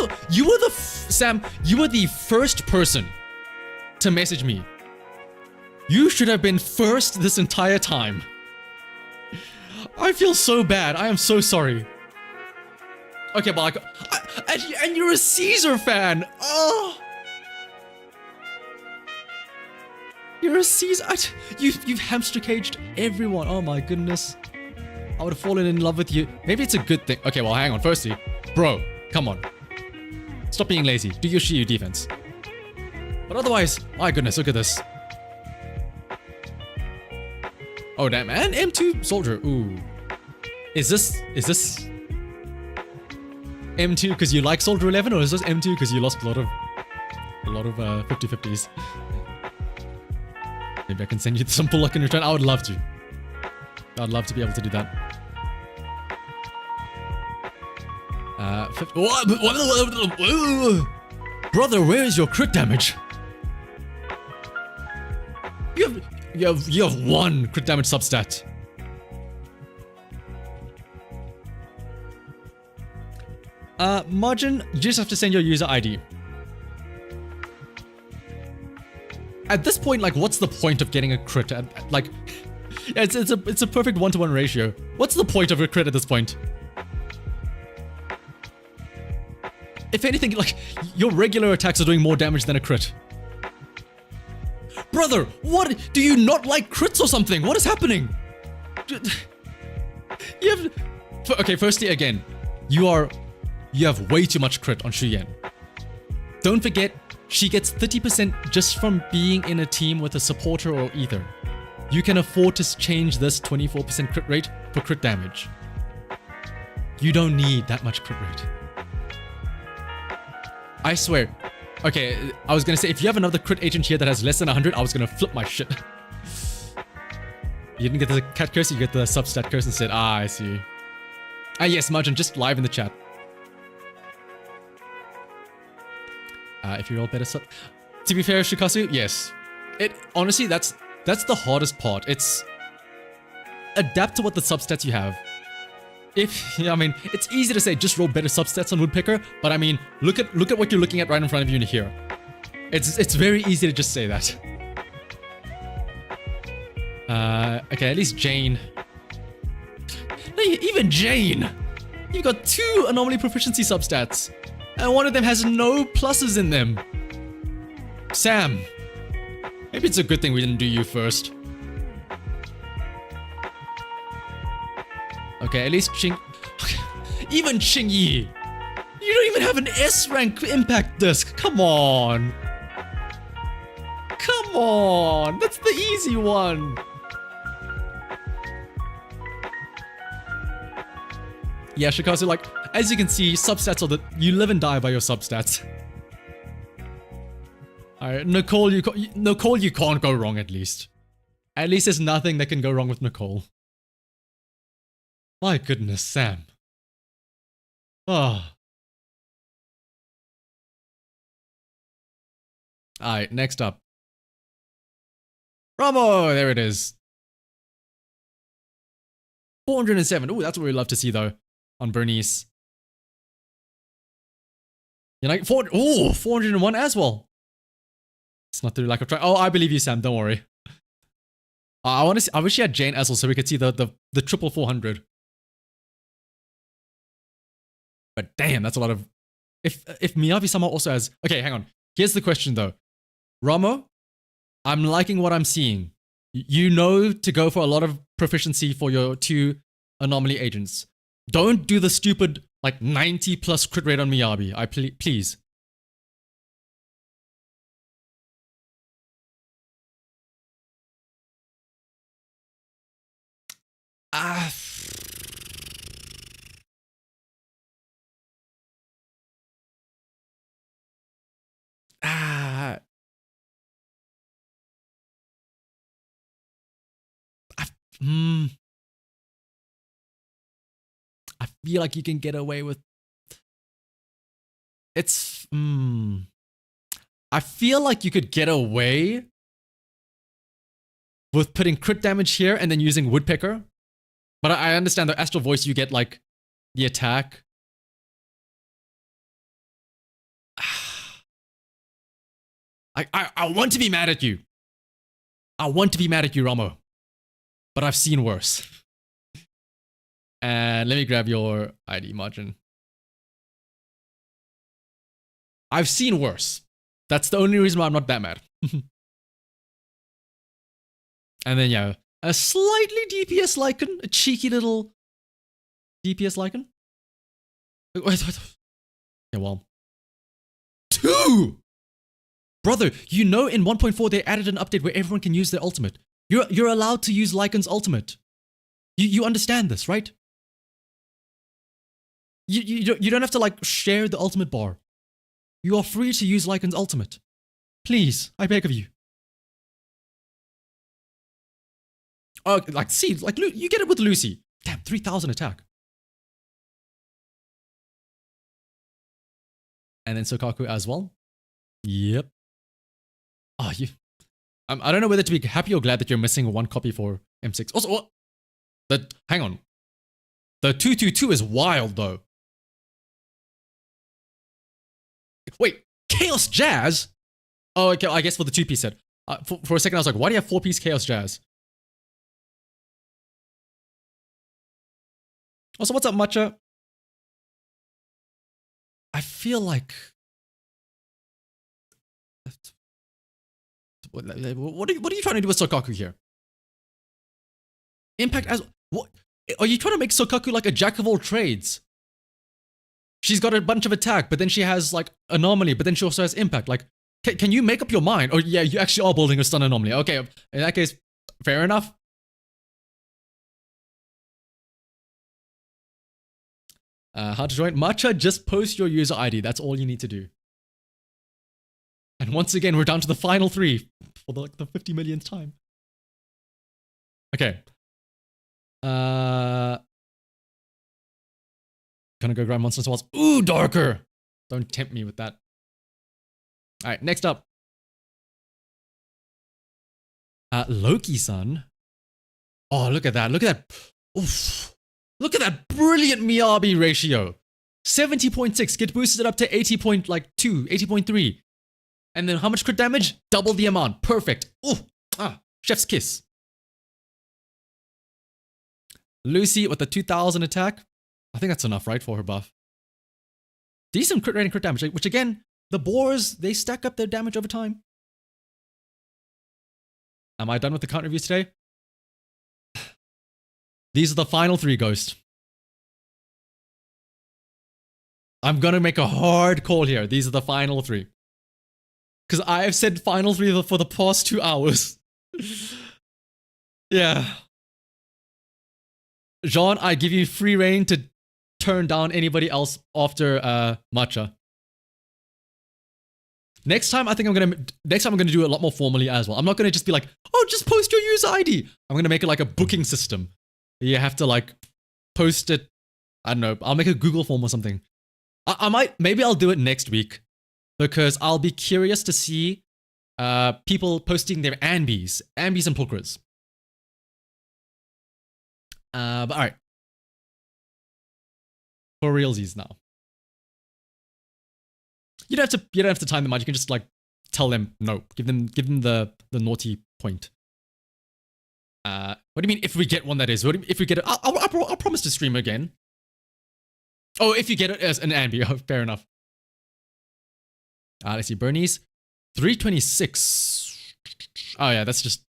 the first person to message me. You should have been first this entire time. I feel so bad. I am so sorry. Okay, but like, and you're a Caesar fan. Oh, you're a Caesar. You've hamster caged everyone. Oh my goodness. I would have fallen in love with you. Maybe it's a good thing. Okay, well, hang on. Firstly, bro, come on. Stop being lazy. Do your Shiyu defense. But otherwise, my goodness, look at this. Oh, damn. And M2 Soldier. Ooh. Is this M2 because you like Soldier 11, or is this M2 because you lost a lot of 50-50s? Maybe I can send you some pull luck in return. I would love to. I'd love to be able to do that. Brother, where is your crit damage? You have 1 crit damage substat. Margin, you just have to send your user ID. At this point, like, what's the point of getting a crit? Like, it's a perfect 1-to-1 ratio. What's the point of a crit at this point? If anything, like, your regular attacks are doing more damage than a crit. Brother, what? Do you not like crits or something? What is happening? You have... Okay, firstly, again, you have way too much crit on Shuyen. Don't forget, she gets 30% just from being in a team with a supporter or ether. You can afford to change this 24% crit rate for crit damage. You don't need that much crit rate. I swear. Okay, I was gonna say, if you have another crit agent here that has less than 100, I was gonna flip my shit. You didn't get the cat curse, you get the substat curse instead. Ah, I see. Ah, yes, Margin, just live in the chat. If you roll better sub... To be fair, Shikasu, yes. Honestly, that's the hardest part. It's... Adapt to what the substats you have. I mean, it's easy to say just roll better substats on Woodpecker, but I mean, look at what you're looking at right in front of you here. It's very easy to just say that. Okay, at least Jane. Even Jane! You've got 2 anomaly proficiency substats, and one of them has no pluses in them. Sam. Maybe it's a good thing we didn't do you first. Okay, at least Ching... Even Qingyi! You don't even have an S rank impact disc! Come on! Come on! That's the easy one! Yeah, Shikazu, like, as you can see, substats are you live and die by your substats. Alright, Nicole, you can't go wrong at least. At least there's nothing that can go wrong with Nicole. My goodness, Sam. Oh. Alright, next up. Ramo! There it is. 407. Ooh, that's what we love to see though. On Bernice. You know, 401 as well. It's not through lack of try. Oh, I believe you, Sam. Don't worry. I wish you had Jane as well so we could see the triple 400. But damn, that's a lot of... If Miyavi-sama also has... Okay, hang on. Here's the question though. Ramo, I'm liking what I'm seeing. You know to go for a lot of proficiency for your 2 anomaly agents. Don't do the stupid, like, 90 plus crit rate on Miyabi. Please. I feel like you can get away with... It's... I feel like you could get away with putting crit damage here and then using Woodpecker. But I understand the Astral Voice, you get, like, the attack. I want to be mad at you. I want to be mad at you, Ramo. But I've seen worse. And let me grab your ID margin. I've seen worse. That's the only reason why I'm not that mad. And then, yeah, a slightly DPS Lycan. A cheeky little DPS Lycan. Wait. Yeah, well. 2! Brother, you know in 1.4 they added an update where everyone can use their ultimate. You're allowed to use Lycan's ultimate. You understand this, right? You don't have to, like, share the ultimate bar. You are free to use Lycan's ultimate. Please, I beg of you. Oh, like, see, like, you get it with Lucy. Damn, 3,000 attack. And then Sokaku as well. Yep. Oh, I don't know whether to be happy or glad that you're missing 1 copy for M6. Also, what? Hang on. The 222 is wild, though. Wait, Chaos Jazz? Oh, okay, I guess for the 2-piece set. For a second, I was like, why do you have 4-piece Chaos Jazz? Also, what's up, Matcha? I feel like... What are you trying to do with Sokaku here? Impact as... What? Are you trying to make Sokaku like a jack of all trades? She's got a bunch of attack, but then she has, like, anomaly, but then she also has impact. Like, can you make up your mind? Oh, yeah, you actually are building a stun anomaly. Okay, in that case, fair enough. How to join? Matcha, just post your user ID. That's all you need to do. And once again, we're down to the final 3 for the 50 millionth time. Okay. Gonna go grab Monster Walls. Ooh, darker! Don't tempt me with that. Alright, next up. Loki-san. Oh, look at that. Look at that. Oof. Look at that brilliant Miyabi ratio. 70.6, get boosted up to 80.2, 80.3. And then how much crit damage? Double the amount. Perfect. Oh, chef's kiss. Lucy with the 2000 attack. I think that's enough, right, for her buff. Decent crit rate and crit damage, which again, the boars, they stack up their damage over time. Am I done with the count reviews today? These are the final 3, Ghost. I'm gonna make a hard call here. These are the final 3. Because I have said final 3 for the past 2 hours. Yeah. Jean, I give you free reign to turn down anybody else after Matcha. Next time I'm gonna do it a lot more formally as well. I'm not gonna just be like, oh, just post your user ID. I'm gonna make it like a booking system. You have to like post it. I don't know. I'll make a Google form or something. Maybe I'll do it next week because I'll be curious to see people posting their Anbys and Pulchras. But all right. For realsies now. You don't have to time them out. You can just like tell them no. Give them the naughty point. What do you mean if we get one, that is? What do you mean if we get it? I'll promise to stream again. Oh, if you get it as an Anby. Oh, fair enough. Let's see. Bernie's 326. Oh yeah, that's just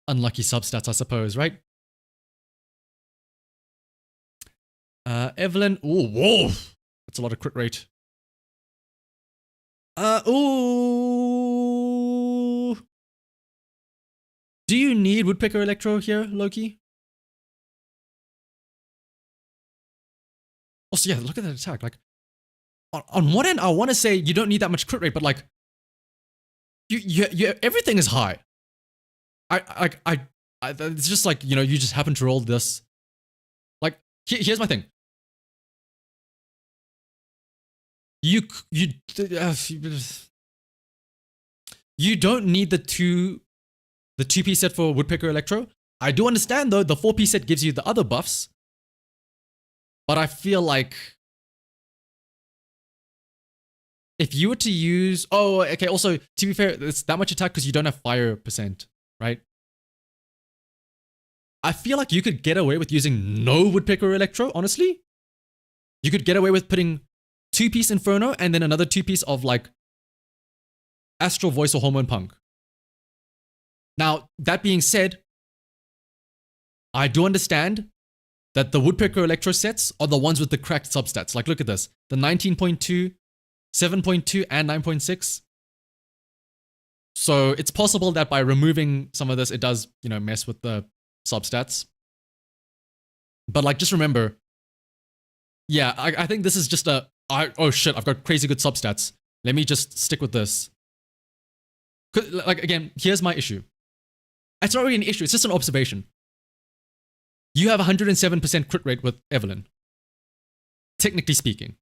unlucky substats, I suppose, right? Evelyn. Ooh, whoa. That's a lot of crit rate. Ooh. Do you need Woodpecker Electro here, Loki? Also, yeah, look at that attack. Like, on one end, I want to say you don't need that much crit rate, but like, you everything is high. It's just like, you know, you just happen to roll this. Like, here's my thing. You don't need the two-piece set for Woodpecker Electro. I do understand though, the 4-piece set gives you the other buffs. But I feel like if you were to use, oh, okay, also, to be fair, it's that much attack because you don't have fire percent, right? I feel like you could get away with using no Woodpecker Electro, honestly. You could get away with putting 2-piece Inferno and then another 2-piece of like Astral Voice or Hormone Punk. Now, that being said, I do understand that the Woodpecker Electro sets are the ones with the cracked substats. Like, look at this. The 19.2, 7.2, and 9.6. So it's possible that by removing some of this, it does, you know, mess with the substats. But like, just remember, yeah, I think this is just oh shit, I've got crazy good substats. Let me just stick with this. Like, again, here's my issue. It's not really an issue, it's just an observation. You have 107% crit rate with Evelyn. Technically speaking.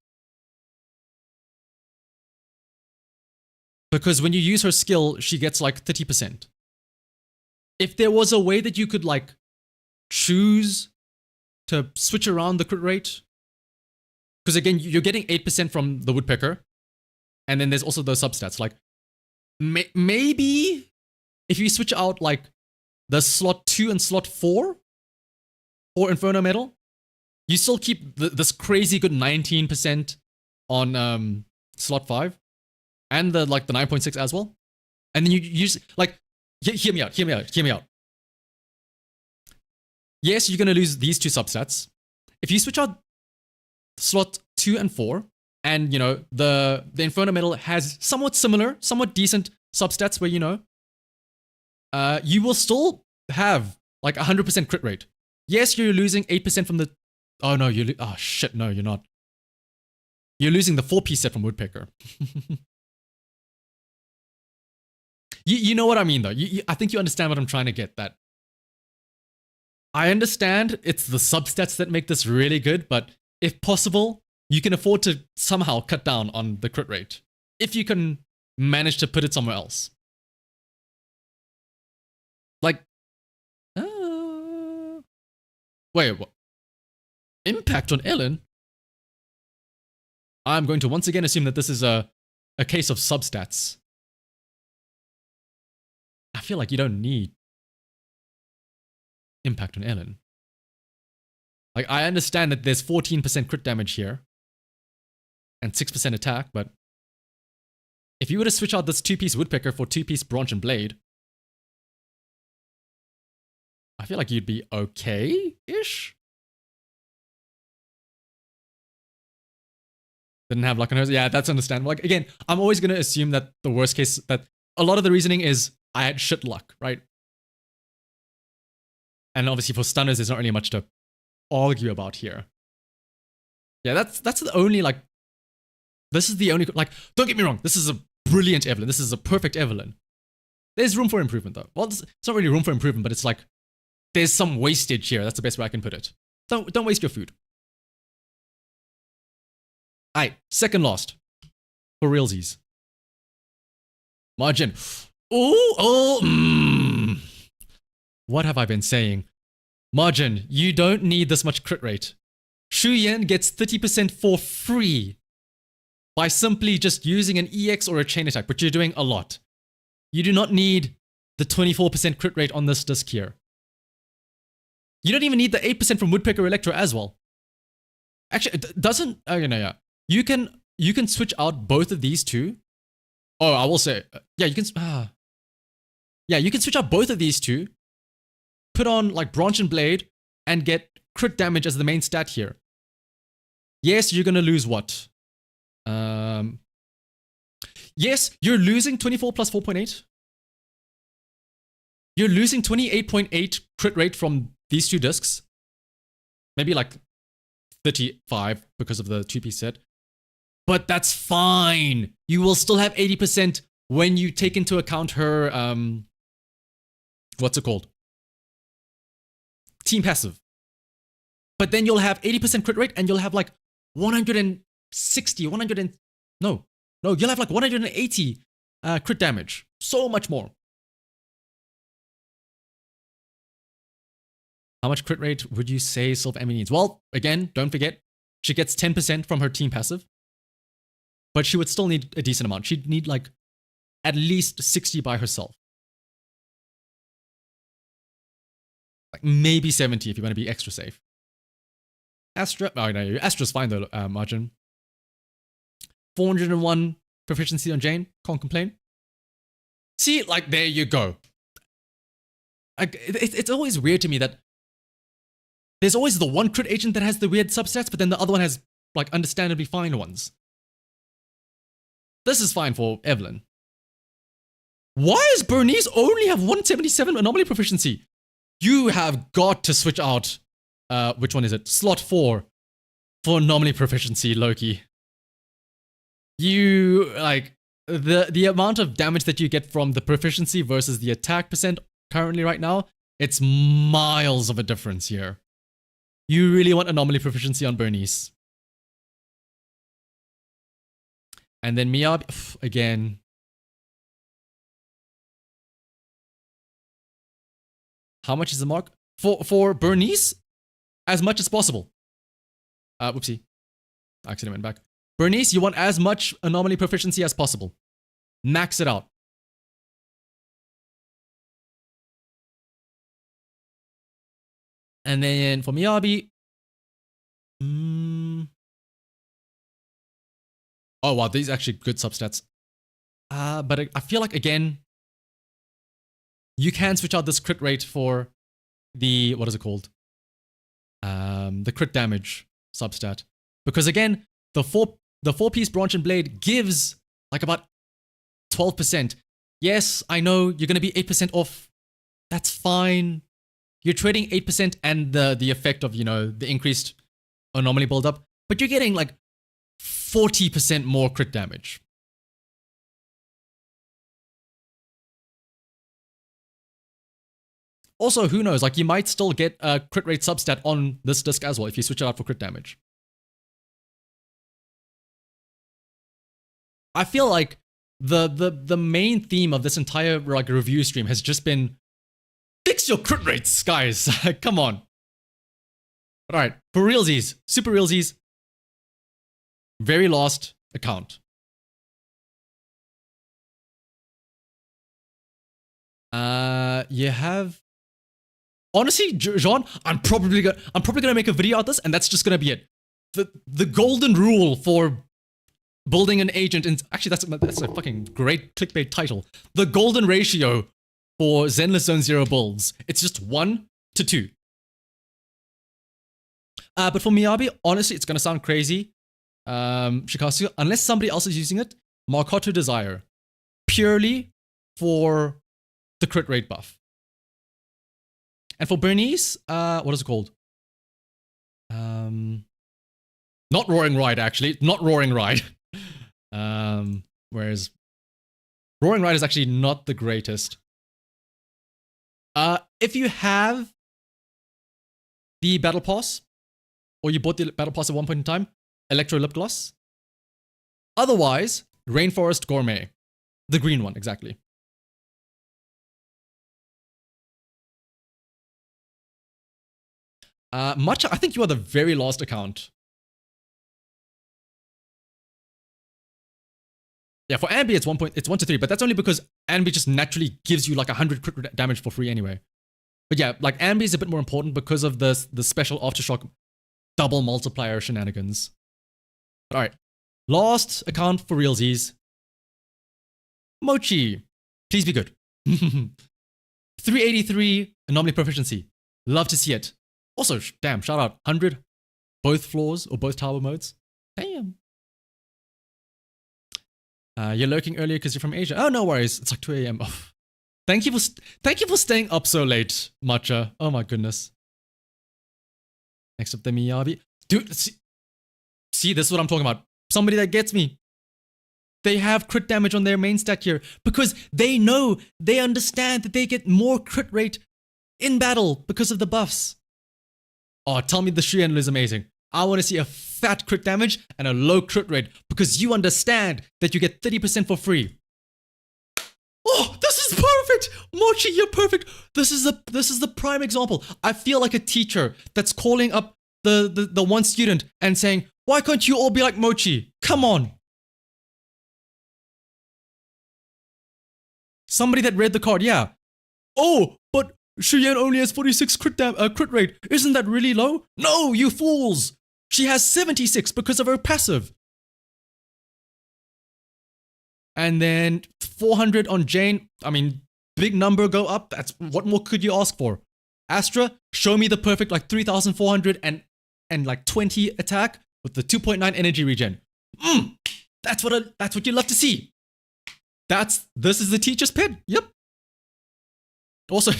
Because when you use her skill, she gets like 30%. If there was a way that you could like choose to switch around the crit rate, because again, you're getting 8% from the Woodpecker, and then there's also those substats. Like, maybe if you switch out like the slot 2 and slot 4 for Inferno Metal, you still keep this crazy good 19% on slot 5, and the like the 9.6 as well. And then you use like, hear me out. Yes, you're gonna lose these 2 substats. If you switch out slot 2 and 4, and you know the Inferno Metal has somewhat similar, somewhat decent substats where, you know, you will still have like 100% crit rate. Yes, you're losing 8% from the... Oh no, oh shit, no, you're not. You're losing the 4-piece set from Woodpecker. you know what I mean though. I think you understand what I'm trying to get, that I understand it's the substats that make this really good, but if possible, you can afford to somehow cut down on the crit rate. If you can manage to put it somewhere else. Like, wait, what? Impact on Ellen? I'm going to once again assume that this is a case of substats. I feel like you don't need impact on Ellen. Like, I understand that there's 14% crit damage here and 6% attack, but if you were to switch out this 2-piece woodpecker for 2-piece branch and blade, I feel like you'd be okay-ish. Didn't have luck on hers. Yeah, that's understandable. Like, again, I'm always going to assume that the worst case, that a lot of the reasoning is I had shit luck, right? And obviously for stunners, there's not really much to argue about here. Yeah, that's the only, like, this is the only, like, don't get me wrong, this is a brilliant Evelyn. This is a perfect Evelyn. There's room for improvement, though. Well, it's not really room for improvement, but it's like, there's some wastage here. That's the best way I can put it. Don't waste your food. Alright, second last. For realsies. Margin. What have I been saying? Margin, you don't need this much crit rate. Shu Yan gets 30% for free by simply just using an EX or a chain attack, but you're doing a lot. You do not need the 24% crit rate on this disc here. You don't even need the 8% from Woodpecker Electro as well. Actually, it doesn't... yeah. You can switch out both of these two. Oh, I will say... yeah, you can... yeah, you can switch out both of these two. Put on, like, Branch and Blade, and get crit damage as the main stat here. Yes, you're gonna lose what? Yes, you're losing 24 plus 4.8. You're losing 28.8 crit rate from these two discs. Maybe like 35 because of the 2-piece set. But that's fine. You will still have 80% when you take into account her, what's it called? Team passive. But then you'll have 80% crit rate and you'll have like 160, no, you'll have like 180 crit damage. So much more. How much crit rate would you say Sylph Emmy needs? Well, again, don't forget, she gets 10% from her team passive. But she would still need a decent amount. She'd need like at least 60 by herself. Like maybe 70 if you want to be extra safe. Astra, oh no, Astra's fine though, Margin. 401 proficiency on Jane, can't complain. See, like there you go. Like, it's always weird to me that there's always the one crit agent that has the weird substats, but then the other one has like understandably fine ones. This is fine for Evelyn. Why does Bernice only have 177 anomaly proficiency? You have got to switch out, which one is it? Slot 4 for anomaly proficiency, Loki. You, like, the amount of damage that you get from the proficiency versus the attack percent currently right now, it's miles of a difference here. You really want anomaly proficiency on Bernice. And then Miyabi, again. How much is the mark? For Bernice, as much as possible. Whoopsie. I accidentally went back. Bernice, you want as much anomaly proficiency as possible. Max it out. And then for Miyabi. Oh wow, these are actually good substats. But I feel like, again, you can switch out this crit rate for the, what is it called? The crit damage substat. Because again, the 4-piece branch and blade gives like about 12%. Yes, I know you're going to be 8% off. That's fine. You're trading 8% and the effect of, you know, the increased anomaly buildup, but you're getting like 40% more crit damage. Also, who knows, like you might still get a crit rate substat on this disc as well if you switch it out for crit damage. I feel like the main theme of this entire like review stream has just been fix your crit rates, guys. Come on. But all right, for realsies, super realsies, very last account. You have, honestly, Jean, I'm probably gonna make a video out this, and that's just gonna be it. The golden rule for building an agent, and actually that's a fucking great clickbait title. The golden ratio for Zenless Zone Zero builds. It's just 1 to 2. But for Miyabi, honestly, it's gonna sound crazy. Shikasu, unless somebody else is using it, Makoto Desire, purely for the crit rate buff. And for Bernice, what is it called? Not Roaring Ride, actually. Not Roaring Ride. Whereas Roaring Ride is actually not the greatest. If you have the Battle Pass, or you bought the Battle Pass at one point in time, Electro Lip Gloss. Otherwise, Rainforest Gourmet. The green one, exactly. Matcha, I think you are the very last account. Yeah, for Anby, it's 1 to 3, but that's only because Anby just naturally gives you like 100 crit damage for free anyway. But yeah, like Anby is a bit more important because of the special Aftershock double multiplier shenanigans. But all right, last account for realsies. Mochi, please be good. 383 anomaly proficiency. Love to see it. Also, damn, shout out 100 both floors or both tower modes. Damn. You're lurking earlier because you're from Asia. Oh, no worries. It's like 2 a.m. Oh. Thank you for staying up so late, Matcha. Oh my goodness. Next up, the Miyabi. Dude, see, this is what I'm talking about. Somebody that gets me. They have crit damage on their main stack here because they know, they understand that they get more crit rate in battle because of the buffs. Oh, tell me the Shuyan is amazing. I want to see a fat crit damage and a low crit rate because you understand that you get 30% for free. Oh, this is perfect! Mochi, you're perfect. This is the prime example. I feel like a teacher that's calling up the one student and saying, why can't you all be like Mochi? Come on. Somebody that read the card, yeah. Oh, but Shuyan only has 46 crit rate. Isn't that really low? No, you fools! She has 76 because of her passive. And then 400 on Jane. I mean, big number go up. That's what more could you ask for? Astra, show me the perfect like 3,400 and like 20 attack with the 2.9 energy regen. That's what you love to see. This is the teacher's pit. Yep. Also,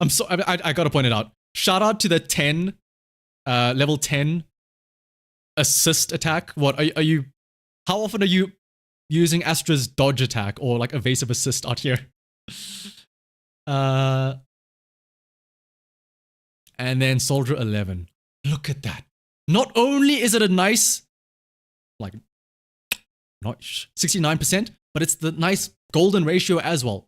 I gotta point it out. Shout out to the 10, level 10 assist attack. What are you? How often are you using Astra's dodge attack or like evasive assist out here? And then Soldier 11. Look at that. Not only is it a nice, like, not 69%, but it's the nice golden ratio as well.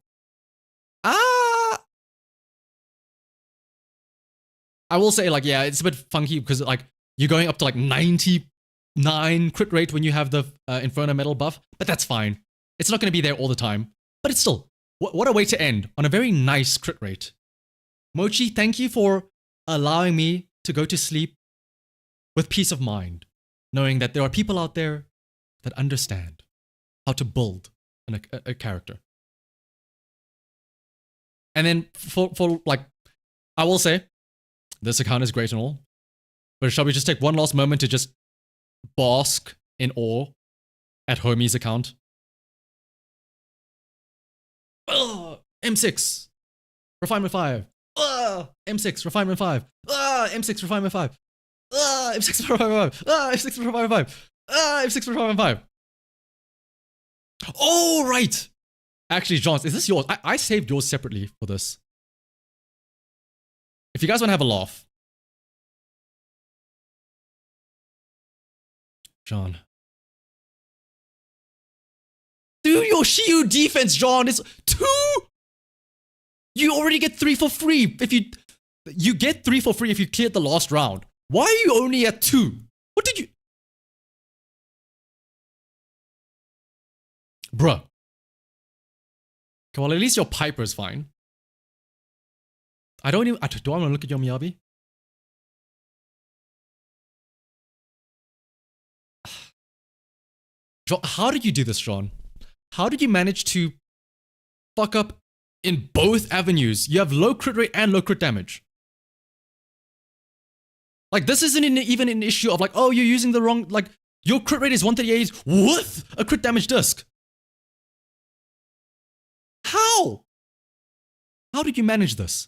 I will say, like, yeah, it's a bit funky because, like, you're going up to, like, 99 crit rate when you have the Inferno Metal buff, but that's fine. It's not going to be there all the time. But it's still, what a way to end on a very nice crit rate. Mochi, thank you for allowing me to go to sleep with peace of mind, knowing that there are people out there that understand how to build a character. And then for like, I will say, this account is great and all, but shall we just take one last moment to just bask in awe at Homie's account? M6, Refinement 5. M6, Refinement 5. M6, Refinement 5. M6, Refinement 5. M6, Refinement 5. M6, Refinement 5. Oh, right. Actually, John, is this yours? I saved yours separately for this. If you guys want to have a laugh. John. Do your Shiyu defense, John. It's 2. You already get 3 for free. If you... You get 3 for free if you cleared the last round. Why are you only at 2? What did you... Bruh. Okay, well, at least your Piper's fine. Do I want to look at your Miyabi? How did you do this, Sean? How did you manage to fuck up in both avenues? You have low crit rate and low crit damage. Like, this isn't even an issue of like, oh, you're using the wrong, like, your crit rate is 138 with a crit damage disc. How? How did you manage this?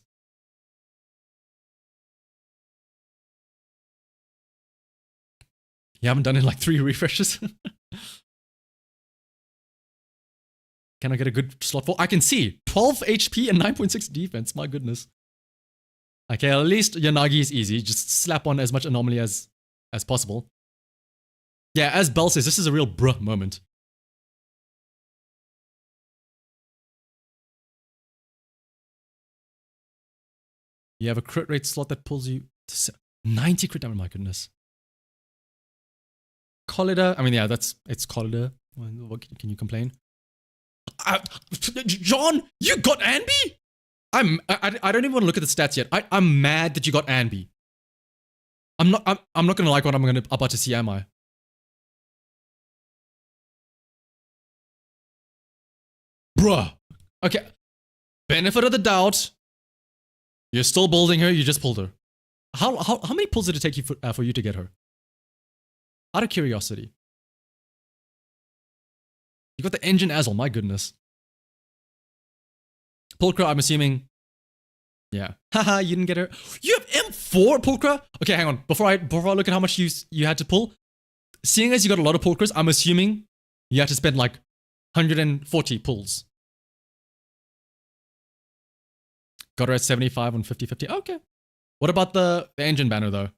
You haven't done it in like 3 refreshes? Can I get a good slot for? I can see 12 HP and 9.6 defense. My goodness. Okay, at least Yanagi is easy. Just slap on as much anomaly as possible. Yeah, as Bell says, this is a real bruh moment. You have a crit rate slot that pulls you to 90 crit damage. My goodness. Collider. I mean, yeah, it's Collider. What can you complain? John, you got Anby? I don't even want to look at the stats yet. I'm mad that you got Anby. I'm not gonna like what I'm about to see, am I? Bruh. Okay. Benefit of the doubt. You're still building her, you just pulled her. How many pulls did it take you for you to get her? Out of curiosity. You got the engine as well, my goodness. Pulchra, I'm assuming. Yeah. Haha, you didn't get her. You have M4 Pulchra? Okay, hang on. Before I look at how much you had to pull, seeing as you got a lot of Pulchras, I'm assuming you had to spend like 140 pulls. Got her at 75 on 50-50. Okay. What about the engine banner though?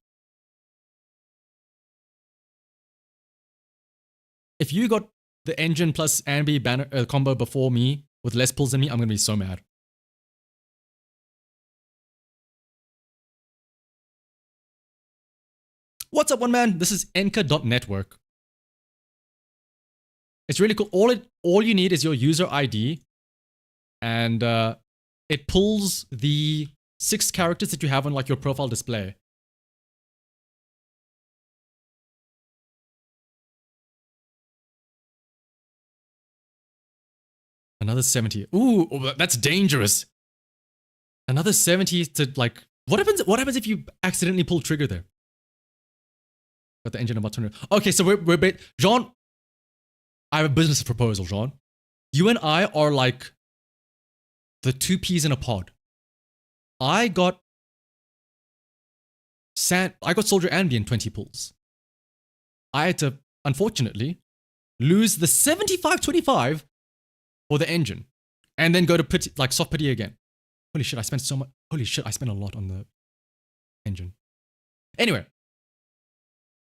If you got the engine plus Anby banner combo before me with less pulls than me, I'm gonna be so mad. What's up, one man? This is Enka.network. It's really cool. All you need is your user ID, and it pulls the 6 characters that you have on like your profile display. Another 70. Ooh, that's dangerous. Another 70 to like. What happens if you accidentally pull trigger there? Got the engine about 200. Okay, so we're Jean. I have a business proposal, Jean. You and I are like the 2 peas in a pod. I got Soldier Anby in 20 pulls. I had to, unfortunately, lose the 75-25 for the engine, and then go to pity, like soft pity again. Holy shit, I spent so much. Holy shit, I spent a lot on the engine. Anyway,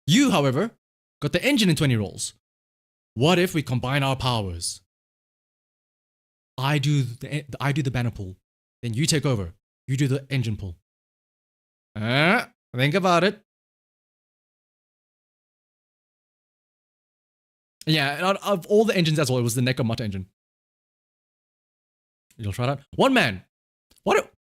you, however, got the engine in 20 rolls. What if we combine our powers? I do the banner pull, then you take over. You do the engine pull. Think about it. Yeah, out of all the engines as well, it was the Nekomata engine. You'll try that. One man.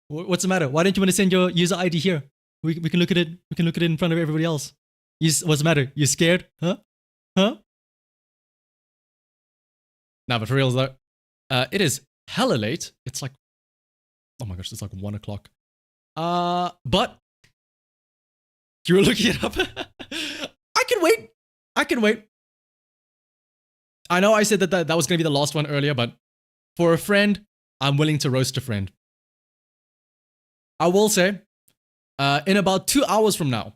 What's the matter? Why don't you want to send your user ID here? We can look at it. We can look at it in front of everybody else. What's the matter? You scared? Huh? Nah, but for real though, it is hella late. It's like, oh my gosh, it's like 1 o'clock. But you were looking it up. I can wait. I know I said that was going to be the last one earlier, but for a friend, I'm willing to roast a friend. I will say, in about 2 hours from now,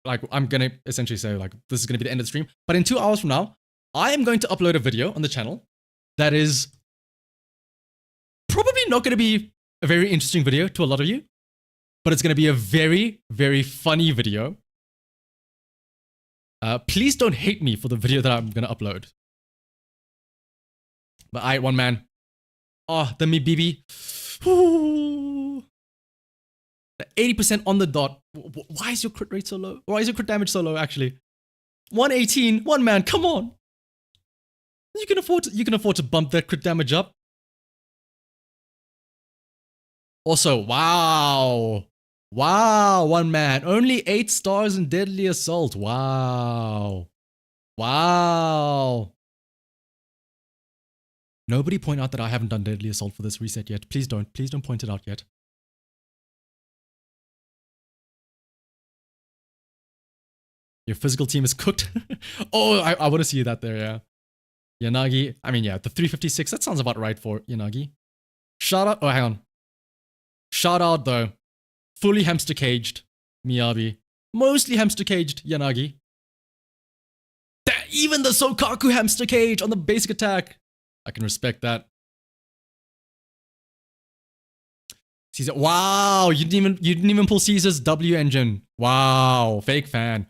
like I'm going to essentially say like this is going to be the end of the stream, but in 2 hours from now, I am going to upload a video on the channel that is probably not going to be a very interesting video to a lot of you, but it's going to be a very, very funny video. Please don't hate me for the video that I'm going to upload. But one man. Oh, the me BB. 80% on the dot. Why is your crit rate so low? Why is your crit damage so low, actually? 118, one man, come on. You can afford to bump that crit damage up. Also, wow. Wow, one man. Only 8 stars in Deadly Assault. Wow. Wow. Nobody point out that I haven't done Deadly Assault for this reset yet. Please don't point it out yet. Your physical team is cooked. Oh, I want to see that there, yeah. Yanagi, I mean, yeah, the 356, that sounds about right for Yanagi. Shout out, oh, hang on. Shout out, though. Fully hamster caged, Miyabi. Mostly hamster caged, Yanagi. Even the Sokaku hamster cage on the basic attack. I can respect that. Caesar, wow, you didn't even pull Caesar's W engine. Wow, fake fan.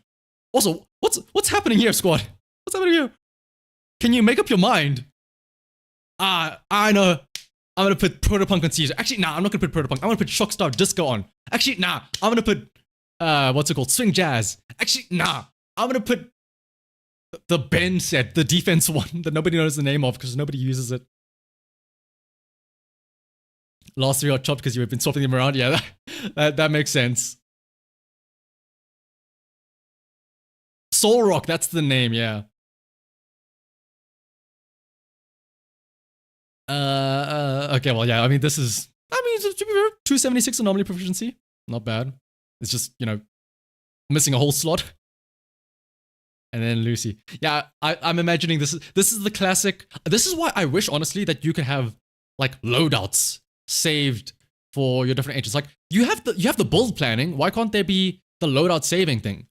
Also, what's happening here, squad? What's happening here? Can you make up your mind? I know. I'm gonna put Protopunk on Caesar. Actually, nah, I'm not gonna put Protopunk. I'm gonna put Shockstar Disco on. Actually, nah, I'm gonna put what's it called? Swing Jazz. Actually, nah, I'm gonna put the Ben set, the defense one that nobody knows the name of because nobody uses it. Last 3 are chopped because you've been swapping them around. Yeah, that makes sense. Soul Rock, that's the name, yeah. Okay, well, yeah, I mean, this is, to be fair, 276 anomaly proficiency. Not bad. It's just, missing a whole slot. And then Lucy. Yeah, I'm imagining this is the classic. This is why I wish, honestly, that you could have, like, loadouts saved for your different agents. Like, you have the build planning. Why can't there be the loadout saving thing?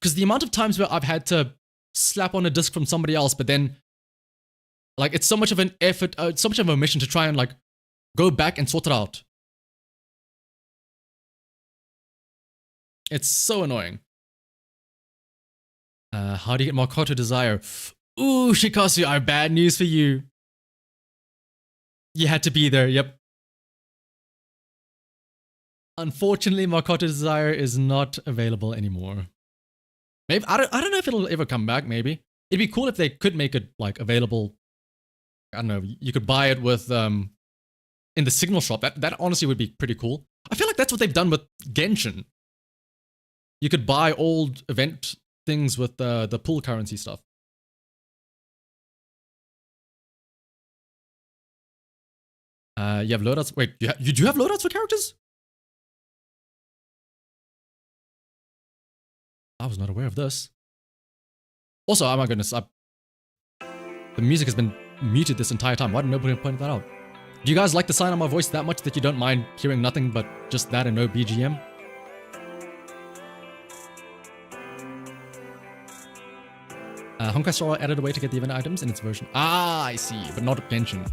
Because the amount of times where I've had to slap on a disc from somebody else, but then, like, it's so much of an effort, it's so much of a mission to try and, like, go back and sort it out. It's so annoying. How do you get Makoto Desire? Ooh, Shikasu, I have bad news for you. You had to be there, yep. Unfortunately, Makoto Desire is not available anymore. Maybe I don't know if it'll ever come back, maybe. It'd be cool if they could make it, like, available. I don't know, you could buy it with, in the signal shop. That honestly would be pretty cool. I feel like that's what they've done with Genshin. You could buy old event things with the pool currency stuff. You have loadouts. Wait, you do have loadouts for characters? I was not aware of this. Also, oh my goodness, the music has been muted this entire time. Why did nobody point that out? Do you guys like the sound of my voice that much that you don't mind hearing nothing but just that and no BGM? Honkai Star added a way to get the event items in its version. Ah, I see, but not Genshin.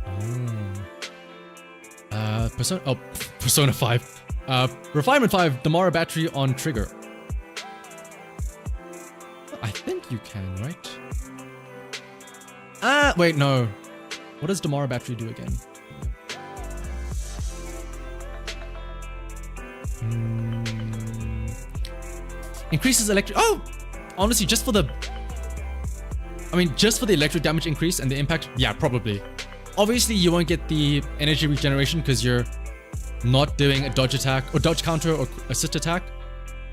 Oh. Persona 5. Refinement 5, Damara battery on trigger. I think you can, right? Wait, no. What does Damara battery do again? Increases electric. Oh, honestly, just for the electric damage increase and the impact, yeah, probably. Obviously, you won't get the energy regeneration because you're not doing a dodge attack or dodge counter or assist attack.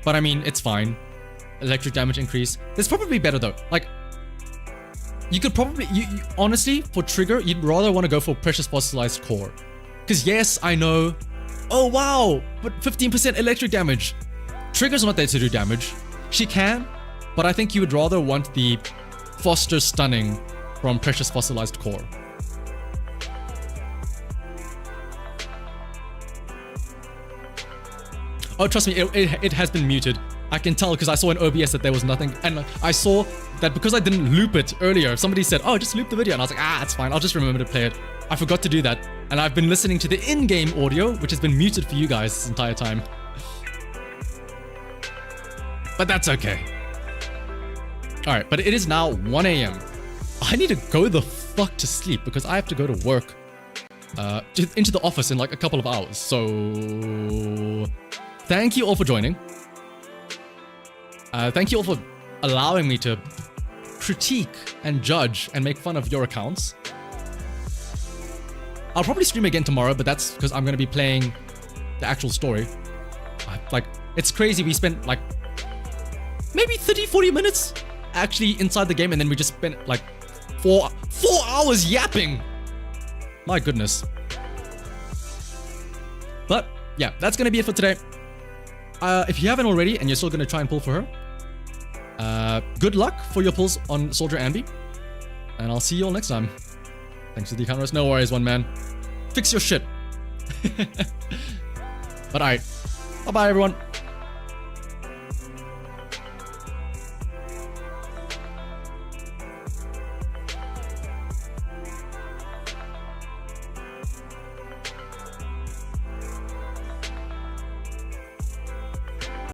But I mean, it's fine. Electric damage increase. It's probably better though. Like, you could probably, honestly, for trigger, you'd rather want to go for precious fossilized core. Because yes, I know. Oh wow, but 15% electric damage. Trigger's not there to do damage. She can, but I think you would rather want the Foster stunning from precious fossilized core. Oh, trust me, it has been muted. I can tell because I saw in OBS that there was nothing, and I saw that because I didn't loop it earlier, somebody said, oh, just loop the video, and I was like, it's fine, I'll just remember to play it. I forgot to do that, and I've been listening to the in-game audio, which has been muted for you guys this entire time. But that's okay. Alright, but it is now 1 AM. I need to go the fuck to sleep because I have to go to work into the office in like a couple of hours. So thank you all for joining. Thank you all for allowing me to critique and judge and make fun of your accounts. I'll probably stream again tomorrow, but that's because I'm going to be playing the actual story. Like, it's crazy. We spent like maybe 30-40 minutes actually inside the game, and then we just spent like 4 hours yapping. My goodness. But yeah, that's going to be it for today. If you haven't already and you're still going to try and pull for her, good luck for your pulls on Soldier Anby. And I'll see you all next time. Thanks for the account rest. No worries, one man. Fix your shit. But alright. Bye-bye, everyone.